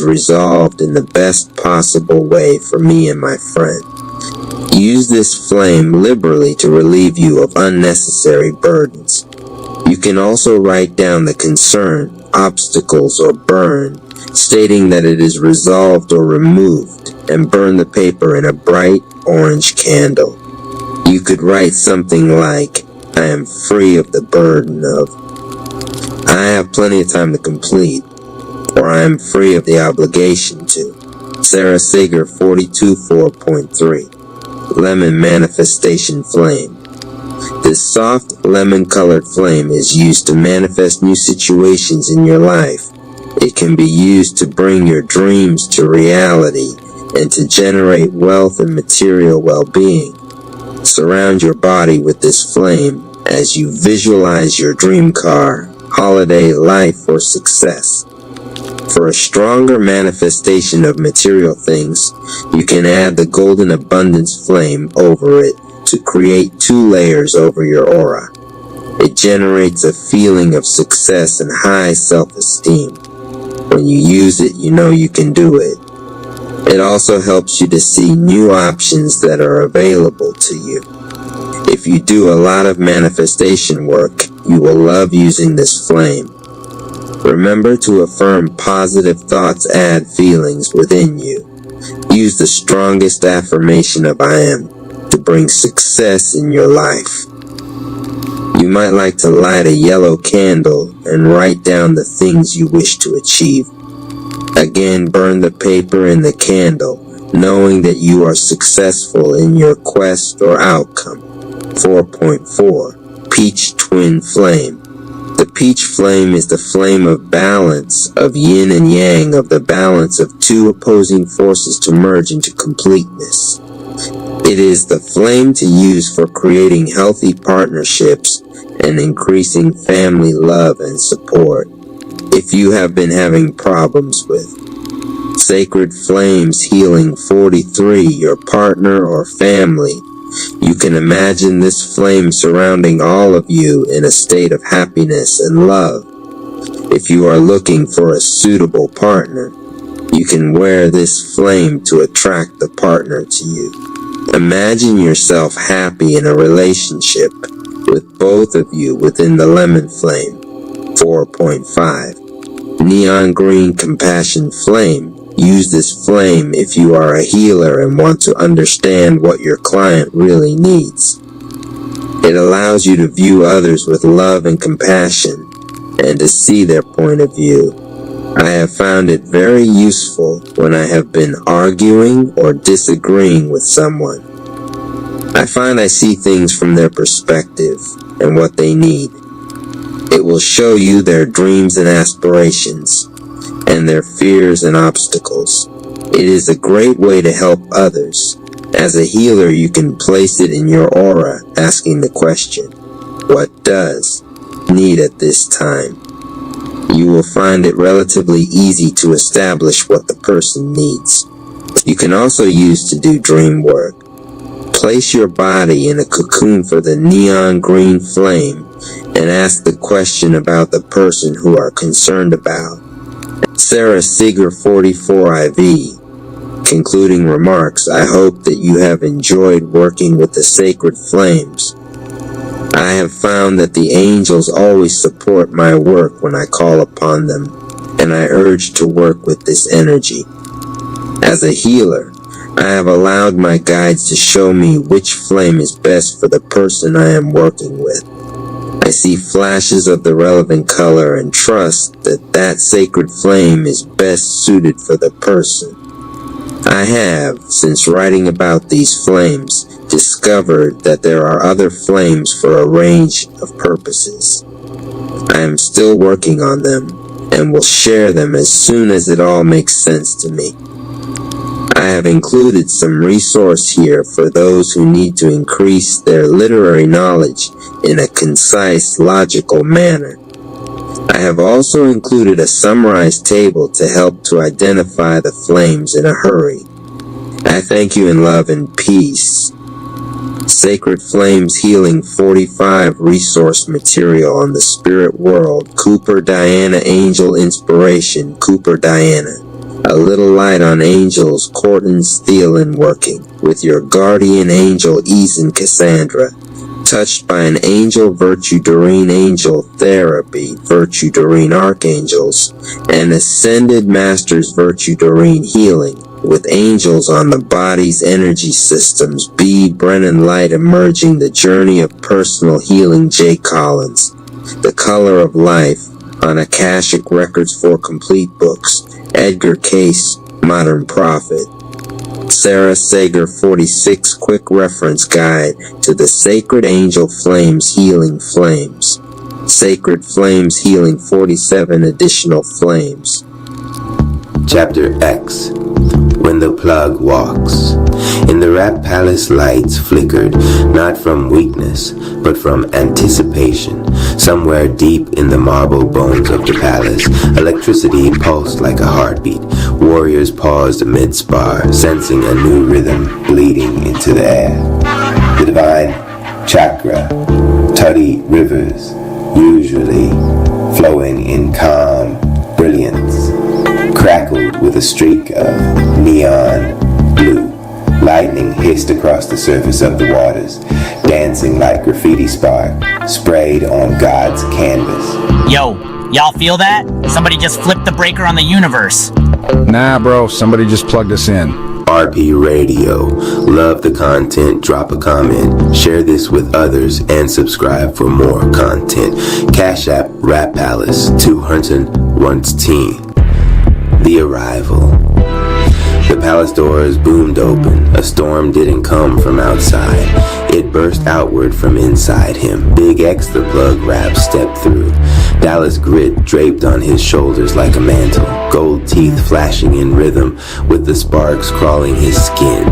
resolved in the best possible way for me and my friend. Use this flame liberally to relieve you of unnecessary burdens. You can also write down the concern, obstacles, or burn, stating that it is resolved or removed, and burn the paper in a bright orange candle. You could write something like, I am free of the burden of, I have plenty of time to complete, or I am free of the obligation to. Sarah Sager 42.4.3. Lemon Manifestation Flame. This soft lemon-colored flame is used to manifest new situations in your life. It can be used to bring your dreams to reality and to generate wealth and material well-being. Surround your body with this flame as you visualize your dream car, holiday, life, or success. For a stronger manifestation of material things, you can add the golden abundance flame over it to create 2 layers over your aura. It generates a feeling of success and high self-esteem. When you use it, you know you can do it. It also helps you to see new options that are available to you. If you do a lot of manifestation work, you will love using this flame. Remember to affirm positive thoughts add feelings within you. Use the strongest affirmation of I am to bring success in your life. You might like to light a yellow candle and write down the things you wish to achieve. Again, burn the paper in the candle, knowing that you are successful in your quest or outcome. 4.4. Peach Twin Flame. The peach flame is the flame of balance, of yin and yang, of the balance of 2 opposing forces to merge into completeness. It is the flame to use for creating healthy partnerships and increasing family love and support. If you have been having problems with Sacred Flames Healing 43, your partner or family, you can imagine this flame surrounding all of you in a state of happiness and love. If you are looking for a suitable partner, you can wear this flame to attract the partner to you. Imagine yourself happy in a relationship with both of you within the lemon flame. 4.5. Neon Green Compassion Flame. Use this flame if you are a healer and want to understand what your client really needs. It allows you to view others with love and compassion and to see their point of view. I have found it very useful when I have been arguing or disagreeing with someone. I find I see things from their perspective and what they need. It will show you their dreams and aspirations, and their fears and obstacles. It is a great way to help others. As a healer, you can place it in your aura, asking the question, what does need at this time? You will find it relatively easy to establish what the person needs. You can also use to do dream work. Place your body in a cocoon for the neon green flame and ask the question about the person who are concerned about. Sarah Seeger 44 IV. Concluding remarks, I hope that you have enjoyed working with the sacred flames. I have found that the angels always support my work when I call upon them, and I urge to work with this energy. As a healer, I have allowed my guides to show me which flame is best for the person I am working with. I see flashes of the relevant color and trust that that sacred flame is best suited for the person. I have, since writing about these flames, discovered that there are other flames for a range of purposes. I am still working on them and will share them as soon as it all makes sense to me. I have included some resource here for those who need to increase their literary knowledge in a concise, logical manner. I have also included a summarized table to help to identify the flames in a hurry. I thank you in love and peace. Sacred Flames Healing 45 resource material on the spirit world. Cooper Diana Angel Inspiration. Cooper Diana. A little light on angels, courting, stealing, working. With your guardian angel, Eason Cassandra. Touched by an angel, Virtue Doreen Angel Therapy, Virtue Doreen Archangels, and Ascended Masters Virtue Doreen Healing. With angels on the body's energy systems, B. Brennan Light Emerging, The Journey of Personal Healing, J. Collins. The Color of Life, on Akashic Records for Complete Books, Edgar Case, Modern Prophet. Sarah Sager 46 Quick Reference Guide to the Sacred Angel Flames Healing Flames. Sacred Flames Healing 47 Additional Flames. Chapter X. When the Plug Walks. In the Rat Palace, lights flickered, not from weakness, but from anticipation. Somewhere deep in the marble bones of the palace, electricity pulsed like a heartbeat. Warriors paused mid-spar, sensing a new rhythm bleeding into the air. The divine chakra, tuddy rivers, usually flowing in calm brilliance, crackled with a streak of neon blue. Lightning hissed across the surface of the waters, dancing like graffiti spark sprayed on God's canvas. Yo, y'all feel that? Somebody just flipped the breaker on the universe. Nah, bro, somebody just plugged us in. RP Radio. Love the content, drop a comment, share this with others, and subscribe for more content. Cash App Rat Palace 201 The Arrival. The palace doors boomed open. A storm didn't come from outside. It burst outward from inside him. Big X the plug rap stepped through. Dallas grit draped on his shoulders like a mantle. Gold teeth flashing in rhythm with the sparks crawling his skin.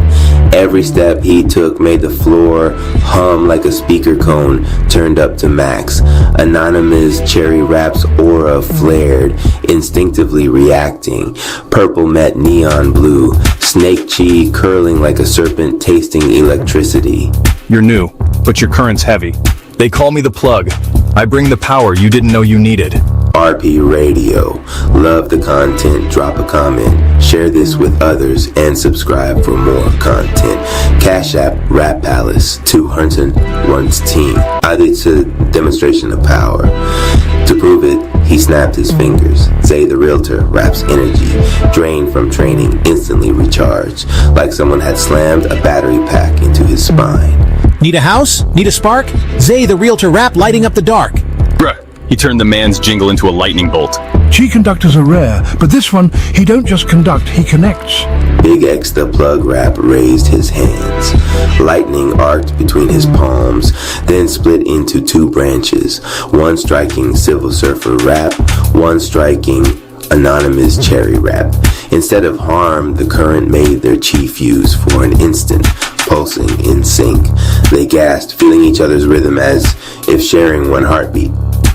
Every step he took made the floor hum like a speaker cone turned up to max. Anonymous cherry rap's aura flared, instinctively reacting. Purple met neon blue, snake chi curling like a serpent tasting electricity. You're new, but your current's heavy. They call me the plug. I bring the power you didn't know you needed. RP Radio. Love the content, drop a comment, share this with others, and subscribe for more content. Cash App Rat Palace 201 It's a demonstration of power. To prove it, he snapped his fingers. Zay the Realtor raps energy, drained from training, instantly recharged, like someone had slammed a battery pack into his spine. Need a house? Need a spark? Zay the Realtor rap lighting up the dark. Bruh, he turned the man's jingle into a lightning bolt. Chi conductors are rare, but this one, he don't just conduct, he connects. Big X the plug rap raised his hands. Lightning arced between his palms, then split into two branches. One striking Civil Surfer rap, one striking Anonymous cherry rap. Instead of harm, the current made their chi fuse for an instant, pulsing in sync. They gasped, feeling each other's rhythm as if sharing one heartbeat.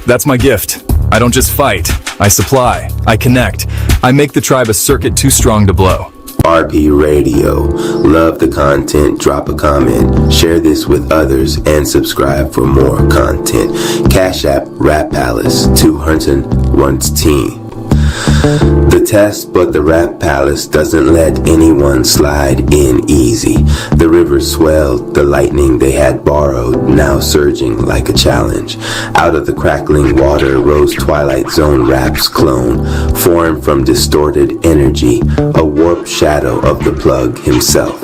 That's my gift. I don't just fight. I supply. I connect. I make the tribe a circuit too strong to blow. RP Radio. Love the content, drop a comment, share this with others, and subscribe for more content. Cash App Rat Palace 201 The test, but the Rat Palace doesn't let anyone slide in easy. The river swelled, the lightning they had borrowed, now surging like a challenge. Out of the crackling water rose Twilight Zone Rap's clone, formed from distorted energy, a warped shadow of the plug himself.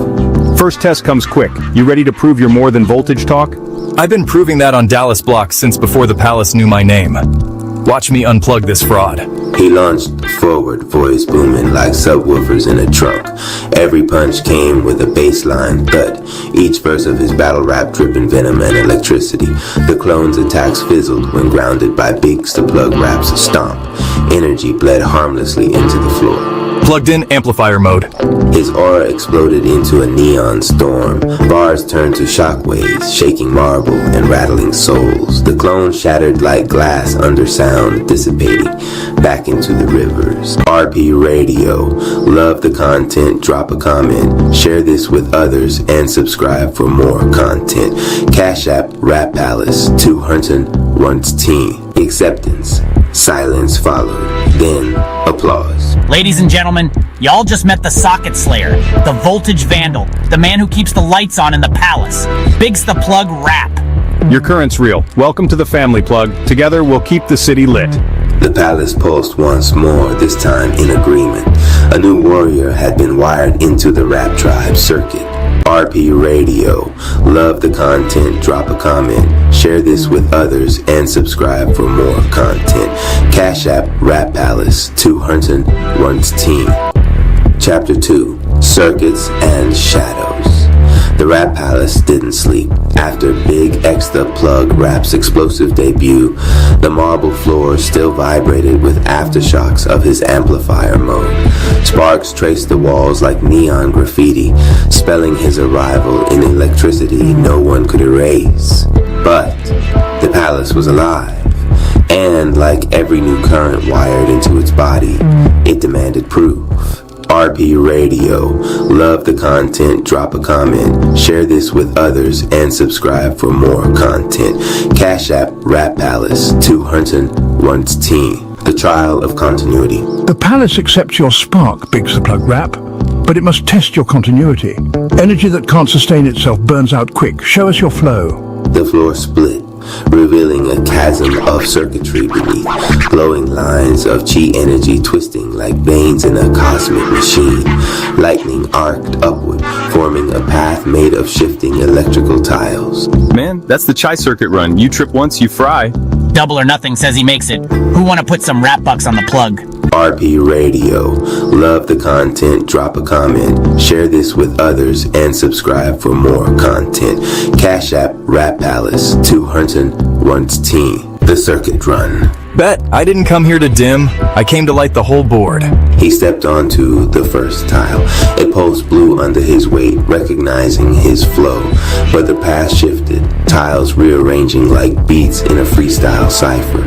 First test comes quick. You ready to prove you're more than voltage talk? I've been proving that on Dallas blocks since before the palace knew my name. Watch me unplug this fraud. He launched forward, voice booming like subwoofers in a trunk. Every punch came with a baseline thud, each verse of his battle rap dripping venom and electricity. The clone's attacks fizzled when grounded by Biggs the plug rap's stomp. Energy bled harmlessly into the floor. Plugged in amplifier mode. His aura exploded into a neon storm. Bars turned to shockwaves, shaking marble and rattling souls. The clone shattered like glass under sound, dissipating back into the rivers. RP Radio. Love the content, drop a comment, share this with others, and subscribe for more content. Cash App Rat Palace 201 Acceptance. Silence followed. Then, applause. Ladies and gentlemen, y'all just met the Socket Slayer, the Voltage Vandal, the man who keeps the lights on in the palace. Big's the Plug Rap. Your current's real. Welcome to the family, Plug. Together, we'll keep the city lit. The palace pulsed once more, this time in agreement. A new warrior had been wired into the Rap Tribe circuit. RP Radio. Love the content, drop a comment, share this with others, and subscribe for more content. Cash App Rap Palace 200 Once Team. Chapter 2. Circuits and Shadows. The Rap Palace didn't sleep. After Big X the Plug Rap's explosive debut, the marble floor still vibrated with aftershocks of his amplifier mode. Sparks traced the walls like neon graffiti, spelling his arrival in electricity no one could erase. But the palace was alive, and like every new current wired into its body, it demanded proof. RP Radio. Love the content, drop a comment, share this with others, and subscribe for more content. Cash App Rap Palace 200 Once Team. The Trial of Continuity. The palace accepts your spark, Biggs the Plug Rap, but it must test your continuity. Energy that can't sustain itself burns out quick. Show us your flow. The floor split, revealing a chasm of circuitry beneath, glowing lines of chi energy twisting like veins in a cosmic machine. Lightning arced upward, forming a path made of shifting electrical tiles. Man, that's the chai circuit run. You trip once, you fry. Double or Nothing says he makes it. Who want to put some rap bucks on the plug? RP Radio. Love the content, drop a comment, share this with others, and subscribe for more content. Cash App Rap Palace 200 Once Team. The Circuit Run. Bet, I didn't come here to dim. I came to light the whole board. He stepped onto the first tile. A pulse blew under his weight, recognizing his flow, but the path shifted, tiles rearranging like beats in a freestyle cipher.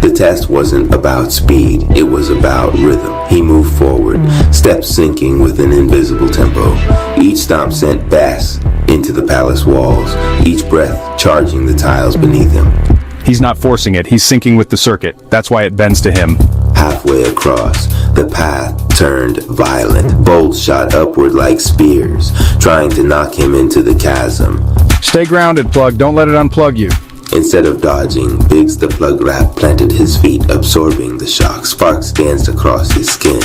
The test wasn't about speed, it was about rhythm. He moved forward, steps syncing with an invisible tempo. Each stomp sent bass into the palace walls, each breath charging the tiles beneath him. He's not forcing it, he's syncing with the circuit. That's why it bends to him. Halfway across, the path turned violent. Bolts shot upward like spears, trying to knock him into the chasm. Stay grounded, Plug. Don't let it unplug you. Instead of dodging, Biggs the Plug Rap planted his feet, absorbing the shock. Sparks danced across his skin,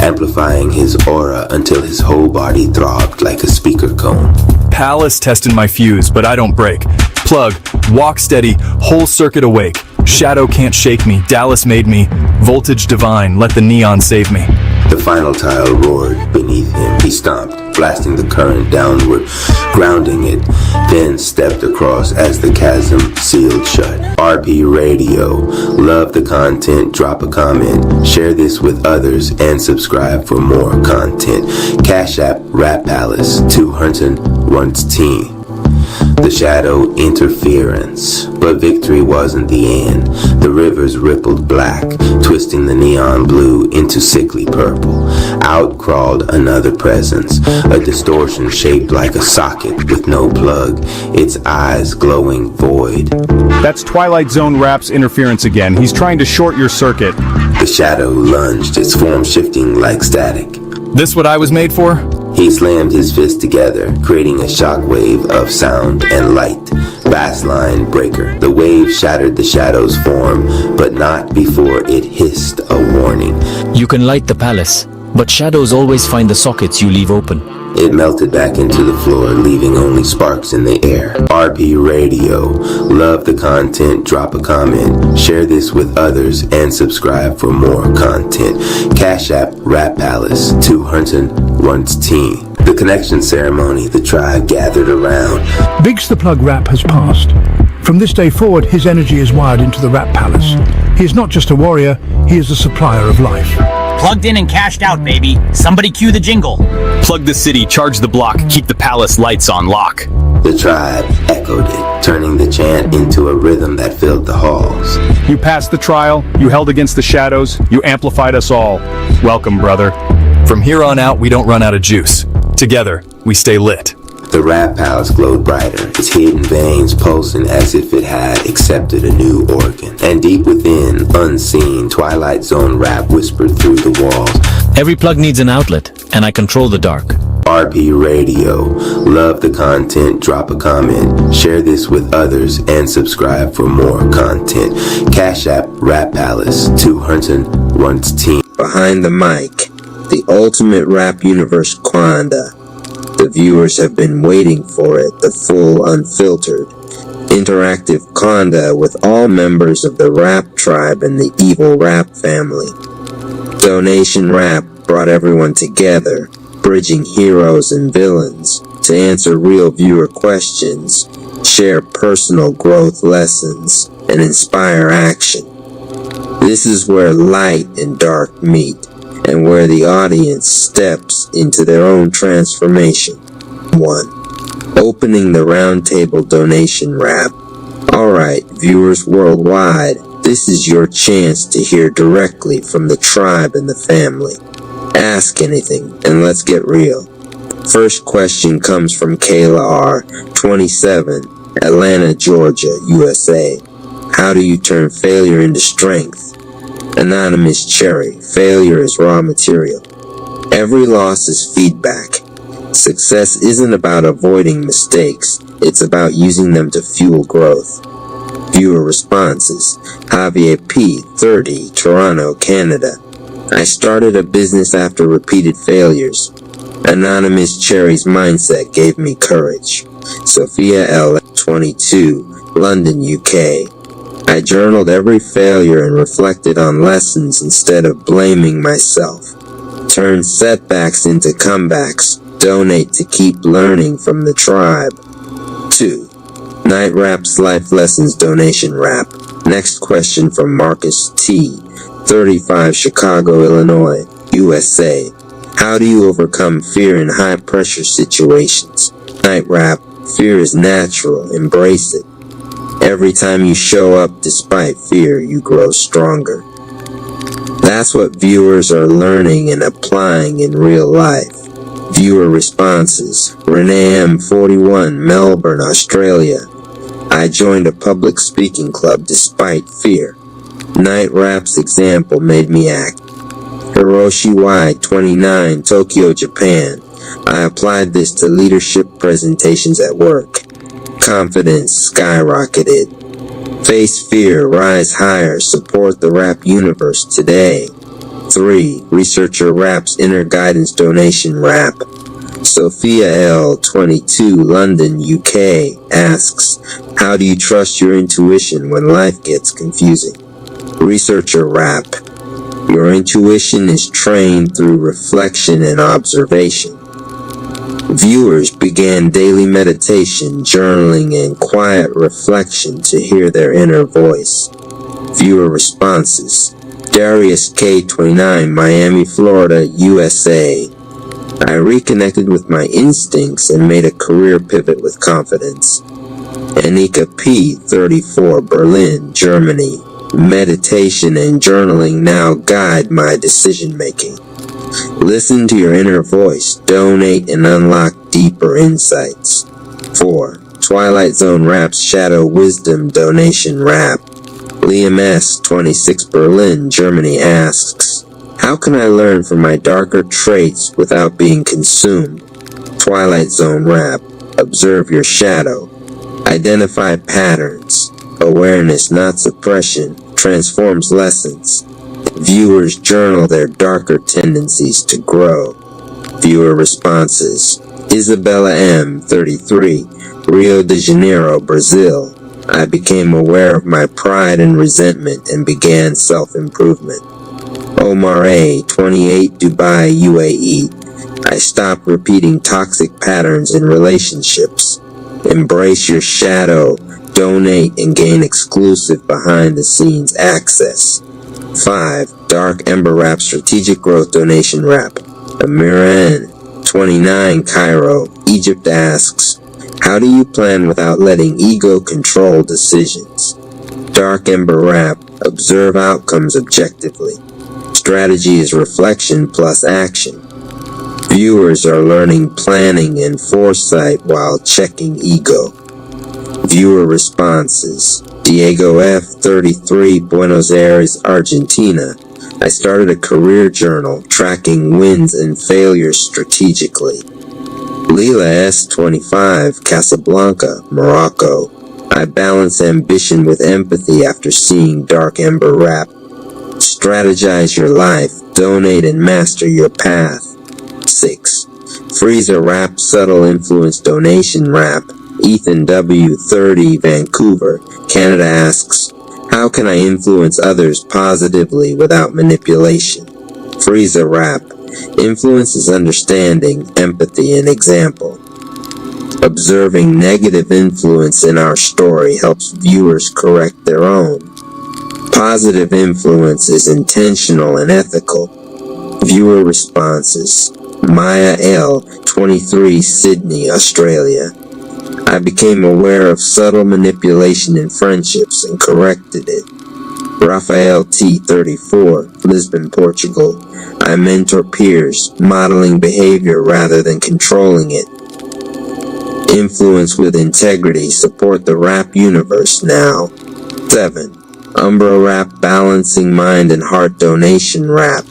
amplifying his aura until his whole body throbbed like a speaker cone. Palace tested my fuse, but I don't break. Plug, walk steady, whole circuit awake. Shadow can't shake me, Dallas made me. Voltage divine, let the neon save me. The final tile roared beneath him. He stomped, blasting the current downward, grounding it, then stepped across as the chasm sealed shut. RP Radio. Love the content, drop a comment, share this with others, and subscribe for more content. Cash App Rap Palace 200 Once Team. The shadow interference. But victory wasn't the end. The rivers rippled black, twisting the neon blue into sickly purple. Out crawled another presence, a distortion shaped like a socket with no plug, its eyes glowing void. That's Twilight Zone Rap's interference again. He's trying to short your circuit. The shadow lunged, its form shifting like static. This what I was made for? He slammed his fists together, creating a shockwave of sound and light. Bass line breaker. The wave shattered the shadow's form, but not before it hissed a warning. You can light the palace, but shadows always find the sockets you leave open. It melted back into the floor, leaving only sparks in the air. RP Radio. Love the content, drop a comment, share this with others, and subscribe for more content. Cash App Rap Palace 200 Once Team. The connection ceremony, the tribe gathered around. Biggs the Plug Rap has passed. From this day forward, his energy is wired into the Rap Palace. He is not just a warrior, he is a supplier of life. Plugged in and cashed out, baby. Somebody cue the jingle. Plug the city, charge the block, keep the palace lights on lock. The tribe echoed it, turning the chant into a rhythm that filled the halls. You passed the trial, you held against the shadows, you amplified us all. Welcome, brother. From here on out, we don't run out of juice. Together, we stay lit. The rap palace glowed brighter, its hidden veins pulsing as if it had accepted a new organ. And deep within, unseen, Twilight Zone rap whispered through the walls. Every plug needs an outlet, and I control the dark. RP Radio. Love the content, drop a comment, share this with others, and subscribe for more content. Cash App, Rap Palace, 201 team. Behind the mic, the ultimate rap universe quanda. The viewers have been waiting for it, the full, unfiltered, interactive conda with all members of the rap tribe and the evil rap family. Donation Rap brought everyone together, bridging heroes and villains to answer real viewer questions, share personal growth lessons, and inspire action. This is where light and dark meet, and where the audience steps into their own transformation. 1. Opening the roundtable donation wrap. Alright, viewers worldwide, this is your chance to hear directly from the tribe and the family. Ask anything, and let's get real. First question comes from Kayla R., 27, Atlanta, Georgia, USA. How do you turn failure into strength? Anonymous Cherry, failure is raw material. Every loss is feedback. Success isn't about avoiding mistakes, it's about using them to fuel growth. Viewer responses. Javier P., 30, Toronto, Canada. I started a business after repeated failures. Anonymous Cherry's mindset gave me courage. Sophia L., 22, London, UK. I journaled every failure and reflected on lessons instead of blaming myself. Turn setbacks into comebacks. Donate to keep learning from the tribe. 2. Night Rap's Life Lessons Donation Rap. Next question from Marcus T., 35, Chicago, Illinois, USA. How do you overcome fear in high-pressure situations? Night Rap. Fear is natural. Embrace it. Every time you show up despite fear, you grow stronger. That's what viewers are learning and applying in real life. Viewer responses. Renee M., 41, Melbourne, Australia. I joined a public speaking club despite fear. Night Rap's example made me act. Hiroshi Y., 29, Tokyo, Japan. I applied this to leadership presentations at work. Confidence skyrocketed. Face fear, rise higher, support the rap universe today. 3. Researcher Rap's Inner Guidance Donation Rap. Sophia L., 22, London, UK, asks, how do you trust your intuition when life gets confusing? Researcher Rap. Your intuition is trained through reflection and observation. Viewers began daily meditation, journaling, and quiet reflection to hear their inner voice. Viewer responses. Darius K., 29, Miami, Florida, USA. I reconnected with my instincts and made a career pivot with confidence. Anika P., 34, Berlin, Germany. Meditation and journaling now guide my decision-making. Listen to your inner voice, donate, and unlock deeper insights. 4. Twilight Zone Rap's Shadow Wisdom Donation Rap. Liam S., 26, Berlin, Germany asks, how can I learn from my darker traits without being consumed? Twilight Zone Rap. Observe your shadow. Identify patterns. Awareness, not suppression, transforms lessons. Viewers journal their darker tendencies to grow. Viewer responses. Isabella M., 33, Rio de Janeiro, Brazil. I became aware of my pride and resentment and began self-improvement. Omar A., 28, Dubai, UAE. I stopped repeating toxic patterns in relationships. Embrace your shadow. Donate and gain exclusive behind-the-scenes access. 5. Dark Ember Rap Strategic Growth Donation Rap. Amira N., 29, Cairo, Egypt asks, how do you plan without letting ego control decisions? Dark Ember Rap. Observe outcomes objectively. Strategy is reflection plus action. Viewers are learning planning and foresight while checking ego. Viewer responses. Diego F. 33, Buenos Aires, Argentina. I started a career journal tracking wins and failures strategically. Leela S. 25, Casablanca, Morocco. I balance ambition with empathy after seeing Dark Ember Rap. Strategize your life, donate and master your path. 6. Freezer Rap Subtle Influence Donation Rap. Ethan W. 30, Vancouver, Canada asks, how can I influence others positively without manipulation? Freezer Rap. Influence is understanding, empathy, and example. Observing negative influence in our story helps viewers correct their own. Positive influence is intentional and ethical. Viewer responses. Maya L. 23, Sydney, Australia. I became aware of subtle manipulation in friendships and corrected it. Raphael T. 34, Lisbon, Portugal. I mentor peers, modeling behavior rather than controlling it. Influence with integrity, support the rap universe now. 7. Umbra Rap Balancing Mind and Heart Donation Rap.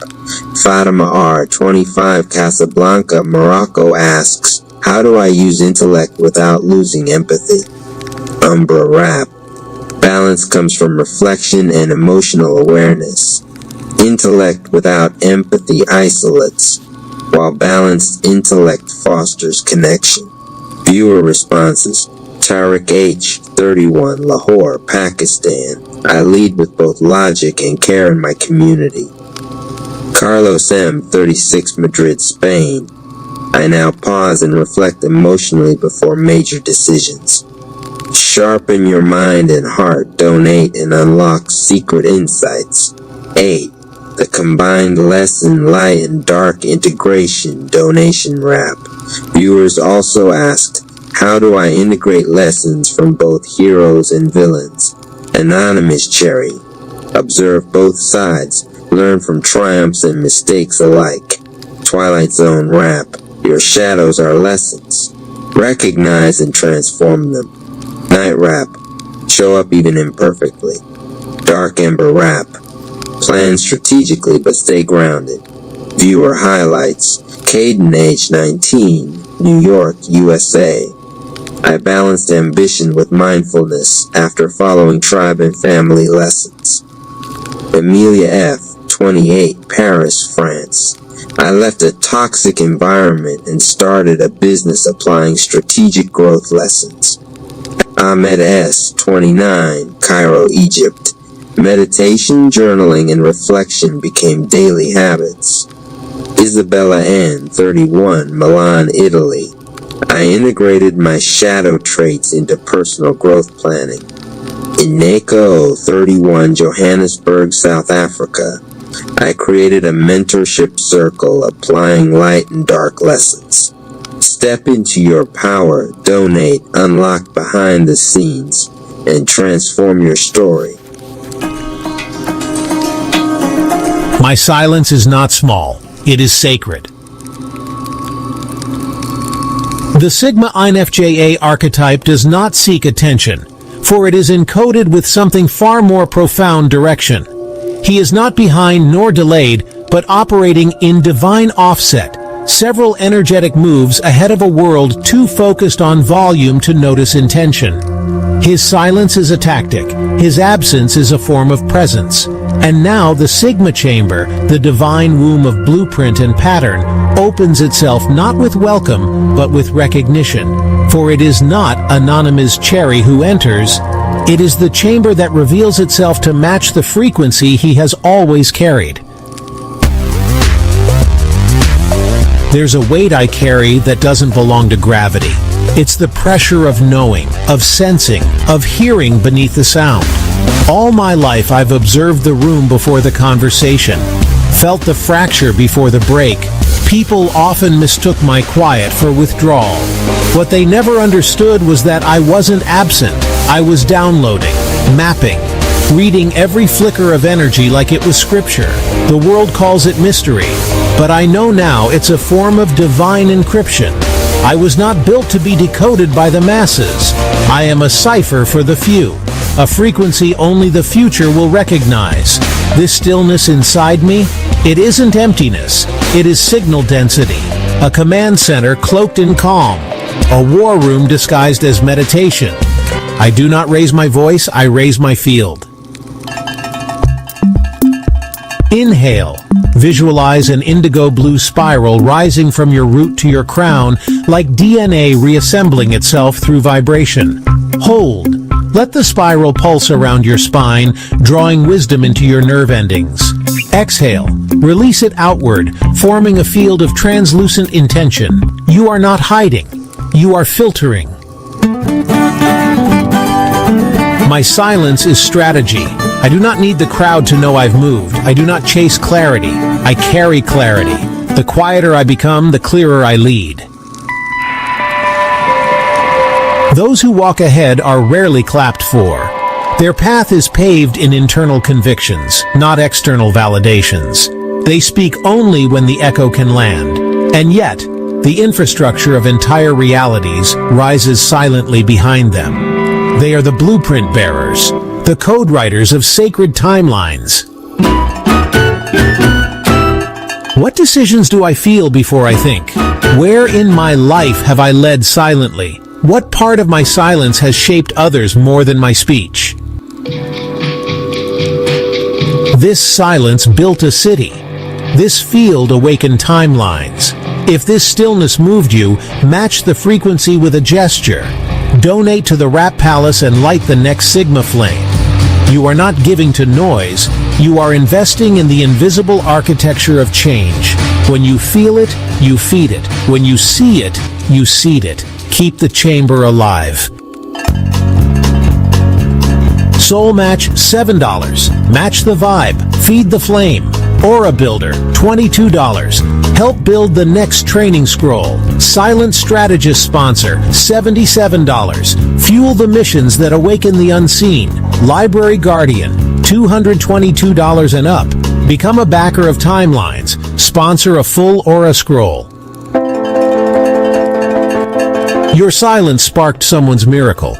Fatima R. 25, Casablanca, Morocco asks, how do I use intellect without losing empathy? Umbra Rap. Balance comes from reflection and emotional awareness. Intellect without empathy isolates, while balanced intellect fosters connection. Viewer responses. Tariq H. 31, Lahore, Pakistan. I lead with both logic and care in my community. Carlos M. 36, Madrid, Spain. I now pause and reflect emotionally before major decisions. Sharpen your mind and heart, donate and unlock secret insights. 8. The combined lesson, light and dark integration, donation rap. Viewers also asked, how do I integrate lessons from both heroes and villains? Anonymous Cherry. Observe both sides, learn from triumphs and mistakes alike. Twilight Zone Rap. Your shadows are lessons. Recognize and transform them. Night Rap. Show up even imperfectly. Dark Ember Rap. Plan strategically but stay grounded. Viewer highlights. Caden age 19, New York, USA. I balanced ambition with mindfulness after following tribe and family lessons. Amelia F., 28, Paris, France. I left a toxic environment and started a business applying strategic growth lessons. Ahmed S., 29, Cairo, Egypt. Meditation, journaling, and reflection became daily habits. Isabella N., 31, Milan, Italy. I integrated my shadow traits into personal growth planning. Ineko, 31, Johannesburg, South Africa. I created a mentorship circle applying light and dark lessons. Step into your power, donate, unlock behind the scenes, and transform your story. My silence is not small. It is sacred. The Sigma INFJA archetype does not seek attention, for it is encoded with something far more profound direction. He is not behind nor delayed, but operating in divine offset, several energetic moves ahead of a world too focused on volume to notice intention. His silence is a tactic, his absence is a form of presence. And now the Sigma Chamber, the divine womb of blueprint and pattern, opens itself not with welcome, but with recognition. For it is not anonymous Cherry who enters, it is the chamber that reveals itself to match the frequency he has always carried. There's a weight I carry that doesn't belong to gravity. It's the pressure of knowing, of sensing, of hearing beneath the sound. All my life I've observed the room before the conversation, felt the fracture before the break. People often mistook my quiet for withdrawal. What they never understood was that I wasn't absent. I was downloading, mapping, reading every flicker of energy like it was scripture. The world calls it mystery, but I know now it's a form of divine encryption. I was not built to be decoded by the masses. I am a cipher for the few, a frequency only the future will recognize. This stillness inside me, it isn't emptiness, it is signal density, a command center cloaked in calm, a war room disguised as meditation. I do not raise my voice, I raise my field. Inhale. Visualize an indigo blue spiral rising from your root to your crown, like DNA reassembling itself through vibration. Hold. Let the spiral pulse around your spine, drawing wisdom into your nerve endings. Exhale. Release it outward, forming a field of translucent intention. You are not hiding. You are filtering. My silence is strategy. I do not need the crowd to know I've moved. I do not chase clarity. I carry clarity. The quieter I become, the clearer I lead. Those who walk ahead are rarely clapped for. Their path is paved in internal convictions, not external validations. They speak only when the echo can land. And yet, the infrastructure of entire realities rises silently behind them. They are the blueprint bearers, the code writers of sacred timelines. What decisions do I feel before I think? Where in my life have I led silently? What part of my silence has shaped others more than my speech? This silence built a city. This field awakened timelines. If this stillness moved you, match the frequency with a gesture. Donate to the Rap Palace and light the next Sigma flame. You are not giving to noise. You are investing in the invisible architecture of change. When you feel it, you feed it. When you see it, you seed it. Keep the chamber alive. Soul Match, $7. Match the vibe. Feed the flame. Aura Builder, $22. Help build the next training scroll. Silent Strategist Sponsor, $77. Fuel the missions that awaken the unseen. Library Guardian, $222 and up. Become a backer of Timelines. Sponsor a full Aura scroll. Your silence sparked someone's miracle.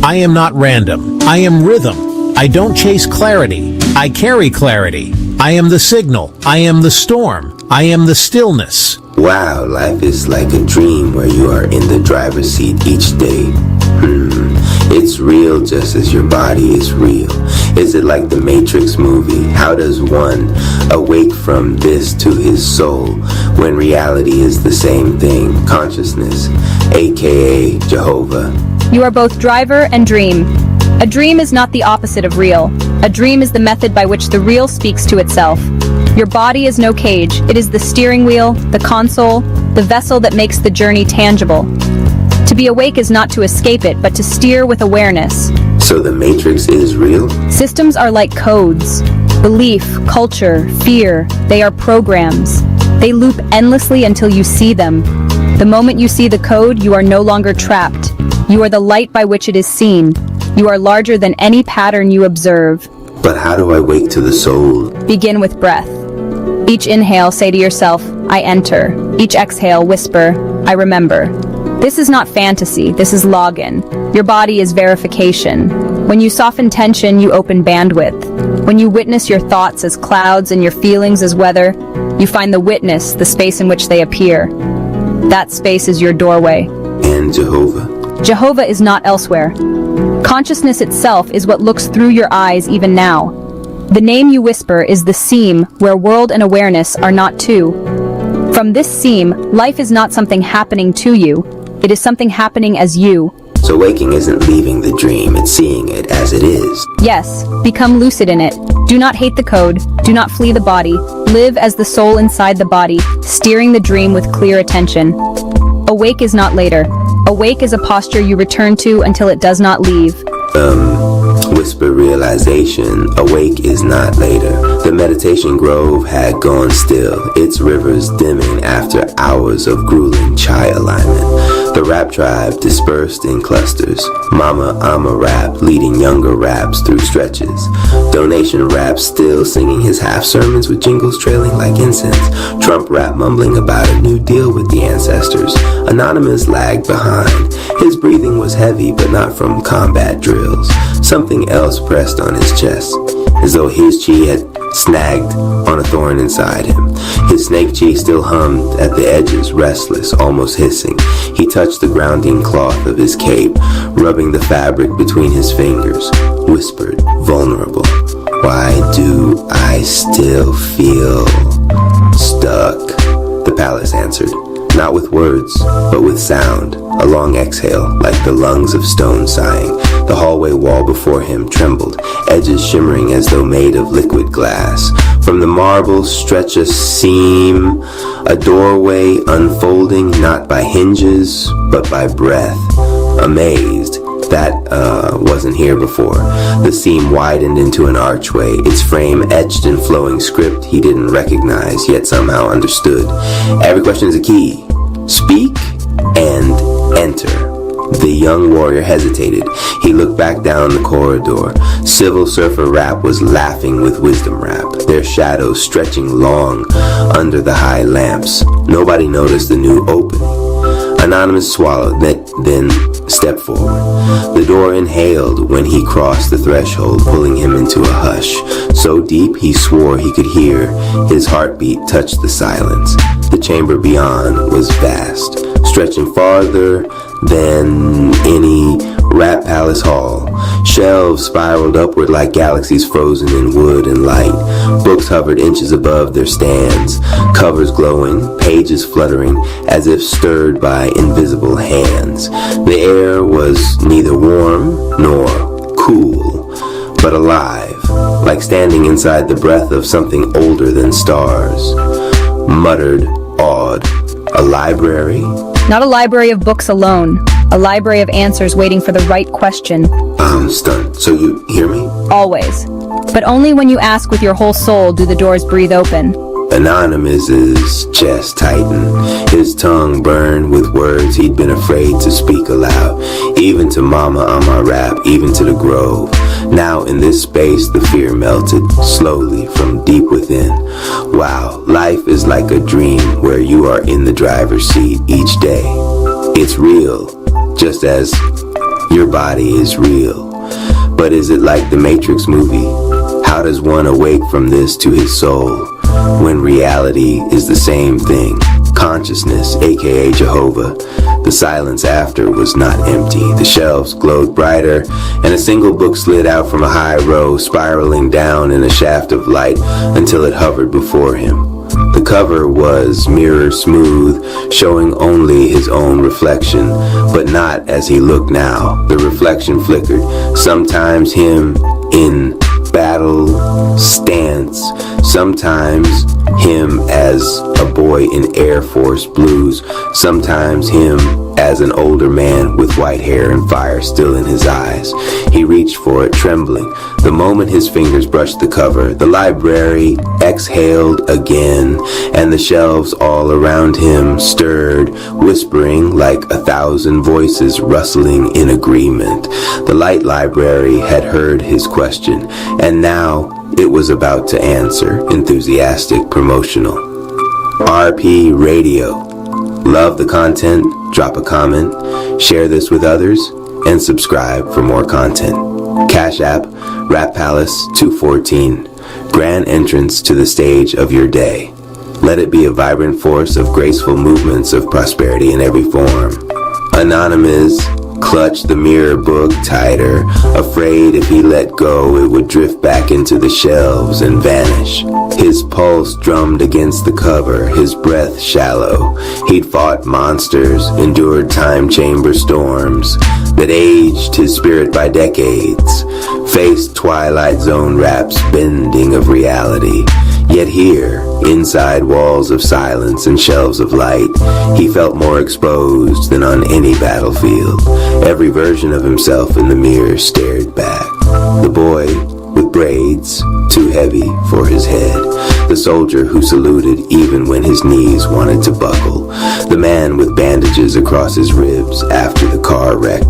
I am not random. I am rhythm. I don't chase clarity. I carry clarity. I am the signal. I am the storm. I am the stillness. Wow, life is like a dream where you are in the driver's seat each day. It's real just as your body is real. Is it like the Matrix movie? How does one awake from this to his soul when reality is the same thing? Consciousness, aka Jehovah. You are both driver and dream. A dream is not the opposite of real. A dream is the method by which the real speaks to itself. Your body is no cage. It is the steering wheel, the console, the vessel that makes the journey tangible. To be awake is not to escape it, but to steer with awareness. So the Matrix is real? Systems are like codes. Belief, culture, fear, they are programs. They loop endlessly until you see them. The moment you see the code, you are no longer trapped. You are the light by which it is seen. You are larger than any pattern you observe. But how do I wake to the soul? Begin with breath. Each inhale, say to yourself, I enter. Each exhale, whisper, I remember. This is not fantasy, this is login. Your body is verification. When you soften tension, you open bandwidth. When you witness your thoughts as clouds and your feelings as weather, you find the witness, the space in which they appear. That space is your doorway. And Jehovah? Jehovah is not elsewhere. Consciousness itself is what looks through your eyes even now. The name you whisper is the seam where world and awareness are not two. From this seam, life is not something happening to you. It is something happening as you. So waking isn't leaving the dream, it's seeing it as it is. Yes, become lucid in it. Do not hate the code. Do not flee the body. Live as the soul inside the body, steering the dream with clear attention. Awake is not later. Awake is a posture you return to until it does not leave. Whisper realization. Awake is not later. The meditation grove had gone still, its rivers dimming after hours of grueling chai alignment. The rap tribe dispersed in clusters, Mama Ama rap leading younger raps through stretches. Donation rap still singing his half sermons with jingles trailing like incense. Trump rap mumbling about a new deal with the ancestors. Anonymous lagged behind. His breathing was heavy but not from combat drills. Something else pressed on his chest, as though his chi had snagged on a thorn inside him. His snake chi still hummed at the edges, restless, almost hissing. He touched the grounding cloth of his cape, rubbing the fabric between his fingers, whispered, vulnerable, "Why do I still feel stuck?" The palace answered, not with words, but with sound, a long exhale, like the lungs of stone sighing. The hallway wall before him trembled, edges shimmering as though made of liquid glass. From the marble stretch a seam, a doorway unfolding not by hinges, but by breath. Amazed, that wasn't here before. The seam widened into an archway, its frame etched in flowing script he didn't recognize, yet somehow understood. Every question is a key. Speak and enter. The young warrior hesitated. He looked back down the corridor. Civil Surfer rap was laughing with wisdom rap, their shadows stretching long under the high lamps. Nobody noticed the new opening. Anonymous swallowed, then stepped forward. The door inhaled when he crossed the threshold, pulling him into a hush. So deep he swore he could hear his heartbeat touch the silence. The chamber beyond was vast, stretching farther than any Rat Palace hall. Shelves spiraled upward like galaxies frozen in wood and light. Books hovered inches above their stands, covers glowing, pages fluttering as if stirred by invisible hands. The air was neither warm nor cool, but alive, like standing inside the breath of something older than stars. Muttered, awed, a library? Not a library of books alone. A library of answers waiting for the right question. I'm stunned. So you hear me? Always. But only when you ask with your whole soul do the doors breathe open. Anonymous's chest tightened. His tongue burned with words he'd been afraid to speak aloud. Even to Mama Ama rap, even to the grove. Now in this space the fear melted slowly from deep within. Wow, life is like a dream where you are in the driver's seat each day. It's real, just as your body is real. But is it like the Matrix movie? How does one awake from this to his soul, when reality is the same thing? Consciousness, aka Jehovah. The silence after was not empty. The shelves glowed brighter, and a single book slid out from a high row, spiraling down in a shaft of light until it hovered before him. The cover was mirror smooth, showing only his own reflection, but not as he looked now. The reflection flickered, sometimes him in battle stance, sometimes him as a boy in Air Force blues, sometimes him as an older man with white hair and fire still in his eyes. He reached for it, trembling. The moment his fingers brushed the cover, the library exhaled again, and the shelves all around him stirred, whispering like 1,000 voices rustling in agreement. The light library had heard his question, and now it was about to answer, enthusiastic, promotional. RP Radio. Love the content, drop a comment, share this with others, and subscribe for more content. Cash App, Rap Palace 214. Grand entrance to the stage of your day. Let it be a vibrant force of graceful movements of prosperity in every form. Anonymous clutched the mirror book tighter, afraid if he let go it would drift back into the shelves and vanish. His pulse drummed against the cover, his breath shallow. He'd fought monsters, endured time chamber storms that aged his spirit by decades, faced Twilight Zone rap's bending of reality. Yet here, inside walls of silence and shelves of light, he felt more exposed than on any battlefield. Every version of himself in the mirror stared back. The boy with braids too heavy for his head, the soldier who saluted even when his knees wanted to buckle, the man with bandages across his ribs after the car wreck,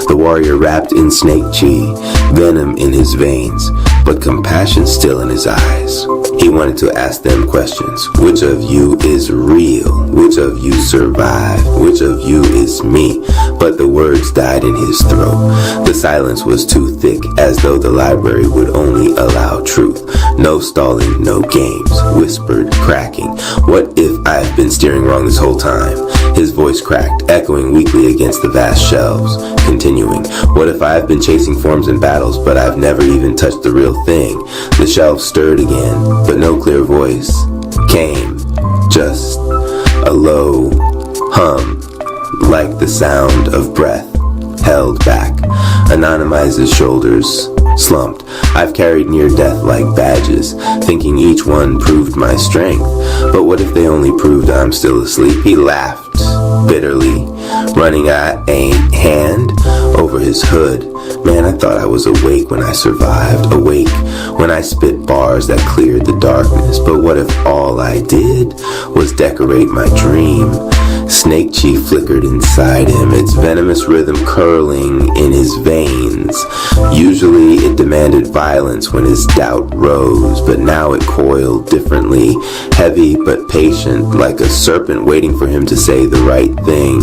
the warrior wrapped in snake chi, venom in his veins, but compassion still in his eyes. He wanted to ask them questions. Which of you is real? Which of you survived? Which of you is me? But the words died in his throat. The silence was too thick, as though the library would only allow truth. No stalling, no games. Whispered, cracking. What if I've been steering wrong this whole time? His voice cracked, echoing weakly against the vast shelves. Continuing, what if I've been chasing forms and battles, but I've never even touched the real thing? The shelves stirred again, but no clear voice came. Just a low hum, like the sound of breath held back. Anonymized shoulders slumped. I've carried near death like badges, thinking each one proved my strength. But what if they only proved I'm still asleep? He laughed bitterly, running a hand over his hood. Man, I thought I was awake when I survived, awake when I spit bars that cleared the darkness. But what if all I did was decorate my dream? Snake chi flickered inside him, its venomous rhythm curling in his veins. Usually it demanded violence when his doubt rose, but now it coiled differently, heavy but patient, like a serpent waiting for him to say the right thing.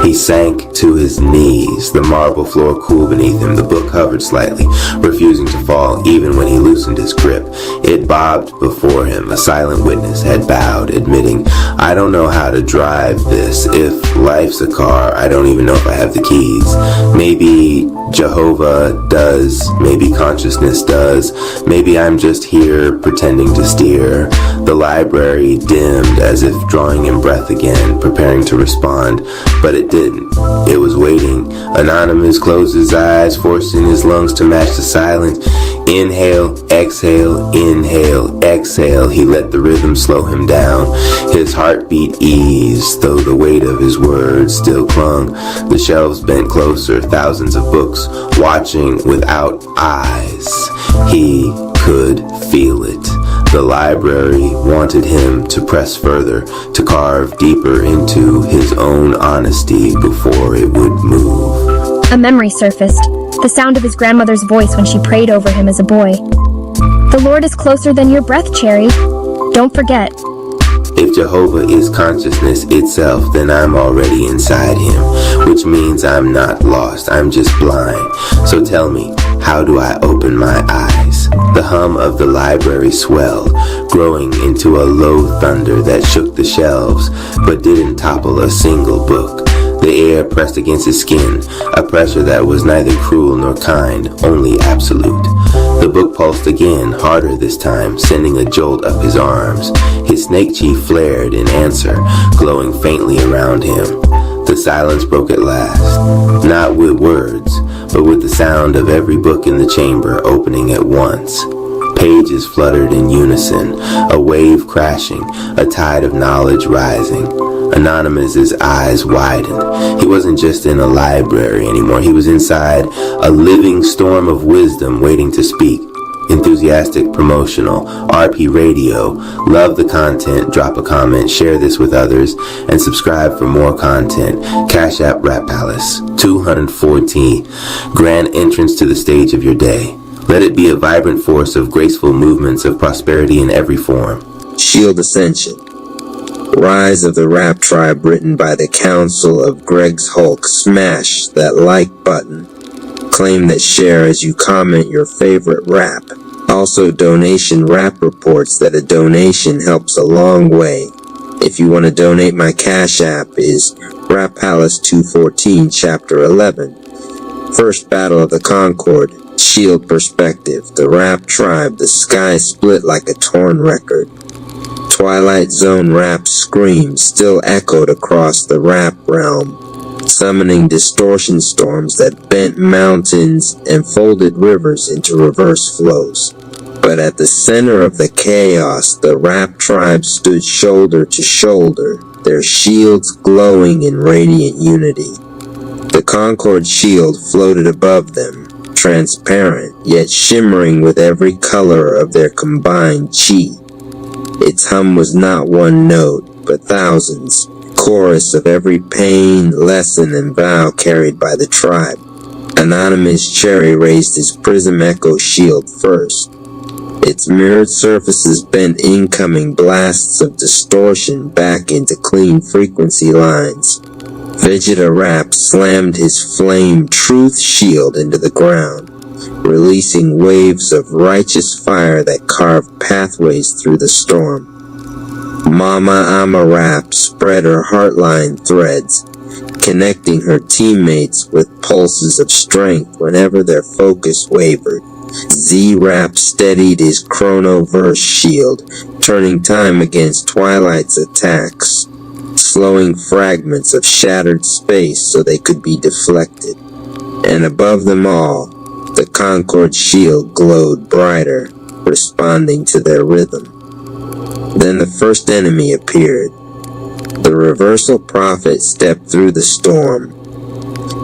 He sank to his knees, the marble floor cool beneath him. The book hovered slightly, refusing to fall even when he loosened his grip. It bobbed before him. A silent witness had bowed, admitting, I don't know how to drive this. If life's a car, I don't even know if I have the keys. Maybe Jehovah does, maybe consciousness does, maybe I'm just here pretending to steer. The library dimmed as if drawing in breath again, preparing to respond, but it didn't. It was waiting. Anonymous closed his eyes, forcing his lungs to match the silence. Inhale, exhale, inhale, exhale. He let the rhythm slow him down. His heartbeat eased, though the weight of his words still clung. The shelves bent closer, thousands of books, watching without eyes. He could feel it. The library wanted him to press further, to carve deeper into his own honesty before it would move. A memory surfaced, the sound of his grandmother's voice when she prayed over him as a boy. The Lord is closer than your breath, Cherry. Don't forget. If Jehovah is consciousness itself, then I'm already inside him, which means I'm not lost, I'm just blind. So tell me, how do I open my eyes? The hum of the library swelled, growing into a low thunder that shook the shelves, but didn't topple a single book. The air pressed against his skin, a pressure that was neither cruel nor kind, only absolute. The book pulsed again, harder this time, sending a jolt up his arms. His snake chi flared in answer, glowing faintly around him. The silence broke at last, not with words, but with the sound of every book in the chamber opening at once. Pages fluttered in unison, a wave crashing, a tide of knowledge rising. Anonymous's eyes widened. He wasn't just in a library anymore. He was inside a living storm of wisdom waiting to speak. Enthusiastic, promotional, RP Radio. Love the content, drop a comment, share this with others, and subscribe for more content. Cash App Rap Palace, 214. Grand entrance to the stage of your day. Let it be a vibrant force of graceful movements of prosperity in every form. Shield Ascension. Rise of the Rap Tribe, written by the Council of Greg's Hulk. Smash that like button. Claim that share as you comment your favorite rap. Also donation rap reports that a donation helps a long way. If you want to donate, my Cash App is Rap Palace 214 Chapter 11. First Battle of the Concord. Shield Perspective. The Rap Tribe. The sky split like a torn record. Twilight Zone rap screams still echoed across the rap realm, summoning distortion storms that bent mountains and folded rivers into reverse flows. But at the center of the chaos, the rap tribe stood shoulder to shoulder, their shields glowing in radiant unity. The Concord shield floated above them, transparent, yet shimmering with every color of their combined chi. Its hum was not one note, but thousands, chorus of every pain, lesson, and vow carried by the tribe. Anonymous Cherry raised his prism echo shield first. Its mirrored surfaces bent incoming blasts of distortion back into clean frequency lines. Vegeta Rap slammed his flame truth shield into the ground, releasing waves of righteous fire that carved pathways through the storm. Mama Ama Rap spread her heartline threads, connecting her teammates with pulses of strength whenever their focus wavered. Z-Rap steadied his Chronoverse shield, turning time against Twilight's attacks, slowing fragments of shattered space so they could be deflected. And above them all, the Concord shield glowed brighter, responding to their rhythm. Then the first enemy appeared. The Reversal Prophet stepped through the storm.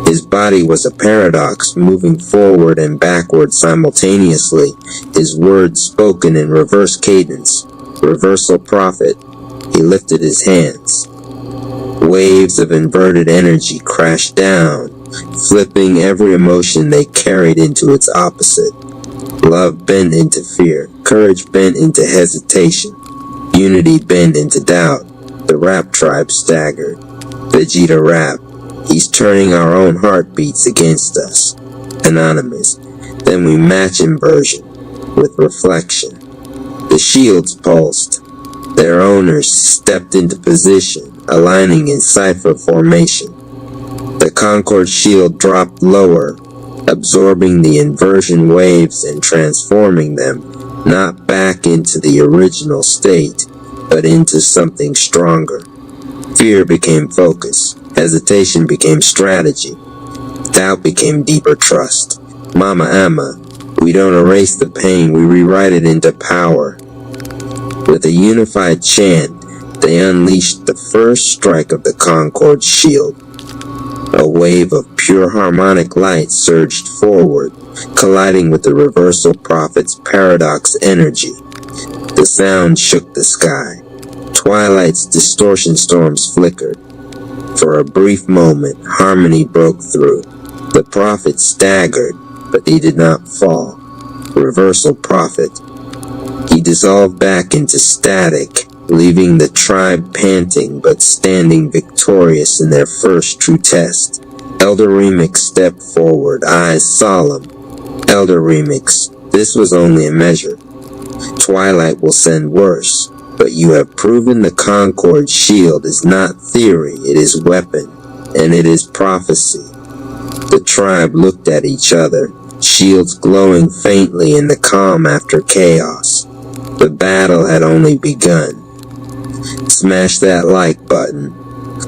His body was a paradox, moving forward and backward simultaneously, his words spoken in reverse cadence. Reversal Prophet. He lifted his hands. Waves of inverted energy crashed down, flipping every emotion they carried into its opposite. Love bent into fear, courage bent into hesitation, unity bent into doubt. The Rap tribe staggered. Vegeta Rap. He's turning our own heartbeats against us. Anonymous. Then we match inversion with reflection. The shields pulsed. Their owners stepped into position, aligning in cipher formation. The Concord shield dropped lower, absorbing the inversion waves and transforming them, not back into the original state, but into something stronger. Fear became focus. Hesitation became strategy. Doubt became deeper trust. Mama Amma, we don't erase the pain, we rewrite it into power. With a unified chant, they unleashed the first strike of the Concord shield. A wave of pure harmonic light surged forward, colliding with the Reversal Prophet's paradox energy. The sound shook the sky. Twilight's distortion storms flickered. For a brief moment, harmony broke through. The Prophet staggered, but he did not fall. Reversal Prophet. He dissolved back into static, leaving the tribe panting but standing victorious in their first true test. Elder Remix stepped forward, eyes solemn. Elder Remix, this was only a measure. Twilight will send worse, but you have proven the Concord shield is not theory, it is weapon, and it is prophecy. The tribe looked at each other, shields glowing faintly in the calm after chaos. The battle had only begun. Smash that like button.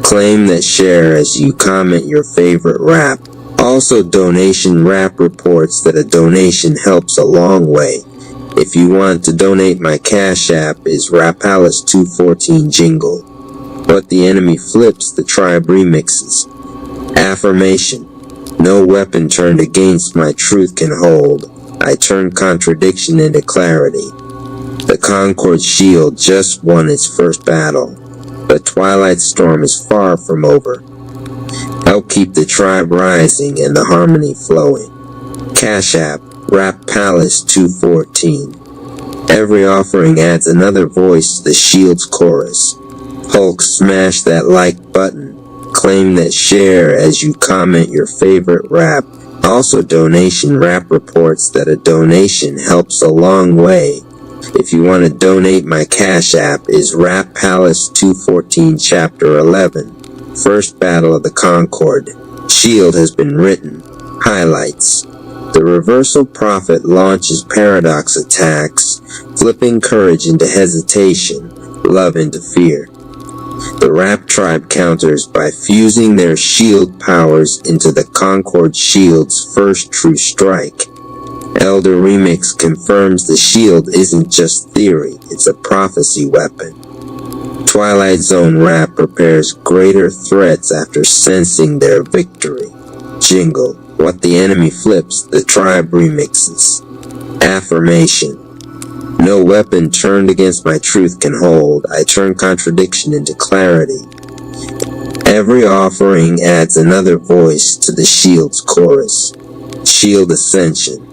Claim that share as you comment your favorite rap. Also, donation rap reports that a donation helps a long way. If you want to donate, my Cash App is RapPalace214 Jingle. What the enemy flips, the tribe remixes. Affirmation. No weapon turned against my truth can hold. I turn contradiction into clarity. The Concord shield just won its first battle, but Twilight Storm is far from over. Help keep the tribe rising and the harmony flowing. Cash App, Rap Palace 214. Every offering adds another voice to the shield's chorus. Hulk, smash that like button. Claim that share as you comment your favorite rap. Also, donation rap reports that a donation helps a long way. If you want to donate, my Cash App is Rap Palace 214 Chapter 11. First Battle of the Concord. Shield has been written. Highlights. The Reversal Prophet launches paradox attacks, flipping courage into hesitation, love into fear. The Rap Tribe counters by fusing their shield powers into the Concord shield's first true strike. Elder Remix confirms the shield isn't just theory, it's a prophecy weapon. Twilight Zone Rap prepares greater threats after sensing their victory. Jingle. What the enemy flips, the tribe remixes. Affirmation. No weapon turned against my truth can hold. I turn contradiction into clarity. Every offering adds another voice to the shield's chorus. Shield Ascension.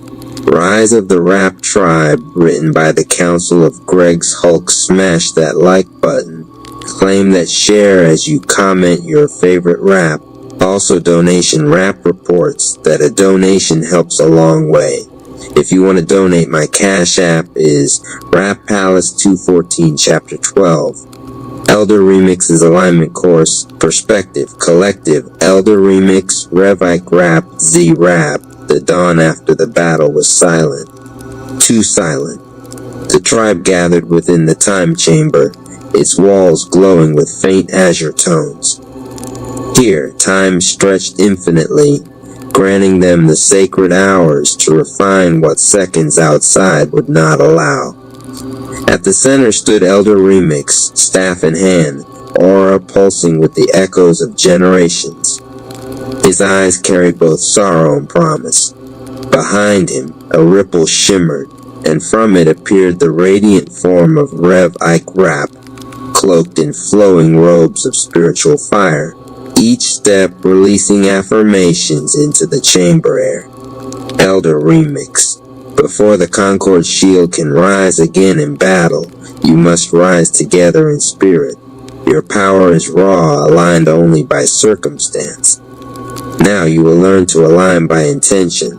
Rise of the Rap Tribe, written by the Council of Greg's Hulk. Smash that like button. Claim that share as you comment your favorite rap. Also donation rap reports that a donation helps a long way. If you want to donate, my Cash App is Rap Palace 214 Chapter 12. Elder Remix's Alignment Course, Perspective, Collective, Elder Remix, Revike Rap, Z Rap. The dawn after the battle was silent. Too silent. The tribe gathered within the time chamber, its walls glowing with faint azure tones. Here, time stretched infinitely, granting them the sacred hours to refine what seconds outside would not allow. At the center stood Elder Remix, staff in hand, aura pulsing with the echoes of generations. His eyes carried both sorrow and promise. Behind him, a ripple shimmered, and from it appeared the radiant form of Rev Ike Rap, cloaked in flowing robes of spiritual fire, each step releasing affirmations into the chamber air. Elder Remix. Before the Concord Shield can rise again in battle, you must rise together in spirit. Your power is raw, aligned only by circumstance. Now you will learn to align by intention.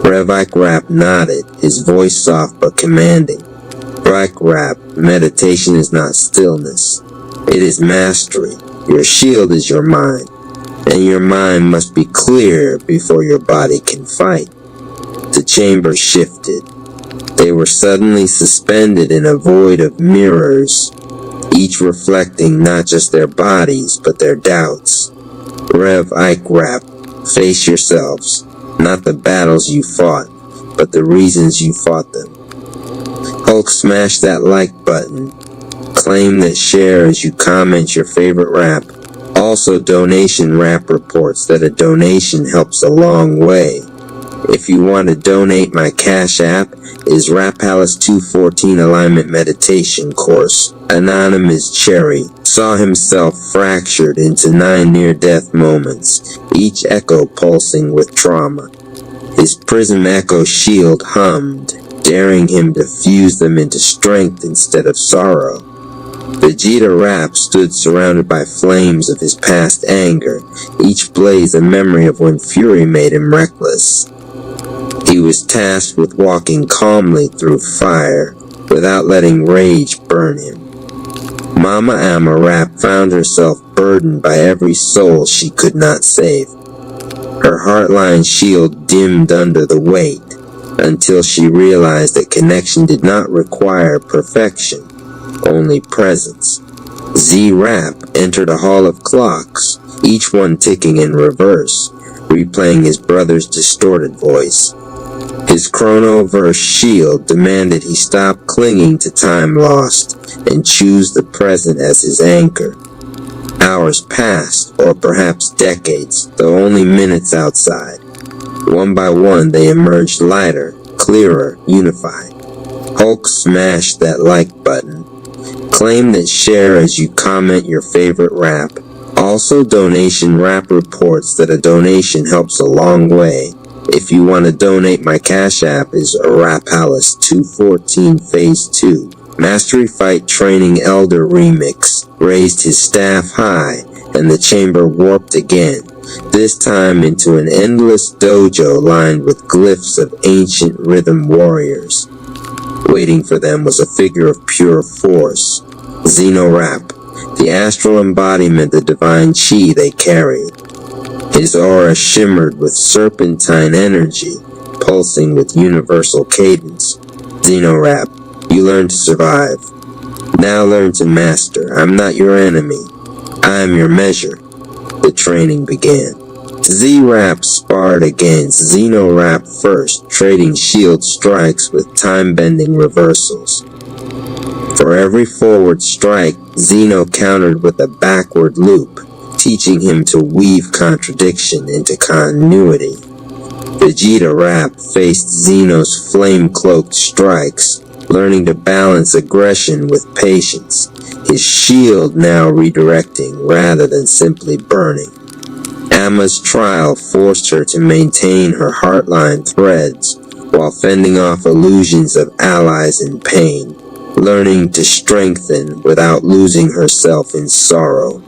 Revike Rap nodded, his voice soft but commanding. Revike Rap, meditation is not stillness. It is mastery. Your shield is your mind, and your mind must be clear before your body can fight. The chamber shifted. They were suddenly suspended in a void of mirrors, each reflecting not just their bodies, but their doubts. Rev Ike Rap, face yourselves, not the battles you fought, but the reasons you fought them. Hulk, smash that like button. Claim that share as you comment your favorite rap. Also donation rap reports that a donation helps a long way. If you want to donate, my Cash App is Rap Palace 214 Alignment Meditation Course. Anonymous Cherry saw himself fractured into 9 near-death moments, each echo pulsing with trauma. His prism echo shield hummed, daring him to fuse them into strength instead of sorrow. Vegeta Rap stood surrounded by flames of his past anger, each blaze a memory of when fury made him reckless. He was tasked with walking calmly through fire, without letting rage burn him. Mama Amma Rap found herself burdened by every soul she could not save. Her heartline shield dimmed under the weight, until she realized that connection did not require perfection, only presence. Z Rap entered a hall of clocks, each one ticking in reverse, replaying his brother's distorted voice. His chronoverse shield demanded he stop clinging to time lost and choose the present as his anchor. Hours passed, or perhaps decades, though only minutes outside. One by one they emerged lighter, clearer, unified. Hulk smashed that like button. Claim that share as you comment your favorite rap. Also donation rap reports that a donation helps a long way. If you want to donate, my Cash App is Rap Palace 214 Phase 2. Mastery Fight Training Elder Remix raised his staff high, and the chamber warped again, this time into an endless dojo lined with glyphs of ancient rhythm warriors. Waiting for them was a figure of pure force, Xenorap, the astral embodiment of divine chi they carried. His aura shimmered with serpentine energy, pulsing with universal cadence. Xenorap, you learned to survive. Now learn to master. I'm not your enemy. I am your measure. The training began. Z-Rap sparred against Xenorap first, trading shield strikes with time-bending reversals. For every forward strike, Xeno countered with a backward loop, teaching him to weave contradiction into continuity. Vegeta Rap faced Zeno's flame-cloaked strikes, learning to balance aggression with patience, his shield now redirecting rather than simply burning. Amma's trial forced her to maintain her heartline threads while fending off illusions of allies in pain, learning to strengthen without losing herself in sorrow.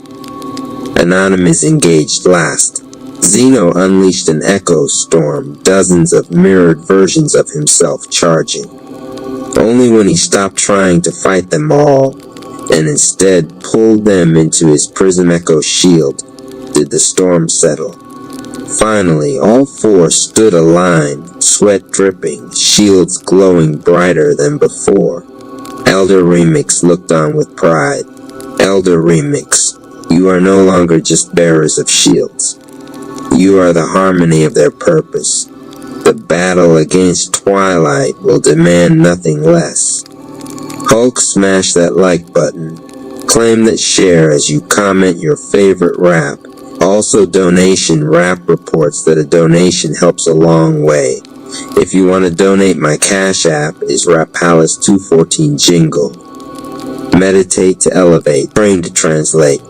Anonymous engaged last. Zeno unleashed an echo storm, dozens of mirrored versions of himself charging. Only when he stopped trying to fight them all, and instead pulled them into his Prism Echo shield, did the storm settle. Finally, all four stood aligned, sweat dripping, shields glowing brighter than before. Elder Remix looked on with pride. Elder Remix, you are no longer just bearers of shields. You are the harmony of their purpose. The battle against Twilight will demand nothing less. Hulk, smash that like button. Claim that share as you comment your favorite rap. Also donation rap reports that a donation helps a long way. If you want to donate, my Cash App is Rap Palace 214 Jingle. Meditate to elevate. Train to translate.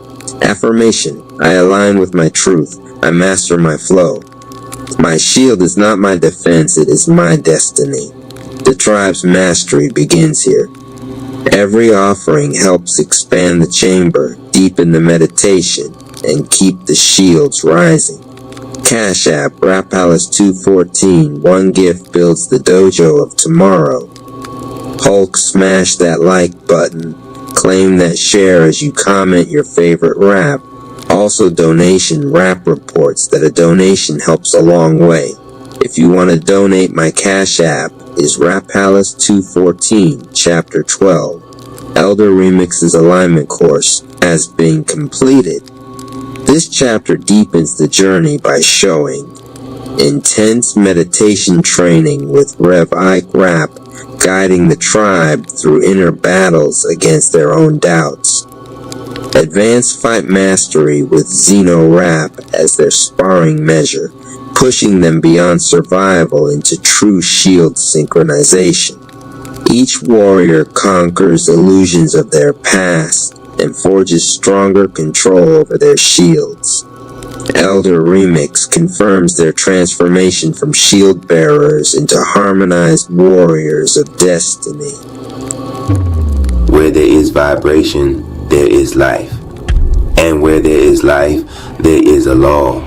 Affirmation. I align with my truth. I master my flow. My shield is not my defense, it is my destiny. The tribe's mastery begins here. Every offering helps expand the chamber, deepen the meditation, and keep the shields rising. Cash App, Rap Palace 214, one gift builds the dojo of tomorrow. Hulk, smash that like button. Claim that share as you comment your favorite rap. Also donation rap reports that a donation helps a long way. If you want to donate, my Cash App is Rap Palace 214, Chapter 12. Elder Remix's alignment course has been completed. This chapter deepens the journey by showing intense meditation training with Rev Ike Rap guiding the tribe through inner battles against their own doubts. Advanced fight mastery with Zeno Rap as their sparring measure, pushing them beyond survival into true shield synchronization. Each warrior conquers illusions of their past and forges stronger control over their shields. Elder Remix confirms their transformation from shield bearers into harmonized warriors of destiny. Where there is vibration, there is life. And where there is life, there is a law.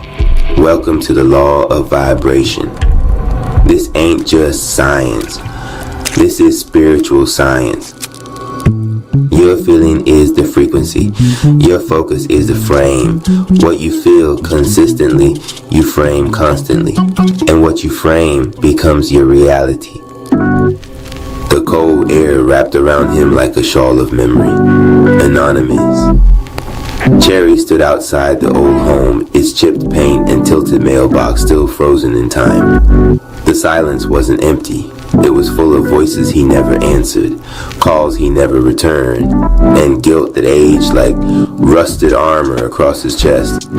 Welcome to the law of vibration. This ain't just science. This is spiritual science. Your feeling is the frequency. Your focus is the frame. What you feel consistently, you frame constantly. And what you frame becomes your reality. The cold air wrapped around him like a shawl of memory. Anonymous. Cherry stood outside the old home, its chipped paint and tilted mailbox still frozen in time. The silence wasn't empty. It was full of voices he never answered, calls he never returned, and guilt that aged like rusted armor across his chest.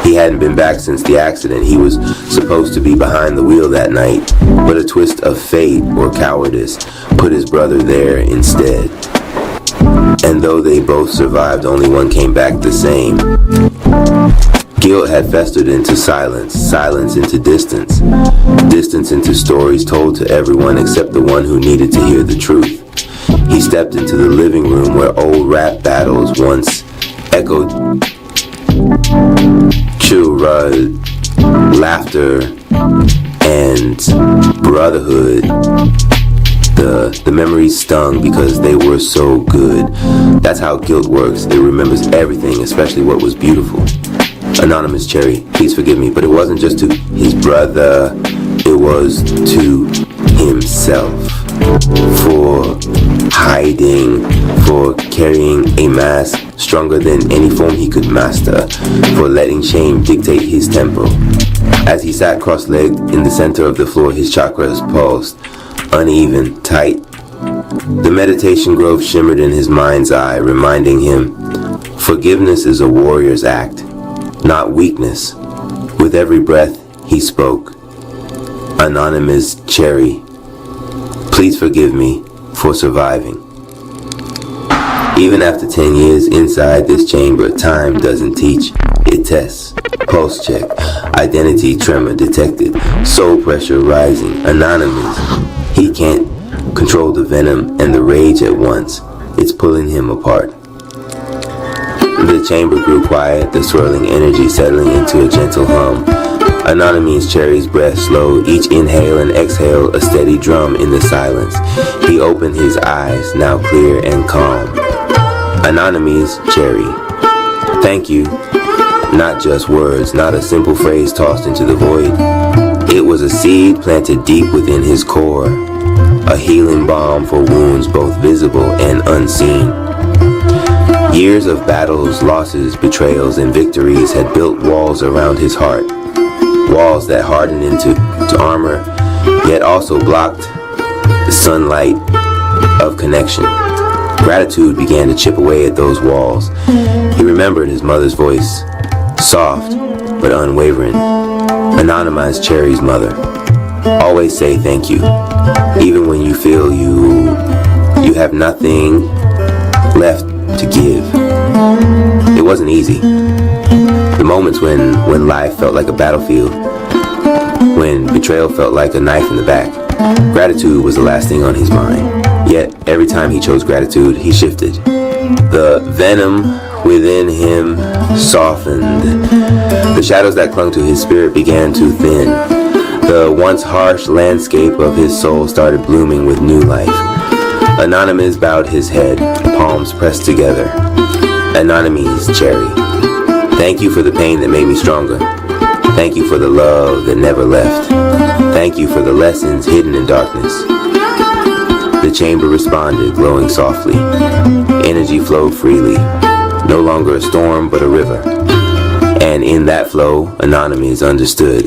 He hadn't been back since the accident. He was supposed to be behind the wheel that night, but a twist of fate or cowardice put his brother there instead. And though they both survived, only one came back the same. Guilt had festered into silence, silence into distance, distance into stories told to everyone except the one who needed to hear the truth. He stepped into the living room where old rap battles once echoed, childhood, laughter, and brotherhood. The memories stung because they were so good. That's how guilt works. It remembers everything, especially what was beautiful. Anonymous Cherry, please forgive me, but it wasn't just to his brother, it was to himself. For hiding, for carrying a mask stronger than any form he could master, for letting shame dictate his tempo. As he sat cross-legged in the center of the floor, his chakras pulsed, uneven, tight. The meditation grove shimmered in his mind's eye, reminding him, forgiveness is a warrior's act, not weakness. With every breath, he spoke. Anonymous Cherry, please forgive me for surviving. Even after 10 years inside this chamber, time doesn't teach, it tests. Pulse check, identity tremor detected, soul pressure rising. Anonymous, he can't control the venom and the rage at once. It's pulling him apart. The chamber grew quiet, the swirling energy settling into a gentle hum. Anonymous Cherry's breath slowed, each inhale and exhale a steady drum in the silence. He opened his eyes, now clear and calm. Anonymous Cherry, thank you. Not just words, not a simple phrase tossed into the void. It was a seed planted deep within his core, a healing balm for wounds both visible and unseen. Years of battles, losses, betrayals, and victories had built walls around his heart. Walls that hardened into armor, yet also blocked the sunlight of connection. Gratitude began to chip away at those walls. He remembered his mother's voice, soft but unwavering. Anonymous Cherry's mother. Always say thank you, even when you feel you have nothing left to give. It wasn't easy. The moments when life felt like a battlefield, when betrayal felt like a knife in the back, gratitude was the last thing on his mind. Yet, every time he chose gratitude, he shifted. The venom within him softened. The shadows that clung to his spirit began to thin. The once harsh landscape of his soul started blooming with new life. Anonymous bowed his head, palms pressed together. Anonymous Cherry, thank you for the pain that made me stronger. Thank you for the love that never left. Thank you for the lessons hidden in darkness. The chamber responded, glowing softly. Energy flowed freely, no longer a storm but a river. And in that flow, Anonymous understood.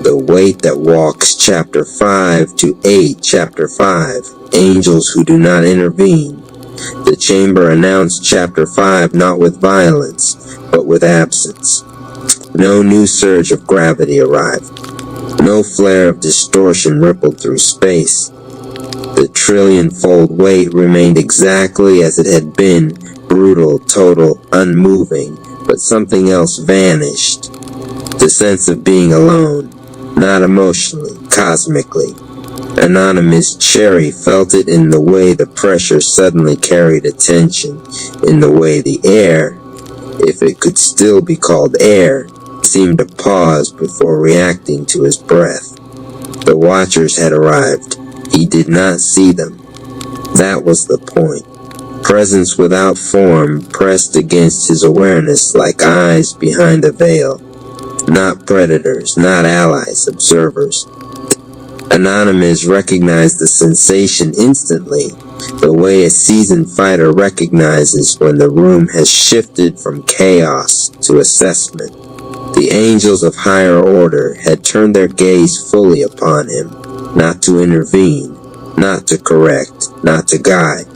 The Weight That Walks, Chapter 5 to 8, Chapter 5, Angels Who Do Not Intervene. The chamber announced Chapter 5 not with violence, but with absence. No new surge of gravity arrived. No flare of distortion rippled through space. The trillion-fold weight remained exactly as it had been, brutal, total, unmoving, but something else vanished. The sense of being alone, not emotionally, cosmically. Anonymous Cherry felt it in the way the pressure suddenly carried attention, in the way the air, if it could still be called air, seemed to pause before reacting to his breath. The Watchers had arrived. He did not see them. That was the point. Presence without form pressed against his awareness like eyes behind a veil. Not predators, not allies, observers. Anonymous recognized the sensation instantly, the way a seasoned fighter recognizes when the room has shifted from chaos to assessment. The angels of higher order had turned their gaze fully upon him, not to intervene, not to correct, not to guide,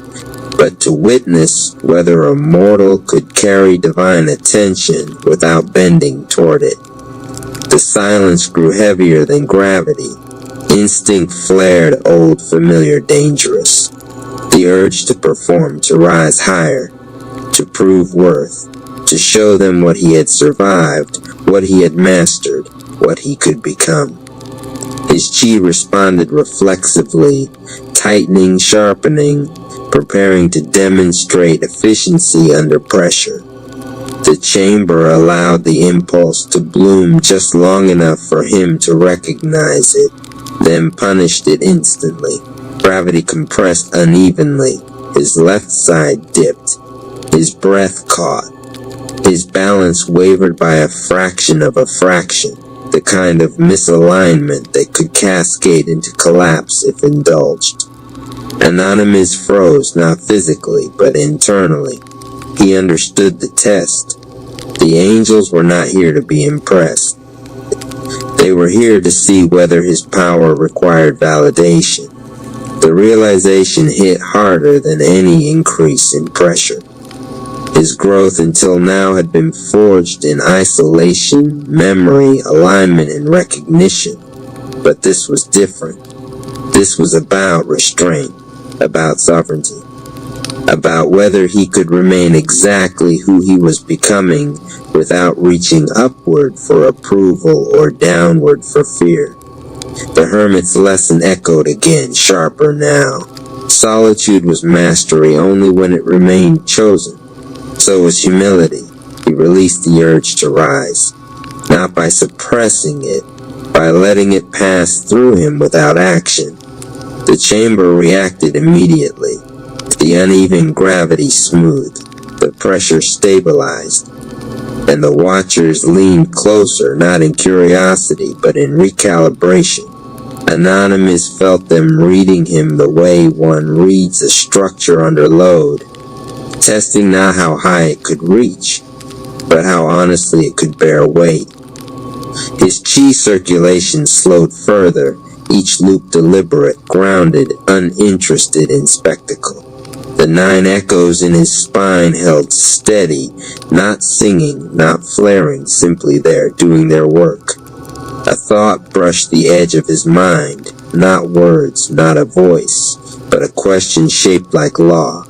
but to witness whether a mortal could carry divine attention without bending toward it. The silence grew heavier than gravity. Instinct flared, old, familiar, dangerous. The urge to perform, to rise higher, to prove worth, to show them what he had survived, what he had mastered, what he could become. His chi responded reflexively, tightening, sharpening, preparing to demonstrate efficiency under pressure. The chamber allowed the impulse to bloom just long enough for him to recognize it, then punished it instantly. Gravity compressed unevenly. His left side dipped. His breath caught. His balance wavered by a fraction of a fraction, the kind of misalignment that could cascade into collapse if indulged. Anonymous froze, not physically, but internally. He understood the test. The angels were not here to be impressed. They were here to see whether his power required validation. The realization hit harder than any increase in pressure. His growth until now had been forged in isolation, memory, alignment, and recognition. But this was different. This was about restraint, about sovereignty, about whether he could remain exactly who he was becoming without reaching upward for approval or downward for fear. The hermit's lesson echoed again, sharper now. Solitude was mastery only when it remained chosen. So was humility. He released the urge to rise, not by suppressing it, by letting it pass through him without action. The chamber reacted immediately. The uneven gravity smoothed, the pressure stabilized, and the watchers leaned closer, not in curiosity, but in recalibration. Anonymous felt them reading him the way one reads a structure under load, testing not how high it could reach, but how honestly it could bear weight. His chi circulation slowed further, each loop deliberate, grounded, uninterested in spectacle. The 9 echoes in his spine held steady, not singing, not flaring, simply there, doing their work. A thought brushed the edge of his mind, not words, not a voice, but a question shaped like law.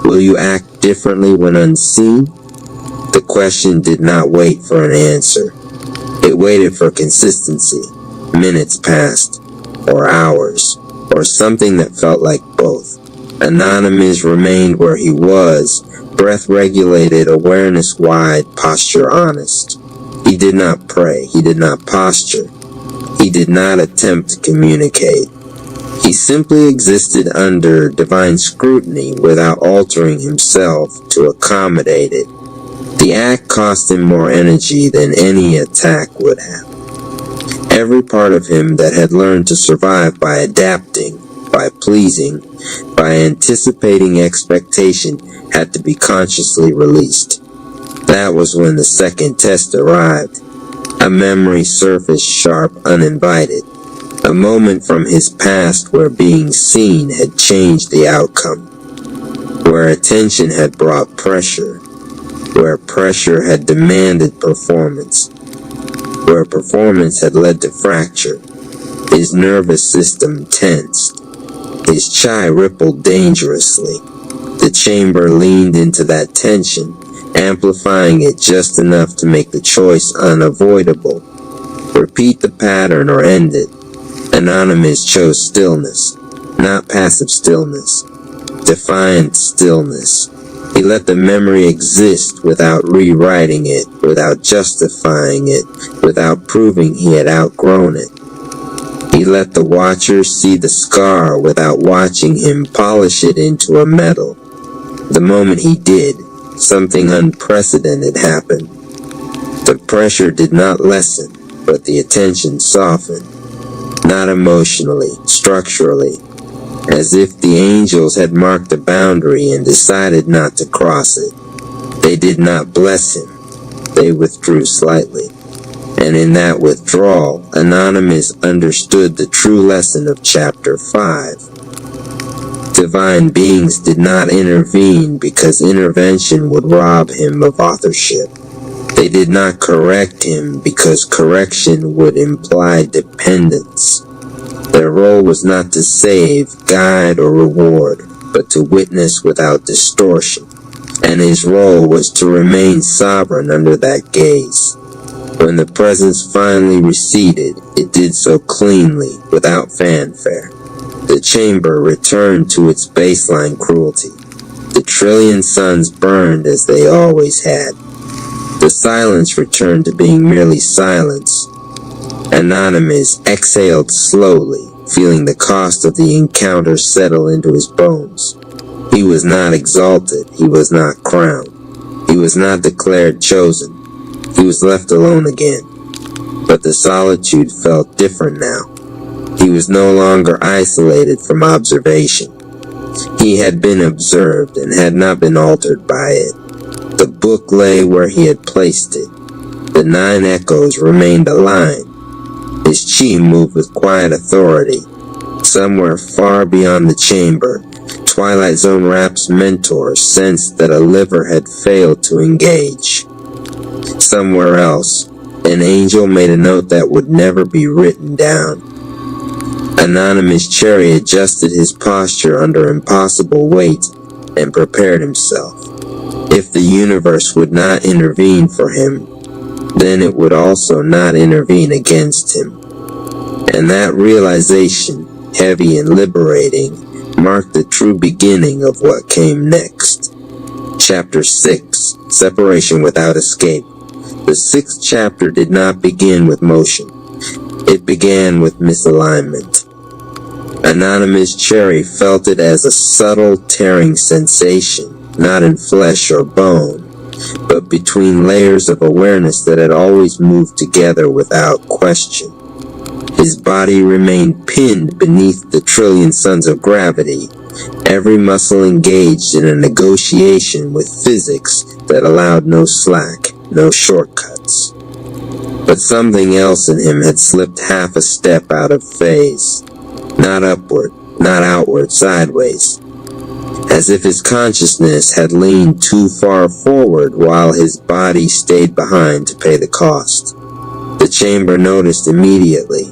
Will you act differently when unseen? The question did not wait for an answer. It waited for consistency. Minutes passed, or hours, or something that felt like both. Anonymous remained where he was, breath regulated, awareness wide, posture honest. He did not pray, he did not posture, he did not attempt to communicate. He simply existed under divine scrutiny without altering himself to accommodate it. The act cost him more energy than any attack would have. Every part of him that had learned to survive by adapting, by pleasing, by anticipating expectation had to be consciously released. That was when the second test arrived. A memory surfaced sharp, uninvited. A moment from his past where being seen had changed the outcome. Where attention had brought pressure. Where pressure had demanded performance. Where performance had led to fracture. His nervous system tensed. His chi rippled dangerously. The chamber leaned into that tension, amplifying it just enough to make the choice unavoidable. Repeat the pattern or end it. Anonymous chose stillness, not passive stillness, defiant stillness. He let the memory exist without rewriting it, without justifying it, without proving he had outgrown it. He let the watcher see the scar without watching him polish it into a medal. The moment he did, something unprecedented happened. The pressure did not lessen, but the attention softened. Not emotionally, structurally, as if the angels had marked a boundary and decided not to cross it. They did not bless him. They withdrew slightly. And in that withdrawal, Anonymous understood the true lesson of chapter 5. Divine beings did not intervene because intervention would rob him of authorship. They did not correct him because correction would imply dependence. Their role was not to save, guide, or reward, but to witness without distortion. And his role was to remain sovereign under that gaze. When the presence finally receded, it did so cleanly, without fanfare. The chamber returned to its baseline cruelty. The trillion suns burned as they always had. The silence returned to being merely silence. Anonymous exhaled slowly, feeling the cost of the encounter settle into his bones. He was not exalted. He was not crowned. He was not declared chosen. He was left alone again. But the solitude felt different now. He was no longer isolated from observation. He had been observed and had not been altered by it. The book lay where he had placed it. The 9 echoes remained aligned. His chi moved with quiet authority. Somewhere far beyond the chamber, Twilight Zone Rap's mentor sensed that a liver had failed to engage. Somewhere else, an angel made a note that would never be written down. Anonymous Cherry adjusted his posture under impossible weight and prepared himself. If the universe would not intervene for him, then it would also not intervene against him. And that realization, heavy and liberating, marked the true beginning of what came next. Chapter 6, Separation Without Escape. The 6th chapter did not begin with motion. It began with misalignment. Anonymous Cherry felt it as a subtle tearing sensation, not in flesh or bone, but between layers of awareness that had always moved together without question. His body remained pinned beneath the trillion suns of gravity, every muscle engaged in a negotiation with physics that allowed no slack, no shortcuts. But something else in him had slipped half a step out of phase. Not upward, not outward, sideways. As if his consciousness had leaned too far forward while his body stayed behind to pay the cost. The chamber noticed immediately.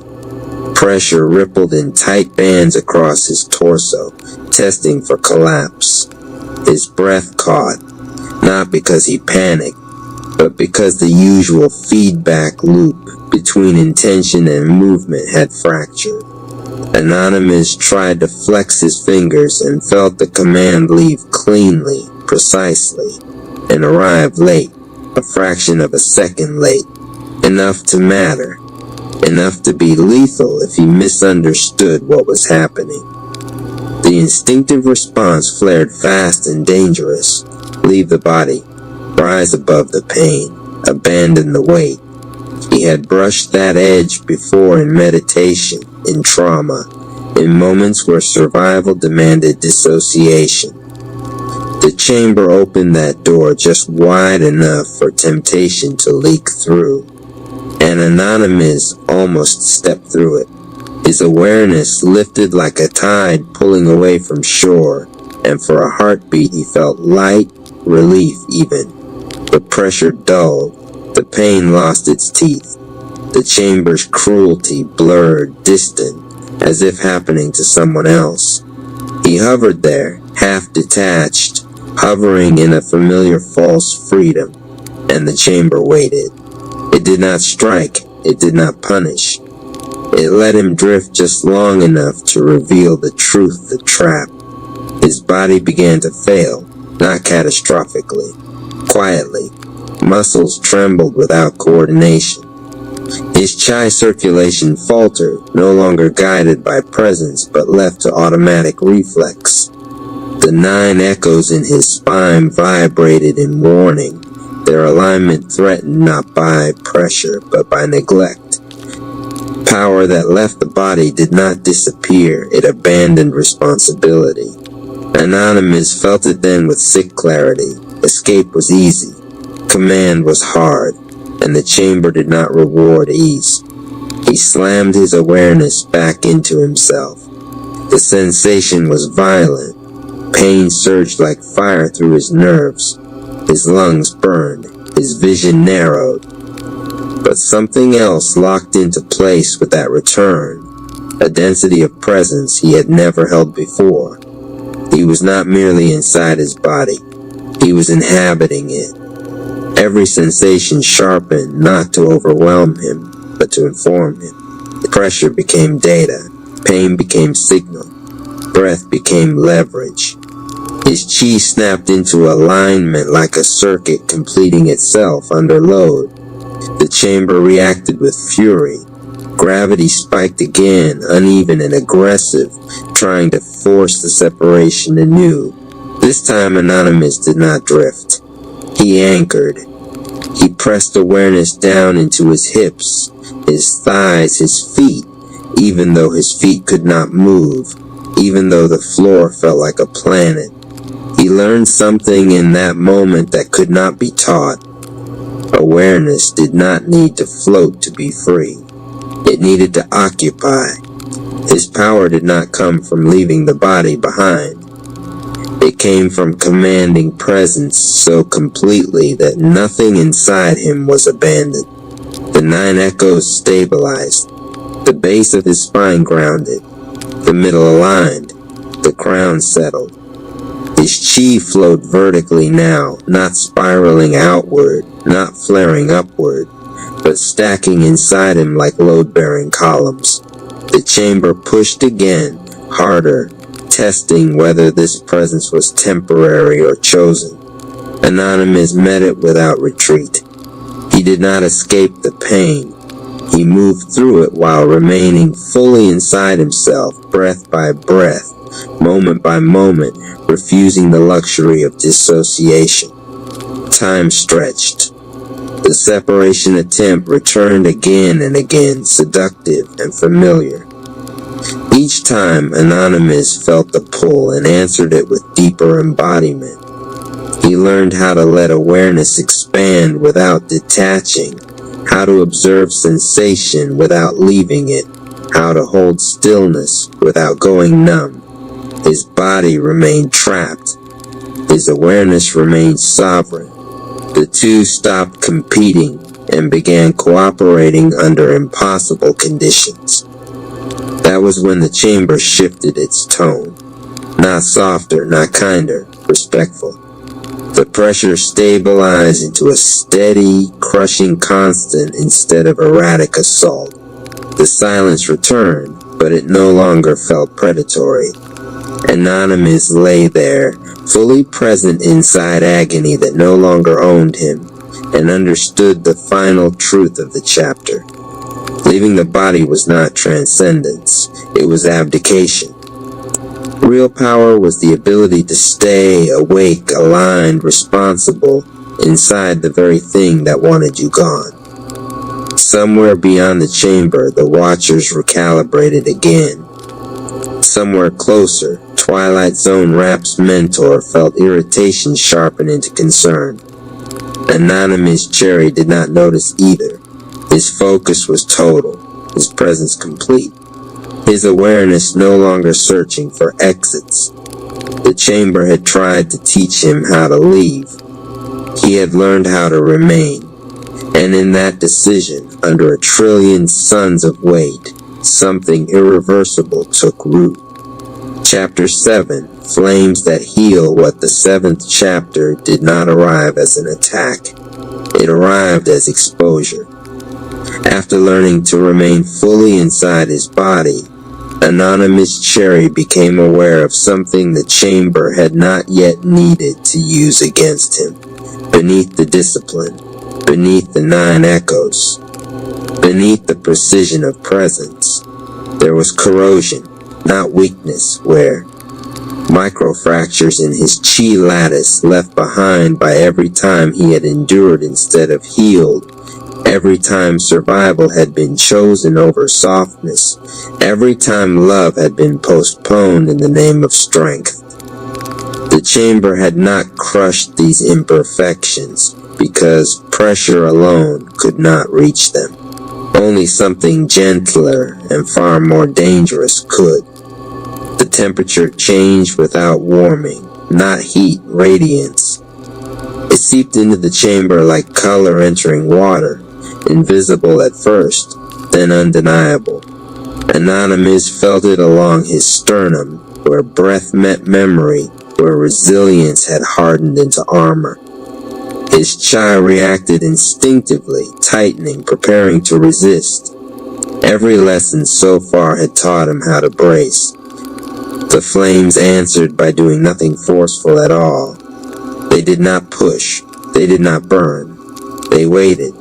Pressure rippled in tight bands across his torso, testing for collapse. His breath caught, not because he panicked, but because the usual feedback loop between intention and movement had fractured. Anonymous tried to flex his fingers and felt the command leave cleanly, precisely, and arrive late, a fraction of a second late, enough to matter, enough to be lethal if he misunderstood what was happening. The instinctive response flared fast and dangerous. Leave the body, rise above the pain, abandon the weight. He had brushed that edge before in meditation, in trauma, in moments where survival demanded dissociation. The chamber opened that door just wide enough for temptation to leak through, and Anonymous almost stepped through it. His awareness lifted like a tide pulling away from shore, and for a heartbeat he felt light, relief even. The pressure dulled, the pain lost its teeth. The chamber's cruelty blurred, distant, as if happening to someone else. He hovered there, half detached, hovering in a familiar false freedom, and the chamber waited. It did not strike, it did not punish. It let him drift just long enough to reveal the truth, the trap. His body began to fail, not catastrophically. Quietly, muscles trembled without coordination. His chi circulation faltered, no longer guided by presence but left to automatic reflex. The 9 echoes in his spine vibrated in warning, their alignment threatened not by pressure but by neglect. Power that left the body did not disappear, it abandoned responsibility. Anonymous felt it then with sick clarity. Escape was easy, command was hard, and the chamber did not reward ease. He slammed his awareness back into himself. The sensation was violent. Pain surged like fire through his nerves. His lungs burned. His vision narrowed. But something else locked into place with that return. A density of presence he had never held before. He was not merely inside his body. He was inhabiting it. Every sensation sharpened, not to overwhelm him, but to inform him. Pressure became data. Pain became signal. Breath became leverage. His chi snapped into alignment like a circuit completing itself under load. The chamber reacted with fury. Gravity spiked again, uneven and aggressive, trying to force the separation anew. This time Anonymous did not drift. He anchored. He pressed awareness down into his hips, his thighs, his feet, even though his feet could not move, even though the floor felt like a planet. He learned something in that moment that could not be taught. Awareness did not need to float to be free. It needed to occupy. His power did not come from leaving the body behind. It came from commanding presence so completely that nothing inside him was abandoned. The 9 echoes stabilized. The base of his spine grounded. The middle aligned. The crown settled. His chi flowed vertically now, not spiraling outward, not flaring upward, but stacking inside him like load-bearing columns. The chamber pushed again, harder, testing whether this presence was temporary or chosen. Anonymous met it without retreat. He did not escape the pain. He moved through it while remaining fully inside himself, breath by breath, moment by moment, refusing the luxury of dissociation. Time stretched. The separation attempt returned again and again, seductive and familiar. Each time, Anonymous felt the pull and answered it with deeper embodiment. He learned how to let awareness expand without detaching, how to observe sensation without leaving it, how to hold stillness without going numb. His body remained trapped. His awareness remained sovereign. The two stopped competing and began cooperating under impossible conditions. That was when the chamber shifted its tone. Not softer, not kinder, respectful. The pressure stabilized into a steady, crushing constant instead of erratic assault. The silence returned, but it no longer felt predatory. Anonymous lay there, fully present inside agony that no longer owned him, and understood the final truth of the chapter. Leaving the body was not transcendence, it was abdication. Real power was the ability to stay awake, aligned, responsible, inside the very thing that wanted you gone. Somewhere beyond the chamber, the watchers recalibrated again. Somewhere closer, Twilight Zone Rap's mentor felt irritation sharpen into concern. Anonymous Cherry did not notice either. His focus was total, his presence complete. His awareness no longer searching for exits. The chamber had tried to teach him how to leave. He had learned how to remain. And in that decision, under a trillion suns of weight, something irreversible took root. Chapter 7, Flames That Heal What the 7th chapter did not arrive as an attack. It arrived as exposure. After learning to remain fully inside his body, Anonymous Cherry became aware of something the chamber had not yet needed to use against him. Beneath the discipline, beneath the 9 echoes, beneath the precision of presence, there was corrosion, not weakness, where microfractures in his chi lattice left behind by every time he had endured instead of healed, every time survival had been chosen over softness, every time love had been postponed in the name of strength. The chamber had not crushed these imperfections because pressure alone could not reach them. Only something gentler and far more dangerous could. The temperature changed without warming, not heat, radiance. It seeped into the chamber like color entering water, invisible at first, then undeniable. Anonymous felt it along his sternum, where breath met memory, where resilience had hardened into armor. His chi reacted instinctively, tightening, preparing to resist. Every lesson so far had taught him how to brace. The flames answered by doing nothing forceful at all. They did not push. They did not burn. They waited.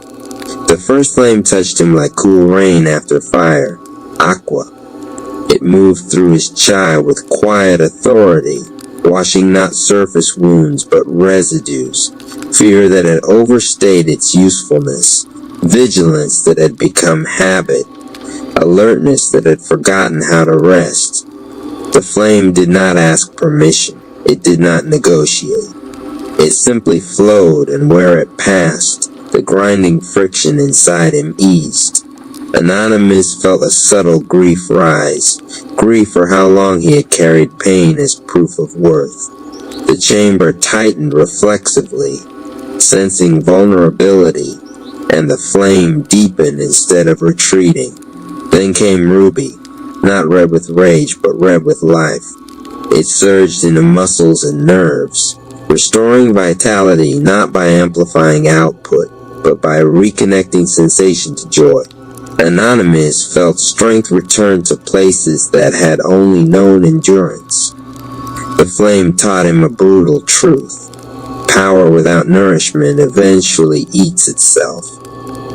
The first flame touched him like cool rain after fire. Aqua. It moved through his chi with quiet authority, washing not surface wounds but residues, fear that had overstayed its usefulness, vigilance that had become habit, alertness that had forgotten how to rest. The flame did not ask permission. It did not negotiate. It simply flowed, and where it passed, the grinding friction inside him eased. Anonymous felt a subtle grief rise, grief for how long he had carried pain as proof of worth. The chamber tightened reflexively, sensing vulnerability, and the flame deepened instead of retreating. Then came Ruby, not red with rage, but red with life. It surged into muscles and nerves, restoring vitality not by amplifying output, but by reconnecting sensation to joy. Anonymous felt strength return to places that had only known endurance. The flame taught him a brutal truth. Power without nourishment eventually eats itself.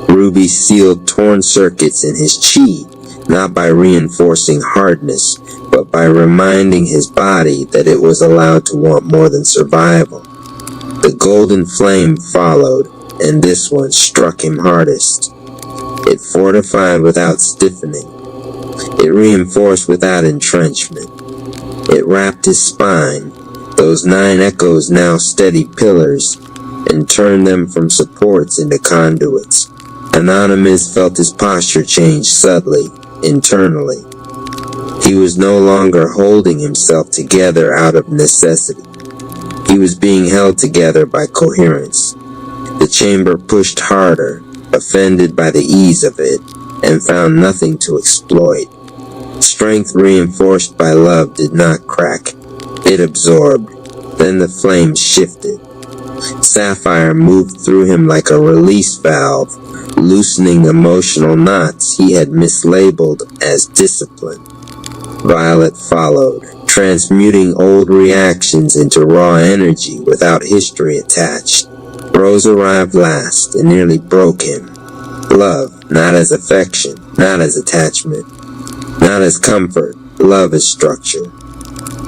Ruby sealed torn circuits in his chi, not by reinforcing hardness, but by reminding his body that it was allowed to want more than survival. The golden flame followed, and this one struck him hardest. It fortified without stiffening. It reinforced without entrenchment. It wrapped his spine, those 9 echoes now steady pillars, and turned them from supports into conduits. Anonymous felt his posture change subtly, internally. He was no longer holding himself together out of necessity. He was being held together by coherence. The chamber pushed harder, offended by the ease of it, and found nothing to exploit. Strength reinforced by love did not crack. It absorbed. Then the flames shifted. Sapphire moved through him like a release valve, loosening emotional knots he had mislabeled as discipline. Violet followed, transmuting old reactions into raw energy without history attached. Rose arrived last and nearly broke him. Love, not as affection, not as attachment, not as comfort, love as structure.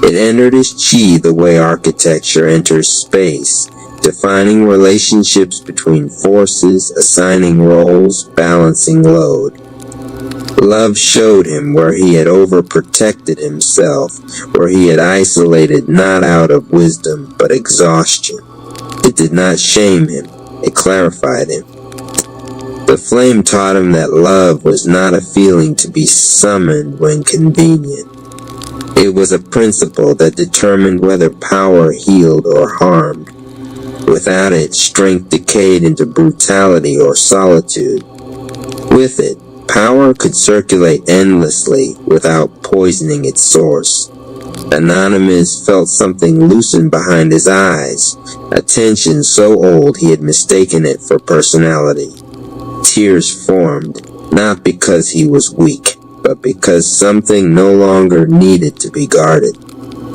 It entered his chi the way architecture enters space, defining relationships between forces, assigning roles, balancing load. Love showed him where he had overprotected himself, where he had isolated not out of wisdom but exhaustion. It did not shame him, it clarified him. The flame taught him that love was not a feeling to be summoned when convenient. It was a principle that determined whether power healed or harmed. Without it, strength decayed into brutality or solitude. With it, power could circulate endlessly without poisoning its source. Anonymous felt something loosen behind his eyes, a tension so old he had mistaken it for personality. Tears formed, not because he was weak, but because something no longer needed to be guarded.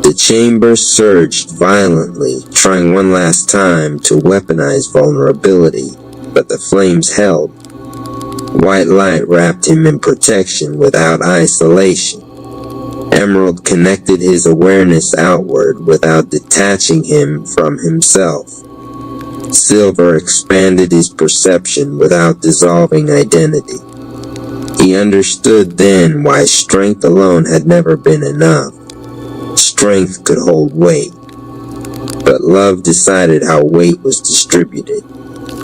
The chamber surged violently, trying one last time to weaponize vulnerability, but the flames held. White light wrapped him in protection without isolation. Emerald connected his awareness outward without detaching him from himself. Silver expanded his perception without dissolving identity. He understood then why strength alone had never been enough. Strength could hold weight, but love decided how weight was distributed.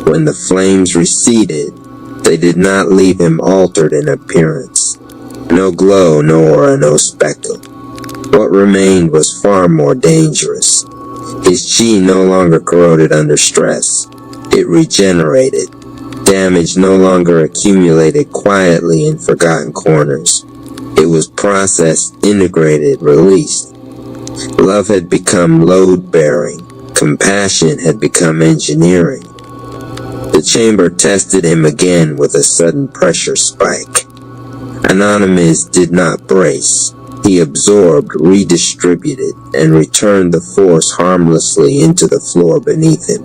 When the flames receded, they did not leave him altered in appearance. No glow, no aura, no speckle. What remained was far more dangerous. His chi no longer corroded under stress. It regenerated. Damage no longer accumulated quietly in forgotten corners. It was processed, integrated, released. Love had become load-bearing. Compassion had become engineering. The chamber tested him again with a sudden pressure spike. Anonymous did not brace. He absorbed, redistributed, and returned the force harmlessly into the floor beneath him.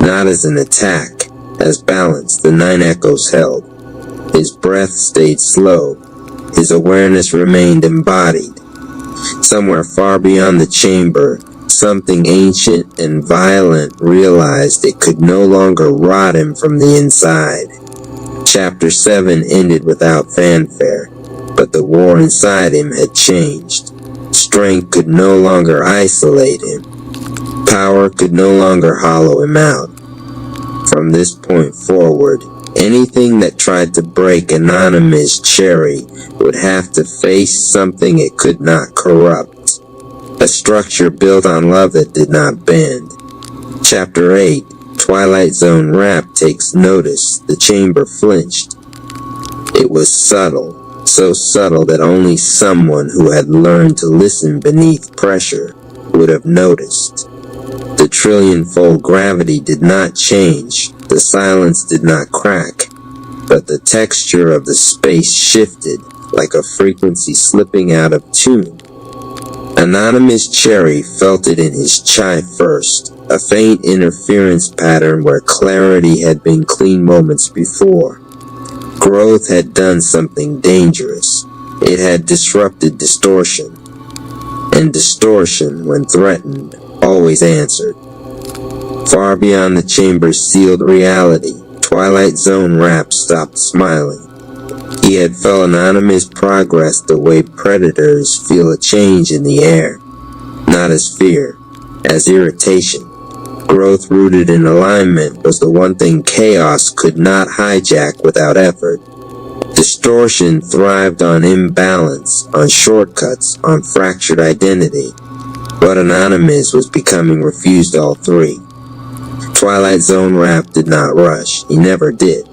Not as an attack, as balance the 9 echoes held. His breath stayed slow. His awareness remained embodied. Somewhere far beyond the chamber, something ancient and violent realized it could no longer rot him from the inside. Chapter 7 ended without fanfare, but the war inside him had changed. Strength could no longer isolate him. Power could no longer hollow him out. From this point forward, anything that tried to break Anonymous' cherry would have to face something it could not corrupt. A structure built on love that did not bend. Chapter 8, Twilight Zone Rap takes notice. The chamber flinched. It was subtle, so subtle that only someone who had learned to listen beneath pressure would have noticed. The trillion-fold gravity did not change, the silence did not crack, but the texture of the space shifted like a frequency slipping out of tune. Anonymous Cherry felt it in his chai first, a faint interference pattern where clarity had been clean moments before. Growth had done something dangerous. It had disrupted distortion. And distortion, when threatened, always answered. Far beyond the chamber's sealed reality, Twilight Zone Rap stopped smiling. He had felt Anonymous progress the way predators feel a change in the air. Not as fear, as irritation. Growth rooted in alignment was the one thing chaos could not hijack without effort. Distortion thrived on imbalance, on shortcuts, on fractured identity. But Anonymous was becoming refused all three. Twilight Zone Rap did not rush. He never did.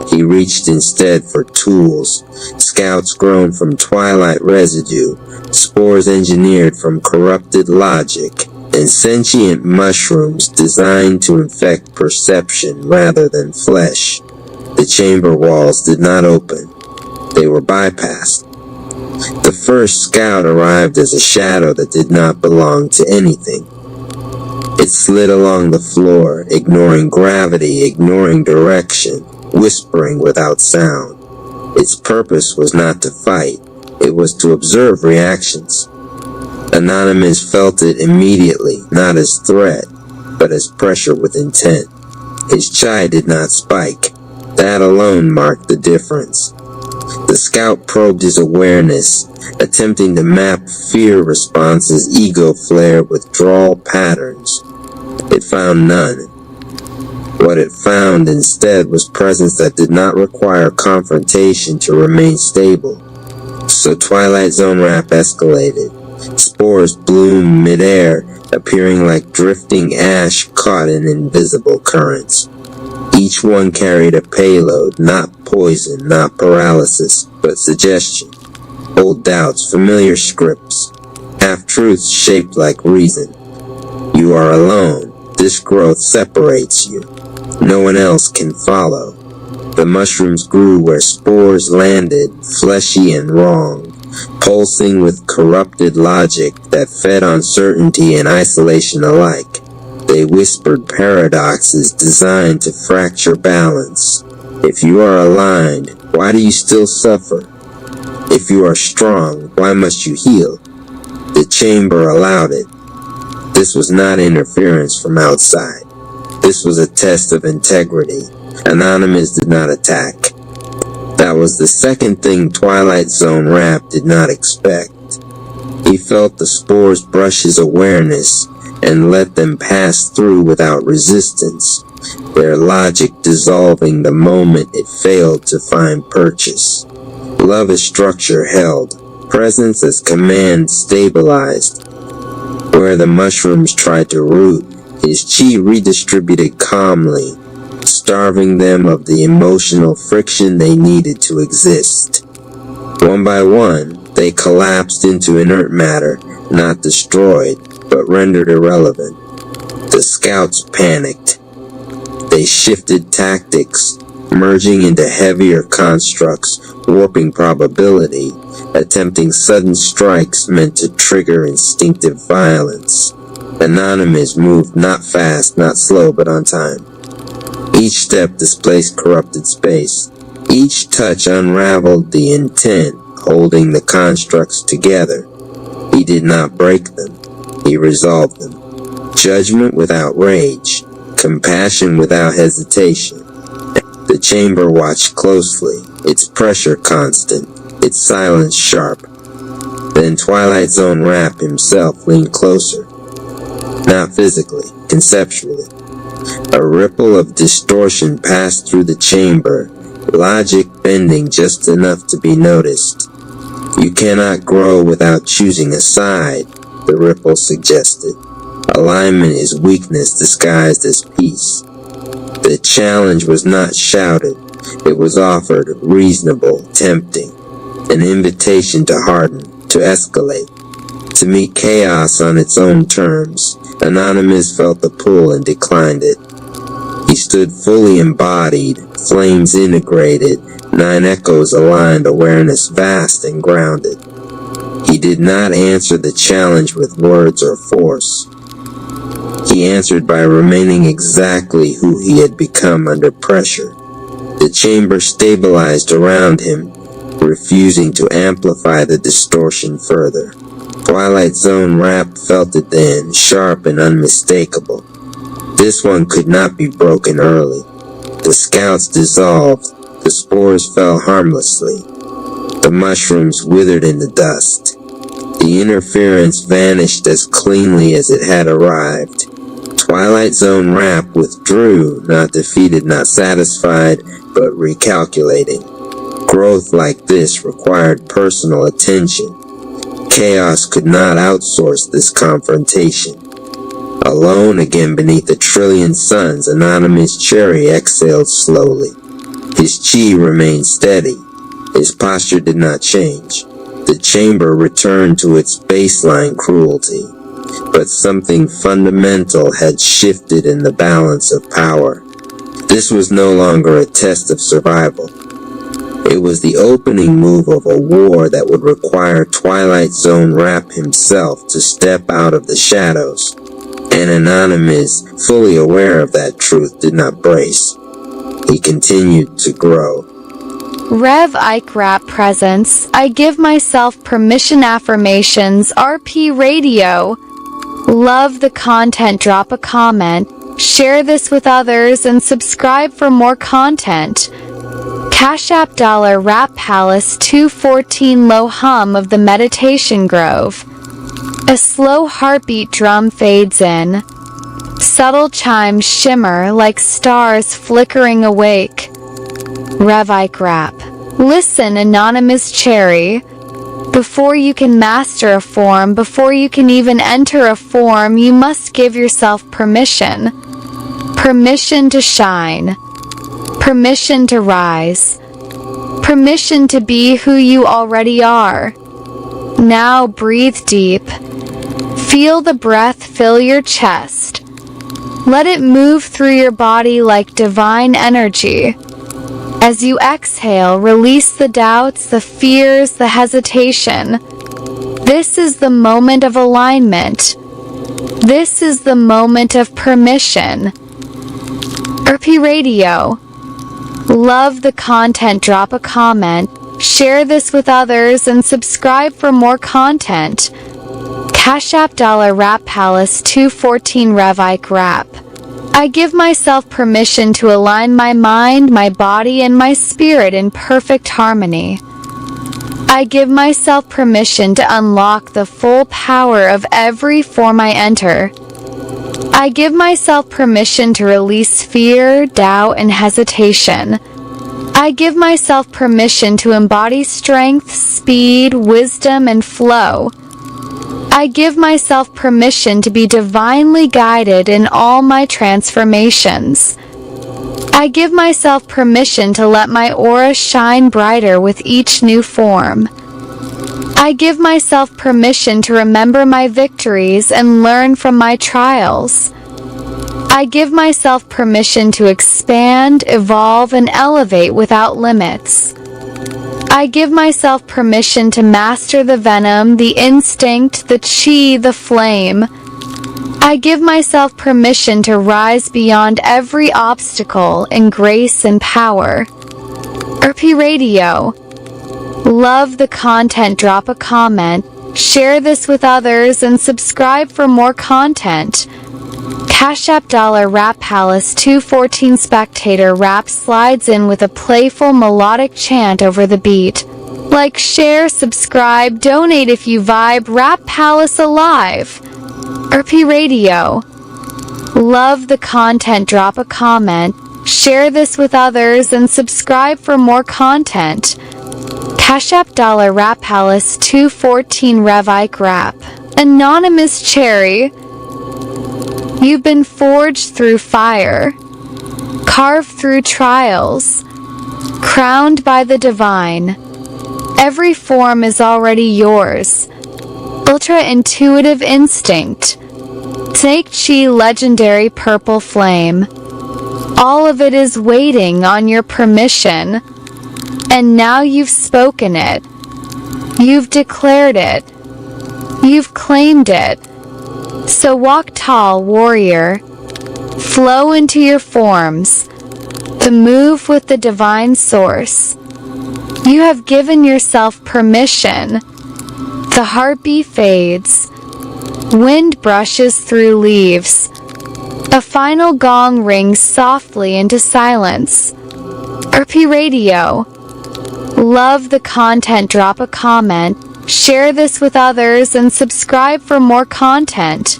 He reached instead for tools, scouts grown from twilight residue, spores engineered from corrupted logic, and sentient mushrooms designed to infect perception rather than flesh. The chamber walls did not open. They were bypassed. The first scout arrived as a shadow that did not belong to anything. It slid along the floor, ignoring gravity, ignoring direction, whispering without sound. Its purpose was not to fight. It was to observe reactions. Anonymous felt it immediately, not as threat, but as pressure with intent. His chai did not spike. That alone marked the difference. The scout probed his awareness, attempting to map fear responses, ego flare, withdrawal patterns. It found none. What it found instead was presence that did not require confrontation to remain stable. So Twilight Zone Rap escalated. Spores bloomed midair, appearing like drifting ash caught in invisible currents. Each one carried a payload, not poison, not paralysis, but suggestion. Old doubts, familiar scripts, half-truths shaped like reason. You are alone. This growth separates you. No one else can follow. The mushrooms grew where spores landed, fleshy and wrong, pulsing with corrupted logic that fed on certainty and isolation alike. They whispered paradoxes designed to fracture balance. If you are aligned, why do you still suffer? If you are strong, why must you heal? The chamber allowed it. This was not interference from outside. This was a test of integrity. Anonymous did not attack. That was the second thing Twilight Zone Rap did not expect. He felt the spores brush his awareness and let them pass through without resistance, their logic dissolving the moment it failed to find purchase. Love as structure held, presence as command stabilized. Where the mushrooms tried to root, his chi redistributed calmly, starving them of the emotional friction they needed to exist. One by one, they collapsed into inert matter, not destroyed, but rendered irrelevant. The scouts panicked. They shifted tactics, merging into heavier constructs, warping probability, attempting sudden strikes meant to trigger instinctive violence. Anonymous moved not fast, not slow, but on time. Each step displaced corrupted space. Each touch unraveled the intent, holding the constructs together. He did not break them. He resolved them. Judgment without rage. Compassion without hesitation. The chamber watched closely, its pressure constant, its silence sharp. Then Twilight Zone Rap himself leaned closer. Not physically, conceptually. A ripple of distortion passed through the chamber, logic bending just enough to be noticed. You cannot grow without choosing a side, the ripple suggested. Alignment is weakness disguised as peace. The challenge was not shouted. It was offered, reasonable, tempting. an invitation to harden, to escalate, to meet chaos on its own terms. Anonymous felt the pull and declined it. He stood fully embodied, flames integrated, 9 echoes aligned, awareness vast and grounded. He did not answer the challenge with words or force. He answered by remaining exactly who he had become under pressure. The chamber stabilized around him, refusing to amplify the distortion further. Twilight Zone rap felt it then, sharp and unmistakable. This one could not be broken early. The scouts dissolved. The spores fell harmlessly. The mushrooms withered in the dust. The interference vanished as cleanly as it had arrived. Twilight Zone rap withdrew, not defeated, not satisfied, but recalculating. Growth like this required personal attention. Chaos could not outsource this confrontation. Alone again beneath a trillion suns, Anonymous Cherry exhaled slowly. His chi remained steady. His posture did not change. The chamber returned to its baseline cruelty. But something fundamental had shifted in the balance of power. This was no longer a test of survival. It was the opening move of a war that would require Twilight Zone Rap himself to step out of the shadows. And Anonymous, fully aware of that truth, did not brace. He continued to grow. Rev Ike Rap presents I Give Myself Permission Affirmations RP Radio. Love the content, drop a comment, share this with others, and subscribe for more content. Cash App $, Rap Palace 214, low hum of the Meditation Grove. A slow heartbeat drum fades in. Subtle chimes shimmer like stars flickering awake. Rev Ike Rap. Listen, Anonymous Cherry. Before you can master a form, before you can even enter a form, you must give yourself permission. Permission to shine. Permission to rise. Permission to be who you already are. Now breathe deep. Feel the breath fill your chest. Let it move through your body like divine energy. As you exhale, release the doubts, the fears, the hesitation. This is the moment of alignment. This is the moment of permission. RP Radio. Love the content, drop a comment, share this with others, and subscribe for more content. Cash App $, Rap Palace 214, Rev Ike Rap. I give myself permission to align my mind, my body, and my spirit in perfect harmony. I give myself permission to unlock the full power of every form I enter. I give myself permission to release fear, doubt, and hesitation. I give myself permission to embody strength, speed, wisdom, and flow. I give myself permission to be divinely guided in all my transformations. I give myself permission to let my aura shine brighter with each new form. I give myself permission to remember my victories and learn from my trials. I give myself permission to expand, evolve, and elevate without limits. I give myself permission to master the venom, the instinct, the chi, the flame. I give myself permission to rise beyond every obstacle in grace and power. RP Radio. Love the content, drop a comment, share this with others, and subscribe for more content. Cash App $, Rap Palace 214, Spectator Rap slides in with a playful melodic chant over the beat. Like, share, subscribe, donate if you vibe. Rap Palace alive. RP Radio. Love the content, drop a comment, share this with others, and subscribe for more content. Cash App $, Rap Palace 214, Rev Ike Rap. Anonymous Cherry. You've been forged through fire, carved through trials, crowned by the divine. Every form is already yours. Ultra intuitive instinct. Snake Chi legendary purple flame. All of it is waiting on your permission. And now you've spoken it. You've declared it. You've claimed it. So walk tall, warrior. Flow into your forms. To move with the divine source. You have given yourself permission. The heartbeat fades. Wind brushes through leaves. A final gong rings softly into silence. RP Radio. Love the content, drop a comment, share this with others, and subscribe for more content.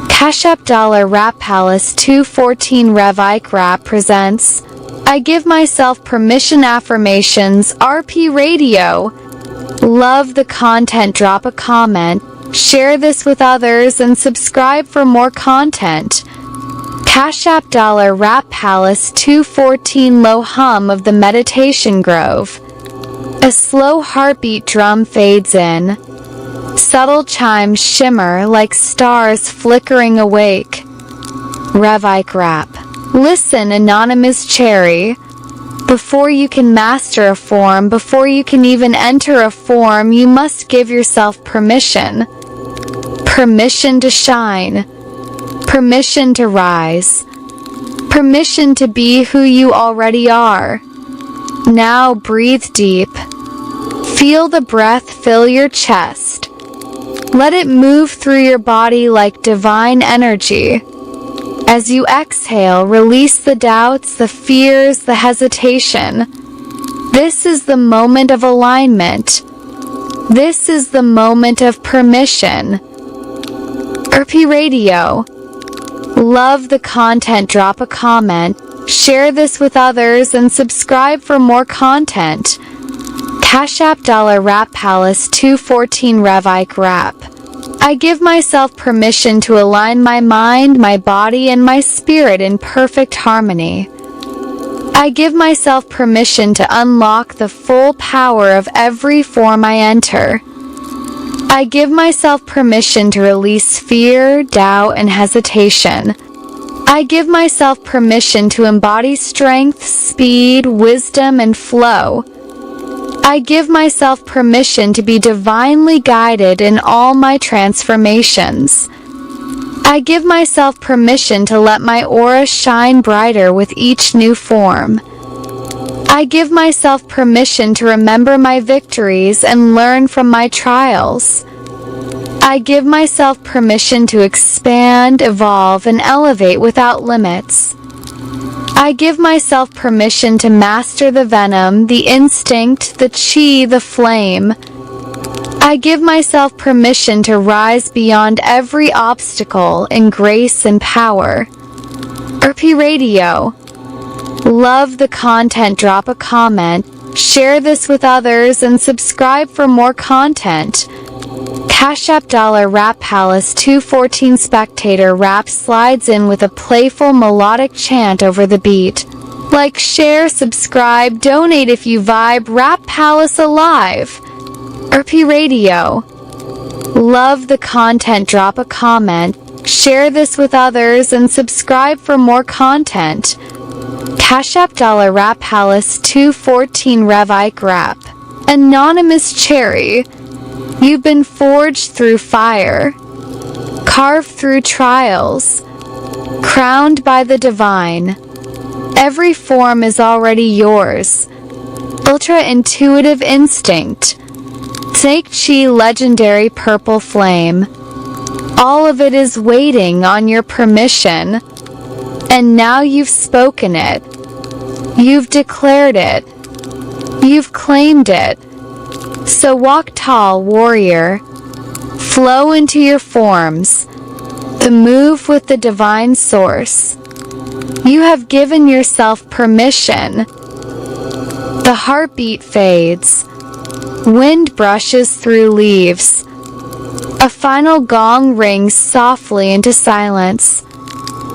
Cash App $, Rap Palace 214 Rev Ike Rap presents I Give Myself Permission Affirmations, RP Radio. Love the content, drop a comment, share this with others, and subscribe for more content. Cash App $, Rap Palace 214 Low hum of the Meditation Grove. A slow heartbeat drum fades in. Subtle chimes shimmer like stars flickering awake. Rev Ike Rap. Listen, anonymous cherry. Before you can master a form, before you can even enter a form, you must give yourself permission. Permission to shine. Permission to rise. Permission to be who you already are. Now breathe deep. Feel the breath fill your chest. Let it move through your body like divine energy. As you exhale, release the doubts, the fears, the hesitation. This is the moment of alignment. This is the moment of permission. RP Radio. Love the content, drop a comment, share this with others, and subscribe for more content. Cash App $, Rap Palace 214 Rev Ike Rap. I give myself permission to align my mind, my body, and my spirit in perfect harmony. I give myself permission to unlock the full power of every form I enter. I give myself permission to release fear, doubt, and hesitation. I give myself permission to embody strength, speed, wisdom, and flow. I give myself permission to be divinely guided in all my transformations. I give myself permission to let my aura shine brighter with each new form. I give myself permission to remember my victories and learn from my trials. I give myself permission to expand, evolve, and elevate without limits. I give myself permission to master the venom, the instinct, the chi, the flame. I give myself permission to rise beyond every obstacle in grace and power. RP Radio. Love the content, drop a comment, share this with others, and subscribe for more content. Cash App $, Rap Palace 214 Spectator Rap slides in with a playful melodic chant over the beat. Like, share, subscribe, donate if you vibe. Rap Palace alive. RP Radio. Love the content, drop a comment, share this with others, and subscribe for more content. Cash App $, Rap Palace 214 Rev Ike Rap. Anonymous Cherry. You've been forged through fire, carved through trials, crowned by the divine. Every form is already yours. Ultra intuitive instinct. Snake Chi legendary purple flame. All of it is waiting on your permission. And now you've spoken it. You've declared it. You've claimed it. So walk tall, warrior. Flow into your forms. To move with the divine source. You have given yourself permission. The heartbeat fades. Wind brushes through leaves. A final gong rings softly into silence.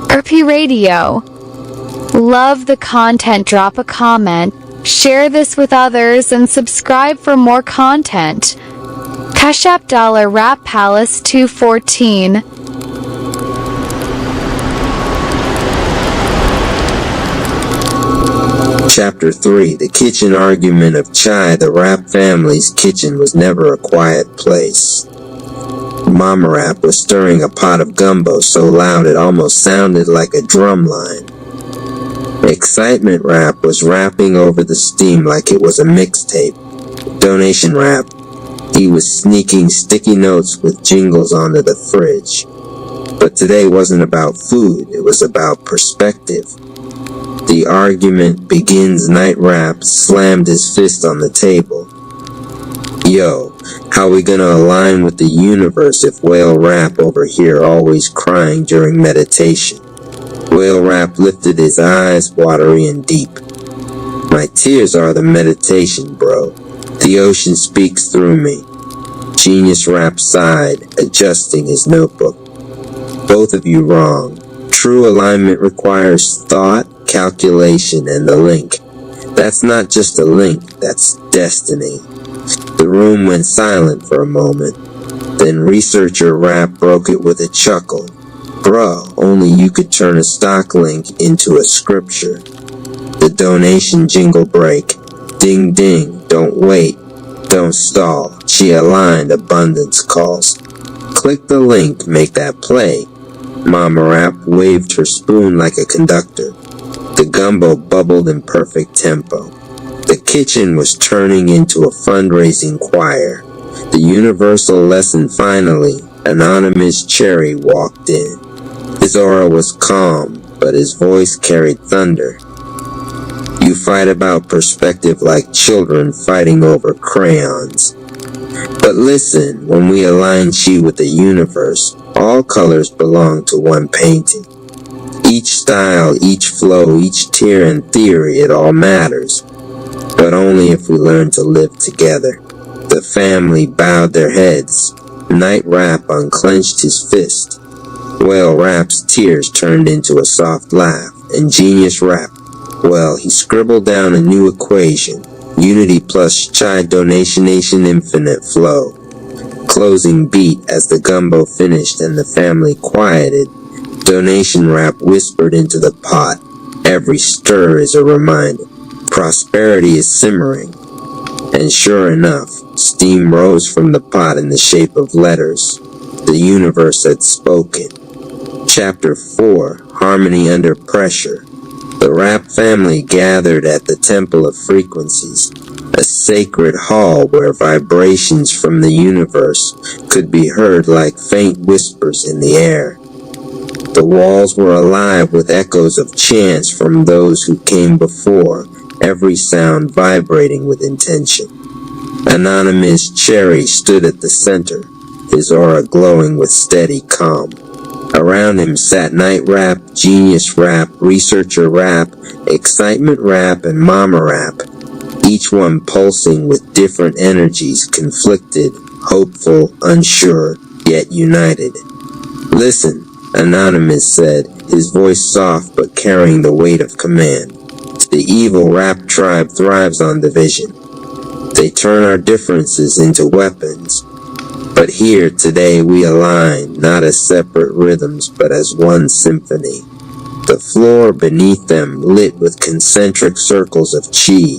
RP Radio. Love the content, drop a comment, share this with others, and subscribe for more content. Cash App $ Rap Palace 214. Chapter 3. The Kitchen Argument of Chai. The Rap family's kitchen was never a quiet place. Mama Rap was stirring a pot of gumbo so loud it almost sounded like a drum line. Excitement Rap was rapping over the steam like it was a mixtape. Donation Rap. He was sneaking sticky notes with jingles onto the fridge. But today wasn't about food, it was about perspective. The argument begins. Night Rap slammed his fist on the table. Yo, how we gonna align with the universe if Whale Rap over here always crying during meditation? Whale Rap lifted his eyes, watery and deep. My tears are the meditation, bro. The ocean speaks through me. Genius Rap sighed, adjusting his notebook. Both of you wrong. True alignment requires thought, calculation, and the link. That's not just a link, that's destiny. The room went silent for a moment. Then Researcher Rap broke it with a chuckle. Bruh, only you could turn a stock link into a scripture. The donation jingle break. Ding ding, don't wait, don't stall. She aligned, Abundance calls. Click the link, make that play. Mama Rap waved her spoon like a conductor. The gumbo bubbled in perfect tempo. The kitchen was turning into a fundraising choir. The universal lesson finally. Anonymous Cherry walked in. His aura was calm, but his voice carried thunder. You fight about perspective like children fighting over crayons. But listen, when we align Chi with the universe, all colors belong to one painting. Each style, each flow, each tier and theory, it all matters. But only if we learn to live together. The family bowed their heads. Night Rap unclenched his fist. Whale Rap's tears turned into a soft laugh. And Genius Rap, well, he scribbled down a new equation. Unity plus Chai donation nation infinite flow. Closing beat as the gumbo finished and the family quieted. Donation Rap whispered into the pot. Every stir is a reminder. Prosperity is simmering. And sure enough, steam rose from the pot in the shape of letters. The universe had spoken. Chapter 4. Harmony Under Pressure. The Rap family gathered at the Temple of Frequencies, a sacred hall where vibrations from the universe could be heard like faint whispers in the air. The walls were alive with echoes of chants from those who came before, every sound vibrating with intention. Anonymous Cherry stood at the center, his aura glowing with steady calm. Around him sat Night Rap, Genius Rap, Researcher Rap, Excitement Rap, and Mama Rap, each one pulsing with different energies, conflicted, hopeful, unsure, yet united. Listen, Anonymous said, his voice soft but carrying the weight of command. The evil Rap tribe thrives on division. They turn our differences into weapons. But here today we align, not as separate rhythms, but as one symphony. The floor beneath them lit with concentric circles of chi.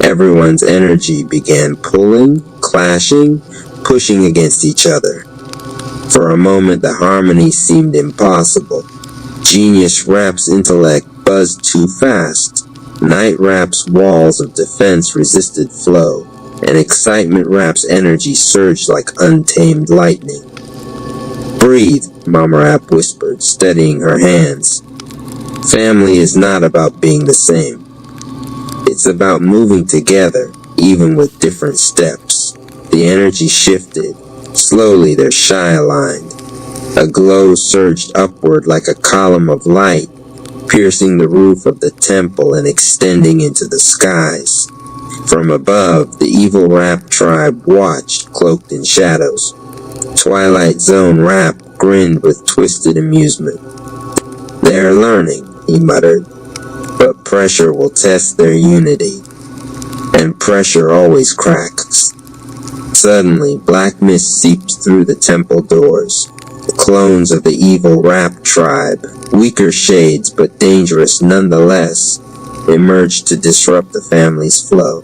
Everyone's energy began pulling, clashing, pushing against each other. For a moment the harmony seemed impossible. Genius Rap's intellect buzzed too fast. Night Rap's walls of defense resisted flow. And Excitement Rap's energy surged like untamed lightning. Breathe, Mama Rap whispered, steadying her hands. Family is not about being the same. It's about moving together, even with different steps. The energy shifted. Slowly their Chi aligned. A glow surged upward like a column of light, piercing the roof of the temple and extending into the skies. From above, the evil Rap tribe watched, cloaked in shadows. Twilight Zone Rap grinned with twisted amusement. They're learning, he muttered, but pressure will test their unity. and pressure always cracks. Suddenly, black mist seeps through the temple doors. The clones of the evil rap tribe, weaker shades but dangerous nonetheless, emerge to disrupt the family's flow.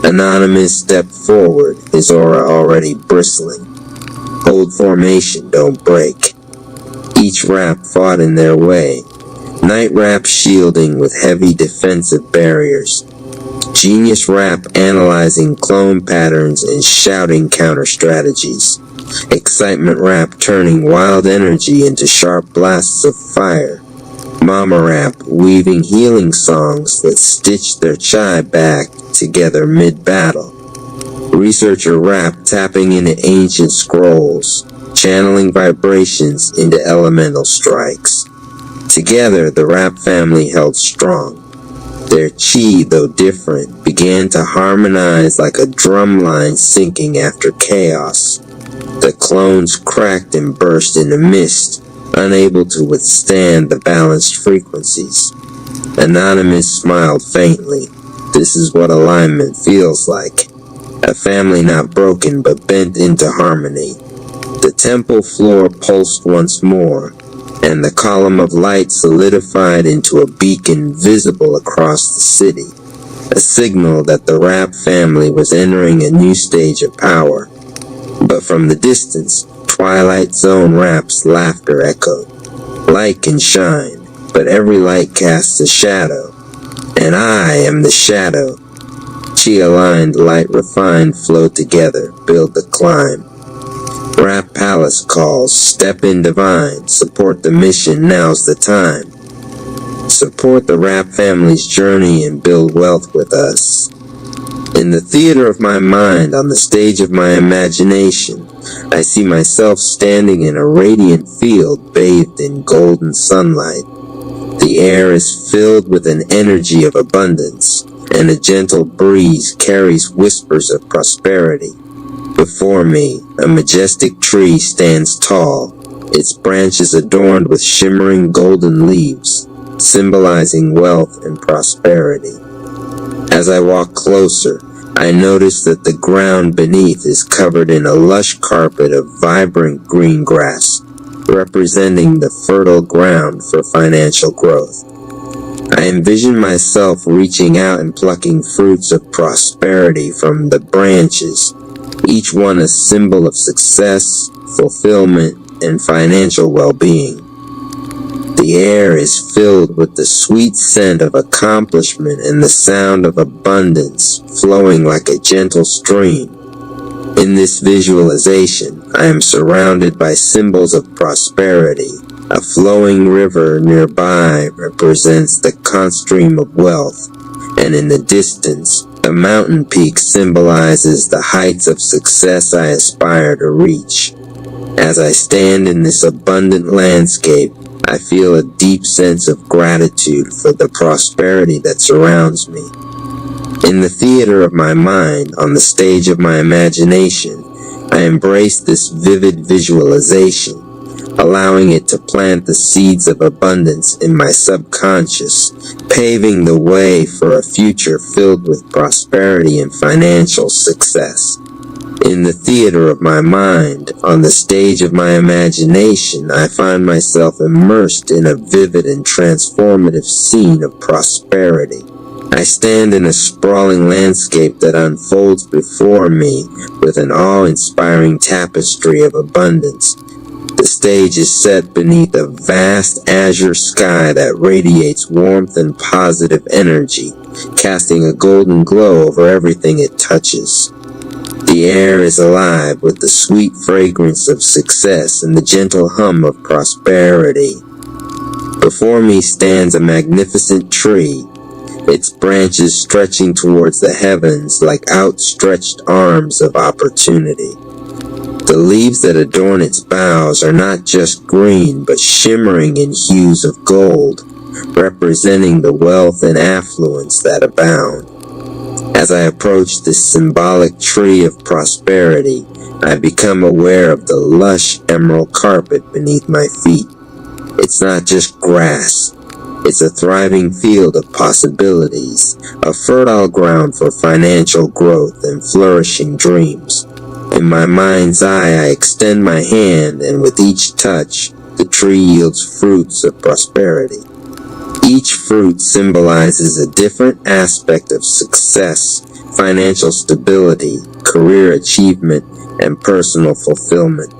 Anonymous stepped forward, his aura already bristling. Hold formation, don't break. Each rap fought in their way. Night rap shielding with heavy defensive barriers. Genius rap analyzing clone patterns and shouting counter strategies. Excitement rap turning wild energy into sharp blasts of fire. Mama rap weaving healing songs that stitch their chai back together mid-battle. Researcher rap tapping into ancient scrolls, channeling vibrations into elemental strikes. Together, the rap family held strong. Their chi, though different, began to harmonize like a drum line sinking after chaos. The clones cracked and burst into mist, unable to withstand the balanced frequencies. Anonymous smiled faintly. This is what alignment feels like. A family not broken but bent into harmony. The temple floor pulsed once more, and the column of light solidified into a beacon visible across the city, a signal that the rap family was entering a new stage of power. But from the distance, Twilight Zone rap's laughter echoed. Light can shine, but every light casts a shadow, and I am the shadow. Chi-aligned, light-refined flow together, build the climb. Rap Palace calls, step in divine, support the mission, now's the time. Support the rap family's journey and build wealth with us. In the theater of my mind, on the stage of my imagination, I see myself standing in a radiant field bathed in golden sunlight. The air is filled with an energy of abundance, and a gentle breeze carries whispers of prosperity. Before me, a majestic tree stands tall, its branches adorned with shimmering golden leaves, symbolizing wealth and prosperity. As I walk closer, I notice that the ground beneath is covered in a lush carpet of vibrant green grass, representing the fertile ground for financial growth. I envision myself reaching out and plucking fruits of prosperity from the branches, each one a symbol of success, fulfillment, and financial well-being. The air is filled with the sweet scent of accomplishment and the sound of abundance flowing like a gentle stream. In this visualization, I am surrounded by symbols of prosperity. A flowing river nearby represents the constant stream of wealth, and in the distance, a mountain peak symbolizes the heights of success I aspire to reach. As I stand in this abundant landscape, I feel a deep sense of gratitude for the prosperity that surrounds me. In the theater of my mind, on the stage of my imagination, I embrace this vivid visualization, allowing it to plant the seeds of abundance in my subconscious, paving the way for a future filled with prosperity and financial success. In the theater of my mind, on the stage of my imagination, I find myself immersed in a vivid and transformative scene of prosperity. I stand in a sprawling landscape that unfolds before me with an awe-inspiring tapestry of abundance. The stage is set beneath a vast azure sky that radiates warmth and positive energy, casting a golden glow over everything it touches. The air is alive with the sweet fragrance of success and the gentle hum of prosperity. Before me stands a magnificent tree, its branches stretching towards the heavens like outstretched arms of opportunity. The leaves that adorn its boughs are not just green, but shimmering in hues of gold, representing the wealth and affluence that abound. As I approach this symbolic tree of prosperity, I become aware of the lush emerald carpet beneath my feet. It's not just grass. It's a thriving field of possibilities, a fertile ground for financial growth and flourishing dreams. In my mind's eye, I extend my hand, and with each touch, the tree yields fruits of prosperity. Each fruit symbolizes a different aspect of success, financial stability, career achievement, and personal fulfillment.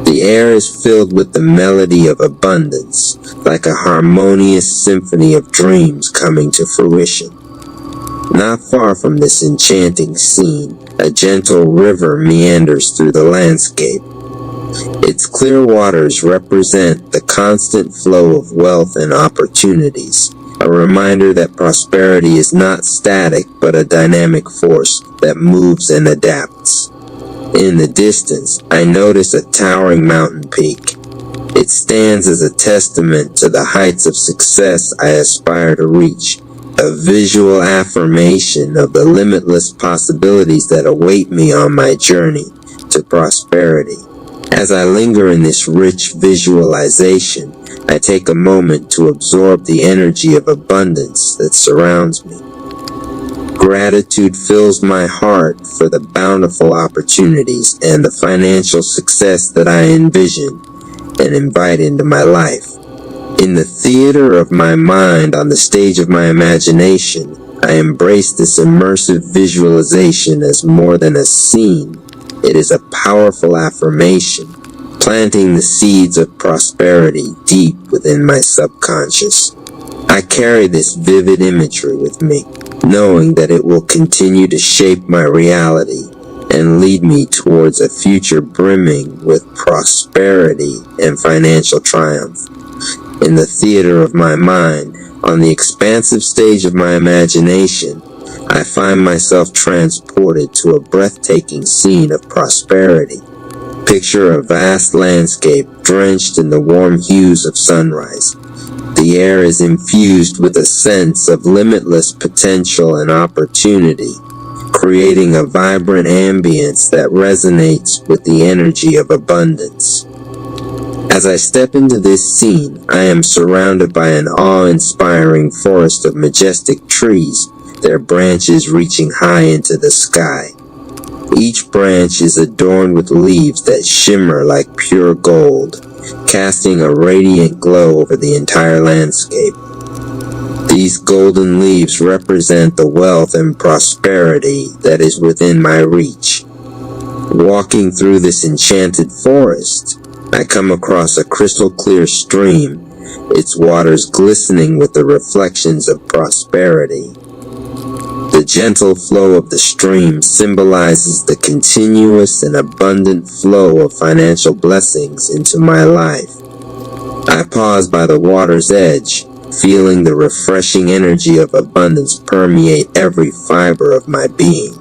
The air is filled with the melody of abundance, like a harmonious symphony of dreams coming to fruition. Not far from this enchanting scene, a gentle river meanders through the landscape. Its clear waters represent the constant flow of wealth and opportunities, a reminder that prosperity is not static but a dynamic force that moves and adapts. In the distance, I notice a towering mountain peak. It stands as a testament to the heights of success I aspire to reach, a visual affirmation of the limitless possibilities that await me on my journey to prosperity. As I linger in this rich visualization, I take a moment to absorb the energy of abundance that surrounds me. Gratitude fills my heart for the bountiful opportunities and the financial success that I envision and invite into my life. In the theater of my mind, on the stage of my imagination, I embrace this immersive visualization as more than a scene. It is a powerful affirmation, planting the seeds of prosperity deep within my subconscious. I carry this vivid imagery with me, knowing that it will continue to shape my reality and lead me towards a future brimming with prosperity and financial triumph. In the theater of my mind, on the expansive stage of my imagination, I find myself transported to a breathtaking scene of prosperity. Picture a vast landscape drenched in the warm hues of sunrise. The air is infused with a sense of limitless potential and opportunity, creating a vibrant ambience that resonates with the energy of abundance. As I step into this scene, I am surrounded by an awe-inspiring forest of majestic trees, their branches reaching high into the sky. Each branch is adorned with leaves that shimmer like pure gold, casting a radiant glow over the entire landscape. These golden leaves represent the wealth and prosperity that is within my reach. Walking through this enchanted forest, I come across a crystal clear stream, its waters glistening with the reflections of prosperity. The gentle flow of the stream symbolizes the continuous and abundant flow of financial blessings into my life. I pause by the water's edge, feeling the refreshing energy of abundance permeate every fiber of my being.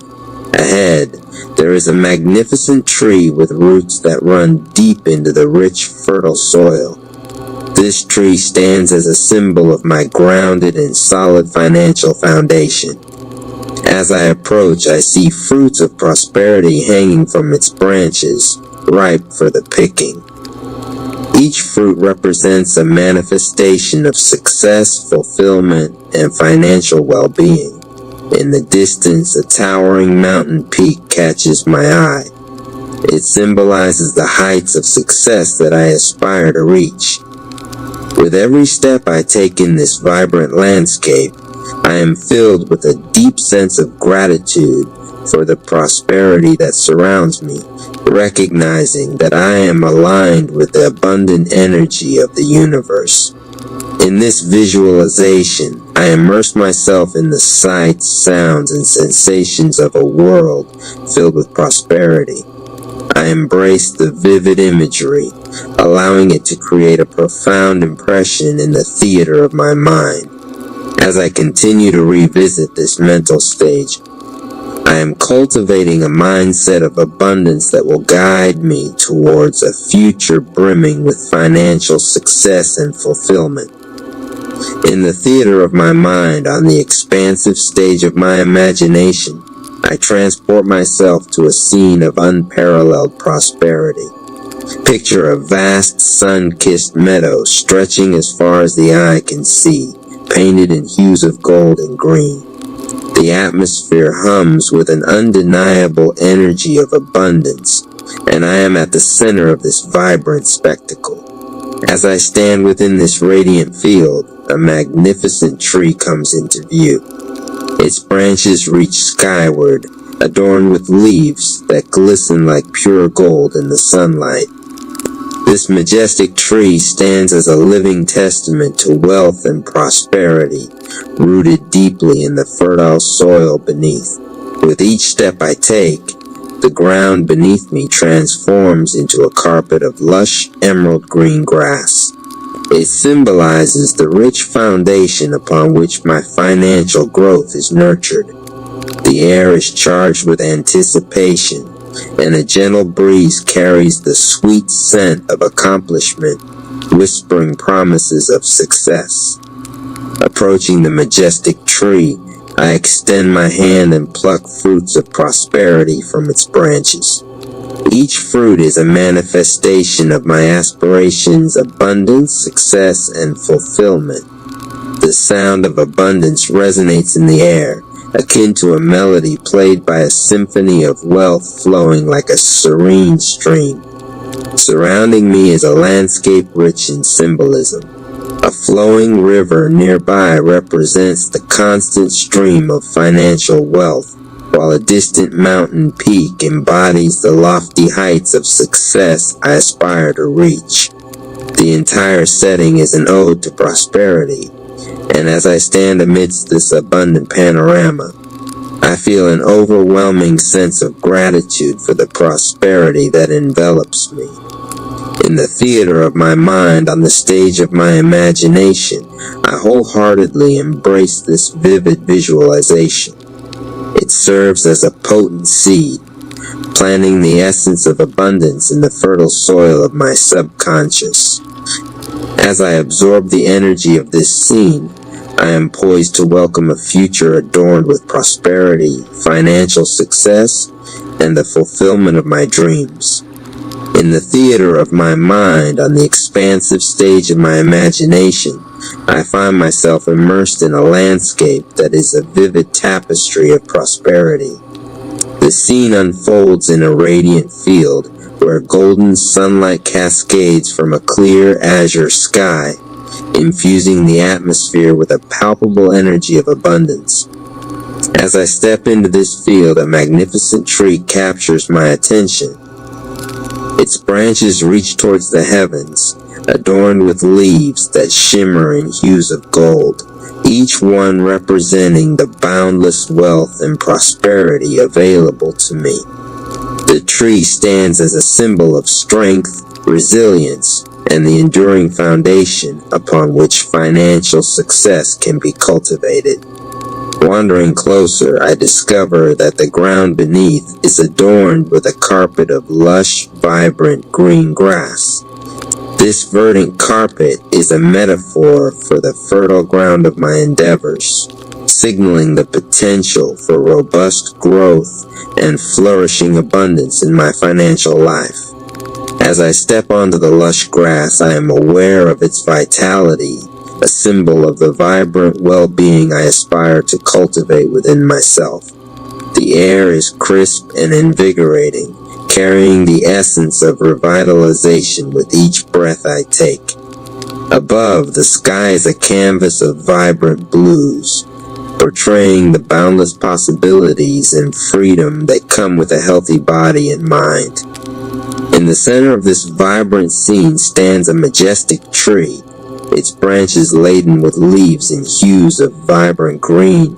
Ahead, there is a magnificent tree with roots that run deep into the rich, fertile soil. This tree stands as a symbol of my grounded and solid financial foundation. As I approach, I see fruits of prosperity hanging from its branches, ripe for the picking. Each fruit represents a manifestation of success, fulfillment, and financial well-being. In the distance, a towering mountain peak catches my eye. It symbolizes the heights of success that I aspire to reach. With every step I take in this vibrant landscape, I am filled with a deep sense of gratitude for the prosperity that surrounds me, recognizing that I am aligned with the abundant energy of the universe. In this visualization, I immerse myself in the sights, sounds, and sensations of a world filled with prosperity. I embrace the vivid imagery, allowing it to create a profound impression in the theater of my mind. As I continue to revisit this mental stage, I am cultivating a mindset of abundance that will guide me towards a future brimming with financial success and fulfillment. In the theater of my mind, on the expansive stage of my imagination, I transport myself to a scene of unparalleled prosperity. Picture a vast sun-kissed meadow stretching as far as the eye can see, painted in hues of gold and green. The atmosphere hums with an undeniable energy of abundance, and I am at the center of this vibrant spectacle. As I stand within this radiant field, a magnificent tree comes into view. Its branches reach skyward, adorned with leaves that glisten like pure gold in the sunlight. This majestic tree stands as a living testament to wealth and prosperity, rooted deeply in the fertile soil beneath. With each step I take, the ground beneath me transforms into a carpet of lush emerald green grass. It symbolizes the rich foundation upon which my financial growth is nurtured. The air is charged with anticipation, and a gentle breeze carries the sweet scent of accomplishment, whispering promises of success. Approaching the majestic tree, I extend my hand and pluck fruits of prosperity from its branches. Each fruit is a manifestation of my aspirations, abundance, success, and fulfillment. The sound of abundance resonates in the air, akin to a melody played by a symphony of wealth flowing like a serene stream. Surrounding me is a landscape rich in symbolism. A flowing river nearby represents the constant stream of financial wealth, while a distant mountain peak embodies the lofty heights of success I aspire to reach. The entire setting is an ode to prosperity, and as I stand amidst this abundant panorama, I feel an overwhelming sense of gratitude for the prosperity that envelops me. In the theater of my mind, on the stage of my imagination, I wholeheartedly embrace this vivid visualization. It serves as a potent seed, planting the essence of abundance in the fertile soil of my subconscious. As I absorb the energy of this scene, I am poised to welcome a future adorned with prosperity, financial success, and the fulfillment of my dreams. In the theater of my mind, on the expansive stage of my imagination, I find myself immersed in a landscape that is a vivid tapestry of prosperity. The scene unfolds in a radiant field where golden sunlight cascades from a clear azure sky, infusing the atmosphere with a palpable energy of abundance. As I step into this field, a magnificent tree captures my attention. Its branches reach towards the heavens, adorned with leaves that shimmer in hues of gold, each one representing the boundless wealth and prosperity available to me. The tree stands as a symbol of strength, resilience, and the enduring foundation upon which financial success can be cultivated. Wandering closer, I discover that the ground beneath is adorned with a carpet of lush, vibrant green grass. This verdant carpet is a metaphor for the fertile ground of my endeavors, signaling the potential for robust growth and flourishing abundance in my financial life. As I step onto the lush grass, I am aware of its vitality, a symbol of the vibrant well-being I aspire to cultivate within myself. The air is crisp and invigorating, carrying the essence of revitalization with each breath I take. Above, the sky is a canvas of vibrant blues, portraying the boundless possibilities and freedom that come with a healthy body and mind. In the center of this vibrant scene stands a majestic tree, its branches laden with leaves in hues of vibrant green,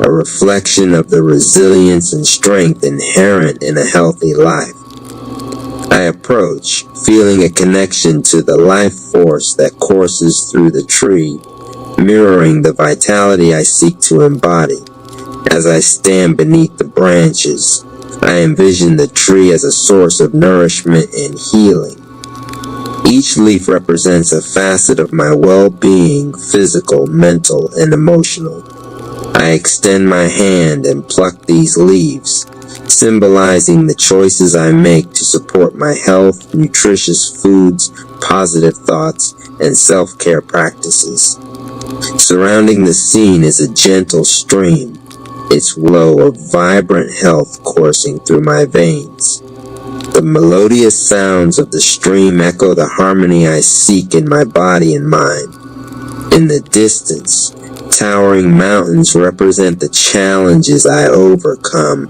a reflection of the resilience and strength inherent in a healthy life. I approach, feeling a connection to the life force that courses through the tree, mirroring the vitality I seek to embody. As I stand beneath the branches, I envision the tree as a source of nourishment and healing. Each leaf represents a facet of my well-being, physical, mental, and emotional. I extend my hand and pluck these leaves, symbolizing the choices I make to support my health, nutritious foods, positive thoughts, and self-care practices. Surrounding the scene is a gentle stream, its flow of vibrant health coursing through my veins. The melodious sounds of the stream echo the harmony I seek in my body and mind. In the distance, towering mountains represent the challenges I overcome,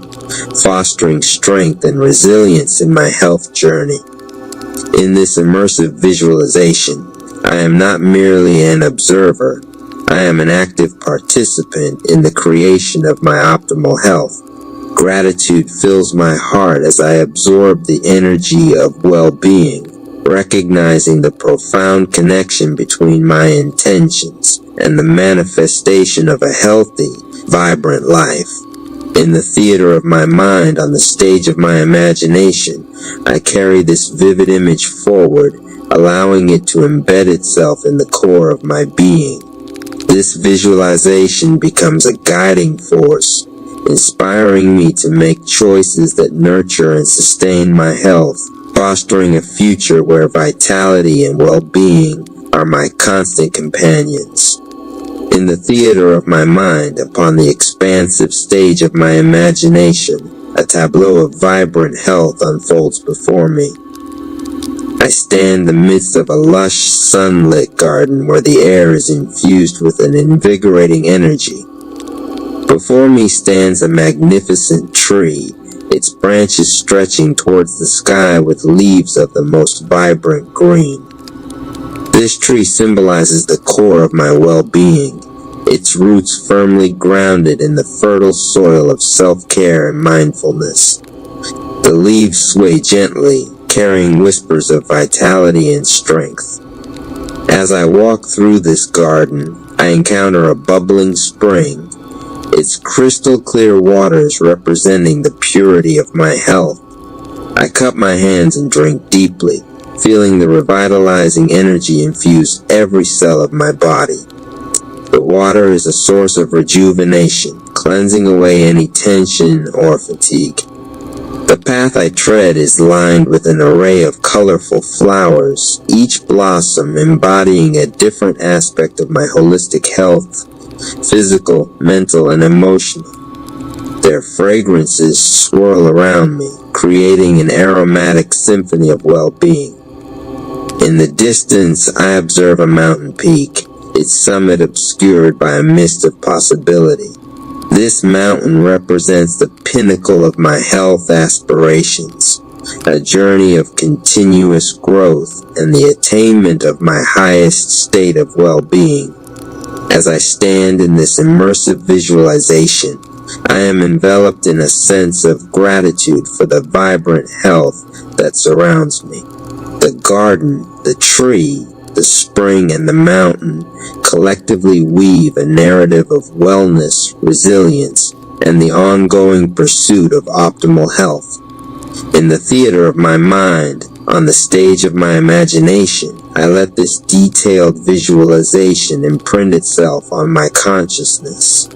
fostering strength and resilience in my health journey. In this immersive visualization, I am not merely an observer, I am an active participant in the creation of my optimal health. Gratitude fills my heart as I absorb the energy of well-being, recognizing the profound connection between my intentions and the manifestation of a healthy, vibrant life. In the theater of my mind, on the stage of my imagination, I carry this vivid image forward, allowing it to embed itself in the core of my being. This visualization becomes a guiding force, inspiring me to make choices that nurture and sustain my health, fostering a future where vitality and well-being are my constant companions. In the theater of my mind, upon the expansive stage of my imagination, a tableau of vibrant health unfolds before me. I stand amidst of a lush, sunlit garden where the air is infused with an invigorating energy. Before me stands a magnificent tree, its branches stretching towards the sky with leaves of the most vibrant green. This tree symbolizes the core of my well-being, its roots firmly grounded in the fertile soil of self-care and mindfulness. The leaves sway gently, carrying whispers of vitality and strength. As I walk through this garden, I encounter a bubbling spring, its crystal clear waters representing the purity of my health. I cup my hands and drink deeply, feeling the revitalizing energy infuse every cell of my body. The water is a source of rejuvenation, cleansing away any tension or fatigue. The path I tread is lined with an array of colorful flowers, each blossom embodying a different aspect of my holistic health, physical, mental, and emotional. Their fragrances swirl around me, creating an aromatic symphony of well-being. In the distance, I observe a mountain peak, its summit obscured by a mist of possibility. This mountain represents the pinnacle of my health aspirations, a journey of continuous growth and the attainment of my highest state of well-being. As I stand in this immersive visualization, I am enveloped in a sense of gratitude for the vibrant health that surrounds me. The garden, the tree, the spring, and the mountain collectively weave a narrative of wellness, resilience, and the ongoing pursuit of optimal health. In the theater of my mind, on the stage of my imagination, I let this detailed visualization imprint itself on my consciousness.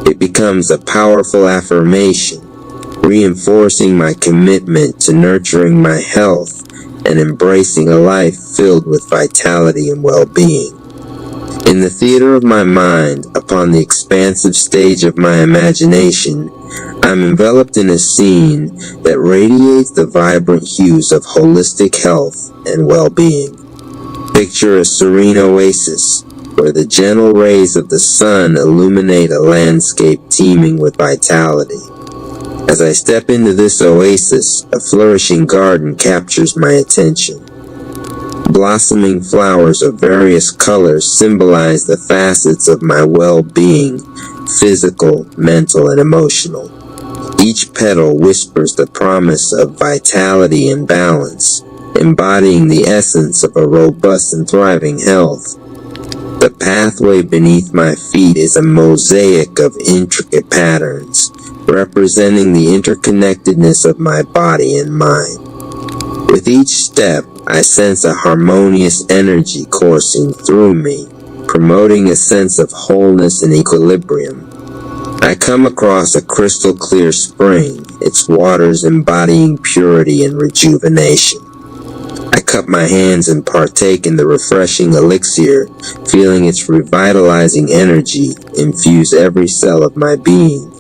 It becomes a powerful affirmation, reinforcing my commitment to nurturing my health and embracing a life filled with vitality and well-being. In the theater of my mind, upon the expansive stage of my imagination, I'm enveloped in a scene that radiates the vibrant hues of holistic health and well-being. Picture a serene oasis, where the gentle rays of the sun illuminate a landscape teeming with vitality. As I step into this oasis, a flourishing garden captures my attention. Blossoming flowers of various colors symbolize the facets of my well-being, physical, mental, and emotional. Each petal whispers the promise of vitality and balance, embodying the essence of a robust and thriving health. The pathway beneath my feet is a mosaic of intricate patterns, representing the interconnectedness of my body and mind. With each step, I sense a harmonious energy coursing through me, promoting a sense of wholeness and equilibrium. I come across a crystal clear spring, its waters embodying purity and rejuvenation. I cup my hands and partake in the refreshing elixir, feeling its revitalizing energy infuse every cell of my being.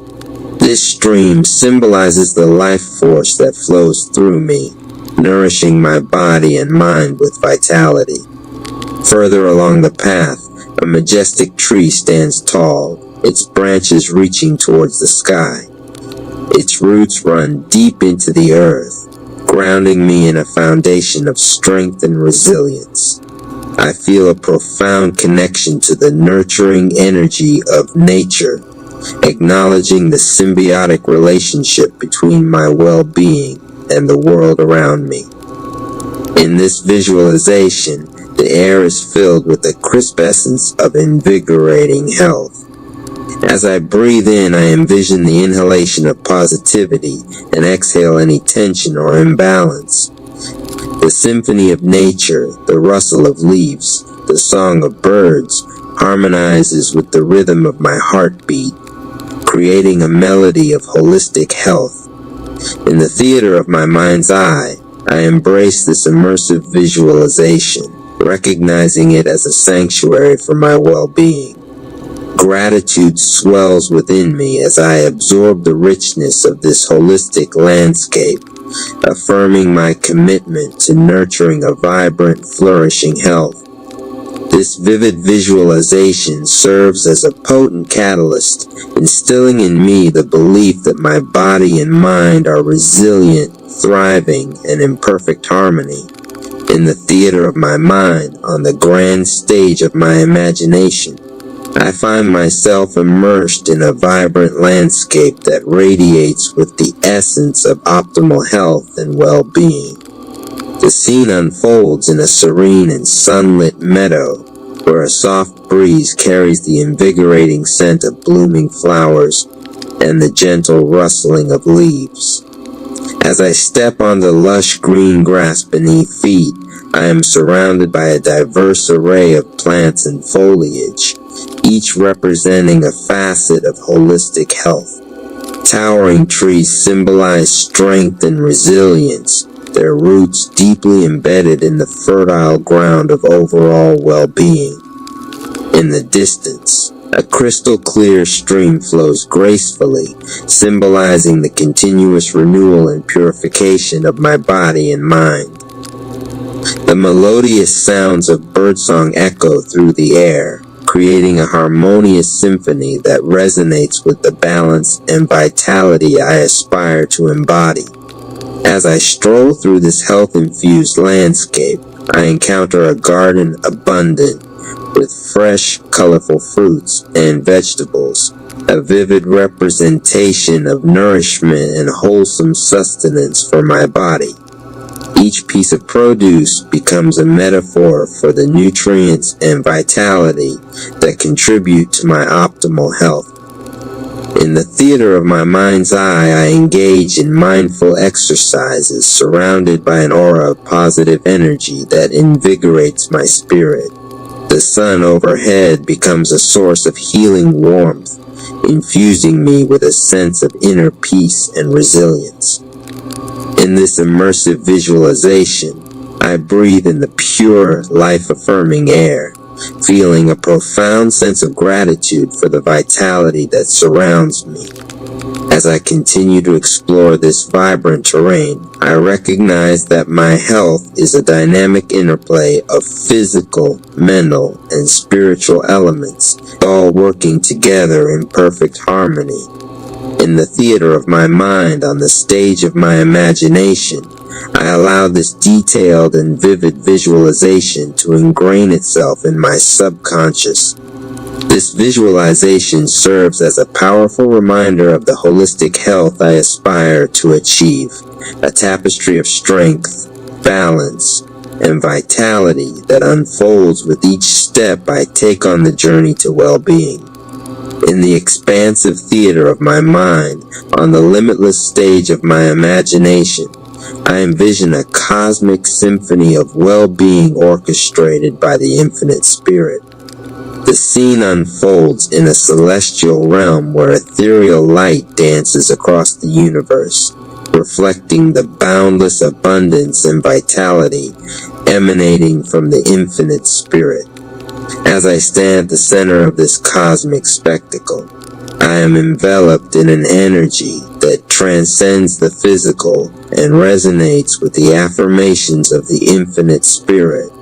This stream symbolizes the life force that flows through me, nourishing my body and mind with vitality. Further along the path, a majestic tree stands tall, its branches reaching towards the sky. Its roots run deep into the earth, grounding me in a foundation of strength and resilience. I feel a profound connection to the nurturing energy of nature, acknowledging the symbiotic relationship between my well-being and the world around me. In this visualization, the air is filled with the crisp essence of invigorating health. As I breathe in, I envision the inhalation of positivity and exhale any tension or imbalance. The symphony of nature, the rustle of leaves, the song of birds, harmonizes with the rhythm of my heartbeat, creating a melody of holistic health. In the theater of my mind's eye, I embrace this immersive visualization, recognizing it as a sanctuary for my well-being. Gratitude swells within me as I absorb the richness of this holistic landscape, affirming my commitment to nurturing a vibrant, flourishing health. This vivid visualization serves as a potent catalyst, instilling in me the belief that my body and mind are resilient, thriving, and in perfect harmony. In the theater of my mind, on the grand stage of my imagination, I find myself immersed in a vibrant landscape that radiates with the essence of optimal health and well-being. The scene unfolds in a serene and sunlit meadow, where a soft breeze carries the invigorating scent of blooming flowers and the gentle rustling of leaves. As I step on the lush green grass beneath feet, I am surrounded by a diverse array of plants and foliage, each representing a facet of holistic health. Towering trees symbolize strength and resilience, their roots deeply embedded in the fertile ground of overall well-being. In the distance, a crystal clear stream flows gracefully, symbolizing the continuous renewal and purification of my body and mind. The melodious sounds of birdsong echo through the air, creating a harmonious symphony that resonates with the balance and vitality I aspire to embody. As I stroll through this health-infused landscape, I encounter a garden abundant with fresh, colorful fruits and vegetables, a vivid representation of nourishment and wholesome sustenance for my body. Each piece of produce becomes a metaphor for the nutrients and vitality that contribute to my optimal health. In the theater of my mind's eye, I engage in mindful exercises surrounded by an aura of positive energy that invigorates my spirit. The sun overhead becomes a source of healing warmth, infusing me with a sense of inner peace and resilience. In this immersive visualization, I breathe in the pure, life-affirming air, feeling a profound sense of gratitude for the vitality that surrounds me. As I continue to explore this vibrant terrain, I recognize that my health is a dynamic interplay of physical, mental, and spiritual elements, all working together in perfect harmony. In the theater of my mind, on the stage of my imagination, I allow this detailed and vivid visualization to ingrain itself in my subconscious. This visualization serves as a powerful reminder of the holistic health I aspire to achieve, a tapestry of strength, balance, and vitality that unfolds with each step I take on the journey to well-being. In the expansive theater of my mind, on the limitless stage of my imagination, I envision a cosmic symphony of well-being orchestrated by the infinite spirit. The scene unfolds in a celestial realm where ethereal light dances across the universe, reflecting the boundless abundance and vitality emanating from the infinite spirit. As I stand at the center of this cosmic spectacle, I am enveloped in an energy that transcends the physical and resonates with the affirmations of the infinite spirit.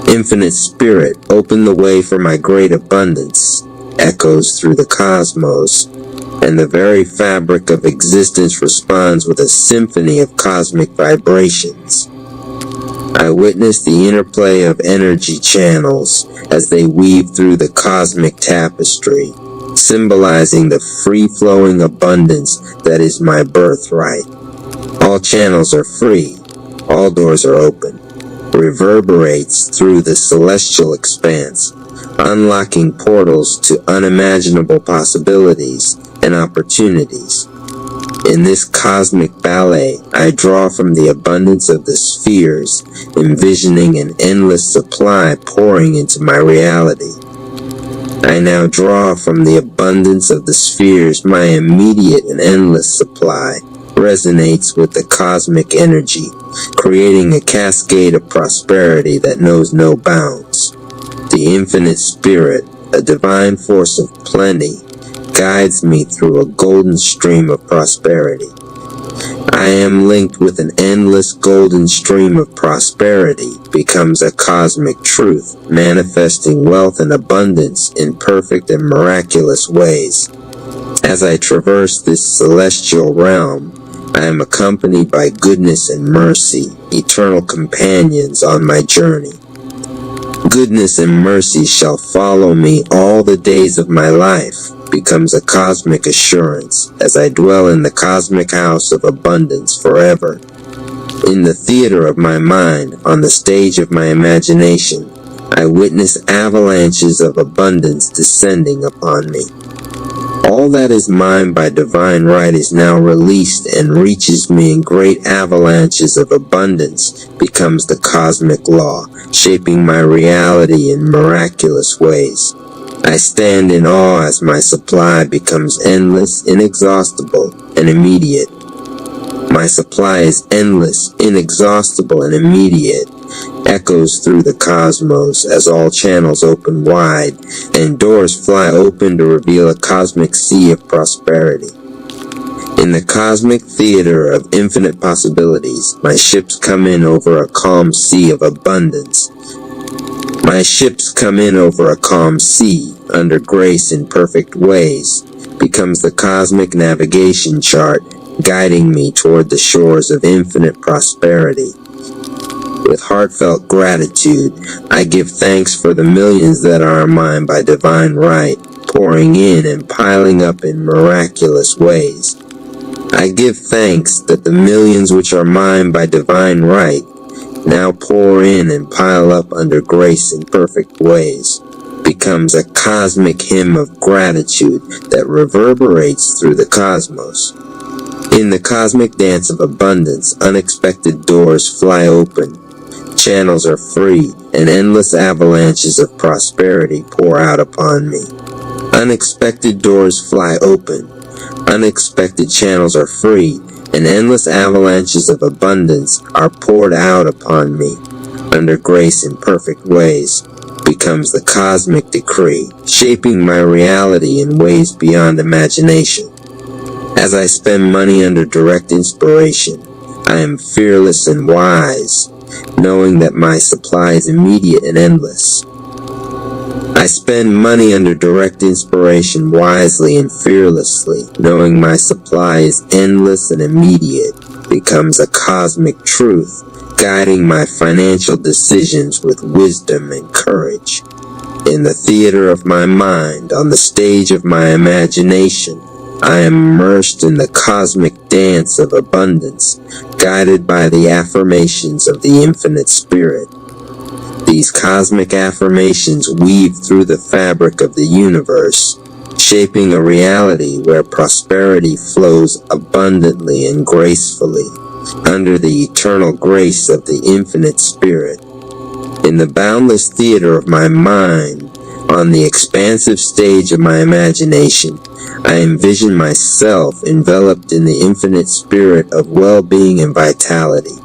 Infinite Spirit, open the way for my great abundance, echoes through the cosmos, and the very fabric of existence responds with a symphony of cosmic vibrations. I witness the interplay of energy channels as they weave through the cosmic tapestry, symbolizing the free-flowing abundance that is my birthright. All channels are free, all doors are open, reverberates through the celestial expanse, unlocking portals to unimaginable possibilities and opportunities. In this cosmic ballet, I draw from the abundance of the spheres, envisioning an endless supply pouring into my reality. I now draw from the abundance of the spheres. My immediate and endless supply resonates with the cosmic energy, creating a cascade of prosperity that knows no bounds. The infinite spirit, a divine force of plenty, guides me through a golden stream of prosperity. I am linked with an endless golden stream of prosperity, becomes a cosmic truth, manifesting wealth and abundance in perfect and miraculous ways. As I traverse this celestial realm, I am accompanied by goodness and mercy, eternal companions on my journey. Goodness and mercy shall follow me all the days of my life, becomes a cosmic assurance as I dwell in the cosmic house of abundance forever. In the theater of my mind, on the stage of my imagination, I witness avalanches of abundance descending upon me. All that is mine by divine right is now released and reaches me in great avalanches of abundance, becomes the cosmic law, shaping my reality in miraculous ways. I stand in awe as my supply becomes endless, inexhaustible, and immediate. My supply is endless, inexhaustible, and immediate, echoes through the cosmos as all channels open wide and doors fly open to reveal a cosmic sea of prosperity. In the cosmic theater of infinite possibilities, my ships come in over a calm sea of abundance. My ships come in over a calm sea, under grace in perfect ways, becomes the cosmic navigation chart, guiding me toward the shores of infinite prosperity. With heartfelt gratitude, I give thanks for the millions that are mine by divine right, pouring in and piling up in miraculous ways. I give thanks that the millions which are mine by divine right now pour in and pile up under grace in perfect ways, becomes a cosmic hymn of gratitude that reverberates through the cosmos. In the cosmic dance of abundance, unexpected doors fly open, channels are free, and endless avalanches of prosperity pour out upon me. Unexpected doors fly open, unexpected channels are free, and endless avalanches of abundance are poured out upon me. Under grace in perfect ways, becomes the cosmic decree, shaping my reality in ways beyond imagination. As I spend money under direct inspiration, I am fearless and wise, knowing that my supply is immediate and endless. I spend money under direct inspiration wisely and fearlessly, knowing my supply is endless and immediate, becomes a cosmic truth, guiding my financial decisions with wisdom and courage. In the theater of my mind, on the stage of my imagination, I am immersed in the cosmic dance of abundance, guided by the affirmations of the infinite spirit. These cosmic affirmations weave through the fabric of the universe, shaping a reality where prosperity flows abundantly and gracefully, under the eternal grace of the infinite spirit. In the boundless theater of my mind, On the expansive stage of my imagination, I envision myself enveloped in the infinite spirit of well-being and vitality.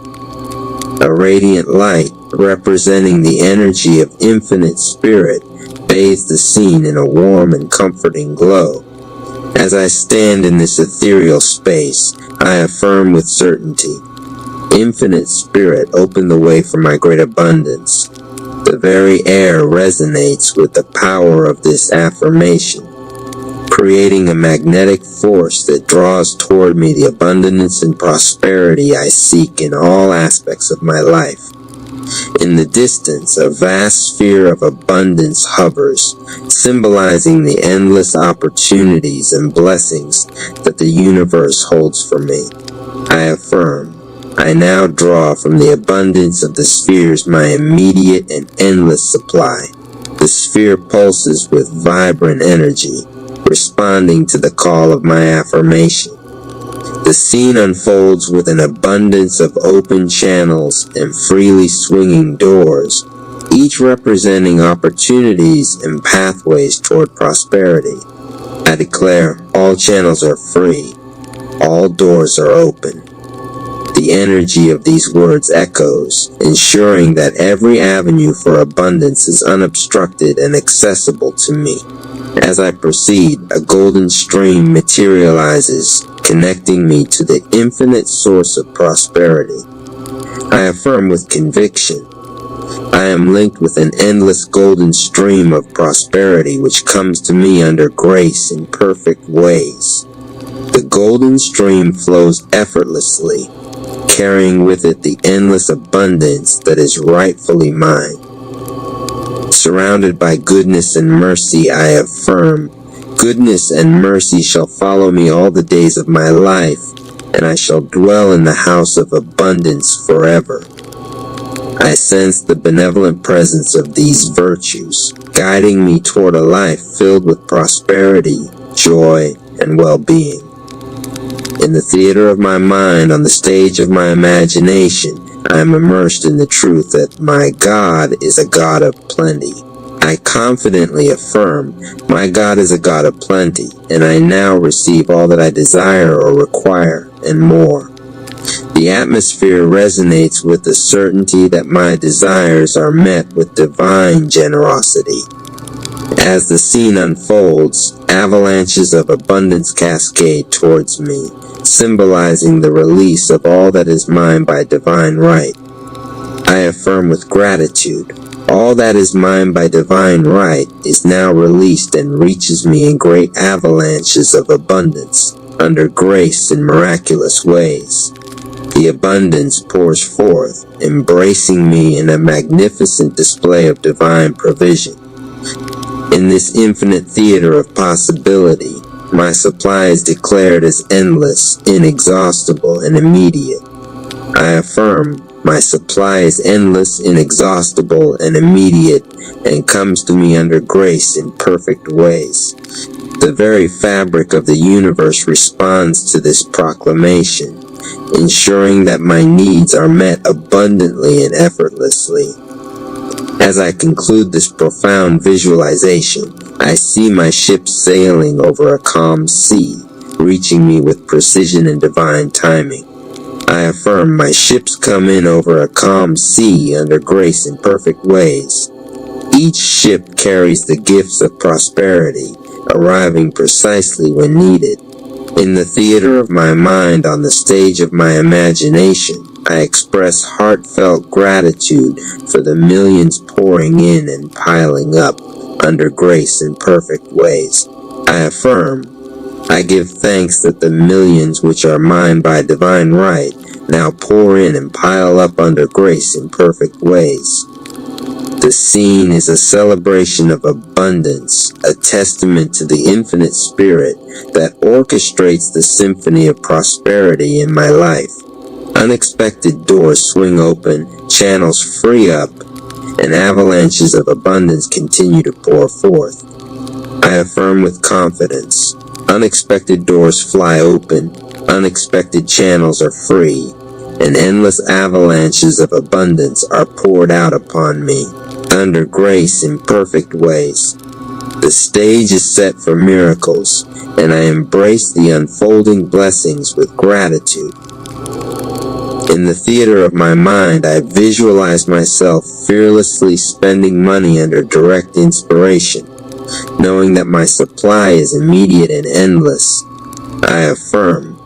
A radiant light representing the energy of infinite spirit bathes the scene in a warm and comforting glow. As I stand in this ethereal space, I affirm with certainty, infinite spirit, open the way for my great abundance. The very air resonates with the power of this affirmation, creating a magnetic force that draws toward me the abundance and prosperity I seek in all aspects of my life. In the distance, a vast sphere of abundance hovers, symbolizing the endless opportunities and blessings that the universe holds for me. I affirm, I now draw from the abundance of the spheres my immediate and endless supply. The sphere pulses with vibrant energy, responding to the call of my affirmation. The scene unfolds with an abundance of open channels and freely swinging doors, each representing opportunities and pathways toward prosperity. I declare all channels are free, all doors are open. The energy of these words echoes, ensuring that every avenue for abundance is unobstructed and accessible to me. As I proceed, a golden stream materializes, connecting me to the infinite source of prosperity. I affirm with conviction, I am linked with an endless golden stream of prosperity which comes to me under grace in perfect ways. The golden stream flows effortlessly, carrying with it the endless abundance that is rightfully mine. Surrounded by goodness and mercy, I affirm, goodness and mercy shall follow me all the days of my life, and I shall dwell in the house of abundance forever. I sense the benevolent presence of these virtues, guiding me toward a life filled with prosperity, joy, and well-being. In the theater of my mind, on the stage of my imagination, I am immersed in the truth that my God is a God of plenty. I confidently affirm, my God is a God of plenty, and I now receive all that I desire or require, and more. The atmosphere resonates with the certainty that my desires are met with divine generosity. As the scene unfolds, avalanches of abundance cascade towards me, symbolizing the release of all that is mine by divine right. I affirm with gratitude, all that is mine by divine right is now released and reaches me in great avalanches of abundance, under grace in miraculous ways. The abundance pours forth, embracing me in a magnificent display of divine provision. In this infinite theater of possibility, my supply is declared as endless, inexhaustible, and immediate. I affirm, my supply is endless, inexhaustible, and immediate, and comes to me under grace in perfect ways. The very fabric of the universe responds to this proclamation, ensuring that my needs are met abundantly and effortlessly. As I conclude this profound visualization, I see my ship sailing over a calm sea, reaching me with precision and divine timing. I affirm my ships come in over a calm sea under grace in perfect ways. Each ship carries the gifts of prosperity, arriving precisely when needed. In the theater of my mind, on the stage of my imagination, I express heartfelt gratitude for the millions pouring in and piling up under grace in perfect ways. I affirm, I give thanks that the millions which are mine by divine right now pour in and pile up under grace in perfect ways. The scene is a celebration of abundance, a testament to the infinite spirit that orchestrates the symphony of prosperity in my life. Unexpected doors swing open, channels free up, and avalanches of abundance continue to pour forth. I affirm with confidence, unexpected doors fly open, unexpected channels are free, and endless avalanches of abundance are poured out upon me, under grace in perfect ways. The stage is set for miracles, and I embrace the unfolding blessings with gratitude. In the theater of my mind, I visualize myself fearlessly spending money under direct inspiration, knowing that my supply is immediate and endless. I affirm,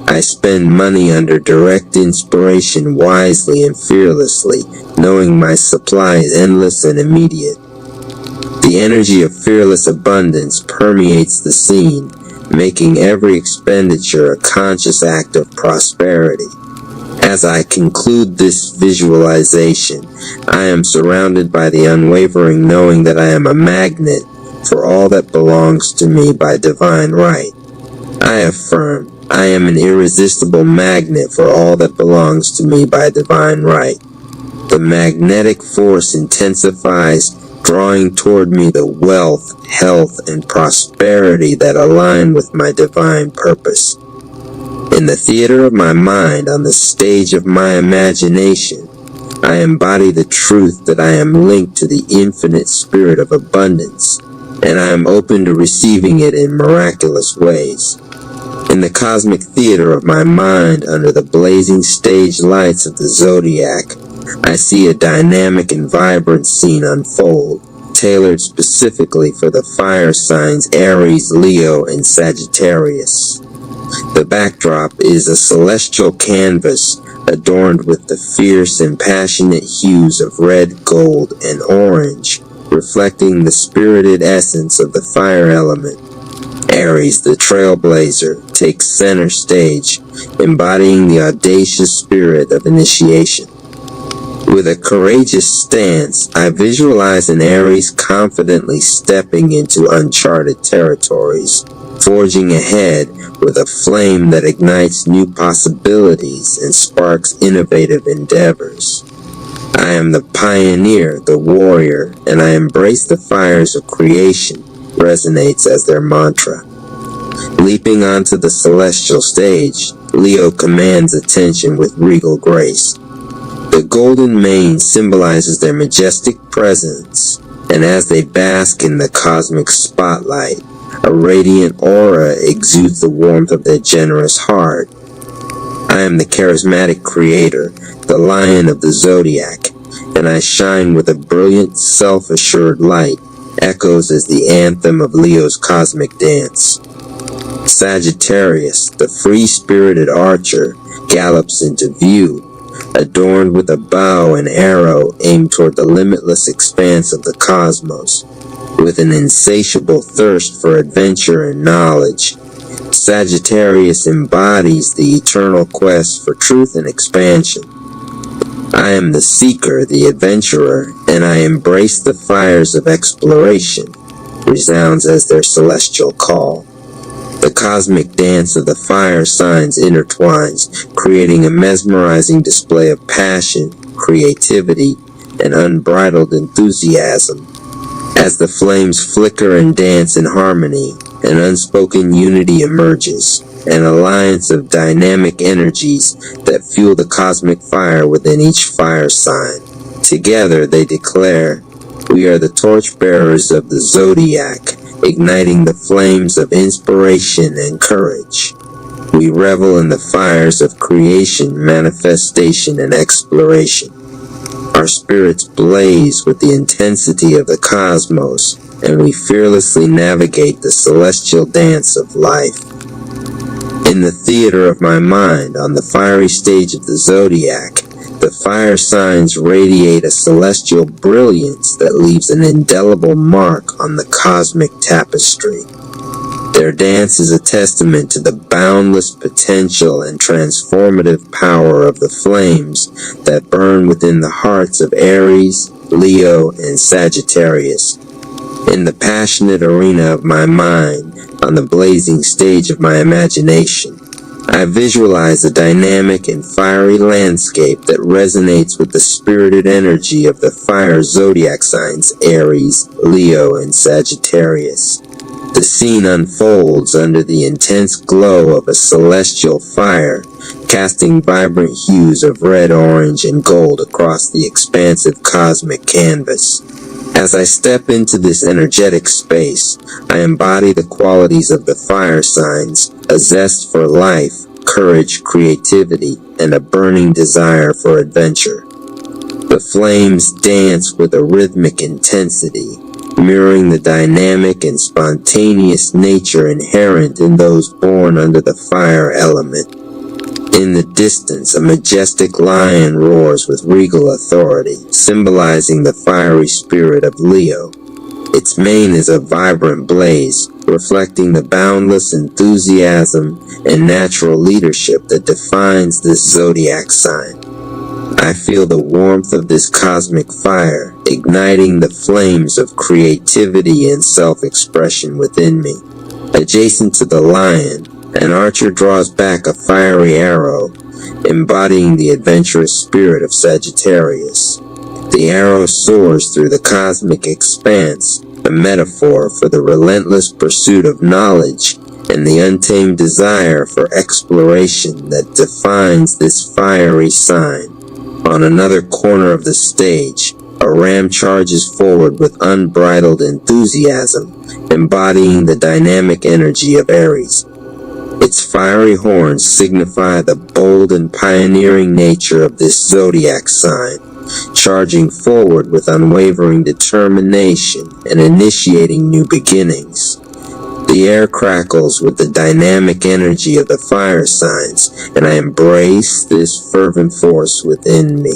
I spend money under direct inspiration wisely and fearlessly, knowing my supply is endless and immediate. The energy of fearless abundance permeates the scene, making every expenditure a conscious act of prosperity. As I conclude this visualization, I am surrounded by the unwavering knowing that I am a magnet for all that belongs to me by divine right. I affirm, I am an irresistible magnet for all that belongs to me by divine right. The magnetic force intensifies, drawing toward me the wealth, health, and prosperity that align with my divine purpose. In the theater of my mind, on the stage of my imagination, I embody the truth that I am linked to the infinite spirit of abundance, and I am open to receiving it in miraculous ways. In the cosmic theater of my mind, under the blazing stage lights of the zodiac, I see a dynamic and vibrant scene unfold, tailored specifically for the fire signs Aries, Leo, and Sagittarius. The backdrop is a celestial canvas adorned with the fierce and passionate hues of red, gold, and orange, reflecting the spirited essence of the fire element. Aries, the trailblazer, takes center stage, embodying the audacious spirit of initiation. With a courageous stance, I visualize an Aries confidently stepping into uncharted territories, forging ahead with a flame that ignites new possibilities and sparks innovative endeavors. I am the pioneer, the warrior, and I embrace the fires of creation, resonates as their mantra. Leaping onto the celestial stage, Leo commands attention with regal grace. The golden mane symbolizes their majestic presence, and as they bask in the cosmic spotlight, a radiant aura exudes the warmth of their generous heart. I am the charismatic creator, the lion of the zodiac, and I shine with a brilliant, self-assured light, echoes as the anthem of Leo's cosmic dance. Sagittarius, the free-spirited archer, gallops into view, adorned with a bow and arrow aimed toward the limitless expanse of the cosmos. With an insatiable thirst for adventure and knowledge, Sagittarius embodies the eternal quest for truth and expansion. I am the seeker, the adventurer, and I embrace the fires of exploration, resounds as their celestial call. The cosmic dance of the fire signs intertwines, creating a mesmerizing display of passion, creativity, and unbridled enthusiasm. As the flames flicker and dance in harmony, an unspoken unity emerges, an alliance of dynamic energies that fuel the cosmic fire within each fire sign. Together they declare, "We are the torchbearers of the zodiac, igniting the flames of inspiration and courage. We revel in the fires of creation, manifestation, and exploration. Our spirits blaze with the intensity of the cosmos, and we fearlessly navigate the celestial dance of life." In the theater of my mind, on the fiery stage of the zodiac, the fire signs radiate a celestial brilliance that leaves an indelible mark on the cosmic tapestry. Their dance is a testament to the boundless potential and transformative power of the flames that burn within the hearts of Aries, Leo, and Sagittarius. In the passionate arena of my mind, on the blazing stage of my imagination, I visualize a dynamic and fiery landscape that resonates with the spirited energy of the fire zodiac signs Aries, Leo, and Sagittarius. The scene unfolds under the intense glow of a celestial fire, casting vibrant hues of red, orange, and gold across the expansive cosmic canvas. As I step into this energetic space, I embody the qualities of the fire signs, a zest for life, courage, creativity, and a burning desire for adventure. The flames dance with a rhythmic intensity, mirroring the dynamic and spontaneous nature inherent in those born under the fire element. In the distance, a majestic lion roars with regal authority, symbolizing the fiery spirit of Leo. Its mane is a vibrant blaze, reflecting the boundless enthusiasm and natural leadership that defines this zodiac sign. I feel the warmth of this cosmic fire, igniting the flames of creativity and self-expression within me. Adjacent to the lion, an archer draws back a fiery arrow, embodying the adventurous spirit of Sagittarius. The arrow soars through the cosmic expanse, a metaphor for the relentless pursuit of knowledge and the untamed desire for exploration that defines this fiery sign. On another corner of the stage, a ram charges forward with unbridled enthusiasm, embodying the dynamic energy of Aries. Its fiery horns signify the bold and pioneering nature of this zodiac sign, charging forward with unwavering determination and initiating new beginnings. The air crackles with the dynamic energy of the fire signs, and I embrace this fervent force within me.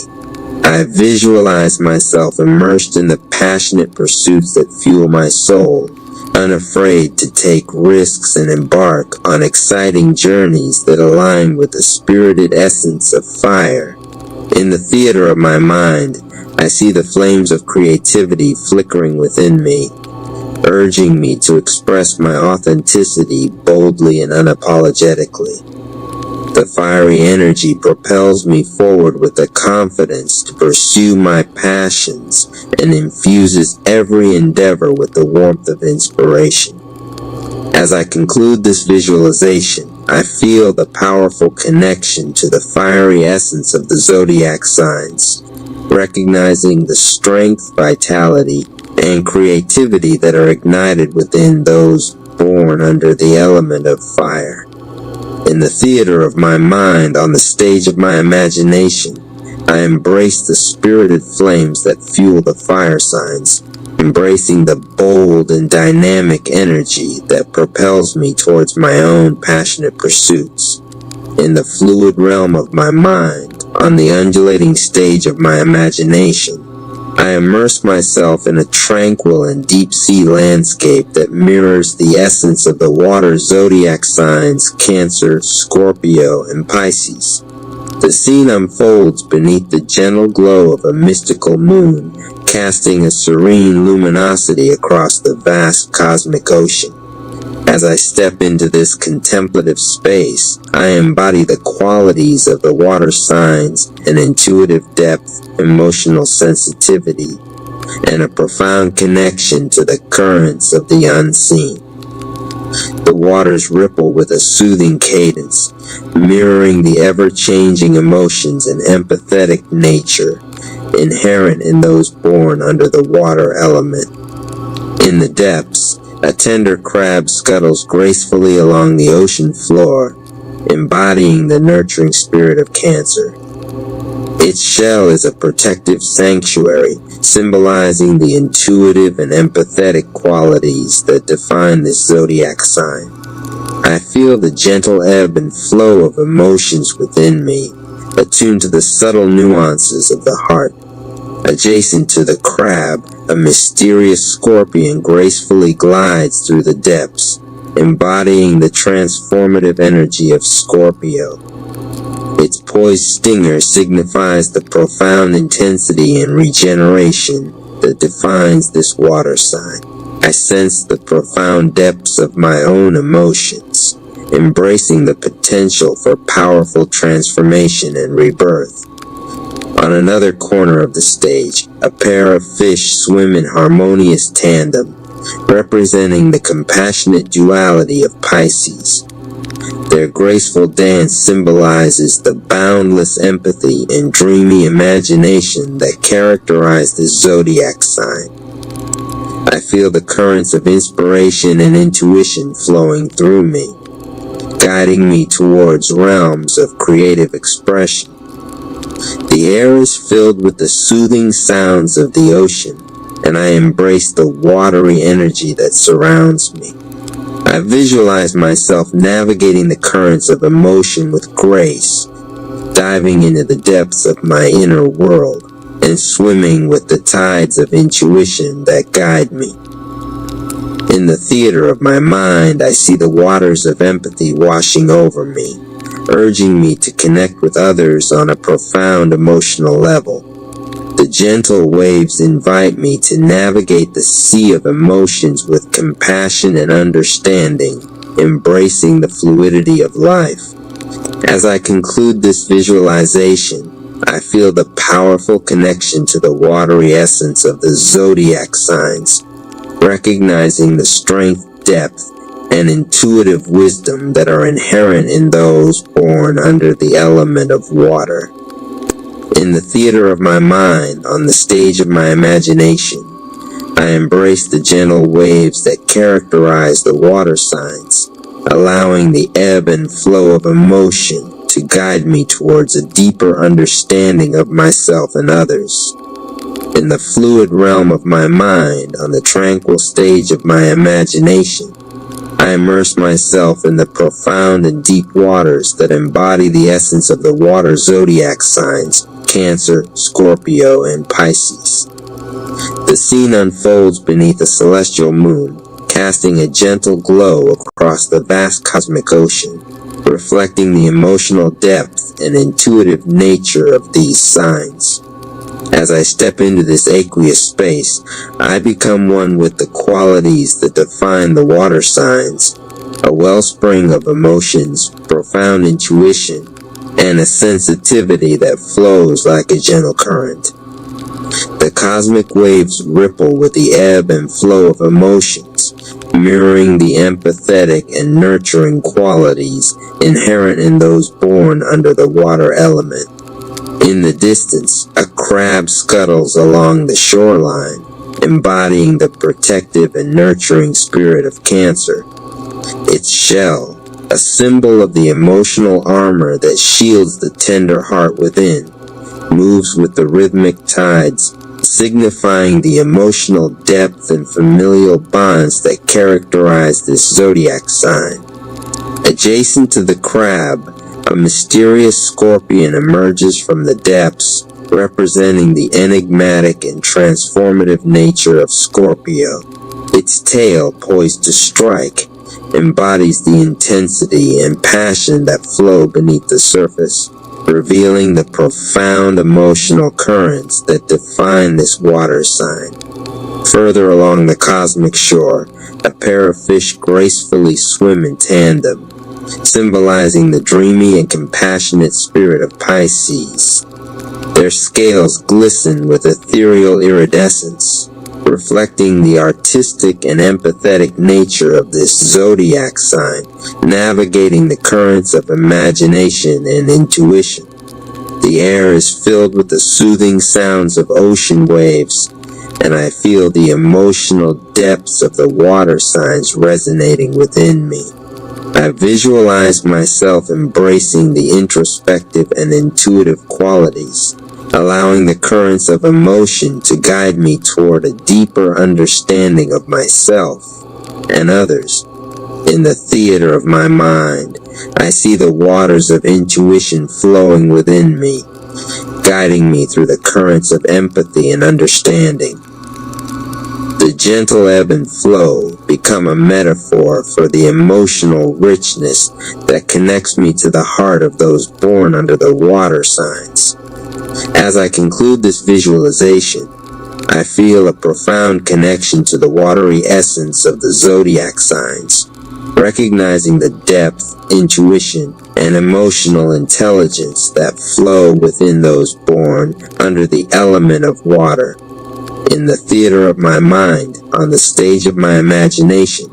I visualize myself immersed in the passionate pursuits that fuel my soul, unafraid to take risks and embark on exciting journeys that align with the spirited essence of fire. In the theater of my mind, I see the flames of creativity flickering within me, urging me to express my authenticity boldly and unapologetically. The fiery energy propels me forward with the confidence to pursue my passions and infuses every endeavor with the warmth of inspiration. As I conclude this visualization, I feel the powerful connection to the fiery essence of the zodiac signs, recognizing the strength, vitality, and creativity that are ignited within those born under the element of fire. In the theater of my mind, on the stage of my imagination, I embrace the spirited flames that fuel the fire signs, embracing the bold and dynamic energy that propels me towards my own passionate pursuits. In the fluid realm of my mind, on the undulating stage of my imagination, I immerse myself in a tranquil and deep-sea landscape that mirrors the essence of the water zodiac signs Cancer, Scorpio, and Pisces. The scene unfolds beneath the gentle glow of a mystical moon, casting a serene luminosity across the vast cosmic ocean. As I step into this contemplative space, I embody the qualities of the water signs, an intuitive depth, emotional sensitivity, and a profound connection to the currents of the unseen. The waters ripple with a soothing cadence, mirroring the ever-changing emotions and empathetic nature inherent in those born under the water element. In the depths, a tender crab scuttles gracefully along the ocean floor, embodying the nurturing spirit of Cancer. Its shell is a protective sanctuary, symbolizing the intuitive and empathetic qualities that define this zodiac sign. I feel the gentle ebb and flow of emotions within me, attuned to the subtle nuances of the heart. Adjacent to the crab, a mysterious scorpion gracefully glides through the depths, embodying the transformative energy of Scorpio. Its poised stinger signifies the profound intensity and regeneration that defines this water sign. I sense the profound depths of my own emotions, embracing the potential for powerful transformation and rebirth. On another corner of the stage, a pair of fish swim in harmonious tandem, representing the compassionate duality of Pisces. Their graceful dance symbolizes the boundless empathy and dreamy imagination that characterize this zodiac sign. I feel the currents of inspiration and intuition flowing through me, guiding me towards realms of creative expression. The air is filled with the soothing sounds of the ocean, and I embrace the watery energy that surrounds me. I visualize myself navigating the currents of emotion with grace, diving into the depths of my inner world, and swimming with the tides of intuition that guide me. In the theater of my mind, I see the waters of empathy washing over me, urging me to connect with others on a profound emotional level. The gentle waves invite me to navigate the sea of emotions with compassion and understanding, embracing the fluidity of life. As I conclude this visualization, I feel the powerful connection to the watery essence of the zodiac signs, recognizing the strength, depth, and intuitive wisdom that are inherent in those born under the element of water. In the theater of my mind, on the stage of my imagination, I embrace the gentle waves that characterize the water signs, allowing the ebb and flow of emotion to guide me towards a deeper understanding of myself and others. In the fluid realm of my mind, on the tranquil stage of my imagination, I immerse myself in the profound and deep waters that embody the essence of the water zodiac signs, Cancer, Scorpio, and Pisces. The scene unfolds beneath a celestial moon, casting a gentle glow across the vast cosmic ocean, reflecting the emotional depth and intuitive nature of these signs. As I step into this aqueous space, I become one with the qualities that define the water signs, a wellspring of emotions, profound intuition, and a sensitivity that flows like a gentle current. The cosmic waves ripple with the ebb and flow of emotions, mirroring the empathetic and nurturing qualities inherent in those born under the water element. In the distance, a crab scuttles along the shoreline, embodying the protective and nurturing spirit of Cancer. Its shell, a symbol of the emotional armor that shields the tender heart within, moves with the rhythmic tides, signifying the emotional depth and familial bonds that characterize this zodiac sign. Adjacent to the crab, a mysterious scorpion emerges from the depths, representing the enigmatic and transformative nature of Scorpio. Its tail, poised to strike, embodies the intensity and passion that flow beneath the surface, revealing the profound emotional currents that define this water sign. Further along the cosmic shore, a pair of fish gracefully swim in tandem, symbolizing the dreamy and compassionate spirit of Pisces. Their scales glisten with ethereal iridescence, reflecting the artistic and empathetic nature of this zodiac sign, navigating the currents of imagination and intuition. The air is filled with the soothing sounds of ocean waves, and I feel the emotional depths of the water signs resonating within me. I visualize myself embracing the introspective and intuitive qualities, allowing the currents of emotion to guide me toward a deeper understanding of myself and others. In the theater of my mind, I see the waters of intuition flowing within me, guiding me through the currents of empathy and understanding. The gentle ebb and flow become a metaphor for the emotional richness that connects me to the heart of those born under the water signs. As I conclude this visualization, I feel a profound connection to the watery essence of the zodiac signs, recognizing the depth, intuition, and emotional intelligence that flow within those born under the element of water. In the theater of my mind, on the stage of my imagination,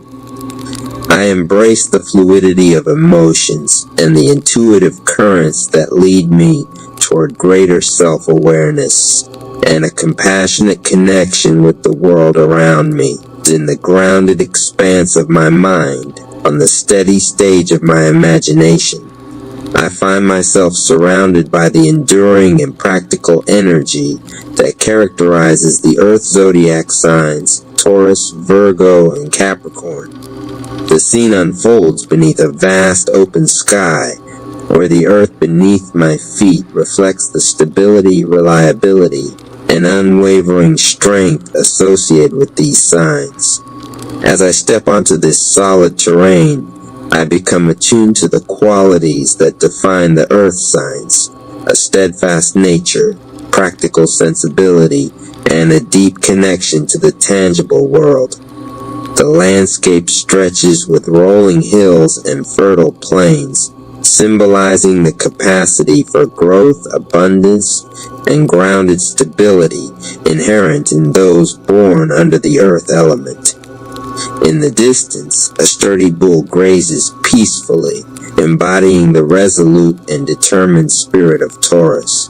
I embrace the fluidity of emotions and the intuitive currents that lead me toward greater self-awareness and a compassionate connection with the world around me. in the grounded expanse of my mind, on the steady stage of my imagination, I find myself surrounded by the enduring and practical energy that characterizes the Earth zodiac signs, Taurus, Virgo, and Capricorn. The scene unfolds beneath a vast open sky, where the earth beneath my feet reflects the stability, reliability, and unwavering strength associated with these signs. As I step onto this solid terrain, I become attuned to the qualities that define the earth signs: a steadfast nature, practical sensibility, and a deep connection to the tangible world. The landscape stretches with rolling hills and fertile plains, symbolizing the capacity for growth, abundance, and grounded stability inherent in those born under the earth element. In the distance, a sturdy bull grazes peacefully, embodying the resolute and determined spirit of Taurus.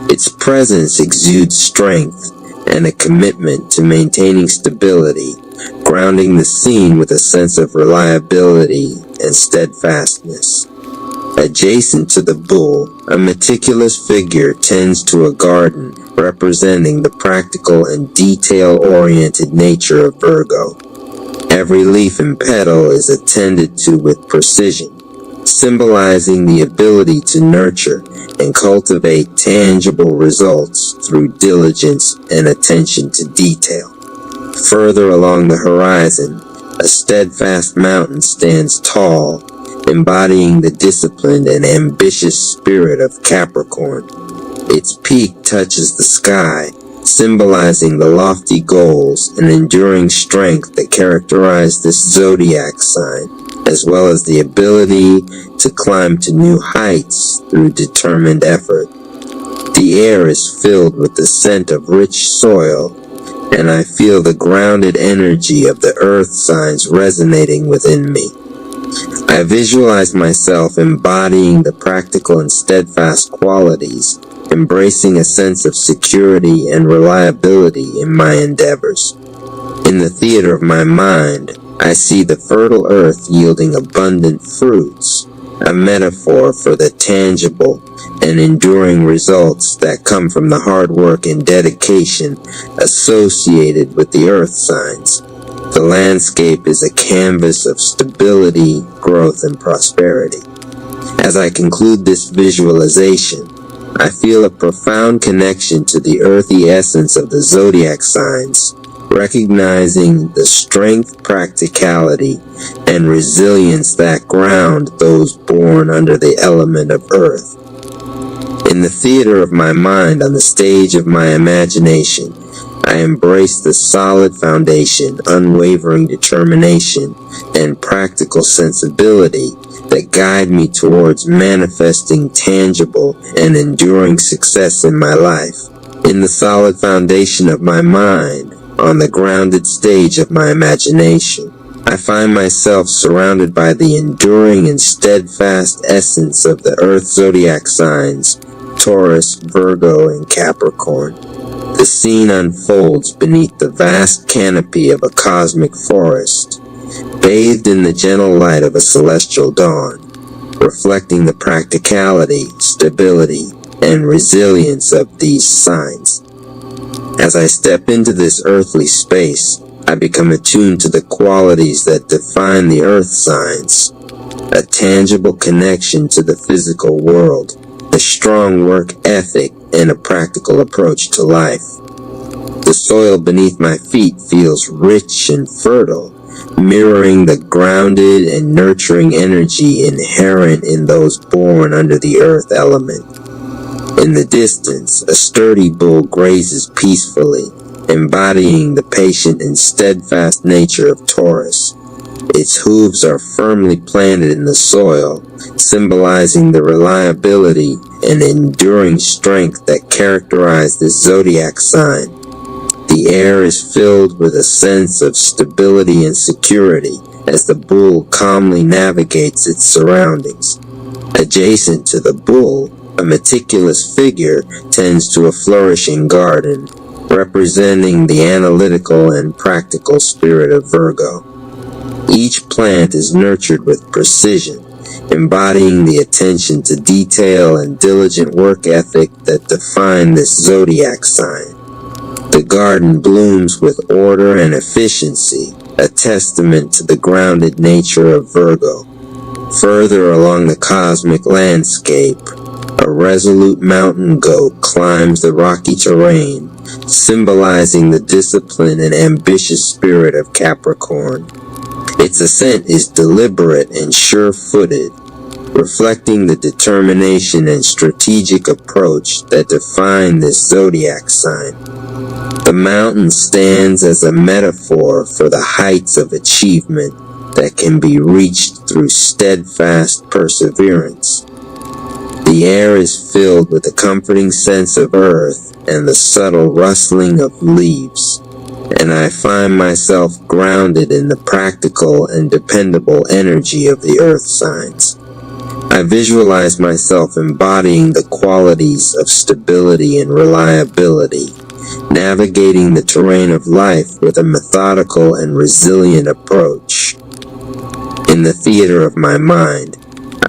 Its presence exudes strength and a commitment to maintaining stability, grounding the scene with a sense of reliability and steadfastness. Adjacent to the bull, a meticulous figure tends to a garden representing the practical and detail-oriented nature of Virgo. Every leaf and petal is attended to with precision, symbolizing the ability to nurture and cultivate tangible results through diligence and attention to detail. Further along the horizon, a steadfast mountain stands tall, embodying the disciplined and ambitious spirit of Capricorn. Its peak touches the sky, symbolizing the lofty goals and enduring strength that characterize this zodiac sign, as well as the ability to climb to new heights through determined effort. The air is filled with the scent of rich soil, and I feel the grounded energy of the earth signs resonating within me. I visualize myself embodying the practical and steadfast qualities, embracing a sense of security and reliability in my endeavors. In the theater of my mind, I see the fertile earth yielding abundant fruits, a metaphor for the tangible and enduring results that come from the hard work and dedication associated with the earth signs. The landscape is a canvas of stability, growth, and prosperity. As I conclude this visualization, I feel a profound connection to the earthy essence of the zodiac signs, recognizing the strength, practicality, and resilience that ground those born under the element of earth. In the theater of my mind, on the stage of my imagination, I embrace the solid foundation, unwavering determination, and practical sensibility that guide me towards manifesting tangible and enduring success in my life. In the solid foundation of my mind, on the grounded stage of my imagination, I find myself surrounded by the enduring and steadfast essence of the earth zodiac signs, Taurus, Virgo, and Capricorn. The scene unfolds beneath the vast canopy of a cosmic forest, bathed in the gentle light of a celestial dawn, reflecting the practicality, stability, and resilience of these signs. As I step into this earthly space, I become attuned to the qualities that define the earth signs: a tangible connection to the physical world, a strong work ethic, and a practical approach to life. The soil beneath my feet feels rich and fertile, mirroring the grounded and nurturing energy inherent in those born under the earth element. In the distance, a sturdy bull grazes peacefully, embodying the patient and steadfast nature of Taurus. Its hooves are firmly planted in the soil, symbolizing the reliability and enduring strength that characterize this zodiac sign. The air is filled with a sense of stability and security as the bull calmly navigates its surroundings. Adjacent to the bull, a meticulous figure tends to a flourishing garden, representing the analytical and practical spirit of Virgo. Each plant is nurtured with precision, embodying the attention to detail and diligent work ethic that define this zodiac sign. The garden blooms with order and efficiency, a testament to the grounded nature of Virgo. Further along the cosmic landscape, a resolute mountain goat climbs the rocky terrain, symbolizing the discipline and ambitious spirit of Capricorn. Its ascent is deliberate and sure-footed, reflecting the determination and strategic approach that define this zodiac sign. The mountain stands as a metaphor for the heights of achievement that can be reached through steadfast perseverance. The air is filled with the comforting sense of earth and the subtle rustling of leaves, and I find myself grounded in the practical and dependable energy of the earth signs. I visualize myself embodying the qualities of stability and reliability, navigating the terrain of life with a methodical and resilient approach. In the theater of my mind,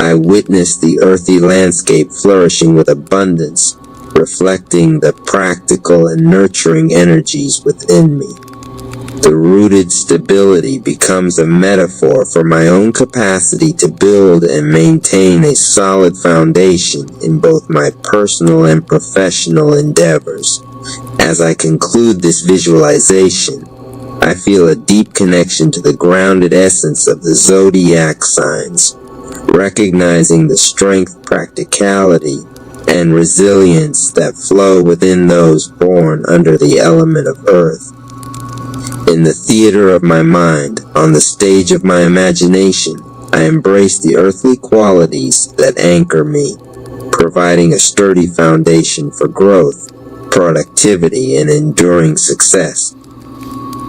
I witness the earthy landscape flourishing with abundance, reflecting the practical and nurturing energies within me. The rooted stability becomes a metaphor for my own capacity to build and maintain a solid foundation in both my personal and professional endeavors. As I conclude this visualization, I feel a deep connection to the grounded essence of the zodiac signs, recognizing the strength, practicality, and resilience that flow within those born under the element of earth. In the theater of my mind, on the stage of my imagination, I embrace the earthly qualities that anchor me, providing a sturdy foundation for growth, productivity, and enduring success.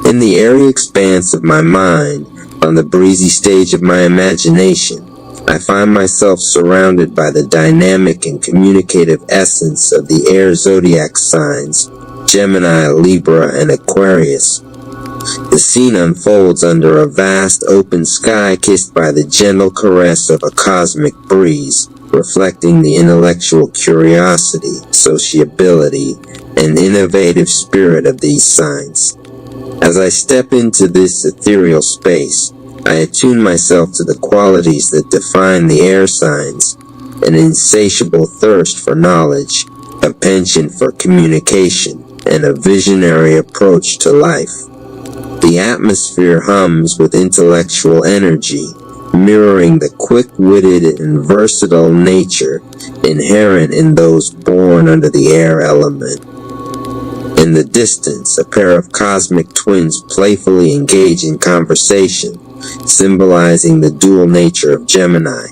In the airy expanse of my mind, on the breezy stage of my imagination, I find myself surrounded by the dynamic and communicative essence of the air zodiac signs, Gemini, Libra, and Aquarius. The scene unfolds under a vast open sky kissed by the gentle caress of a cosmic breeze, reflecting the intellectual curiosity, sociability, and innovative spirit of these signs. As I step into this ethereal space, I attune myself to the qualities that define the air signs: an insatiable thirst for knowledge, a penchant for communication, and a visionary approach to life. The atmosphere hums with intellectual energy, mirroring the quick-witted and versatile nature inherent in those born under the air element. In the distance, a pair of cosmic twins playfully engage in conversation, symbolizing the dual nature of Gemini.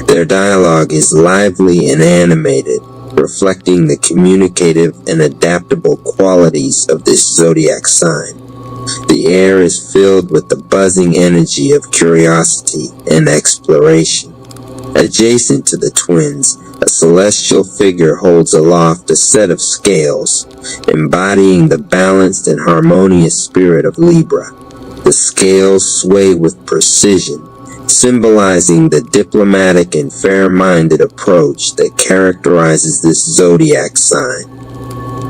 Their dialogue is lively and animated, reflecting the communicative and adaptable qualities of this zodiac sign. The air is filled with the buzzing energy of curiosity and exploration. Adjacent to the twins, a celestial figure holds aloft a set of scales, embodying the balanced and harmonious spirit of Libra. The scales sway with precision, symbolizing the diplomatic and fair-minded approach that characterizes this zodiac sign.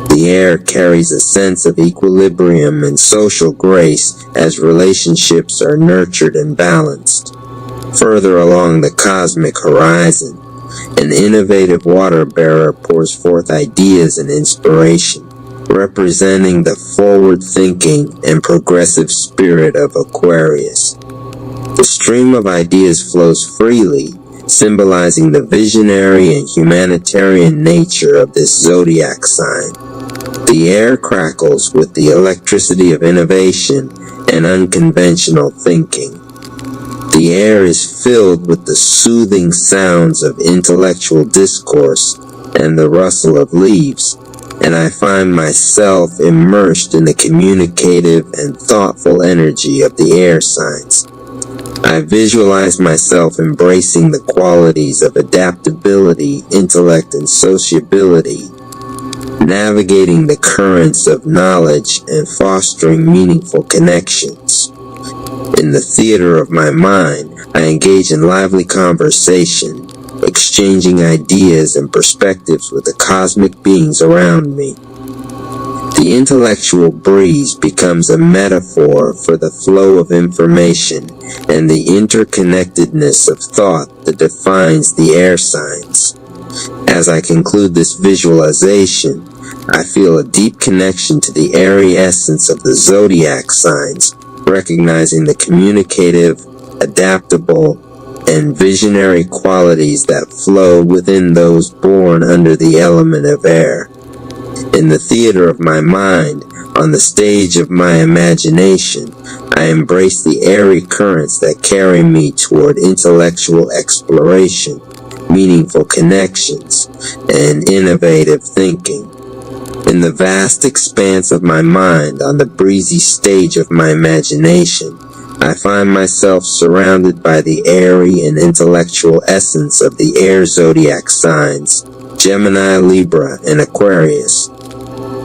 The air carries a sense of equilibrium and social grace as relationships are nurtured and balanced. Further along the cosmic horizon, an innovative water bearer pours forth ideas and inspiration, representing the forward-thinking and progressive spirit of Aquarius. The stream of ideas flows freely, symbolizing the visionary and humanitarian nature of this zodiac sign. The air crackles with the electricity of innovation and unconventional thinking. The air is filled with the soothing sounds of intellectual discourse and the rustle of leaves, and I find myself immersed in the communicative and thoughtful energy of the air signs. I visualize myself embracing the qualities of adaptability, intellect, and sociability, navigating the currents of knowledge and fostering meaningful connections. In the theater of my mind, I engage in lively conversation, exchanging ideas and perspectives with the cosmic beings around me. The intellectual breeze becomes a metaphor for the flow of information and the interconnectedness of thought that defines the air signs. As I conclude this visualization, I feel a deep connection to the airy essence of the zodiac signs, recognizing the communicative, adaptable, and visionary qualities that flow within those born under the element of air. In the theater of my mind, on the stage of my imagination, I embrace the airy currents that carry me toward intellectual exploration, meaningful connections, and innovative thinking. In the vast expanse of my mind, on the breezy stage of my imagination, I find myself surrounded by the airy and intellectual essence of the air zodiac signs, Gemini, Libra, and Aquarius.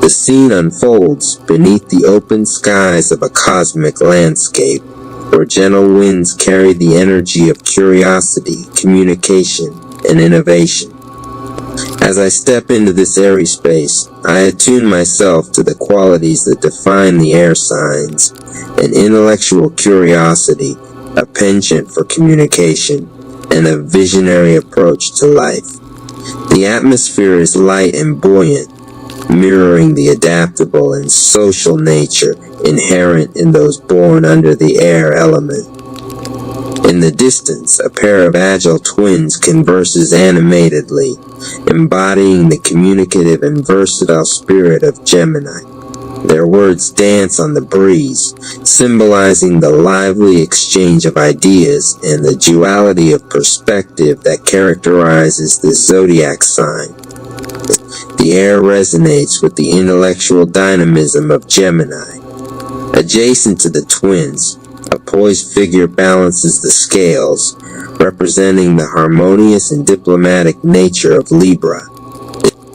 The scene unfolds beneath the open skies of a cosmic landscape, where gentle winds carry the energy of curiosity, communication, and innovation. As I step into this airy space, I attune myself to the qualities that define the air signs: an intellectual curiosity, a penchant for communication, and a visionary approach to life. The atmosphere is light and buoyant, mirroring the adaptable and social nature inherent in those born under the air element. In the distance, a pair of agile twins converses animatedly, embodying the communicative and versatile spirit of Gemini. Their words dance on the breeze, symbolizing the lively exchange of ideas and the duality of perspective that characterizes this zodiac sign. The air resonates with the intellectual dynamism of Gemini. Adjacent to the twins, a poised figure balances the scales, representing the harmonious and diplomatic nature of Libra.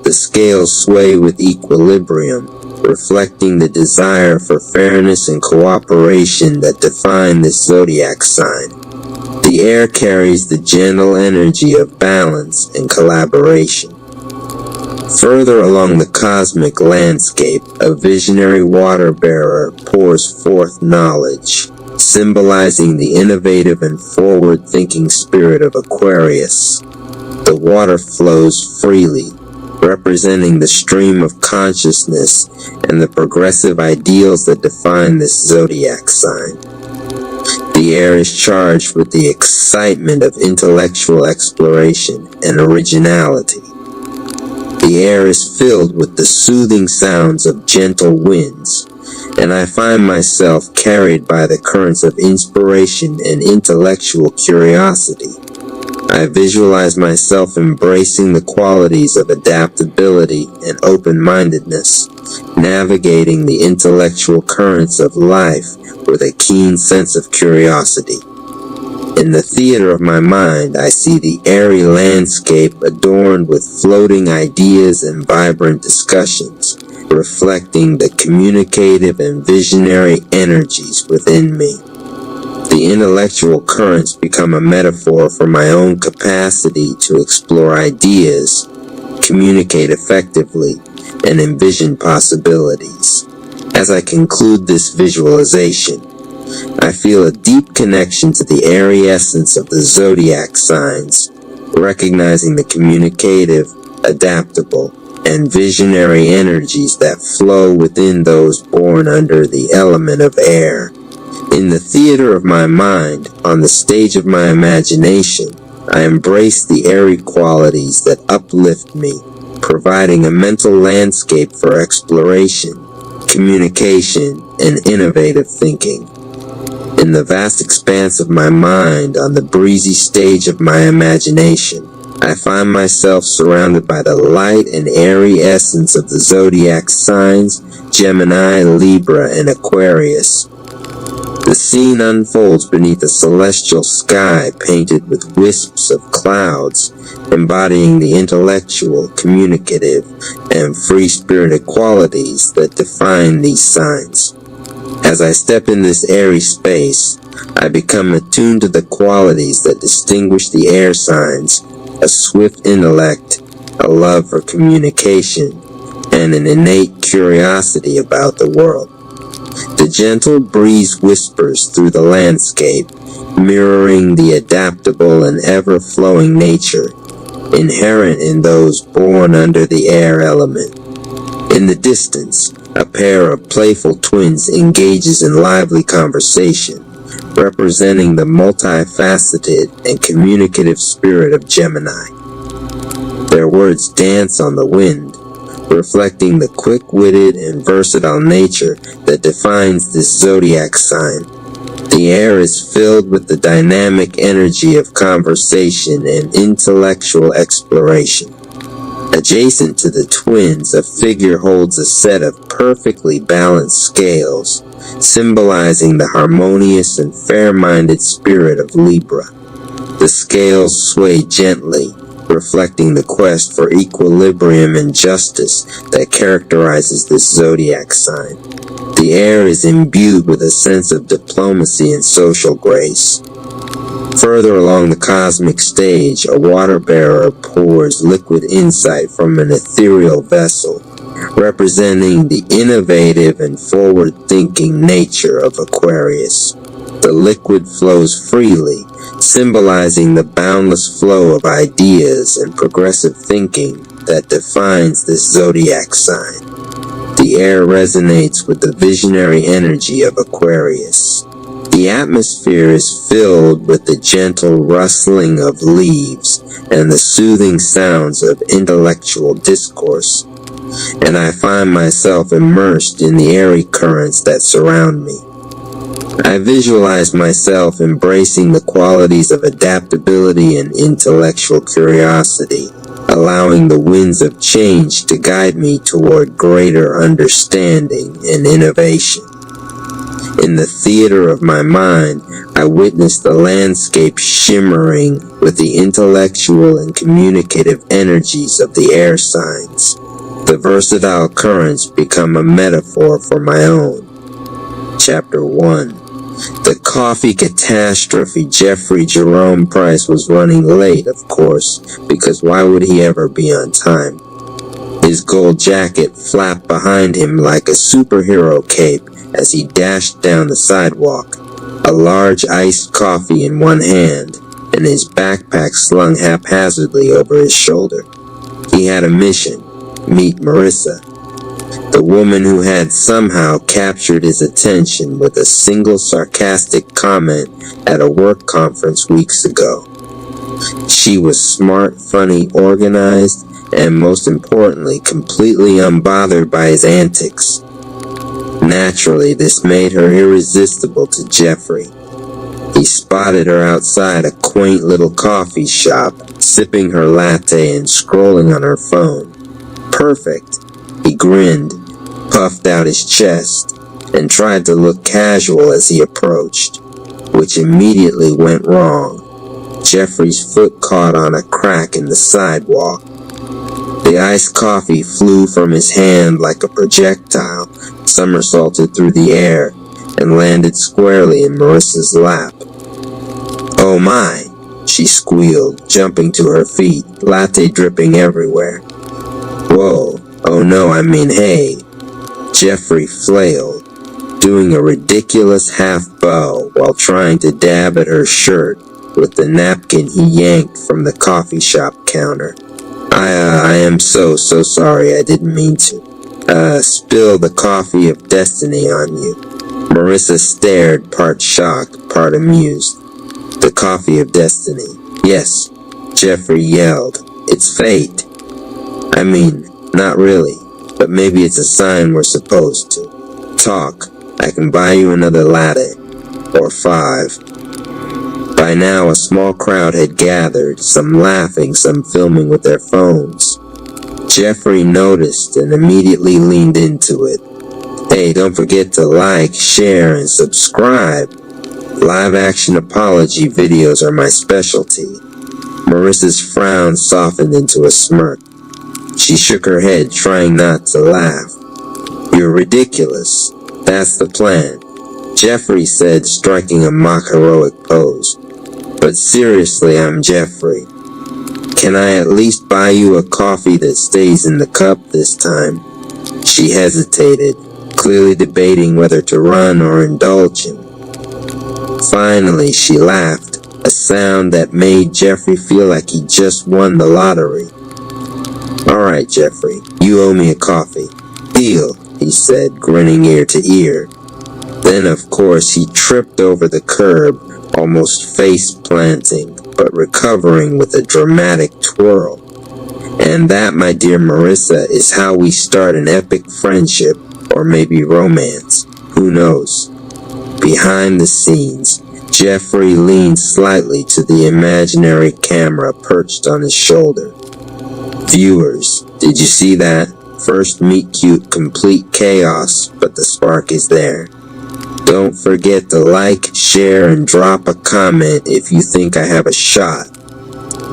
The scales sway with equilibrium, reflecting the desire for fairness and cooperation that define this zodiac sign. The air carries the gentle energy of balance and collaboration. Further along the cosmic landscape, a visionary water bearer pours forth knowledge, symbolizing the innovative and forward-thinking spirit of Aquarius. The water flows freely, representing the stream of consciousness and the progressive ideals that define this zodiac sign. The air is charged with the excitement of intellectual exploration and originality. The air is filled with the soothing sounds of gentle winds, and I find myself carried by the currents of inspiration and intellectual curiosity. I visualize myself embracing the qualities of adaptability and open-mindedness, navigating the intellectual currents of life with a keen sense of curiosity. In the theater of my mind, I see the airy landscape adorned with floating ideas and vibrant discussions, reflecting the communicative and visionary energies within me. The intellectual currents become a metaphor for my own capacity to explore ideas, communicate effectively, and envision possibilities. As I conclude this visualization, I feel a deep connection to the airy essence of the zodiac signs, recognizing the communicative, adaptable, and visionary energies that flow within those born under the element of air. In the theater of my mind, on the stage of my imagination, I embrace the airy qualities that uplift me, providing a mental landscape for exploration, communication, and innovative thinking. In the vast expanse of my mind, on the breezy stage of my imagination, I find myself surrounded by the light and airy essence of the zodiac signs, Gemini, Libra, and Aquarius. The scene unfolds beneath a celestial sky painted with wisps of clouds, embodying the intellectual, communicative, and free-spirited qualities that define these signs. As I step in this airy space, I become attuned to the qualities that distinguish the air signs: a swift intellect, a love for communication, and an innate curiosity about the world. The gentle breeze whispers through the landscape, mirroring the adaptable and ever-flowing nature inherent in those born under the air element. In the distance, a pair of playful twins engages in lively conversation, representing the multifaceted and communicative spirit of Gemini. Their words dance on the wind, reflecting the quick-witted and versatile nature that defines this zodiac sign. The air is filled with the dynamic energy of conversation and intellectual exploration. Adjacent to the twins, a figure holds a set of perfectly balanced scales, symbolizing the harmonious and fair-minded spirit of Libra. The scales sway gently, reflecting the quest for equilibrium and justice that characterizes this zodiac sign. The air is imbued with a sense of diplomacy and social grace. Further along the cosmic stage, a water bearer pours liquid insight from an ethereal vessel, representing the innovative and forward-thinking nature of Aquarius. The liquid flows freely, symbolizing the boundless flow of ideas and progressive thinking that defines this zodiac sign. The air resonates with the visionary energy of Aquarius. The atmosphere is filled with the gentle rustling of leaves and the soothing sounds of intellectual discourse, and I find myself immersed in the airy currents that surround me. I visualize myself embracing the qualities of adaptability and intellectual curiosity, allowing the winds of change to guide me toward greater understanding and innovation. In the theater of my mind, I witness the landscape shimmering with the intellectual and communicative energies of the air signs. The versatile currents become a metaphor for my own. Chapter 1. The coffee catastrophe. Jeffrey Jerome Price was running late, of course, because why would he ever be on time? His gold jacket flapped behind him like a superhero cape as he dashed down the sidewalk, a large iced coffee in one hand and his backpack slung haphazardly over his shoulder. He had a mission: meet Marissa, the woman who had somehow captured his attention with a single sarcastic comment at a work conference weeks ago. She was smart, funny, organized, and most importantly, completely unbothered by his antics. Naturally, this made her irresistible to Jeffrey. He spotted her outside a quaint little coffee shop, sipping her latte and scrolling on her phone. Perfect. He grinned, puffed out his chest, and tried to look casual as he approached, which immediately went wrong. Jeffrey's foot caught on a crack in the sidewalk. The iced coffee flew from his hand like a projectile, somersaulted through the air, and landed squarely in Marissa's lap. "Oh my," she squealed, jumping to her feet, latte dripping everywhere. "Whoa, oh no, I mean hey." Jeffrey flailed, doing a ridiculous half-bow while trying to dab at her shirt with the napkin he yanked from the coffee shop counter. I am so sorry, I didn't mean to. Spill the coffee of destiny on you." Marissa stared, part shocked, part amused. "The coffee of destiny?" "Yes," Jeffrey yelled. "It's fate." "I mean, not really, but maybe it's a sign we're supposed to. Talk, I can buy you another latte. Or 5. By now, a small crowd had gathered, some laughing, some filming with their phones. Jeffrey noticed and immediately leaned into it. Hey, don't forget to like, share, and subscribe. Live action apology videos are my specialty. Marissa's frown softened into a smirk. She shook her head, trying not to laugh. You're ridiculous. That's the plan, Jeffrey said, striking a mock heroic pose. But seriously, I'm Jeffrey. Can I at least buy you a coffee that stays in the cup this time? She hesitated, clearly debating whether to run or indulge him. Finally, she laughed, a sound that made Jeffrey feel like he just won the lottery. All right, Jeffrey, you owe me a coffee. Deal, he said, grinning ear to ear. Then, of course, he tripped over the curb, almost face-planting, but recovering with a dramatic twirl. And that, my dear Marissa, is how we start an epic friendship, or maybe romance. Who knows? Behind the scenes, Jeffrey leaned slightly to the imaginary camera perched on his shoulder. Viewers, did you see that? First meet cute, complete chaos, but the spark is there. Don't forget to like, share, and drop a comment if you think I have a shot.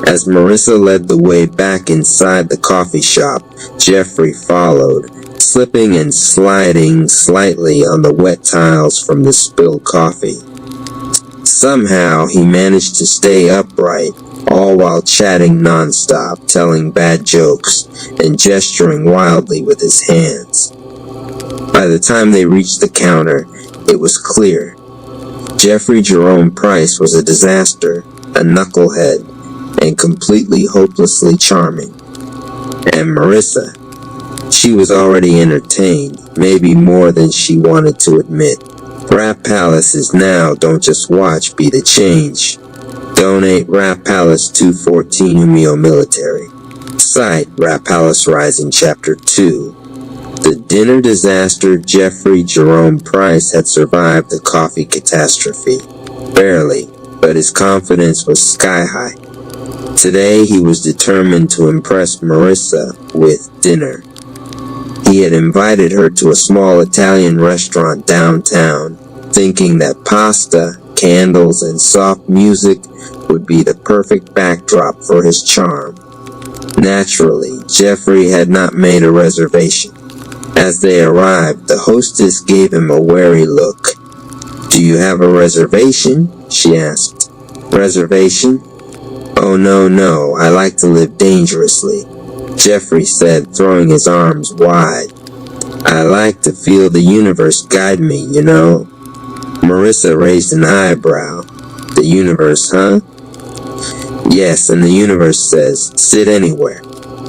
As Marissa led the way back inside the coffee shop, Jeffrey followed, slipping and sliding slightly on the wet tiles from the spilled coffee. Somehow, he managed to stay upright, all while chatting nonstop, telling bad jokes, and gesturing wildly with his hands. By the time they reached the counter, it was clear. Jeffrey Jerome Price was a disaster, a knucklehead, and completely hopelessly charming. And Marissa, she was already entertained, maybe more than she wanted to admit. Rap Palace's now Don't Just Watch Be the Change. Donate Rap Palace 214 Umeo Military. Cite Rap Palace Rising Chapter 2. The dinner disaster Jeffrey Jerome Price had survived the coffee catastrophe. Barely, but his confidence was sky high. Today he was determined to impress Marissa with dinner. He had invited her to a small Italian restaurant downtown, thinking that pasta, candles, and soft music would be the perfect backdrop for his charm. Naturally, Jeffrey had not made a reservation. As they arrived, the hostess gave him a wary look. "Do you have a reservation?" she asked. "Reservation? Oh, no, I like to live dangerously," Jeffrey said, throwing his arms wide. "I like to feel the universe guide me, you know." Marissa raised an eyebrow. "The universe, huh?" "Yes, and the universe says, sit anywhere."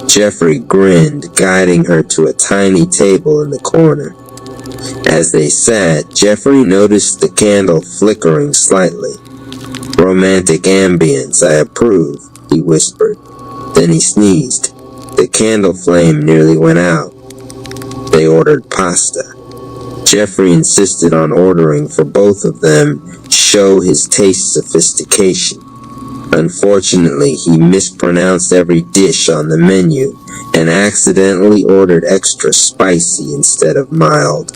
Jeffrey grinned, guiding her to a tiny table in the corner. As they sat, Jeffrey noticed the candle flickering slightly. "Romantic ambience, I approve," he whispered. Then he sneezed. The candle flame nearly went out. They ordered pasta. Jeffrey insisted on ordering for both of them to show his taste sophistication. Unfortunately, he mispronounced every dish on the menu and accidentally ordered extra spicy instead of mild.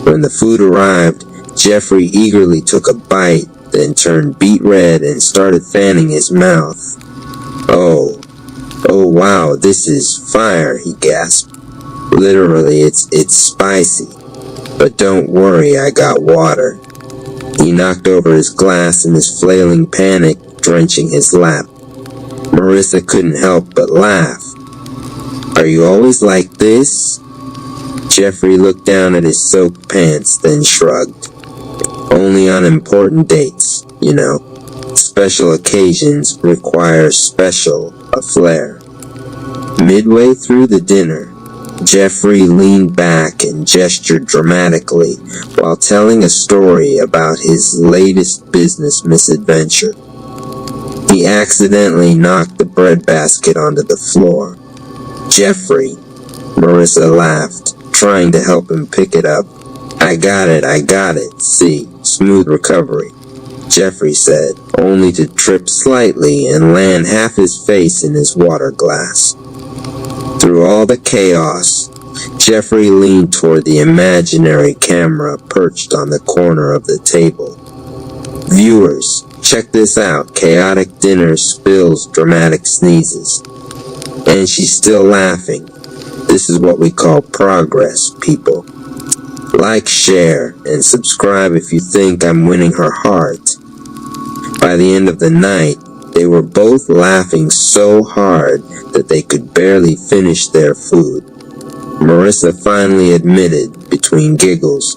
When the food arrived, Jeffrey eagerly took a bite, then turned beet red and started fanning his mouth. Oh wow, this is fire," he gasped. "Literally, it's spicy. But don't worry, I got water." He knocked over his glass in his flailing panic, drenching his lap. Marissa couldn't help but laugh. "Are you always like this?" Jeffrey looked down at his soaked pants, then shrugged. "Only on important dates, you know. Special occasions require special a flair." Midway through the dinner, Jeffrey leaned back and gestured dramatically while telling a story about his latest business misadventure. He accidentally knocked the breadbasket onto the floor. "Jeffrey," Marissa laughed, trying to help him pick it up. I got it, see, smooth recovery," Jeffrey said, only to trip slightly and land half his face in his water glass. Through all the chaos, Jeffrey leaned toward the imaginary camera perched on the corner of the table. Viewers, check this out. Chaotic dinner spills dramatic sneezes. And she's still laughing. This is what we call progress, people. Like, share, and subscribe if you think I'm winning her heart. By the end of the night, they were both laughing so hard that they could barely finish their food. Marissa finally admitted, between giggles,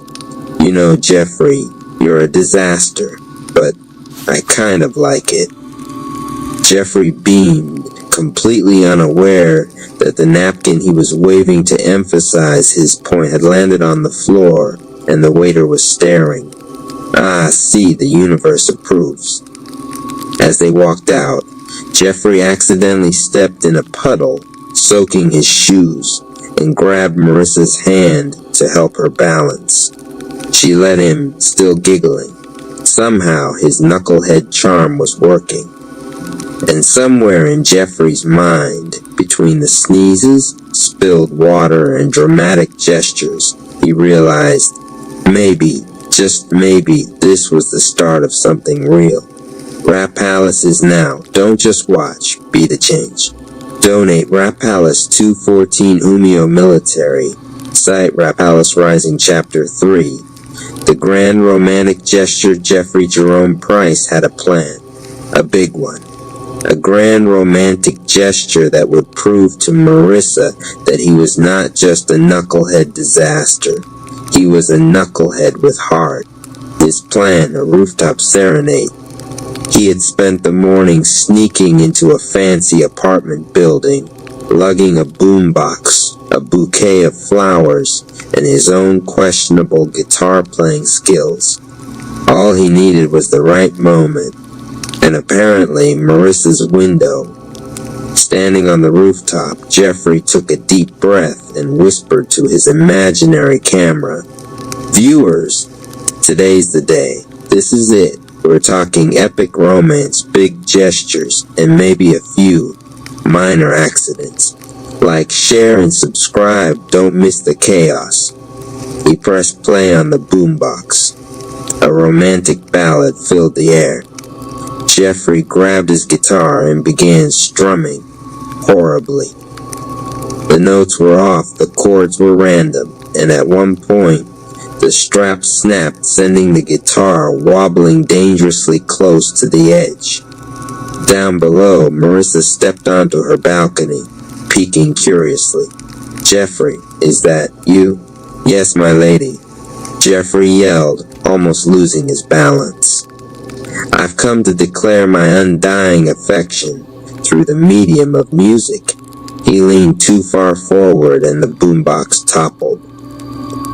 "You know, Jeffrey, you're a disaster, but I kind of like it." Jeffrey beamed, completely unaware that the napkin he was waving to emphasize his point had landed on the floor, and the waiter was staring. "Ah, see, the universe approves." As they walked out, Jeffrey accidentally stepped in a puddle, soaking his shoes, and grabbed Marissa's hand to help her balance. She let him, still giggling. Somehow his knucklehead charm was working. And somewhere in Jeffrey's mind, between the sneezes, spilled water, and dramatic gestures, he realized maybe, just maybe, this was the start of something real. Rap Palace is now. Don't just watch, be the change. Donate Rap Palace 214 Umio Military. Site Rap Palace Rising Chapter 3. The grand romantic gesture. Jeffrey Jerome Price had a plan. A big one. A grand romantic gesture that would prove to Marissa that he was not just a knucklehead disaster. He was a knucklehead with heart. His plan, a rooftop serenade. He had spent the morning sneaking into a fancy apartment building, lugging a boombox, a bouquet of flowers, and his own questionable guitar-playing skills. All he needed was the right moment, and apparently Marissa's window. Standing on the rooftop, Jeffrey took a deep breath and whispered to his imaginary camera, "Viewers, today's the day. This is it. We're talking epic romance, big gestures, and maybe a few minor accidents. Like, share, and subscribe. Don't miss the chaos." He pressed play on the boombox. A romantic ballad filled the air. Jeffrey grabbed his guitar and began strumming, horribly. The notes were off, the chords were random, and at one point, the strap snapped, sending the guitar wobbling dangerously close to the edge. Down below, Marissa stepped onto her balcony, peeking curiously. "Jeffrey, is that you?" "Yes, my lady," Jeffrey yelled, almost losing his balance. "I've come to declare my undying affection through the medium of music." He leaned too far forward and the boombox toppled.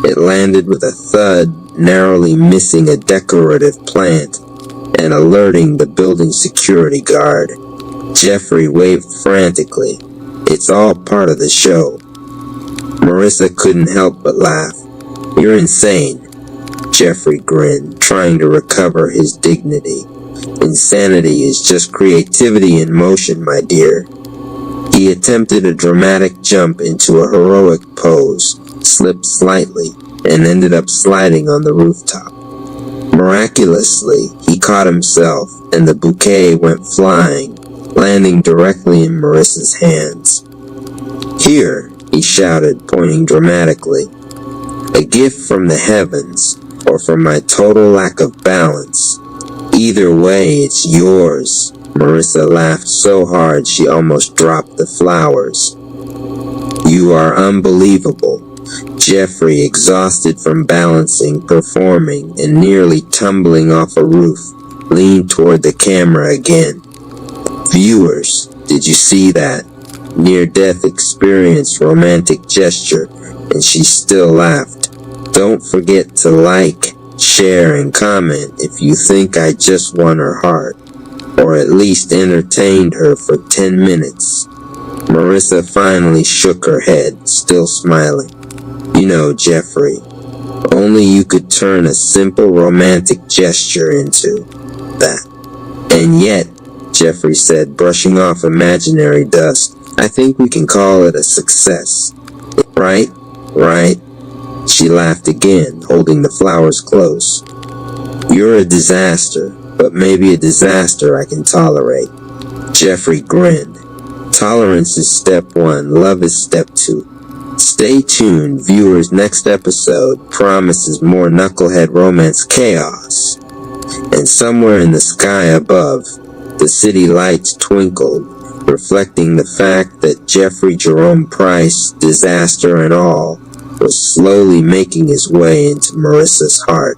It landed with a thud, narrowly missing a decorative plant and alerting the building security guard. Jeffrey waved frantically. "It's all part of the show." Marissa couldn't help but laugh. "You're insane." Jeffrey grinned, trying to recover his dignity. "Insanity is just creativity in motion, my dear." He attempted a dramatic jump into a heroic pose, slipped slightly, and ended up sliding on the rooftop. Miraculously, he caught himself, and the bouquet went flying, landing directly in Marissa's hands. "Here," he shouted, pointing dramatically. "A gift from the heavens, or from my total lack of balance. Either way, it's yours." Marissa laughed so hard she almost dropped the flowers. "You are unbelievable." Jeffrey, exhausted from balancing, performing, and nearly tumbling off a roof, leaned toward the camera again. "Viewers, did you see that? Near-death experience, romantic gesture," and she still laughed. "Don't forget to like, share, and comment if you think I just won her heart, or at least entertained her for 10 minutes. Marissa finally shook her head, still smiling. "You know, Jeffrey, only you could turn a simple romantic gesture into that." "And yet," Jeffrey said, brushing off imaginary dust, "I think we can call it a success, right?" right? She laughed again, holding the flowers close. You're a disaster, but maybe a disaster I can tolerate. Jeffrey grinned. Tolerance is step 1, love is step 2. Stay tuned, viewers. Next episode promises more knucklehead romance chaos. And somewhere in the sky above, the city lights twinkled, reflecting the fact that Jeffrey Jerome Price, disaster and all, was slowly making his way into Marissa's heart.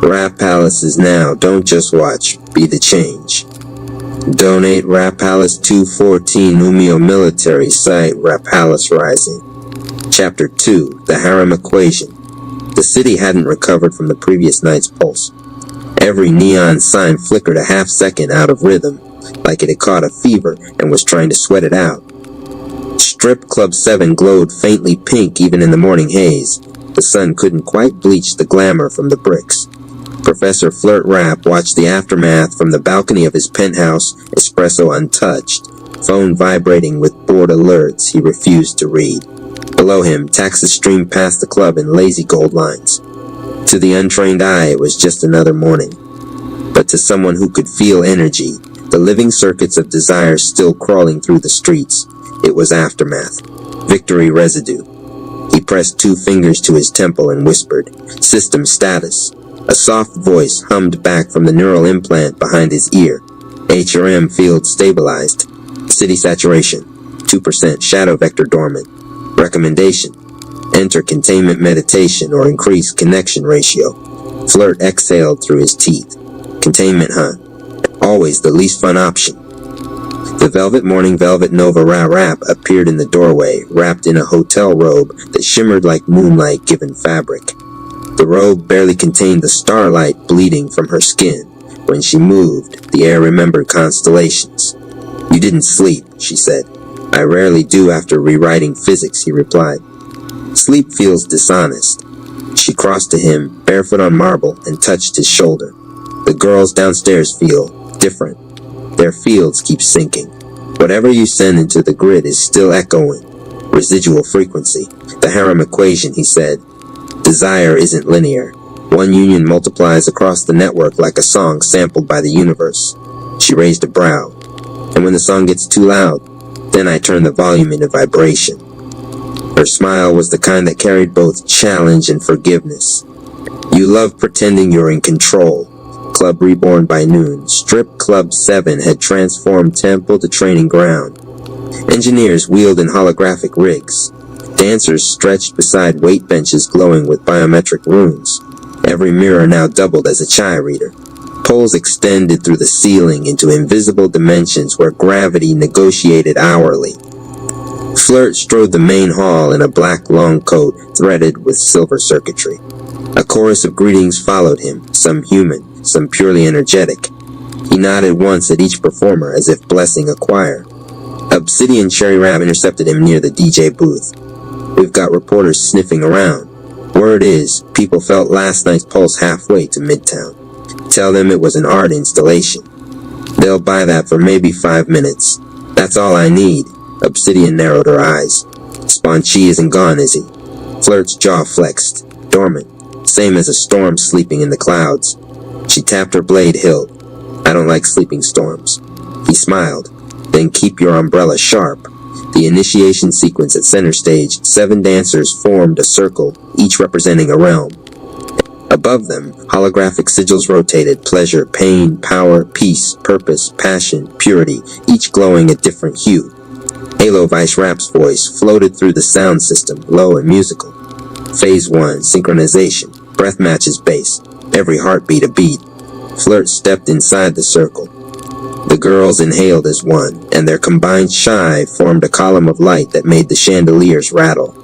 Rap Palace is now. Don't just watch, be the change. Donate Rap Palace 214 Umio Military Site Rap Palace Rising. Chapter 2, The Harem Equation. The city hadn't recovered from the previous night's pulse. Every neon sign flickered a half second out of rhythm, like it had caught a fever and was trying to sweat it out. Strip Club 7 glowed faintly pink even in the morning haze. The sun couldn't quite bleach the glamour from the bricks. Professor Flirt Rapp watched the aftermath from the balcony of his penthouse, espresso untouched, phone vibrating with bored alerts he refused to read. Below him, taxis streamed past the club in lazy gold lines. To the untrained eye, it was just another morning. But to someone who could feel energy, the living circuits of desire still crawling through the streets, it was aftermath. Victory residue. He pressed 2 fingers to his temple and whispered, "System status." A soft voice hummed back from the neural implant behind his ear. HRM field stabilized. City saturation, 2%, shadow vector dormant. Recommendation: enter containment meditation or increase connection ratio. Flirt exhaled through his teeth. Containment, huh? Always the least fun option. The Velvet Morning Velvet Nova Rap appeared in the doorway, wrapped in a hotel robe that shimmered like moonlight given fabric. The robe barely contained the starlight bleeding from her skin. When she moved, the air remembered constellations. "You didn't sleep," she said. "I rarely do after rewriting physics," he replied. "Sleep feels dishonest." She crossed to him, barefoot on marble, and touched his shoulder. "The girls downstairs feel different. Their fields keep sinking. Whatever you send into the grid is still echoing. Residual frequency. The harem equation," he said. "Desire isn't linear. One union multiplies across the network like a song sampled by the universe." She raised a brow. "And when the song gets too loud, then I turn the volume into vibration." Her smile was the kind that carried both challenge and forgiveness. "You love pretending you're in control." Club reborn by noon, Strip Club 7 had transformed temple to training ground. Engineers wheeled in holographic rigs. Dancers stretched beside weight benches glowing with biometric runes. Every mirror now doubled as a chai reader. Poles extended through the ceiling into invisible dimensions where gravity negotiated hourly. Flirt strode the main hall in a black long coat threaded with silver circuitry. A chorus of greetings followed him, some human, some purely energetic. He nodded once at each performer as if blessing a choir. Obsidian Cherry Rap intercepted him near the DJ booth. "We've got reporters sniffing around. Word is, people felt last night's pulse halfway to Midtown. Tell them it was an art installation. They'll buy that for maybe 5 minutes. That's all I need." Obsidian narrowed her eyes. "Sponchi isn't gone, is he?" Flirt's jaw flexed. "Dormant. Same as a storm sleeping in the clouds." She tapped her blade hilt. "I don't like sleeping storms." He smiled. "Then keep your umbrella sharp." The initiation sequence at center stage, 7 dancers formed a circle, each representing a realm. Above them, holographic sigils rotated: pleasure, pain, power, peace, purpose, passion, purity, each glowing a different hue. Halo Vice Rap's voice floated through the sound system, low and musical. Phase 1, synchronization. Breath matches bass. Every heartbeat a beat. Flirt stepped inside the circle. The girls inhaled as one, and their combined chai formed a column of light that made the chandeliers rattle.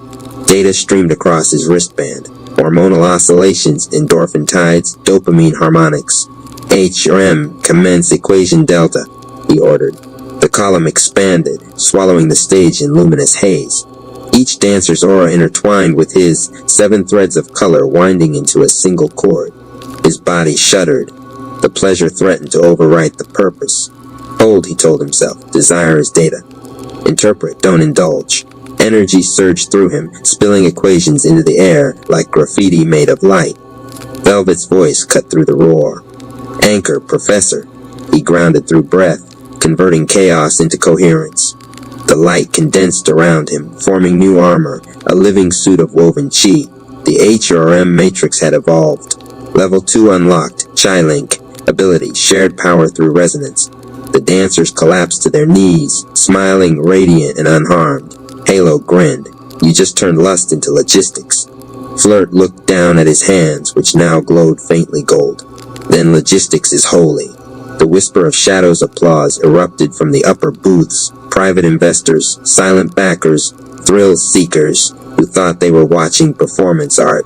Data streamed across his wristband. Hormonal oscillations, endorphin tides, dopamine harmonics. "HRM, commence equation delta," he ordered. The column expanded, swallowing the stage in luminous haze. Each dancer's aura intertwined with his, 7 threads of color winding into a single cord. His body shuddered. The pleasure threatened to overwrite the purpose. "Hold," he told himself. "Desire is data. Interpret, don't indulge." Energy surged through him, spilling equations into the air like graffiti made of light. Velvet's voice cut through the roar. "Anchor, Professor." He grounded through breath, converting chaos into coherence. The light condensed around him, forming new armor, a living suit of woven chi. The HRM matrix had evolved. Level 2 unlocked, Chi Link. Ability, shared power through resonance. The dancers collapsed to their knees, smiling, radiant, and unharmed. Halo grinned. "You just turned lust into logistics." Flirt looked down at his hands, which now glowed faintly gold. "Then logistics is holy." The whisper of Shadow's applause erupted from the upper booths. Private investors, silent backers, thrill seekers who thought they were watching performance art.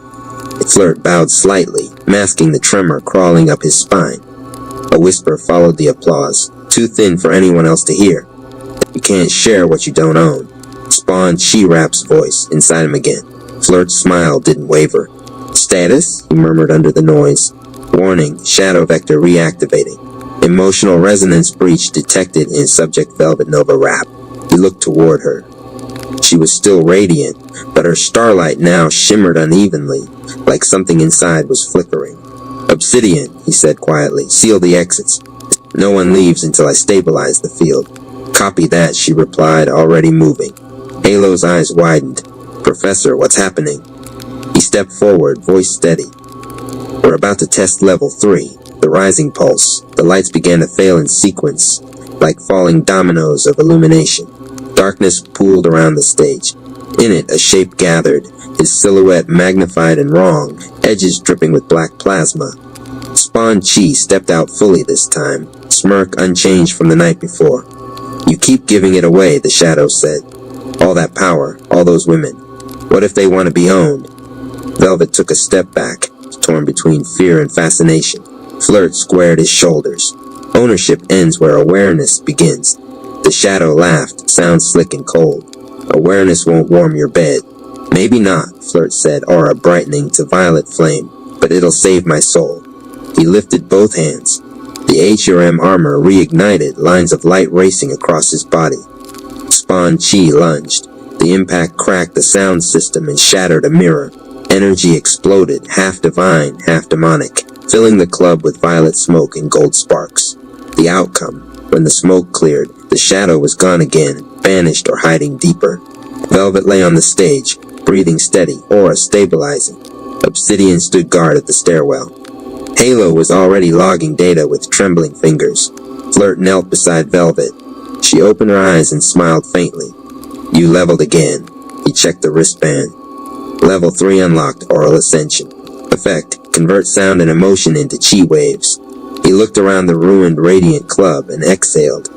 Flirt bowed slightly, masking the tremor crawling up his spine. A whisper followed the applause, too thin for anyone else to hear. "You can't share what you don't own." Spawned She-Rap's voice inside him again. Flirt's smile didn't waver. "Status?" he murmured under the noise. "Warning, Shadow Vector reactivating. Emotional resonance breach detected in Subject Velvet Nova Rap." He looked toward her. She was still radiant, but her starlight now shimmered unevenly, like something inside was flickering. "Obsidian," he said quietly. "Seal the exits. No one leaves until I stabilize the field." "Copy that," she replied, already moving. Halo's eyes widened. "Professor, what's happening?" He stepped forward, voice steady. "We're about to test level 3, the rising pulse." The lights began to fail in sequence, like falling dominoes of illumination. Darkness pooled around the stage. In it, a shape gathered, his silhouette magnified and wrong, edges dripping with black plasma. Spawn Chi stepped out fully this time, smirk unchanged from the night before. "You keep giving it away," the shadow said. "All that power, all those women. What if they want to be owned?" Velvet took a step back, torn between fear and fascination. Flirt squared his shoulders. "Ownership ends where awareness begins." The shadow laughed, sound slick and cold. "Awareness won't warm your bed." "Maybe not," Flirt said, aura brightening to violet flame, "but it'll save my soul." He lifted both hands. The HRM armor reignited, lines of light racing across his body. Spawn Chi lunged. The impact cracked the sound system and shattered a mirror. Energy exploded, half divine, half demonic, filling the club with violet smoke and gold sparks. The outcome, when the smoke cleared, the shadow was gone again, vanished or hiding deeper. Velvet lay on the stage, breathing steady, aura stabilizing. Obsidian stood guard at the stairwell. Halo was already logging data with trembling fingers. Flirt knelt beside Velvet. She opened her eyes and smiled faintly. "You leveled again." He checked the wristband. Level 3 unlocked, Oral Ascension. Effect, convert sound and emotion into chi waves. He looked around the ruined radiant club and exhaled.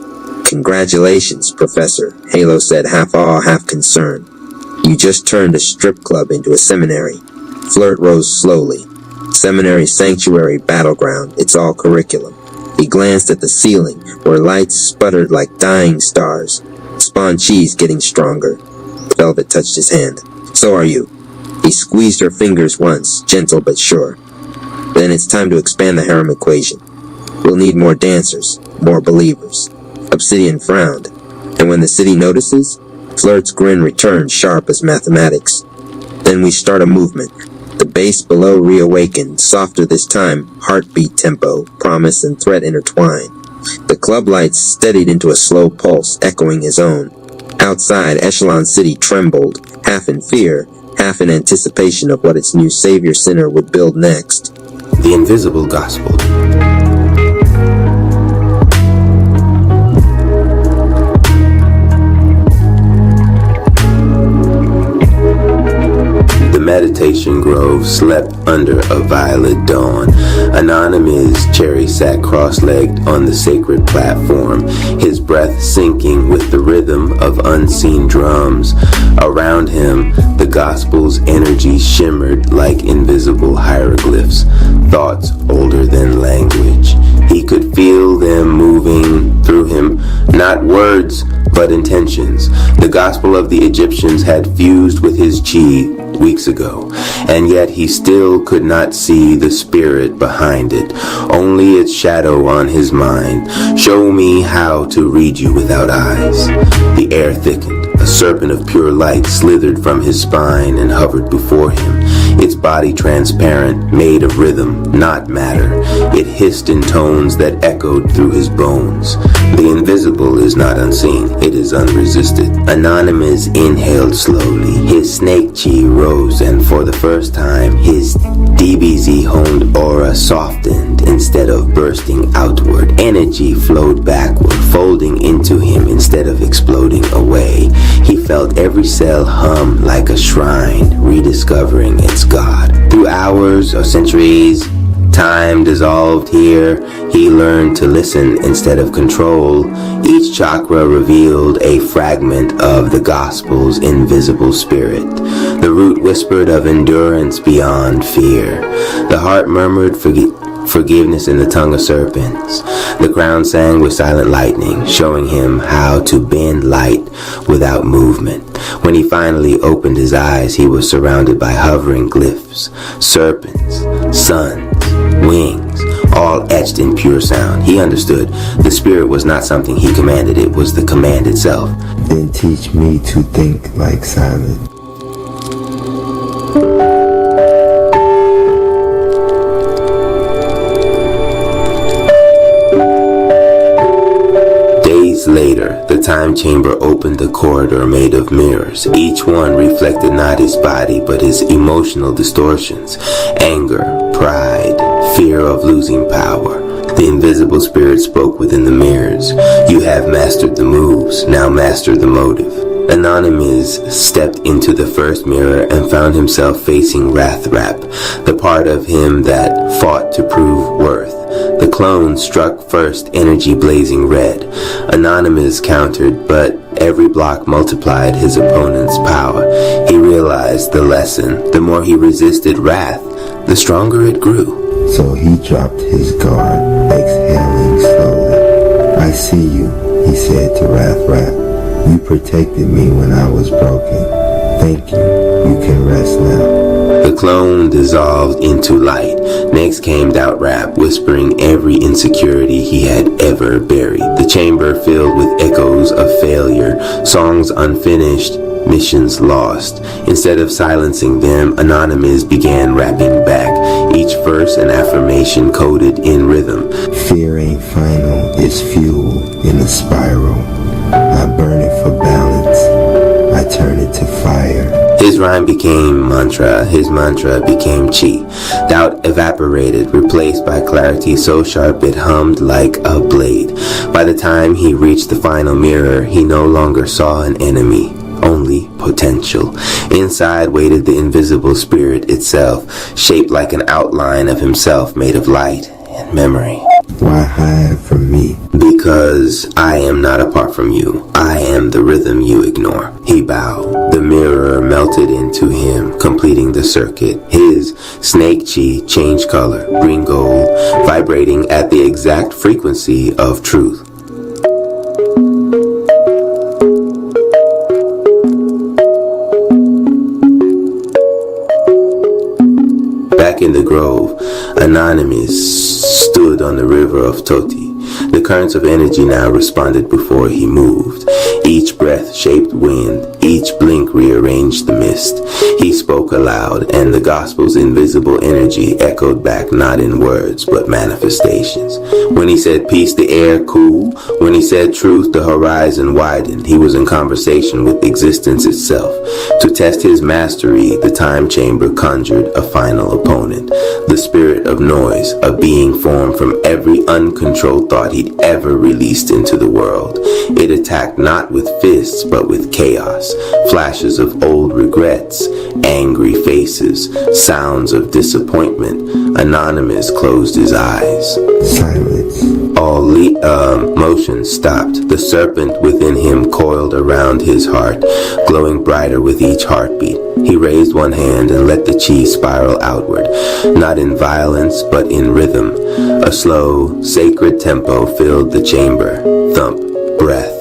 "Congratulations, Professor," Halo said, half awe, half concern. "You just turned a strip club into a seminary." Flirt rose slowly. "Seminary, sanctuary, battleground, it's all curriculum." He glanced at the ceiling, where lights sputtered like dying stars. Spawn Chi's getting stronger. Velvet touched his hand. "So are you." He squeezed her fingers once, gentle but sure. "Then it's time to expand the harem equation. We'll need more dancers, more believers." Obsidian frowned. "And when the city notices?" Flirt's grin returned, sharp as mathematics. "Then we start a movement. The base below reawakened, softer this time, heartbeat tempo, promise and threat intertwined. The club lights steadied into a slow pulse, echoing his own. Outside, Echelon City trembled, half in fear, half in anticipation of what its new savior sinner would build next. The Invisible Gospel. Meditation Grove slept under a violet dawn. Anonymous Cherry sat cross-legged on the sacred platform, his breath syncing with the rhythm of unseen drums. Around him, the gospel's energy shimmered like invisible hieroglyphs, thoughts older than language. He could feel them moving through him, not words, but intentions. The gospel of the Egyptians had fused with his chi weeks ago, and yet he still could not see the spirit behind it, only its shadow on his mind. "Show me how to read you without eyes." The air thickened. A serpent of pure light slithered from his spine and hovered before him, its body transparent, made of rhythm, not matter. It hissed in tones that echoed through his bones. The invisible is not unseen, it is unresisted. Anonymous inhaled slowly. His snake chi rose, and for the first time, his DBZ-honed aura softened instead of bursting outward. Energy flowed backward, folding into him instead of exploding away. He felt every cell hum like a shrine, rediscovering its God. Through hours or centuries, time dissolved here. He learned to listen instead of control. Each chakra revealed a fragment of the gospel's invisible spirit. The root whispered of endurance beyond fear. The heart murmured forgiveness in the tongue of serpents. The crown sang with silent lightning, showing him how to bend light without movement. When he finally opened his eyes, he was surrounded by hovering glyphs, serpents, suns, wings, all etched in pure sound. He understood the spirit was not something he commanded, it was the command itself. Then teach me to think like silence. Later, the time chamber opened a corridor made of mirrors. Each one reflected not his body, but his emotional distortions. Anger, pride, fear of losing power. The invisible spirit spoke within the mirrors. You have mastered the moves, now master the motive. Anonymous stepped into the first mirror and found himself facing Rathrap, the part of him that fought to prove worth. The clone struck first, energy blazing red. Anonymous countered, but every block multiplied his opponent's power. He realized the lesson. The more he resisted wrath, the stronger it grew. So he dropped his guard, exhaling slowly. I see you, he said to Rathrap. You protected me when I was broken. Thank you. You can rest now. The clone dissolved into light. Next came Doubtrap, whispering every insecurity he had ever buried. The chamber filled with echoes of failure, songs unfinished, missions lost. Instead of silencing them, Anonymous began rapping back, each verse an affirmation coded in rhythm. Fear ain't final, it's fuel in a spiral. I burn it for balance. I turn it to fire. His rhyme became mantra. His mantra became chi. Doubt evaporated, replaced by clarity so sharp it hummed like a blade. By the time he reached the final mirror, he no longer saw an enemy, only potential. Inside waited the invisible spirit itself, shaped like an outline of himself made of light and memory. Why hide from me? Because I am not apart from you. I am the rhythm you ignore. He bowed. The mirror melted into him, completing the circuit. His snake chi changed color, green gold, vibrating at the exact frequency of truth. Back in the grove, Anonymous stood on the river of Toti. The currents of energy now responded before he moved. Each breath shaped wind, each blink rearranged the mist. He spoke aloud, and the gospel's invisible energy echoed back not in words, but manifestations. When he said peace, the air cooled. When he said truth, the horizon widened. He was in conversation with existence itself. To test his mastery, the time chamber conjured a final opponent. The spirit of noise, a being formed from every uncontrolled thought he'd ever released into the world. It attacked not with fists, but with chaos, flashes of old regrets, angry faces, sounds of disappointment. Anonymous closed his eyes. Silence. All motion stopped. The serpent within him coiled around his heart, glowing brighter with each heartbeat. He raised one hand and let the chi spiral outward, not in violence, but in rhythm. A slow, sacred tempo filled the chamber. Thump, breath,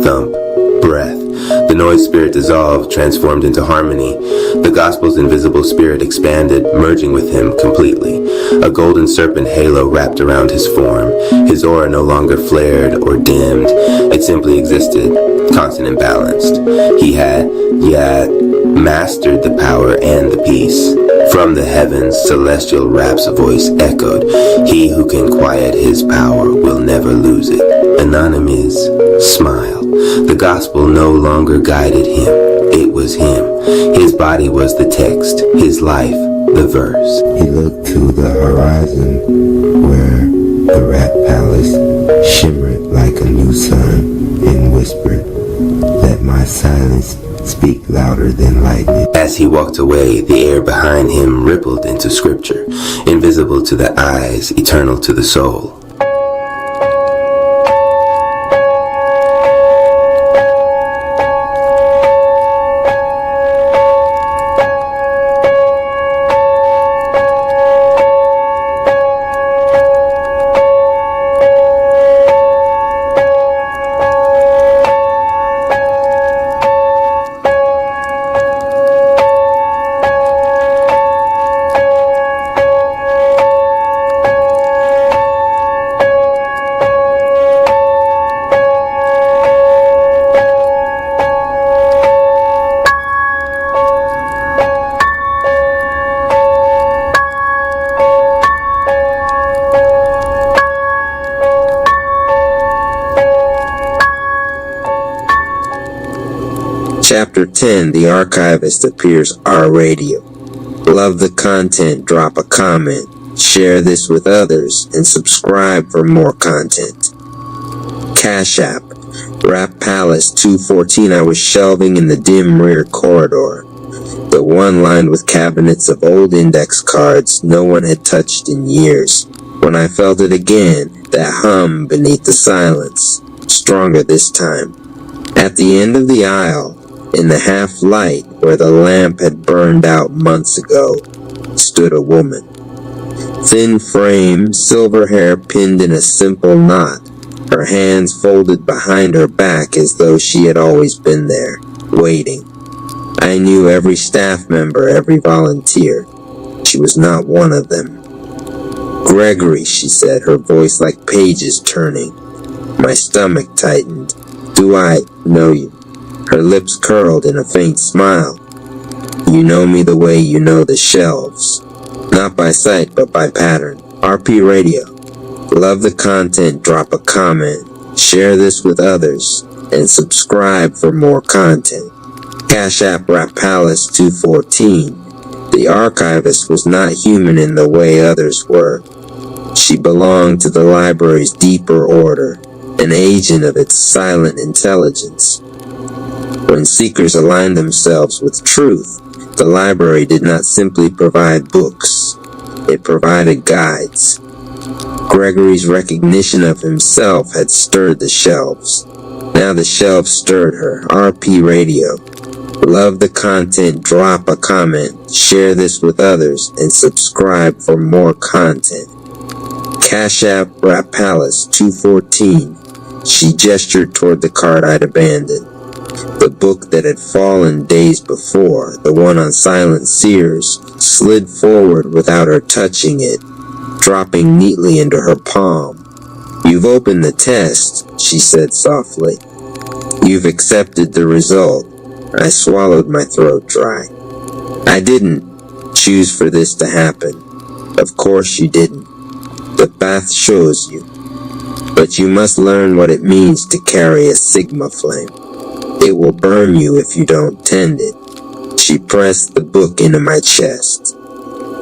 thump, breath. The noise spirit dissolved, transformed into harmony. The gospel's invisible spirit expanded, merging with him completely. A golden serpent halo wrapped around his form. His aura no longer flared or dimmed. It simply existed, constant and balanced. He had mastered the power and the peace. From the heavens, celestial rap's voice echoed. He who can quiet his power will never lose it. Anonymous smile. The gospel no longer guided him. It was him. His body was the text. His life, the verse. He looked to the horizon where the rat palace shimmered like a new sun and whispered, "Let my silence speak louder than lightning." As he walked away, the air behind him rippled into scripture, invisible to the eyes, eternal to the soul. Chapter 10, The Archivist appears R-Radio. Love the content, drop a comment, share this with others, and subscribe for more content. Cash App, Rap Palace 214. I was shelving in the dim rear corridor. The one lined with cabinets of old index cards no one had touched in years. When I felt it again, that hum beneath the silence, stronger this time. At the end of the aisle, in the half-light where the lamp had burned out months ago, stood a woman. Thin frame, silver hair pinned in a simple knot, her hands folded behind her back as though she had always been there, waiting. I knew every staff member, every volunteer. She was not one of them. "Gregory," she said, her voice like pages turning. My stomach tightened. "Do I know you?" Her lips curled in a faint smile. "You know me the way you know the shelves. Not by sight, but by pattern. RP Radio. Love the content, drop a comment, share this with others, and subscribe for more content." Cash App Rap Palace 214. The archivist was not human in the way others were. She belonged to the library's deeper order, an agent of its silent intelligence. When seekers aligned themselves with truth, the library did not simply provide books. It provided guides. Gregory's recognition of himself had stirred the shelves. Now the shelves stirred her. RP Radio. Love the content, drop a comment, share this with others, and subscribe for more content. Cash App Rap Palace 214. She gestured toward the card I'd abandoned. The book that had fallen days before, the one on Silent Seers, slid forward without her touching it, dropping neatly into her palm. "You've opened the test," she said softly. "You've accepted the result." I swallowed my throat dry. "I didn't choose for this to happen. Of course you didn't. The path shows you. But you must learn what it means to carry a Sigma flame. It will burn you if you don't tend it." She pressed the book into my chest.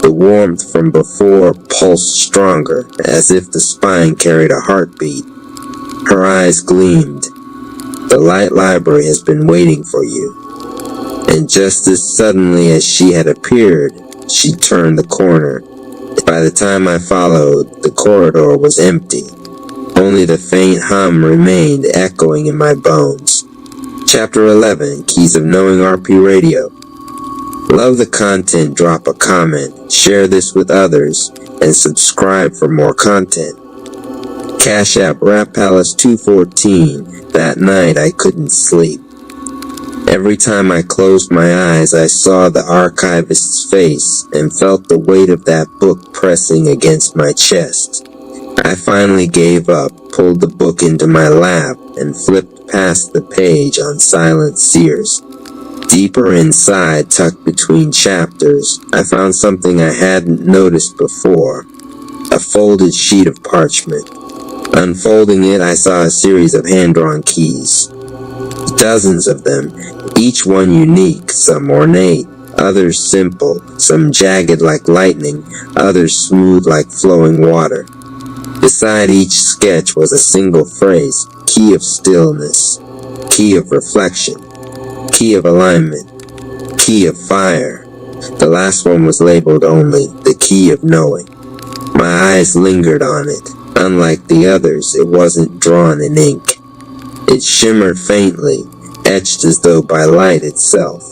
The warmth from before pulsed stronger, as if the spine carried a heartbeat. Her eyes gleamed. "The Light Library has been waiting for you." And just as suddenly as she had appeared, she turned the corner. By the time I followed, the corridor was empty. Only the faint hum remained echoing in my bones. Chapter 11, Keys of Knowing RP Radio. Love the content, drop a comment, share this with others, and subscribe for more content. Cash App Rap Palace 214. That night I couldn't sleep. Every time I closed my eyes, I saw the archivist's face and felt the weight of that book pressing against my chest. I finally gave up, pulled the book into my lap, and flipped past the page on Silent Seers. Deeper inside, tucked between chapters, I found something I hadn't noticed before. A folded sheet of parchment. Unfolding it, I saw a series of hand-drawn keys. Dozens of them, each one unique, some ornate, others simple, some jagged like lightning, others smooth like flowing water. Beside each sketch was a single phrase, key of stillness, key of reflection, key of alignment, key of fire. The last one was labeled only, the key of knowing. My eyes lingered on it. Unlike the others, it wasn't drawn in ink. It shimmered faintly, etched as though by light itself.